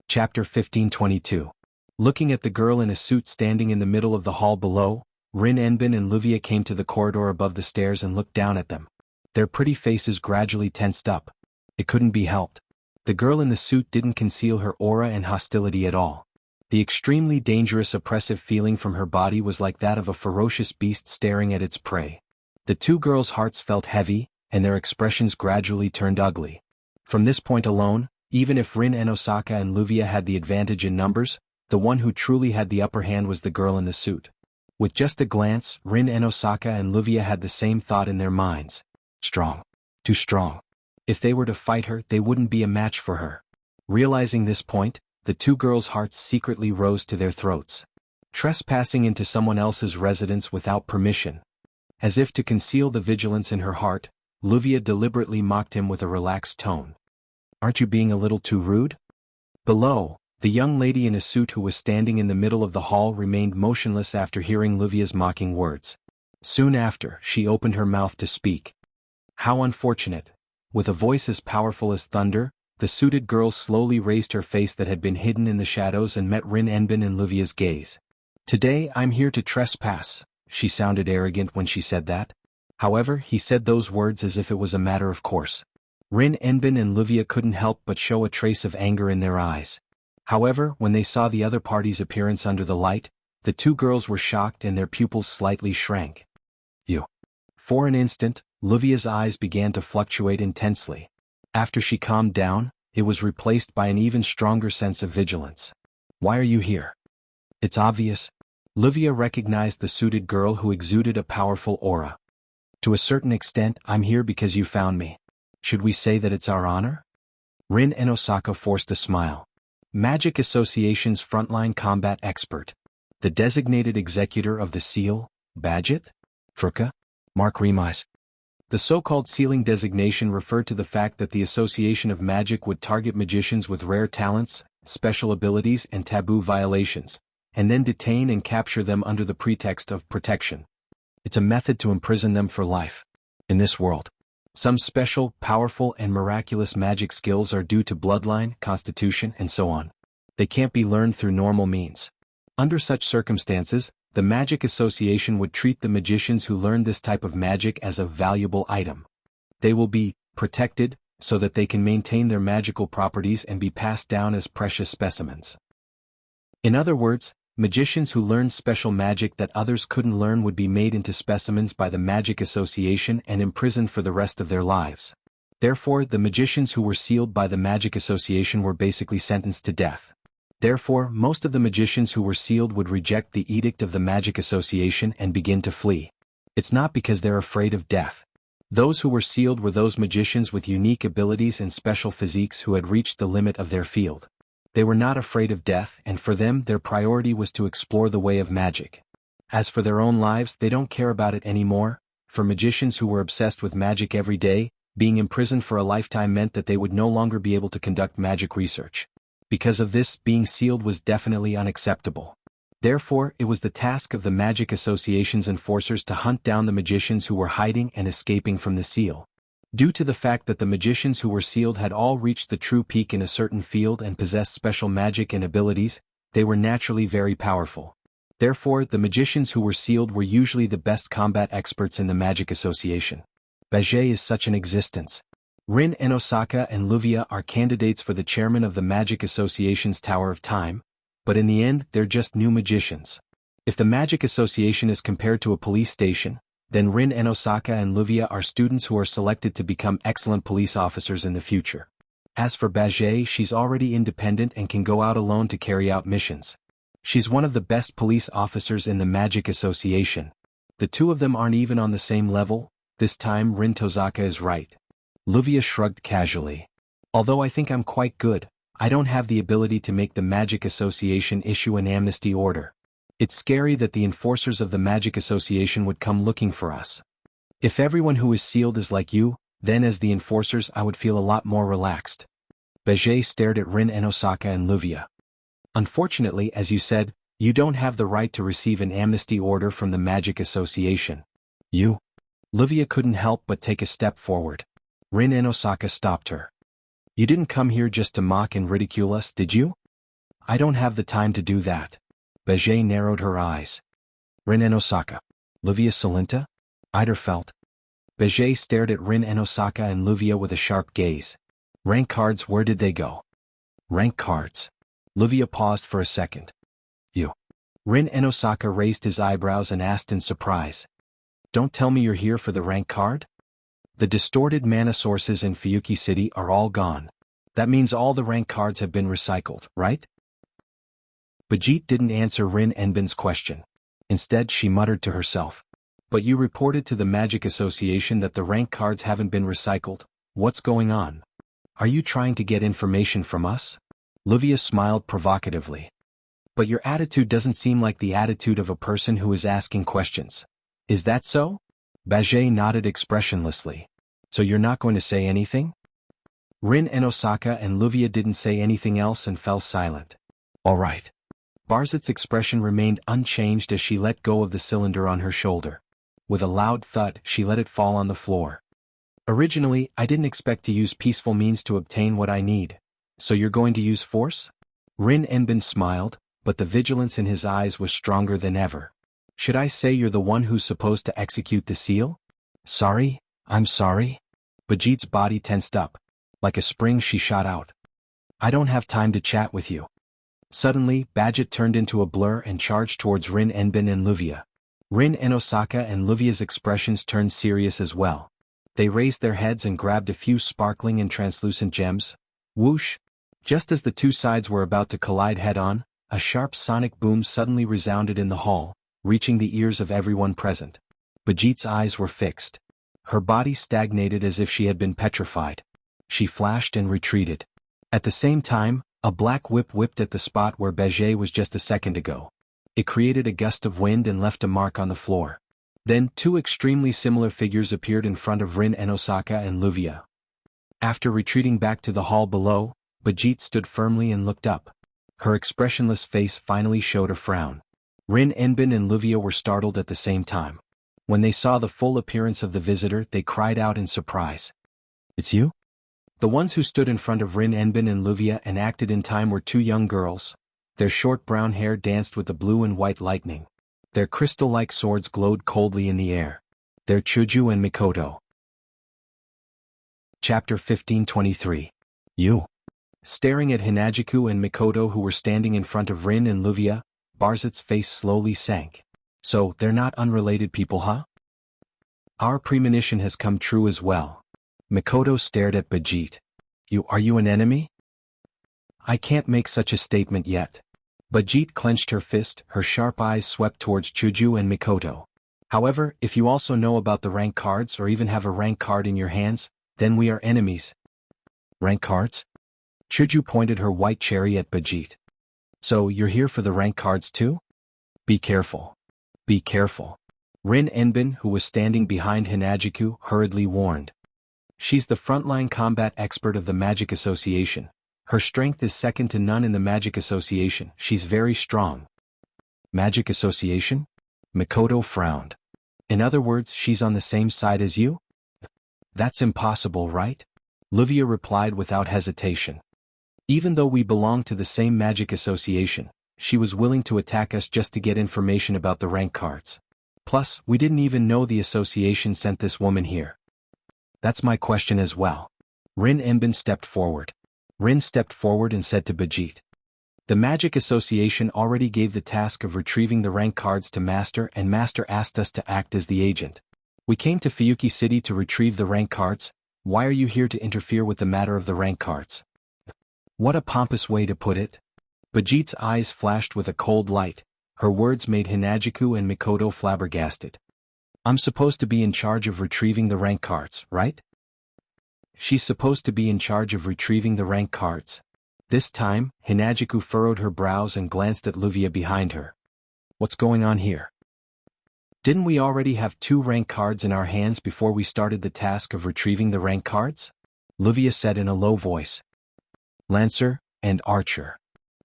Chapter 1522. Looking at the girl in a suit standing in the middle of the hall below, Rin Enbin and Livia came to the corridor above the stairs and looked down at them. Their pretty faces gradually tensed up. It couldn't be helped. The girl in the suit didn't conceal her aura and hostility at all. The extremely dangerous oppressive feeling from her body was like that of a ferocious beast staring at its prey. The 2 girls' hearts felt heavy, and their expressions gradually turned ugly. From this point alone, even if Rin Enosaka and Livia had the advantage in numbers, the one who truly had the upper hand was the girl in the suit. With just a glance, Rin Enosaka and Livia had the same thought in their minds. Strong. Too strong. If they were to fight her, they wouldn't be a match for her. Realizing this point, the 2 girls' hearts secretly rose to their throats. Trespassing into someone else's residence without permission. As if to conceal the vigilance in her heart, Livia deliberately mocked him with a relaxed tone. Aren't you being a little too rude? Below, the young lady in a suit who was standing in the middle of the hall remained motionless after hearing Livia's mocking words. Soon after, she opened her mouth to speak. How unfortunate. With a voice as powerful as thunder, the suited girl slowly raised her face that had been hidden in the shadows and met Rin Enbin and Livia's gaze. Today I'm here to trespass. She sounded arrogant when she said that. However, he said those words as if it was a matter of course. Rin Enbin and Livia couldn't help but show a trace of anger in their eyes. However, when they saw the other party's appearance under the light, the 2 girls were shocked and their pupils slightly shrank. You. For an instant, Livia's eyes began to fluctuate intensely. After she calmed down, it was replaced by an even stronger sense of vigilance. Why are you here? It's obvious. Livia recognized the suited girl who exuded a powerful aura. To a certain extent, I'm here because you found me. Should we say that it's our honor? Rin and Osaka forced a smile. Magic Association's frontline combat expert. The designated executor of the seal, Badget? Furka? Mark Remise. The so-called sealing designation referred to the fact that the Association of Magic would target magicians with rare talents, special abilities and taboo violations, and then detain and capture them under the pretext of protection. It's a method to imprison them for life. In this world, some special, powerful and miraculous magic skills are due to bloodline, constitution, and so on. They can't be learned through normal means. Under such circumstances, the Magic Association would treat the magicians who learn this type of magic as a valuable item. They will be protected so that they can maintain their magical properties and be passed down as precious specimens. In other words, magicians who learned special magic that others couldn't learn would be made into specimens by the Magic Association and imprisoned for the rest of their lives. Therefore, the magicians who were sealed by the Magic Association were basically sentenced to death. Therefore, most of the magicians who were sealed would reject the edict of the Magic Association and begin to flee. It's not because they're afraid of death. Those who were sealed were those magicians with unique abilities and special physiques who had reached the limit of their field. They were not afraid of death, and for them their priority was to explore the way of magic. As for their own lives, they don't care about it anymore. For magicians who were obsessed with magic every day, being imprisoned for a lifetime meant that they would no longer be able to conduct magic research. Because of this, being sealed was definitely unacceptable. Therefore, it was the task of the Magic Association's enforcers to hunt down the magicians who were hiding and escaping from the seal. Due to the fact that the magicians who were sealed had all reached the true peak in a certain field and possessed special magic and abilities, they were naturally very powerful. Therefore, the magicians who were sealed were usually the best combat experts in the Magic Association. Baget is such an existence. Rin and Osaka and Livia are candidates for the chairman of the Magic Association's Tower of Time, but in the end they're just new magicians. If the Magic Association is compared to a police station, then Rin and Osaka and Livia are students who are selected to become excellent police officers in the future. As for Baget, she's already independent and can go out alone to carry out missions. She's one of the best police officers in the Magic Association. The two of them aren't even on the same level. This time Rin Tozaka is right. Livia shrugged casually. Although I think I'm quite good, I don't have the ability to make the Magic Association issue an amnesty order. It's scary that the enforcers of the Magic Association would come looking for us. If everyone who is sealed is like you, then as the enforcers I would feel a lot more relaxed. Baget stared at Rin and Osaka and Livia. Unfortunately, as you said, you don't have the right to receive an amnesty order from the Magic Association. You? Livia couldn't help but take a step forward. Rin and Osaka stopped her. You didn't come here just to mock and ridicule us, did you? I don't have the time to do that. Baget narrowed her eyes. Rin and Osaka. Livia Salinta? Eiderfelt. Baget stared at Rin and Osaka and Livia with a sharp gaze. Rank cards, where did they go? Rank cards. Livia paused for a second. You. Rin and Osaka raised his eyebrows and asked in surprise. Don't tell me you're here for the rank card? The distorted mana sources in Fuyuki City are all gone. That means all the rank cards have been recycled, right? Bajit didn't answer Rin Enbin's question. Instead, she muttered to herself. But you reported to the Magic Association that the rank cards haven't been recycled. What's going on? Are you trying to get information from us? Livia smiled provocatively. But your attitude doesn't seem like the attitude of a person who is asking questions. Is that so? Baget nodded expressionlessly. So you're not going to say anything? Rin and Osaka and Livia didn't say anything else and fell silent. All right. Barzit's expression remained unchanged as she let go of the cylinder on her shoulder. With a loud thud, she let it fall on the floor. Originally, I didn't expect to use peaceful means to obtain what I need. So you're going to use force? Rin Enbin smiled, but the vigilance in his eyes was stronger than ever. Should I say you're the one who's supposed to execute the seal? Sorry, I'm sorry. Bajit's body tensed up. Like a spring she shot out. I don't have time to chat with you. Suddenly, Bajit turned into a blur and charged towards Rin Enbin and Livia. Rin and Osaka and Livia's expressions turned serious as well. They raised their heads and grabbed a few sparkling and translucent gems. Whoosh! Just as the two sides were about to collide head-on, a sharp sonic boom suddenly resounded in the hall, reaching the ears of everyone present. Bajit's eyes were fixed. Her body stagnated as if she had been petrified. She flashed and retreated. At the same time, a black whip whipped at the spot where Beige was just a second ago. It created a gust of wind and left a mark on the floor. Then two extremely similar figures appeared in front of Rin and Osaka and Luvia. After retreating back to the hall below, Bajit stood firmly and looked up. Her expressionless face finally showed a frown. Rin Enbin and Luvia were startled at the same time. When they saw the full appearance of the visitor, they cried out in surprise. "It's you?" The ones who stood in front of Rin Enbin and Luvia and acted in time were two young girls. Their short brown hair danced with the blue and white lightning. Their crystal-like swords glowed coldly in the air. They're Chuju and Mikoto. Chapter 1523. You. Staring at Hinajiku and Mikoto who were standing in front of Rin and Luvia, Barzit's face slowly sank. So, they're not unrelated people, huh? Our premonition has come true as well. Mikoto stared at Bajit. Are you an enemy? I can't make such a statement yet. Bajit clenched her fist, her sharp eyes swept towards Chuju and Mikoto. However, if you also know about the rank cards or even have a rank card in your hands, then we are enemies. Rank cards? Chuju pointed her white cherry at Bajit. So you're here for the rank cards too? Be careful. Be careful. Rin Enbin, who was standing behind Hinajiku, hurriedly warned. She's the frontline combat expert of the Magic Association. Her strength is second to none in the Magic Association. She's very strong. Magic Association? Mikoto frowned. In other words, she's on the same side as you? That's impossible, right? Luvia replied without hesitation. Even though we belong to the same Magic Association, she was willing to attack us just to get information about the rank cards. Plus, we didn't even know the association sent this woman here. That's my question as well. Rin Enbin stepped forward. Rin stepped forward and said to Bajit. The Magic Association already gave the task of retrieving the rank cards to Master, and Master asked us to act as the agent. We came to Fuyuki City to retrieve the rank cards. Why are you here to interfere with the matter of the rank cards? What a pompous way to put it. Bajit's eyes flashed with a cold light. Her words made Hinajiku and Mikoto flabbergasted. I'm supposed to be in charge of retrieving the rank cards, right? She's supposed to be in charge of retrieving the rank cards. This time, Hinajiku furrowed her brows and glanced at Luvia behind her. What's going on here? Didn't we already have 2 rank cards in our hands before we started the task of retrieving the rank cards? Luvia said in a low voice. Lancer and Archer.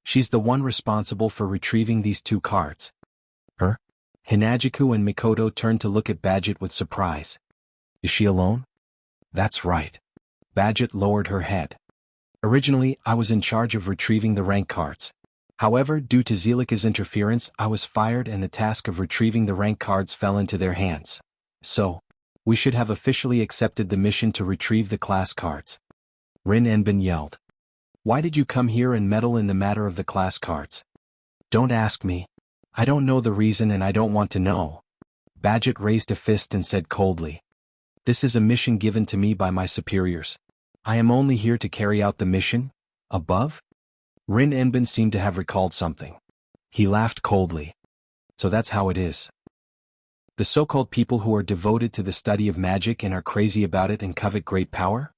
She's the one responsible for retrieving these 2 cards. Her? Hinajiku and Mikoto turned to look at Bajit with surprise. Is she alone? That's right. Bajit lowered her head. Originally, I was in charge of retrieving the rank cards. However, due to Zelika's interference, I was fired and the task of retrieving the rank cards fell into their hands. So, we should have officially accepted the mission to retrieve the class cards. Rin Enbin yelled. Why did you come here and meddle in the matter of the class cards? Don't ask me. I don't know the reason and I don't want to know. Bajit raised a fist and said coldly. This is a mission given to me by my superiors. I am only here to carry out the mission. Above? Rin Enbin seemed to have recalled something. He laughed coldly. So that's how it is. The so-called people who are devoted to the study of magic and are crazy about it and covet great power?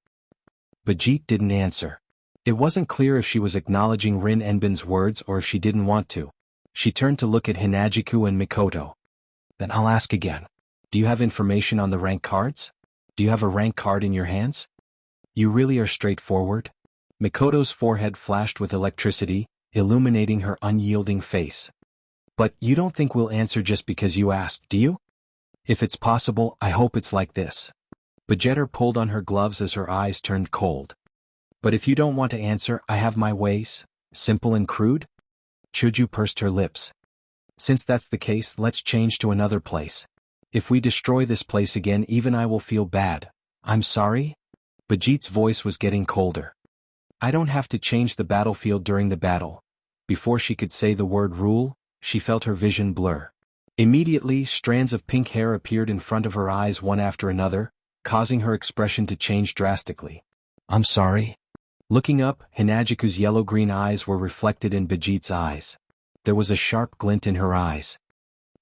Bajit didn't answer. It wasn't clear if she was acknowledging Rin Enbin's words or if she didn't want to. She turned to look at Hinajiku and Mikoto. Then I'll ask again. Do you have information on the rank cards? Do you have a rank card in your hands? You really are straightforward? Mikoto's forehead flashed with electricity, illuminating her unyielding face. But you don't think we'll answer just because you asked, do you? If it's possible, I hope it's like this. Bajetter pulled on her gloves as her eyes turned cold. But if you don't want to answer, I have my ways, simple and crude? Chuju pursed her lips. Since that's the case, let's change to another place. If we destroy this place again, even I will feel bad. I'm sorry? Bajit's voice was getting colder. I don't have to change the battlefield during the battle. Before she could say the word rule, she felt her vision blur. Immediately, strands of pink hair appeared in front of her eyes one after another, causing her expression to change drastically. I'm sorry? Looking up, Hinajiku's yellow-green eyes were reflected in Bijit's eyes. There was a sharp glint in her eyes.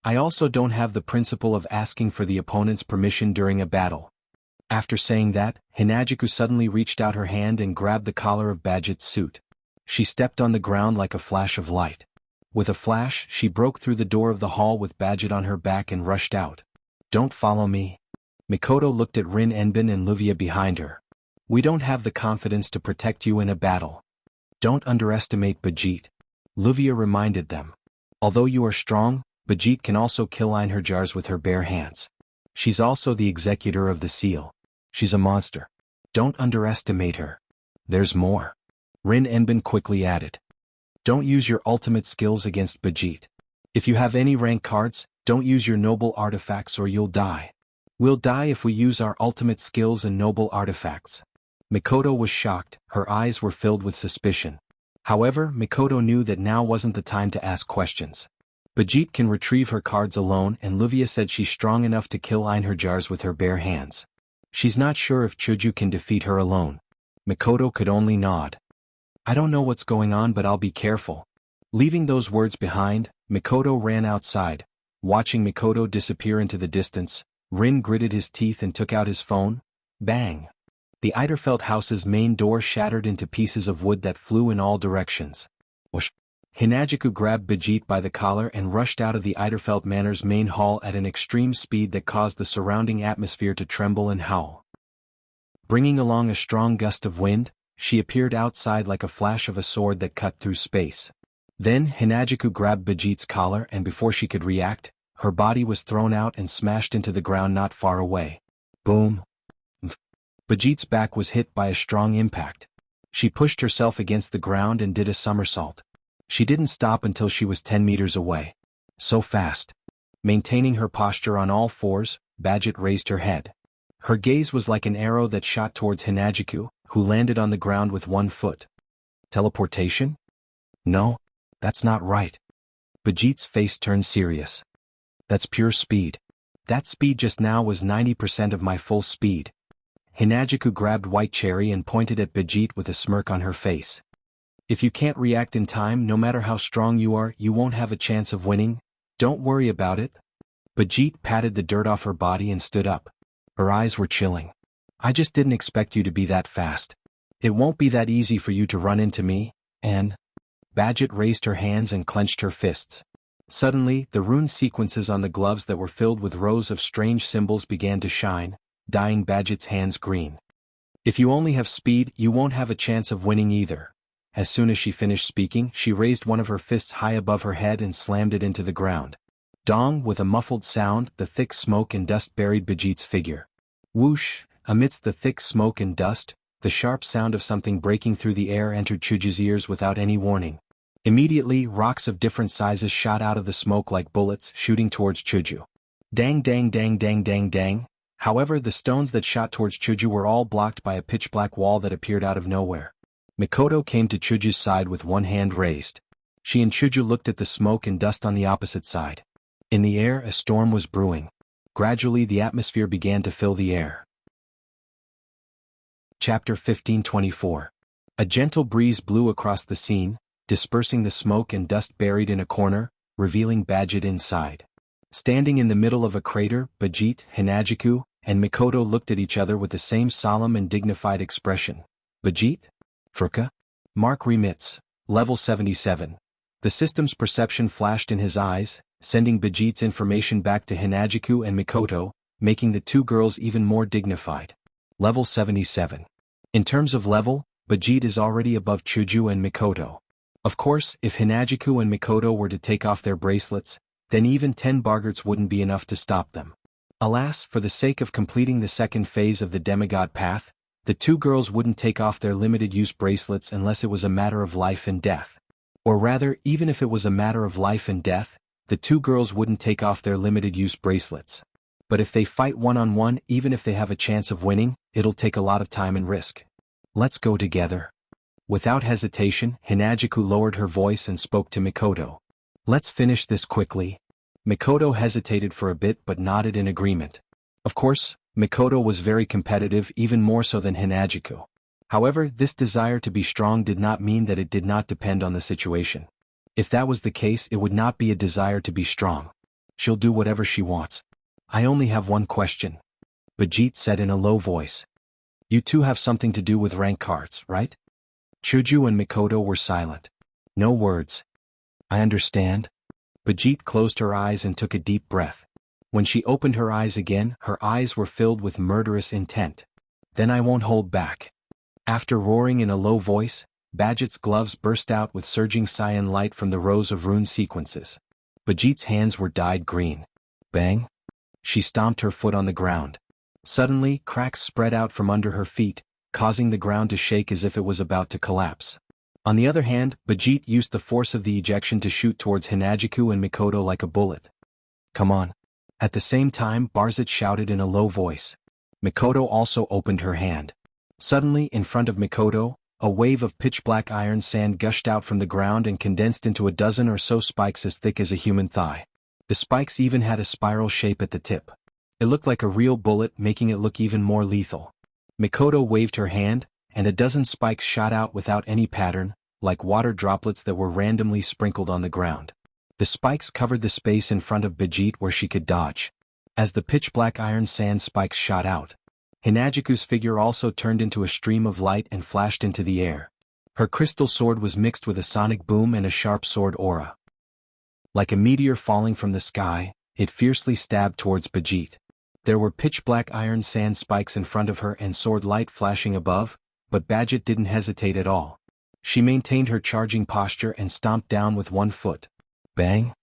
I also don't have the principle of asking for the opponent's permission during a battle. After saying that, Hinajiku suddenly reached out her hand and grabbed the collar of Bijit's suit. She stepped on the ground like a flash of light. With a flash, she broke through the door of the hall with Bijit on her back and rushed out. Don't follow me. Mikoto looked at Rin Enbin and Luvia behind her. We don't have the confidence to protect you in a battle. Don't underestimate Bijit. Luvia reminded them. Although you are strong, Bijit can also kill Einherjars with her bare hands. She's also the executor of the seal. She's a monster. Don't underestimate her. There's more. Rin Enbin quickly added. Don't use your ultimate skills against Bijit. If you have any rank cards, don't use your noble artifacts or you'll die. We'll die if we use our ultimate skills and noble artifacts. Mikoto was shocked, her eyes were filled with suspicion. However, Mikoto knew that now wasn't the time to ask questions. Bijit can retrieve her cards alone and Luvia said she's strong enough to kill Einherjars with her bare hands. She's not sure if Chuju can defeat her alone. Mikoto could only nod. I don't know what's going on but I'll be careful. Leaving those words behind, Mikoto ran outside. Watching Mikoto disappear into the distance, Rin gritted his teeth and took out his phone. Bang! The Eiterfeld house's main door shattered into pieces of wood that flew in all directions. Whoosh! Hinajiku grabbed Bijit by the collar and rushed out of the Eiterfeld Manor's main hall at an extreme speed that caused the surrounding atmosphere to tremble and howl. Bringing along a strong gust of wind, she appeared outside like a flash of a sword that cut through space. Then Hinajiku grabbed Bijit's collar and before she could react, her body was thrown out and smashed into the ground not far away. Boom! Bijit's back was hit by a strong impact. She pushed herself against the ground and did a somersault. She didn't stop until she was 10 meters away. So fast. Maintaining her posture on all fours, Bijit raised her head. Her gaze was like an arrow that shot towards Hinajiku, who landed on the ground with one foot. Teleportation? No, that's not right. Bijit's face turned serious. That's pure speed. That speed just now was 90% of my full speed. Hinajiku grabbed White Cherry and pointed at Bijit with a smirk on her face. If you can't react in time, no matter how strong you are, you won't have a chance of winning. Don't worry about it. Bijit patted the dirt off her body and stood up. Her eyes were chilling. I just didn't expect you to be that fast. It won't be that easy for you to run into me, and... Bijit raised her hands and clenched her fists. Suddenly, the rune sequences on the gloves that were filled with rows of strange symbols began to shine, dyeing Bijit's hands green. If you only have speed, you won't have a chance of winning either. As soon as she finished speaking, she raised one of her fists high above her head and slammed it into the ground. Dong, with a muffled sound, the thick smoke and dust buried Bijit's figure. Whoosh! Amidst the thick smoke and dust, the sharp sound of something breaking through the air entered Chuju's ears without any warning. Immediately, rocks of different sizes shot out of the smoke like bullets, shooting towards Chuju. Dang dang dang dang dang dang. However, the stones that shot towards Chuju were all blocked by a pitch-black wall that appeared out of nowhere. Mikoto came to Chuju's side with one hand raised. She and Chuju looked at the smoke and dust on the opposite side. In the air, a storm was brewing. Gradually, the atmosphere began to fill the air. Chapter 1524. A gentle breeze blew across the scene, dispersing the smoke and dust buried in a corner, revealing Bijit inside. Standing in the middle of a crater, Bijit, Hinajiku, and Mikoto looked at each other with the same solemn and dignified expression. Bijit? Furka? Mark remits. Level 77. The system's perception flashed in his eyes, sending Bijit's information back to Hinajiku and Mikoto, making the two girls even more dignified. Level 77. In terms of level, Bijit is already above Chuju and Mikoto. Of course, if Hinajiku and Mikoto were to take off their bracelets, then even 10 bargarts wouldn't be enough to stop them. Alas, for the sake of completing the second phase of the demigod path, the two girls wouldn't take off their limited-use bracelets unless it was a matter of life and death. Or rather, even if it was a matter of life and death, the two girls wouldn't take off their limited-use bracelets. But if they fight one-on-one, even if they have a chance of winning, it'll take a lot of time and risk. Let's go together. Without hesitation, Hinajiku lowered her voice and spoke to Mikoto. Let's finish this quickly. Mikoto hesitated for a bit but nodded in agreement. Of course, Mikoto was very competitive, even more so than Hinajiku. However, this desire to be strong did not mean that it did not depend on the situation. If that was the case, it would not be a desire to be strong. She'll do whatever she wants. I only have one question, Bijit said in a low voice. You two have something to do with rank cards, right? Chuju and Mikoto were silent. No words. I understand. Bijit closed her eyes and took a deep breath. When she opened her eyes again, her eyes were filled with murderous intent. Then I won't hold back. After roaring in a low voice, Badget's gloves burst out with surging cyan light from the rows of rune sequences. Bijit's hands were dyed green. Bang! She stomped her foot on the ground. Suddenly, cracks spread out from under her feet, causing the ground to shake as if it was about to collapse. On the other hand, Bijit used the force of the ejection to shoot towards Hinajiku and Mikoto like a bullet. Come on. At the same time, Barzit shouted in a low voice. Mikoto also opened her hand. Suddenly, in front of Mikoto, a wave of pitch-black iron sand gushed out from the ground and condensed into a dozen or so spikes as thick as a human thigh. The spikes even had a spiral shape at the tip. It looked like a real bullet, making it look even more lethal. Mikoto waved her hand, and a dozen spikes shot out without any pattern, like water droplets that were randomly sprinkled on the ground. The spikes covered the space in front of Bijit where she could dodge. As the pitch-black iron sand spikes shot out, Hinajiku's figure also turned into a stream of light and flashed into the air. Her crystal sword was mixed with a sonic boom and a sharp sword aura. Like a meteor falling from the sky, it fiercely stabbed towards Bijit. There were pitch-black iron sand spikes in front of her and sword light flashing above, but Badget didn't hesitate at all. She maintained her charging posture and stomped down with one foot. Bang!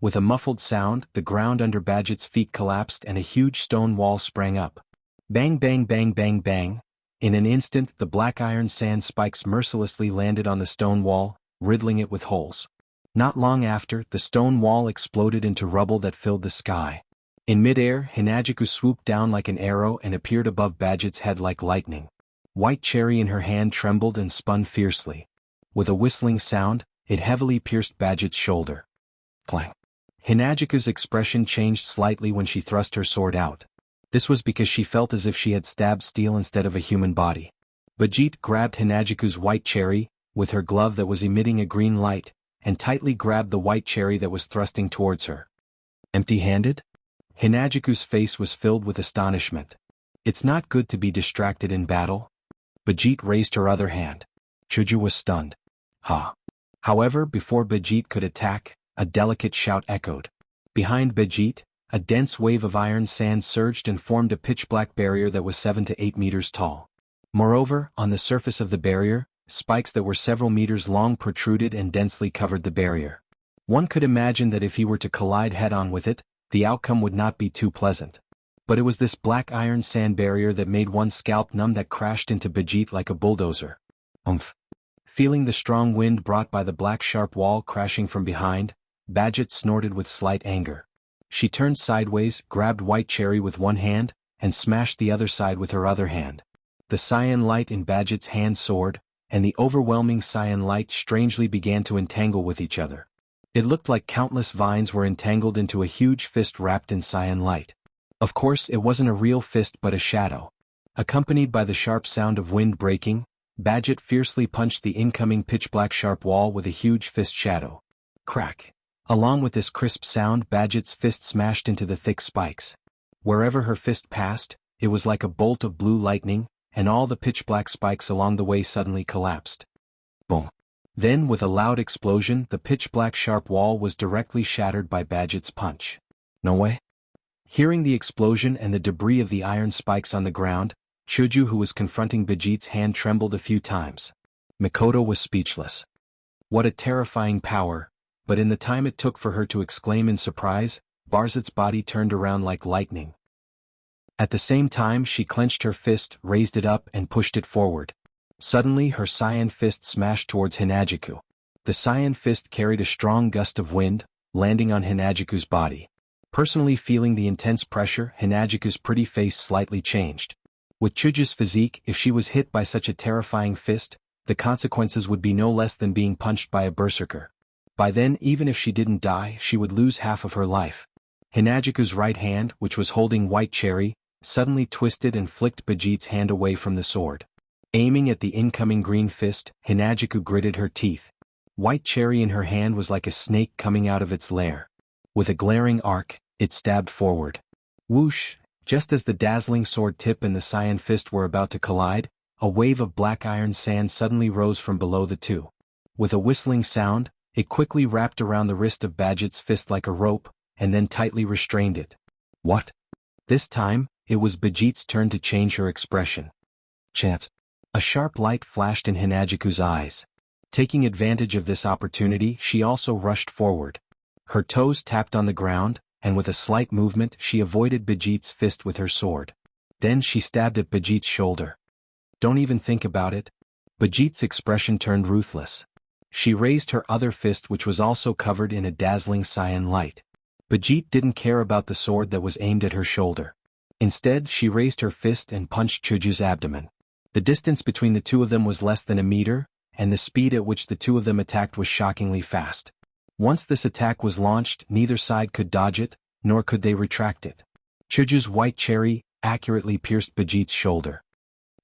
With a muffled sound, the ground under Badget's feet collapsed and a huge stone wall sprang up. Bang bang bang bang bang. In an instant, the black iron sand spikes mercilessly landed on the stone wall, riddling it with holes. Not long after, the stone wall exploded into rubble that filled the sky. In midair, Hinajiku swooped down like an arrow and appeared above Badget's head like lightning. White cherry in her hand trembled and spun fiercely. With a whistling sound, it heavily pierced Badget's shoulder. Clang. Hinajiku's expression changed slightly when she thrust her sword out. This was because she felt as if she had stabbed steel instead of a human body. Bijit grabbed Hinajiku's white cherry, with her glove that was emitting a green light, and tightly grabbed the white cherry that was thrusting towards her. Empty-handed? Hinajiku's face was filled with astonishment. It's not good to be distracted in battle. Bijit raised her other hand. Chuju was stunned. Ha! However, before Bijit could attack, a delicate shout echoed. Behind Bijit, a dense wave of iron sand surged and formed a pitch-black barrier that was 7 to 8 meters tall. Moreover, on the surface of the barrier, spikes that were several meters long protruded and densely covered the barrier. One could imagine that if he were to collide head-on with it, the outcome would not be too pleasant. But it was this black iron sand barrier that made one's scalp numb that crashed into Bijit like a bulldozer. Umph. Feeling the strong wind brought by the black sharp wall crashing from behind, Badget snorted with slight anger. She turned sideways, grabbed White Cherry with one hand, and smashed the other side with her other hand. The cyan light in Badget's hand soared, and the overwhelming cyan light strangely began to entangle with each other. It looked like countless vines were entangled into a huge fist wrapped in cyan light. Of course, it wasn't a real fist but a shadow. Accompanied by the sharp sound of wind breaking, Badget fiercely punched the incoming pitch-black sharp wall with a huge fist shadow. Crack! Along with this crisp sound, Badget's fist smashed into the thick spikes. Wherever her fist passed, it was like a bolt of blue lightning, and all the pitch-black spikes along the way suddenly collapsed. Boom! Then, with a loud explosion, the pitch-black sharp wall was directly shattered by Badget's punch. No way? Hearing the explosion and the debris of the iron spikes on the ground, Chuju, who was confronting Bijit's hand, trembled a few times. Mikoto was speechless. What a terrifying power, but in the time it took for her to exclaim in surprise, Barzit's body turned around like lightning. At the same time, she clenched her fist, raised it up and pushed it forward. Suddenly, her cyan fist smashed towards Hinajiku. The cyan fist carried a strong gust of wind, landing on Hinajiku's body. Personally feeling the intense pressure, Hinajiku's pretty face slightly changed. With Chuju's physique, if she was hit by such a terrifying fist, the consequences would be no less than being punched by a berserker. By then, even if she didn't die, she would lose half of her life. Hinajiku's right hand, which was holding White Cherry, suddenly twisted and flicked Bijit's hand away from the sword. Aiming at the incoming green fist, Hinagiku gritted her teeth. White cherry in her hand was like a snake coming out of its lair. With a glaring arc, it stabbed forward. Whoosh! Just as the dazzling sword tip and the cyan fist were about to collide, a wave of black iron sand suddenly rose from below the two. With a whistling sound, it quickly wrapped around the wrist of Badget's fist like a rope, and then tightly restrained it. What? This time, it was Badget's turn to change her expression. Chance. A sharp light flashed in Hinagiku's eyes. Taking advantage of this opportunity, she also rushed forward. Her toes tapped on the ground, and with a slight movement she avoided Badget's fist with her sword. Then she stabbed at Badget's shoulder. Don't even think about it. Badget's expression turned ruthless. She raised her other fist, which was also covered in a dazzling cyan light. Badget didn't care about the sword that was aimed at her shoulder. Instead, she raised her fist and punched Chuju's abdomen. The distance between the two of them was less than a meter, and the speed at which the two of them attacked was shockingly fast. Once this attack was launched, neither side could dodge it, nor could they retract it. Chuju's white cherry accurately pierced Badget's shoulder.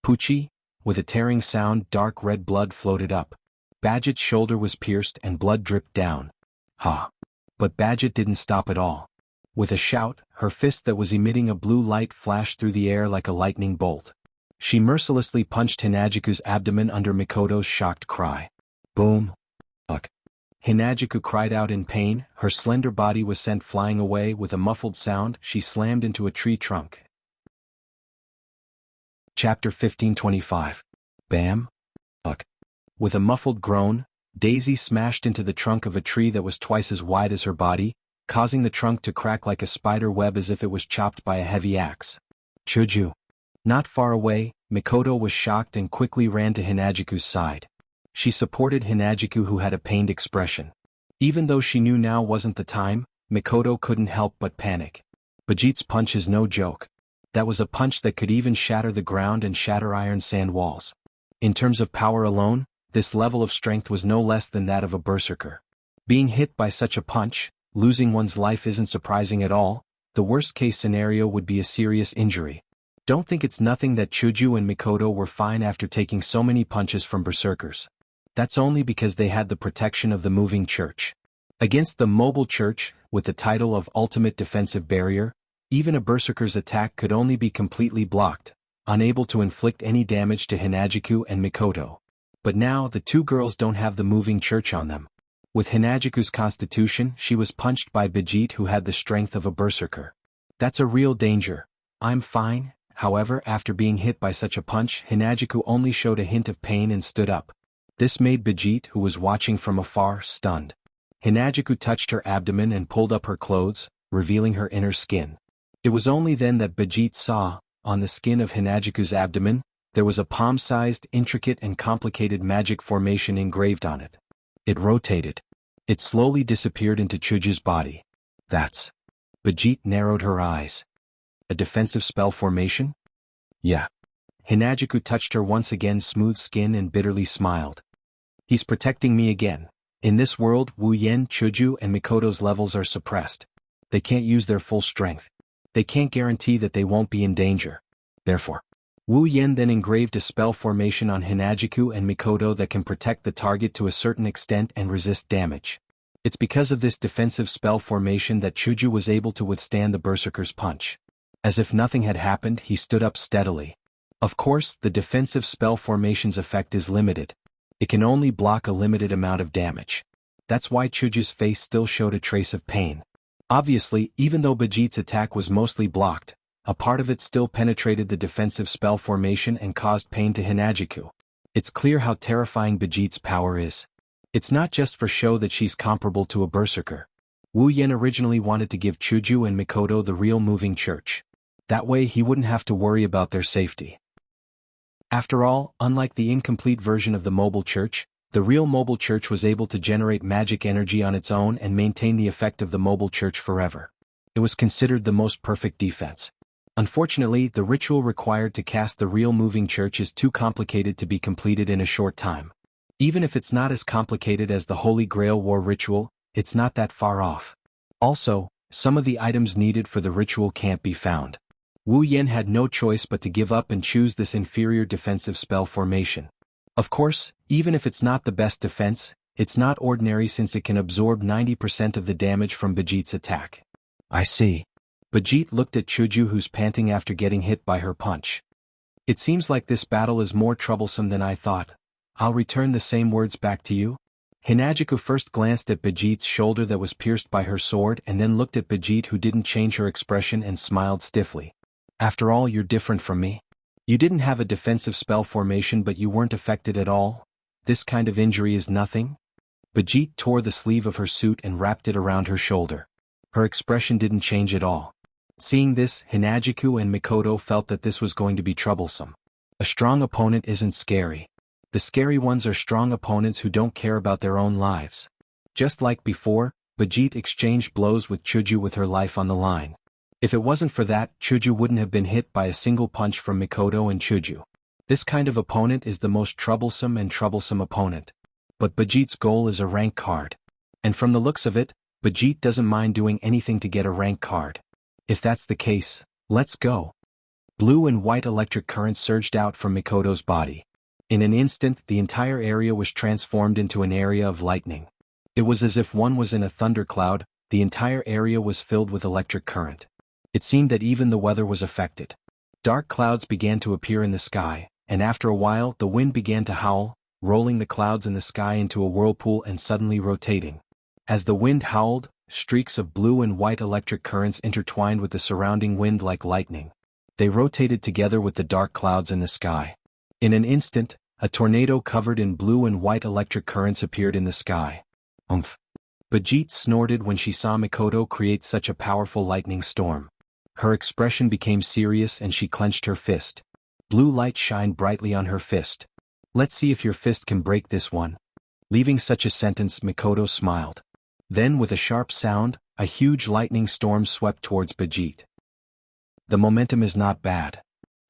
Poochie! With a tearing sound, dark red blood floated up. Badget's shoulder was pierced and blood dripped down. Ha! But Badget didn't stop at all. With a shout, her fist that was emitting a blue light flashed through the air like a lightning bolt. She mercilessly punched Hinagiku's abdomen under Mikoto's shocked cry. Boom! Ugh! Hinagiku cried out in pain, her slender body was sent flying away. With a muffled sound, she slammed into a tree trunk. Chapter 1525. Bam! Ugh! With a muffled groan, Daisy smashed into the trunk of a tree that was twice as wide as her body, causing the trunk to crack like a spider web as if it was chopped by a heavy axe. Chuju! Not far away, Mikoto was shocked and quickly ran to Hinagiku's side. She supported Hinagiku, who had a pained expression. Even though she knew now wasn't the time, Mikoto couldn't help but panic. Badget's punch is no joke. That was a punch that could even shatter the ground and shatter iron sand walls. In terms of power alone, this level of strength was no less than that of a berserker. Being hit by such a punch, losing one's life isn't surprising at all. The worst-case scenario would be a serious injury. Don't think it's nothing that Chuju and Mikoto were fine after taking so many punches from berserkers. That's only because they had the protection of the moving church. Against the mobile church, with the title of ultimate defensive barrier, even a berserker's attack could only be completely blocked, unable to inflict any damage to Hinagiku and Mikoto. But now the two girls don't have the moving church on them. With Hinagiku's constitution, she was punched by Badget, who had the strength of a berserker. That's a real danger. I'm fine. However, after being hit by such a punch, Hinagiku only showed a hint of pain and stood up. This made Badget, who was watching from afar, stunned. Hinagiku touched her abdomen and pulled up her clothes, revealing her inner skin. It was only then that Badget saw, on the skin of Hinagiku's abdomen, there was a palm-sized, intricate and complicated magic formation engraved on it. It rotated. It slowly disappeared into Chuju's body. That's... Badget narrowed her eyes. A defensive spell formation? Yeah. Hinagiku touched her once again smooth skin and bitterly smiled. He's protecting me again. In this world, Wu Yen, Chuju and Mikoto's levels are suppressed. They can't use their full strength. They can't guarantee that they won't be in danger. Therefore, Wu Yen then engraved a spell formation on Hinagiku and Mikoto that can protect the target to a certain extent and resist damage. It's because of this defensive spell formation that Chuju was able to withstand the berserker's punch. As if nothing had happened, he stood up steadily. Of course, the defensive spell formation's effect is limited. It can only block a limited amount of damage. That's why Chuju's face still showed a trace of pain. Obviously, even though Badget's attack was mostly blocked, a part of it still penetrated the defensive spell formation and caused pain to Hinagiku. It's clear how terrifying Badget's power is. It's not just for show that she's comparable to a berserker. Wu Yen originally wanted to give Chuju and Mikoto the real moving church. That way he wouldn't have to worry about their safety. After all, unlike the incomplete version of the mobile church, the real mobile church was able to generate magic energy on its own and maintain the effect of the mobile church forever. It was considered the most perfect defense. Unfortunately, the ritual required to cast the real moving church is too complicated to be completed in a short time. Even if it's not as complicated as the Holy Grail War ritual, it's not that far off. Also, some of the items needed for the ritual can't be found. Wu Yan had no choice but to give up and choose this inferior defensive spell formation. Of course, even if it's not the best defense, it's not ordinary since it can absorb 90% of the damage from Bajit's attack. I see. Bajit looked at Chuju, who's panting after getting hit by her punch. It seems like this battle is more troublesome than I thought. I'll return the same words back to you. Hinajiku first glanced at Bajit's shoulder that was pierced by her sword and then looked at Bajit, who didn't change her expression and smiled stiffly. After all, you're different from me. You didn't have a defensive spell formation, but you weren't affected at all. This kind of injury is nothing. Bajit tore the sleeve of her suit and wrapped it around her shoulder. Her expression didn't change at all. Seeing this, Hinajiku and Mikoto felt that this was going to be troublesome. A strong opponent isn't scary. The scary ones are strong opponents who don't care about their own lives. Just like before, Bajit exchanged blows with Chuju with her life on the line. If it wasn't for that, Chuju wouldn't have been hit by a single punch from Mikoto and Chuju. This kind of opponent is the most troublesome opponent. But Bajit's goal is a rank card. And from the looks of it, Bajit doesn't mind doing anything to get a rank card. If that's the case, let's go. Blue and white electric currents surged out from Mikoto's body. In an instant, the entire area was transformed into an area of lightning. It was as if one was in a thundercloud. The entire area was filled with electric current. It seemed that even the weather was affected. Dark clouds began to appear in the sky, and after a while the wind began to howl, rolling the clouds in the sky into a whirlpool and suddenly rotating. As the wind howled, streaks of blue and white electric currents intertwined with the surrounding wind like lightning. They rotated together with the dark clouds in the sky. In an instant, a tornado covered in blue and white electric currents appeared in the sky. Umph! Bajit snorted when she saw Mikoto create such a powerful lightning storm. Her expression became serious and she clenched her fist. Blue light shined brightly on her fist. Let's see if your fist can break this one. Leaving such a sentence, Mikoto smiled. Then with a sharp sound, a huge lightning storm swept towards Bajit. The momentum is not bad.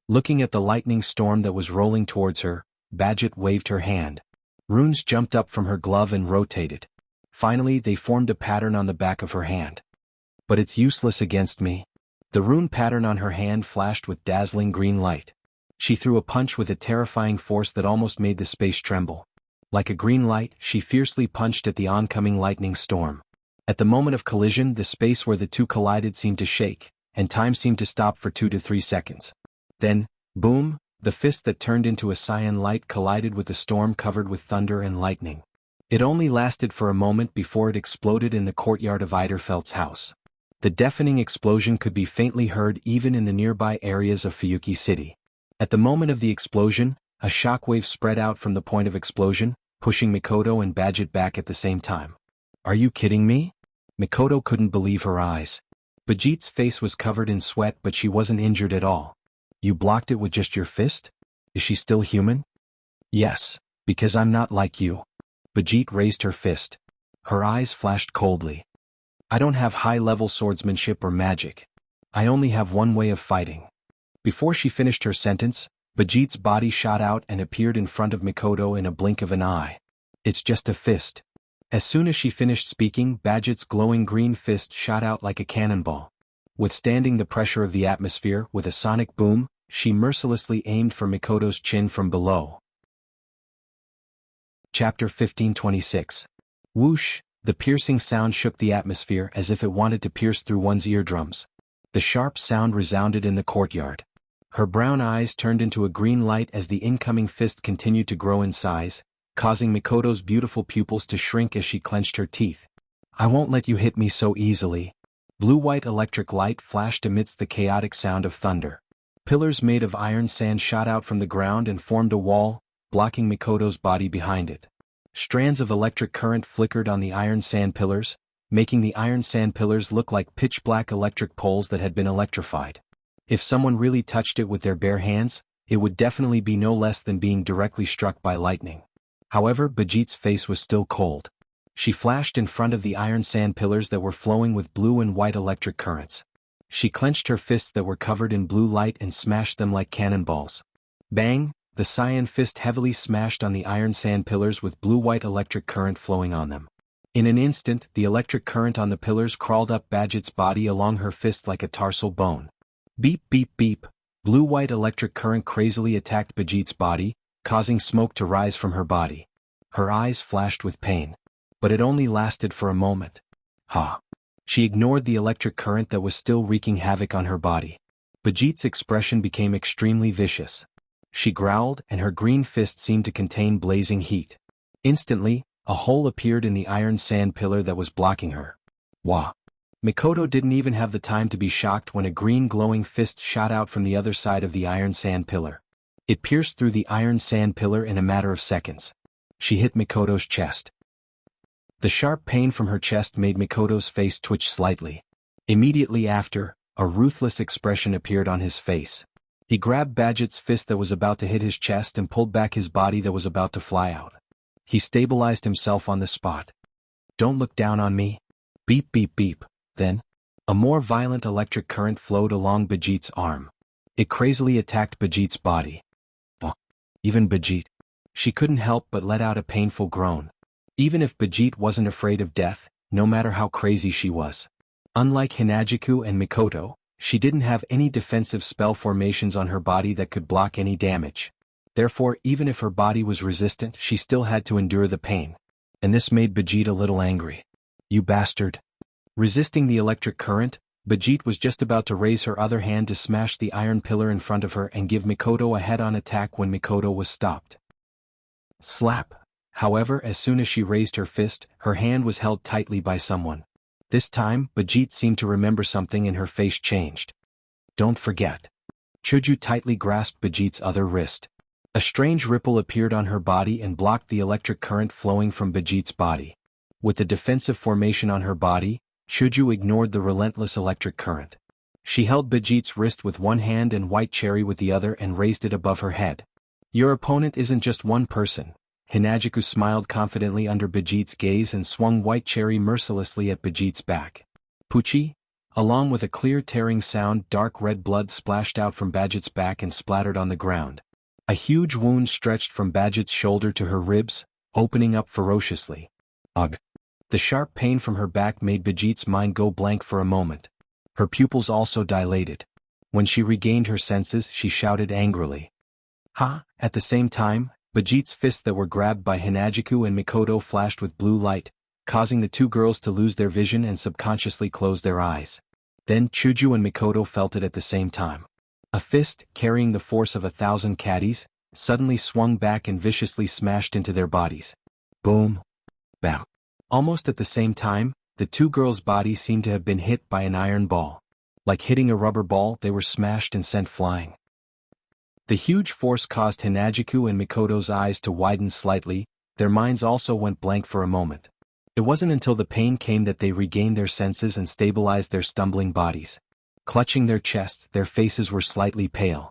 Looking at the lightning storm that was rolling towards her, Bajit waved her hand. Runes jumped up from her glove and rotated. Finally, they formed a pattern on the back of her hand. But it's useless against me. The rune pattern on her hand flashed with dazzling green light. She threw a punch with a terrifying force that almost made the space tremble. Like a green light, she fiercely punched at the oncoming lightning storm. At the moment of collision, the space where the two collided seemed to shake, and time seemed to stop for 2 to 3 seconds. Then, boom, the fist that turned into a cyan light collided with the storm covered with thunder and lightning. It only lasted for a moment before it exploded in the courtyard of Eiderfeldt's house. The deafening explosion could be faintly heard even in the nearby areas of Fuyuki City. At the moment of the explosion, a shockwave spread out from the point of explosion, pushing Mikoto and Bajit back at the same time. Are you kidding me? Mikoto couldn't believe her eyes. Bajit's face was covered in sweat, but she wasn't injured at all. You blocked it with just your fist? Is she still human? Yes, because I'm not like you. Bajit raised her fist. Her eyes flashed coldly. I don't have high-level swordsmanship or magic. I only have one way of fighting. Before she finished her sentence, Bajit's body shot out and appeared in front of Mikoto in a blink of an eye. It's just a fist. As soon as she finished speaking, Bajit's glowing green fist shot out like a cannonball. Withstanding the pressure of the atmosphere with a sonic boom, she mercilessly aimed for Mikoto's chin from below. Chapter 1526. Whoosh! The piercing sound shook the atmosphere as if it wanted to pierce through one's eardrums. The sharp sound resounded in the courtyard. Her brown eyes turned into a green light as the incoming fist continued to grow in size, causing Mikoto's beautiful pupils to shrink as she clenched her teeth. I won't let you hit me so easily. Blue-white electric light flashed amidst the chaotic sound of thunder. Pillars made of iron sand shot out from the ground and formed a wall, blocking Mikoto's body behind it. Strands of electric current flickered on the iron sand pillars, making the iron sand pillars look like pitch-black electric poles that had been electrified. If someone really touched it with their bare hands, it would definitely be no less than being directly struck by lightning. However, Bajit's face was still cold. She flashed in front of the iron sand pillars that were flowing with blue and white electric currents. She clenched her fists that were covered in blue light and smashed them like cannonballs. Bang! The cyan fist heavily smashed on the iron sand pillars with blue-white electric current flowing on them. In an instant, the electric current on the pillars crawled up Bajit's body along her fist like a tarsal bone. Beep beep beep. Blue-white electric current crazily attacked Bajit's body, causing smoke to rise from her body. Her eyes flashed with pain. But it only lasted for a moment. Ha! She ignored the electric current that was still wreaking havoc on her body. Bajit's expression became extremely vicious. She growled, and her green fist seemed to contain blazing heat. Instantly, a hole appeared in the iron sand pillar that was blocking her. Wah! Mikoto didn't even have the time to be shocked when a green glowing fist shot out from the other side of the iron sand pillar. It pierced through the iron sand pillar in a matter of seconds. She hit Mikoto's chest. The sharp pain from her chest made Mikoto's face twitch slightly. Immediately after, a ruthless expression appeared on his face. He grabbed Bajit's fist that was about to hit his chest and pulled back his body that was about to fly out. He stabilized himself on the spot. "Don't look down on me." Beep beep beep. Then, a more violent electric current flowed along Bajit's arm. It crazily attacked Bajit's body. Even Bajit. She couldn't help but let out a painful groan. Even if Bajit wasn't afraid of death, no matter how crazy she was. Unlike Hinajiku and Mikoto, she didn't have any defensive spell formations on her body that could block any damage. Therefore, even if her body was resistant, she still had to endure the pain. And this made Bajit a little angry. "You bastard." Resisting the electric current, Bajit was just about to raise her other hand to smash the iron pillar in front of her and give Mikoto a head-on attack when Mikoto was stopped. Slap. However, as soon as she raised her fist, her hand was held tightly by someone. This time, Bajit seemed to remember something and her face changed. "Don't forget." Chuju tightly grasped Bajit's other wrist. A strange ripple appeared on her body and blocked the electric current flowing from Bajit's body. With the defensive formation on her body, Chuju ignored the relentless electric current. She held Bajit's wrist with one hand and White Cherry with the other and raised it above her head. "Your opponent isn't just one person." Hinajiku smiled confidently under Bajit's gaze and swung White Cherry mercilessly at Bajit's back. Puchi? Along with a clear tearing sound, dark red blood splashed out from Bajit's back and splattered on the ground. A huge wound stretched from Bajit's shoulder to her ribs, opening up ferociously. Ugh! The sharp pain from her back made Bajit's mind go blank for a moment. Her pupils also dilated. When she regained her senses, she shouted angrily. "Ha!" At the same time, Bajit's fists that were grabbed by Hinajiku and Mikoto flashed with blue light, causing the two girls to lose their vision and subconsciously close their eyes. Then Chuju and Mikoto felt it at the same time. A fist, carrying the force of 1,000 caddies, suddenly swung back and viciously smashed into their bodies. Boom! Bam! Almost at the same time, the two girls' bodies seemed to have been hit by an iron ball. Like hitting a rubber ball, they were smashed and sent flying. The huge force caused Hinajiku and Mikoto's eyes to widen slightly, their minds also went blank for a moment. It wasn't until the pain came that they regained their senses and stabilized their stumbling bodies. Clutching their chests, their faces were slightly pale.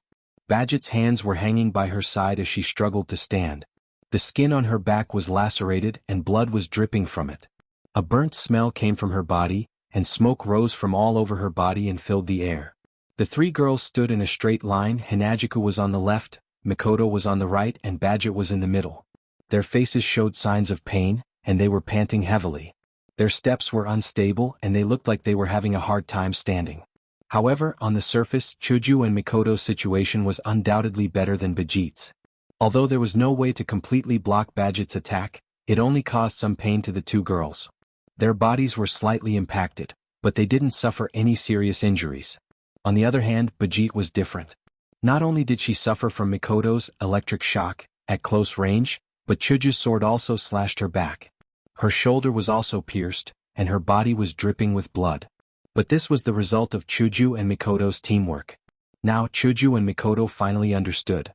Bajit's hands were hanging by her side as she struggled to stand. The skin on her back was lacerated and blood was dripping from it. A burnt smell came from her body, and smoke rose from all over her body and filled the air. The three girls stood in a straight line. Hinajiku was on the left, Mikoto was on the right, and Bajit was in the middle. Their faces showed signs of pain, and they were panting heavily. Their steps were unstable and they looked like they were having a hard time standing. However, on the surface, Chuju and Mikoto's situation was undoubtedly better than Bajit's. Although there was no way to completely block Bajit's attack, it only caused some pain to the two girls. Their bodies were slightly impacted, but they didn't suffer any serious injuries. On the other hand, Bajit was different. Not only did she suffer from Mikoto's electric shock at close range, but Chuju's sword also slashed her back. Her shoulder was also pierced, and her body was dripping with blood. But this was the result of Chuju and Mikoto's teamwork. Now Chuju and Mikoto finally understood.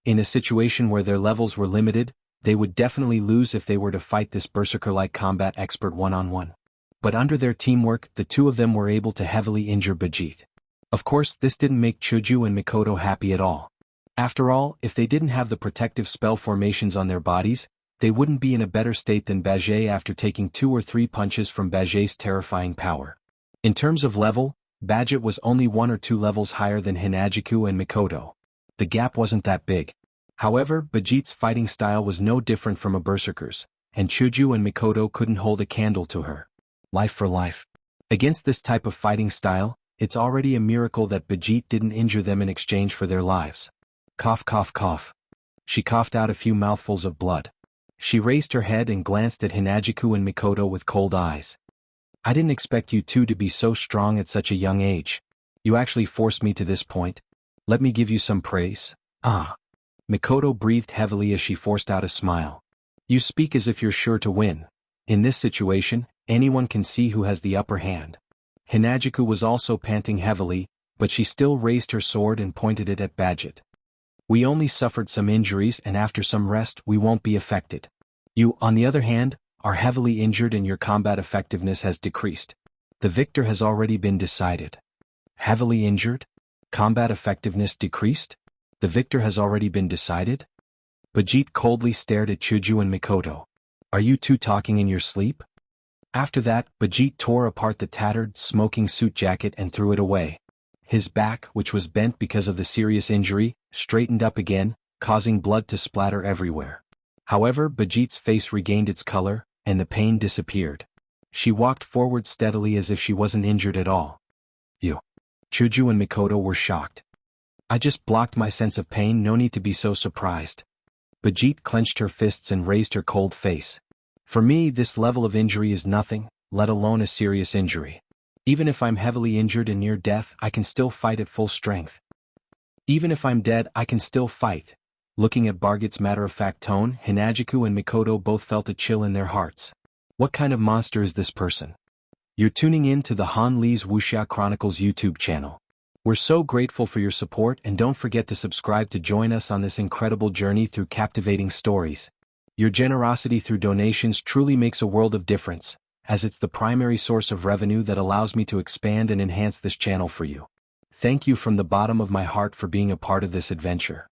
In a situation where their levels were limited, they would definitely lose if they were to fight this berserker-like combat expert one-on-one. But under their teamwork, the two of them were able to heavily injure Bajit. Of course, this didn't make Chuju and Mikoto happy at all. After all, if they didn't have the protective spell formations on their bodies, they wouldn't be in a better state than Bajit after taking 2 or 3 punches from Bajit's terrifying power. In terms of level, Bajit was only 1 or 2 levels higher than Hinajiku and Mikoto. The gap wasn't that big. However, Bajit's fighting style was no different from a berserker's, and Chuju and Mikoto couldn't hold a candle to her. Life for life. Against this type of fighting style, It's already a miracle that Bijit didn't injure them in exchange for their lives. Cough, cough, cough. She coughed out a few mouthfuls of blood. She raised her head and glanced at Hinajiku and Mikoto with cold eyes. I didn't expect you two to be so strong at such a young age. You actually forced me to this point. Let me give you some praise. Ah. Mikoto breathed heavily as she forced out a smile. You speak as if you're sure to win. In this situation, anyone can see who has the upper hand. Hinajiku was also panting heavily, but she still raised her sword and pointed it at Badget. We only suffered some injuries, and after some rest we won't be affected. You, on the other hand, are heavily injured and your combat effectiveness has decreased. The victor has already been decided. Heavily injured? Combat effectiveness decreased? The victor has already been decided? Bijit coldly stared at Chuju and Mikoto. Are you two talking in your sleep? After that, Bijit tore apart the tattered, smoking suit jacket and threw it away. His back, which was bent because of the serious injury, straightened up again, causing blood to splatter everywhere. However, Bijit's face regained its color, and the pain disappeared. She walked forward steadily as if she wasn't injured at all. You. Chuju and Mikoto were shocked. I just blocked my sense of pain, no need to be so surprised. Bijit clenched her fists and raised her cold face. For me, this level of injury is nothing, let alone a serious injury. Even if I'm heavily injured and near death, I can still fight at full strength. Even if I'm dead, I can still fight. Looking at Bargit's matter-of-fact tone, Hinajiku and Mikoto both felt a chill in their hearts. What kind of monster is this person? You're tuning in to the Han Lee's Wuxia Chronicles YouTube channel. We're so grateful for your support, and don't forget to subscribe to join us on this incredible journey through captivating stories. Your generosity through donations truly makes a world of difference, as it's the primary source of revenue that allows me to expand and enhance this channel for you. Thank you from the bottom of my heart for being a part of this adventure.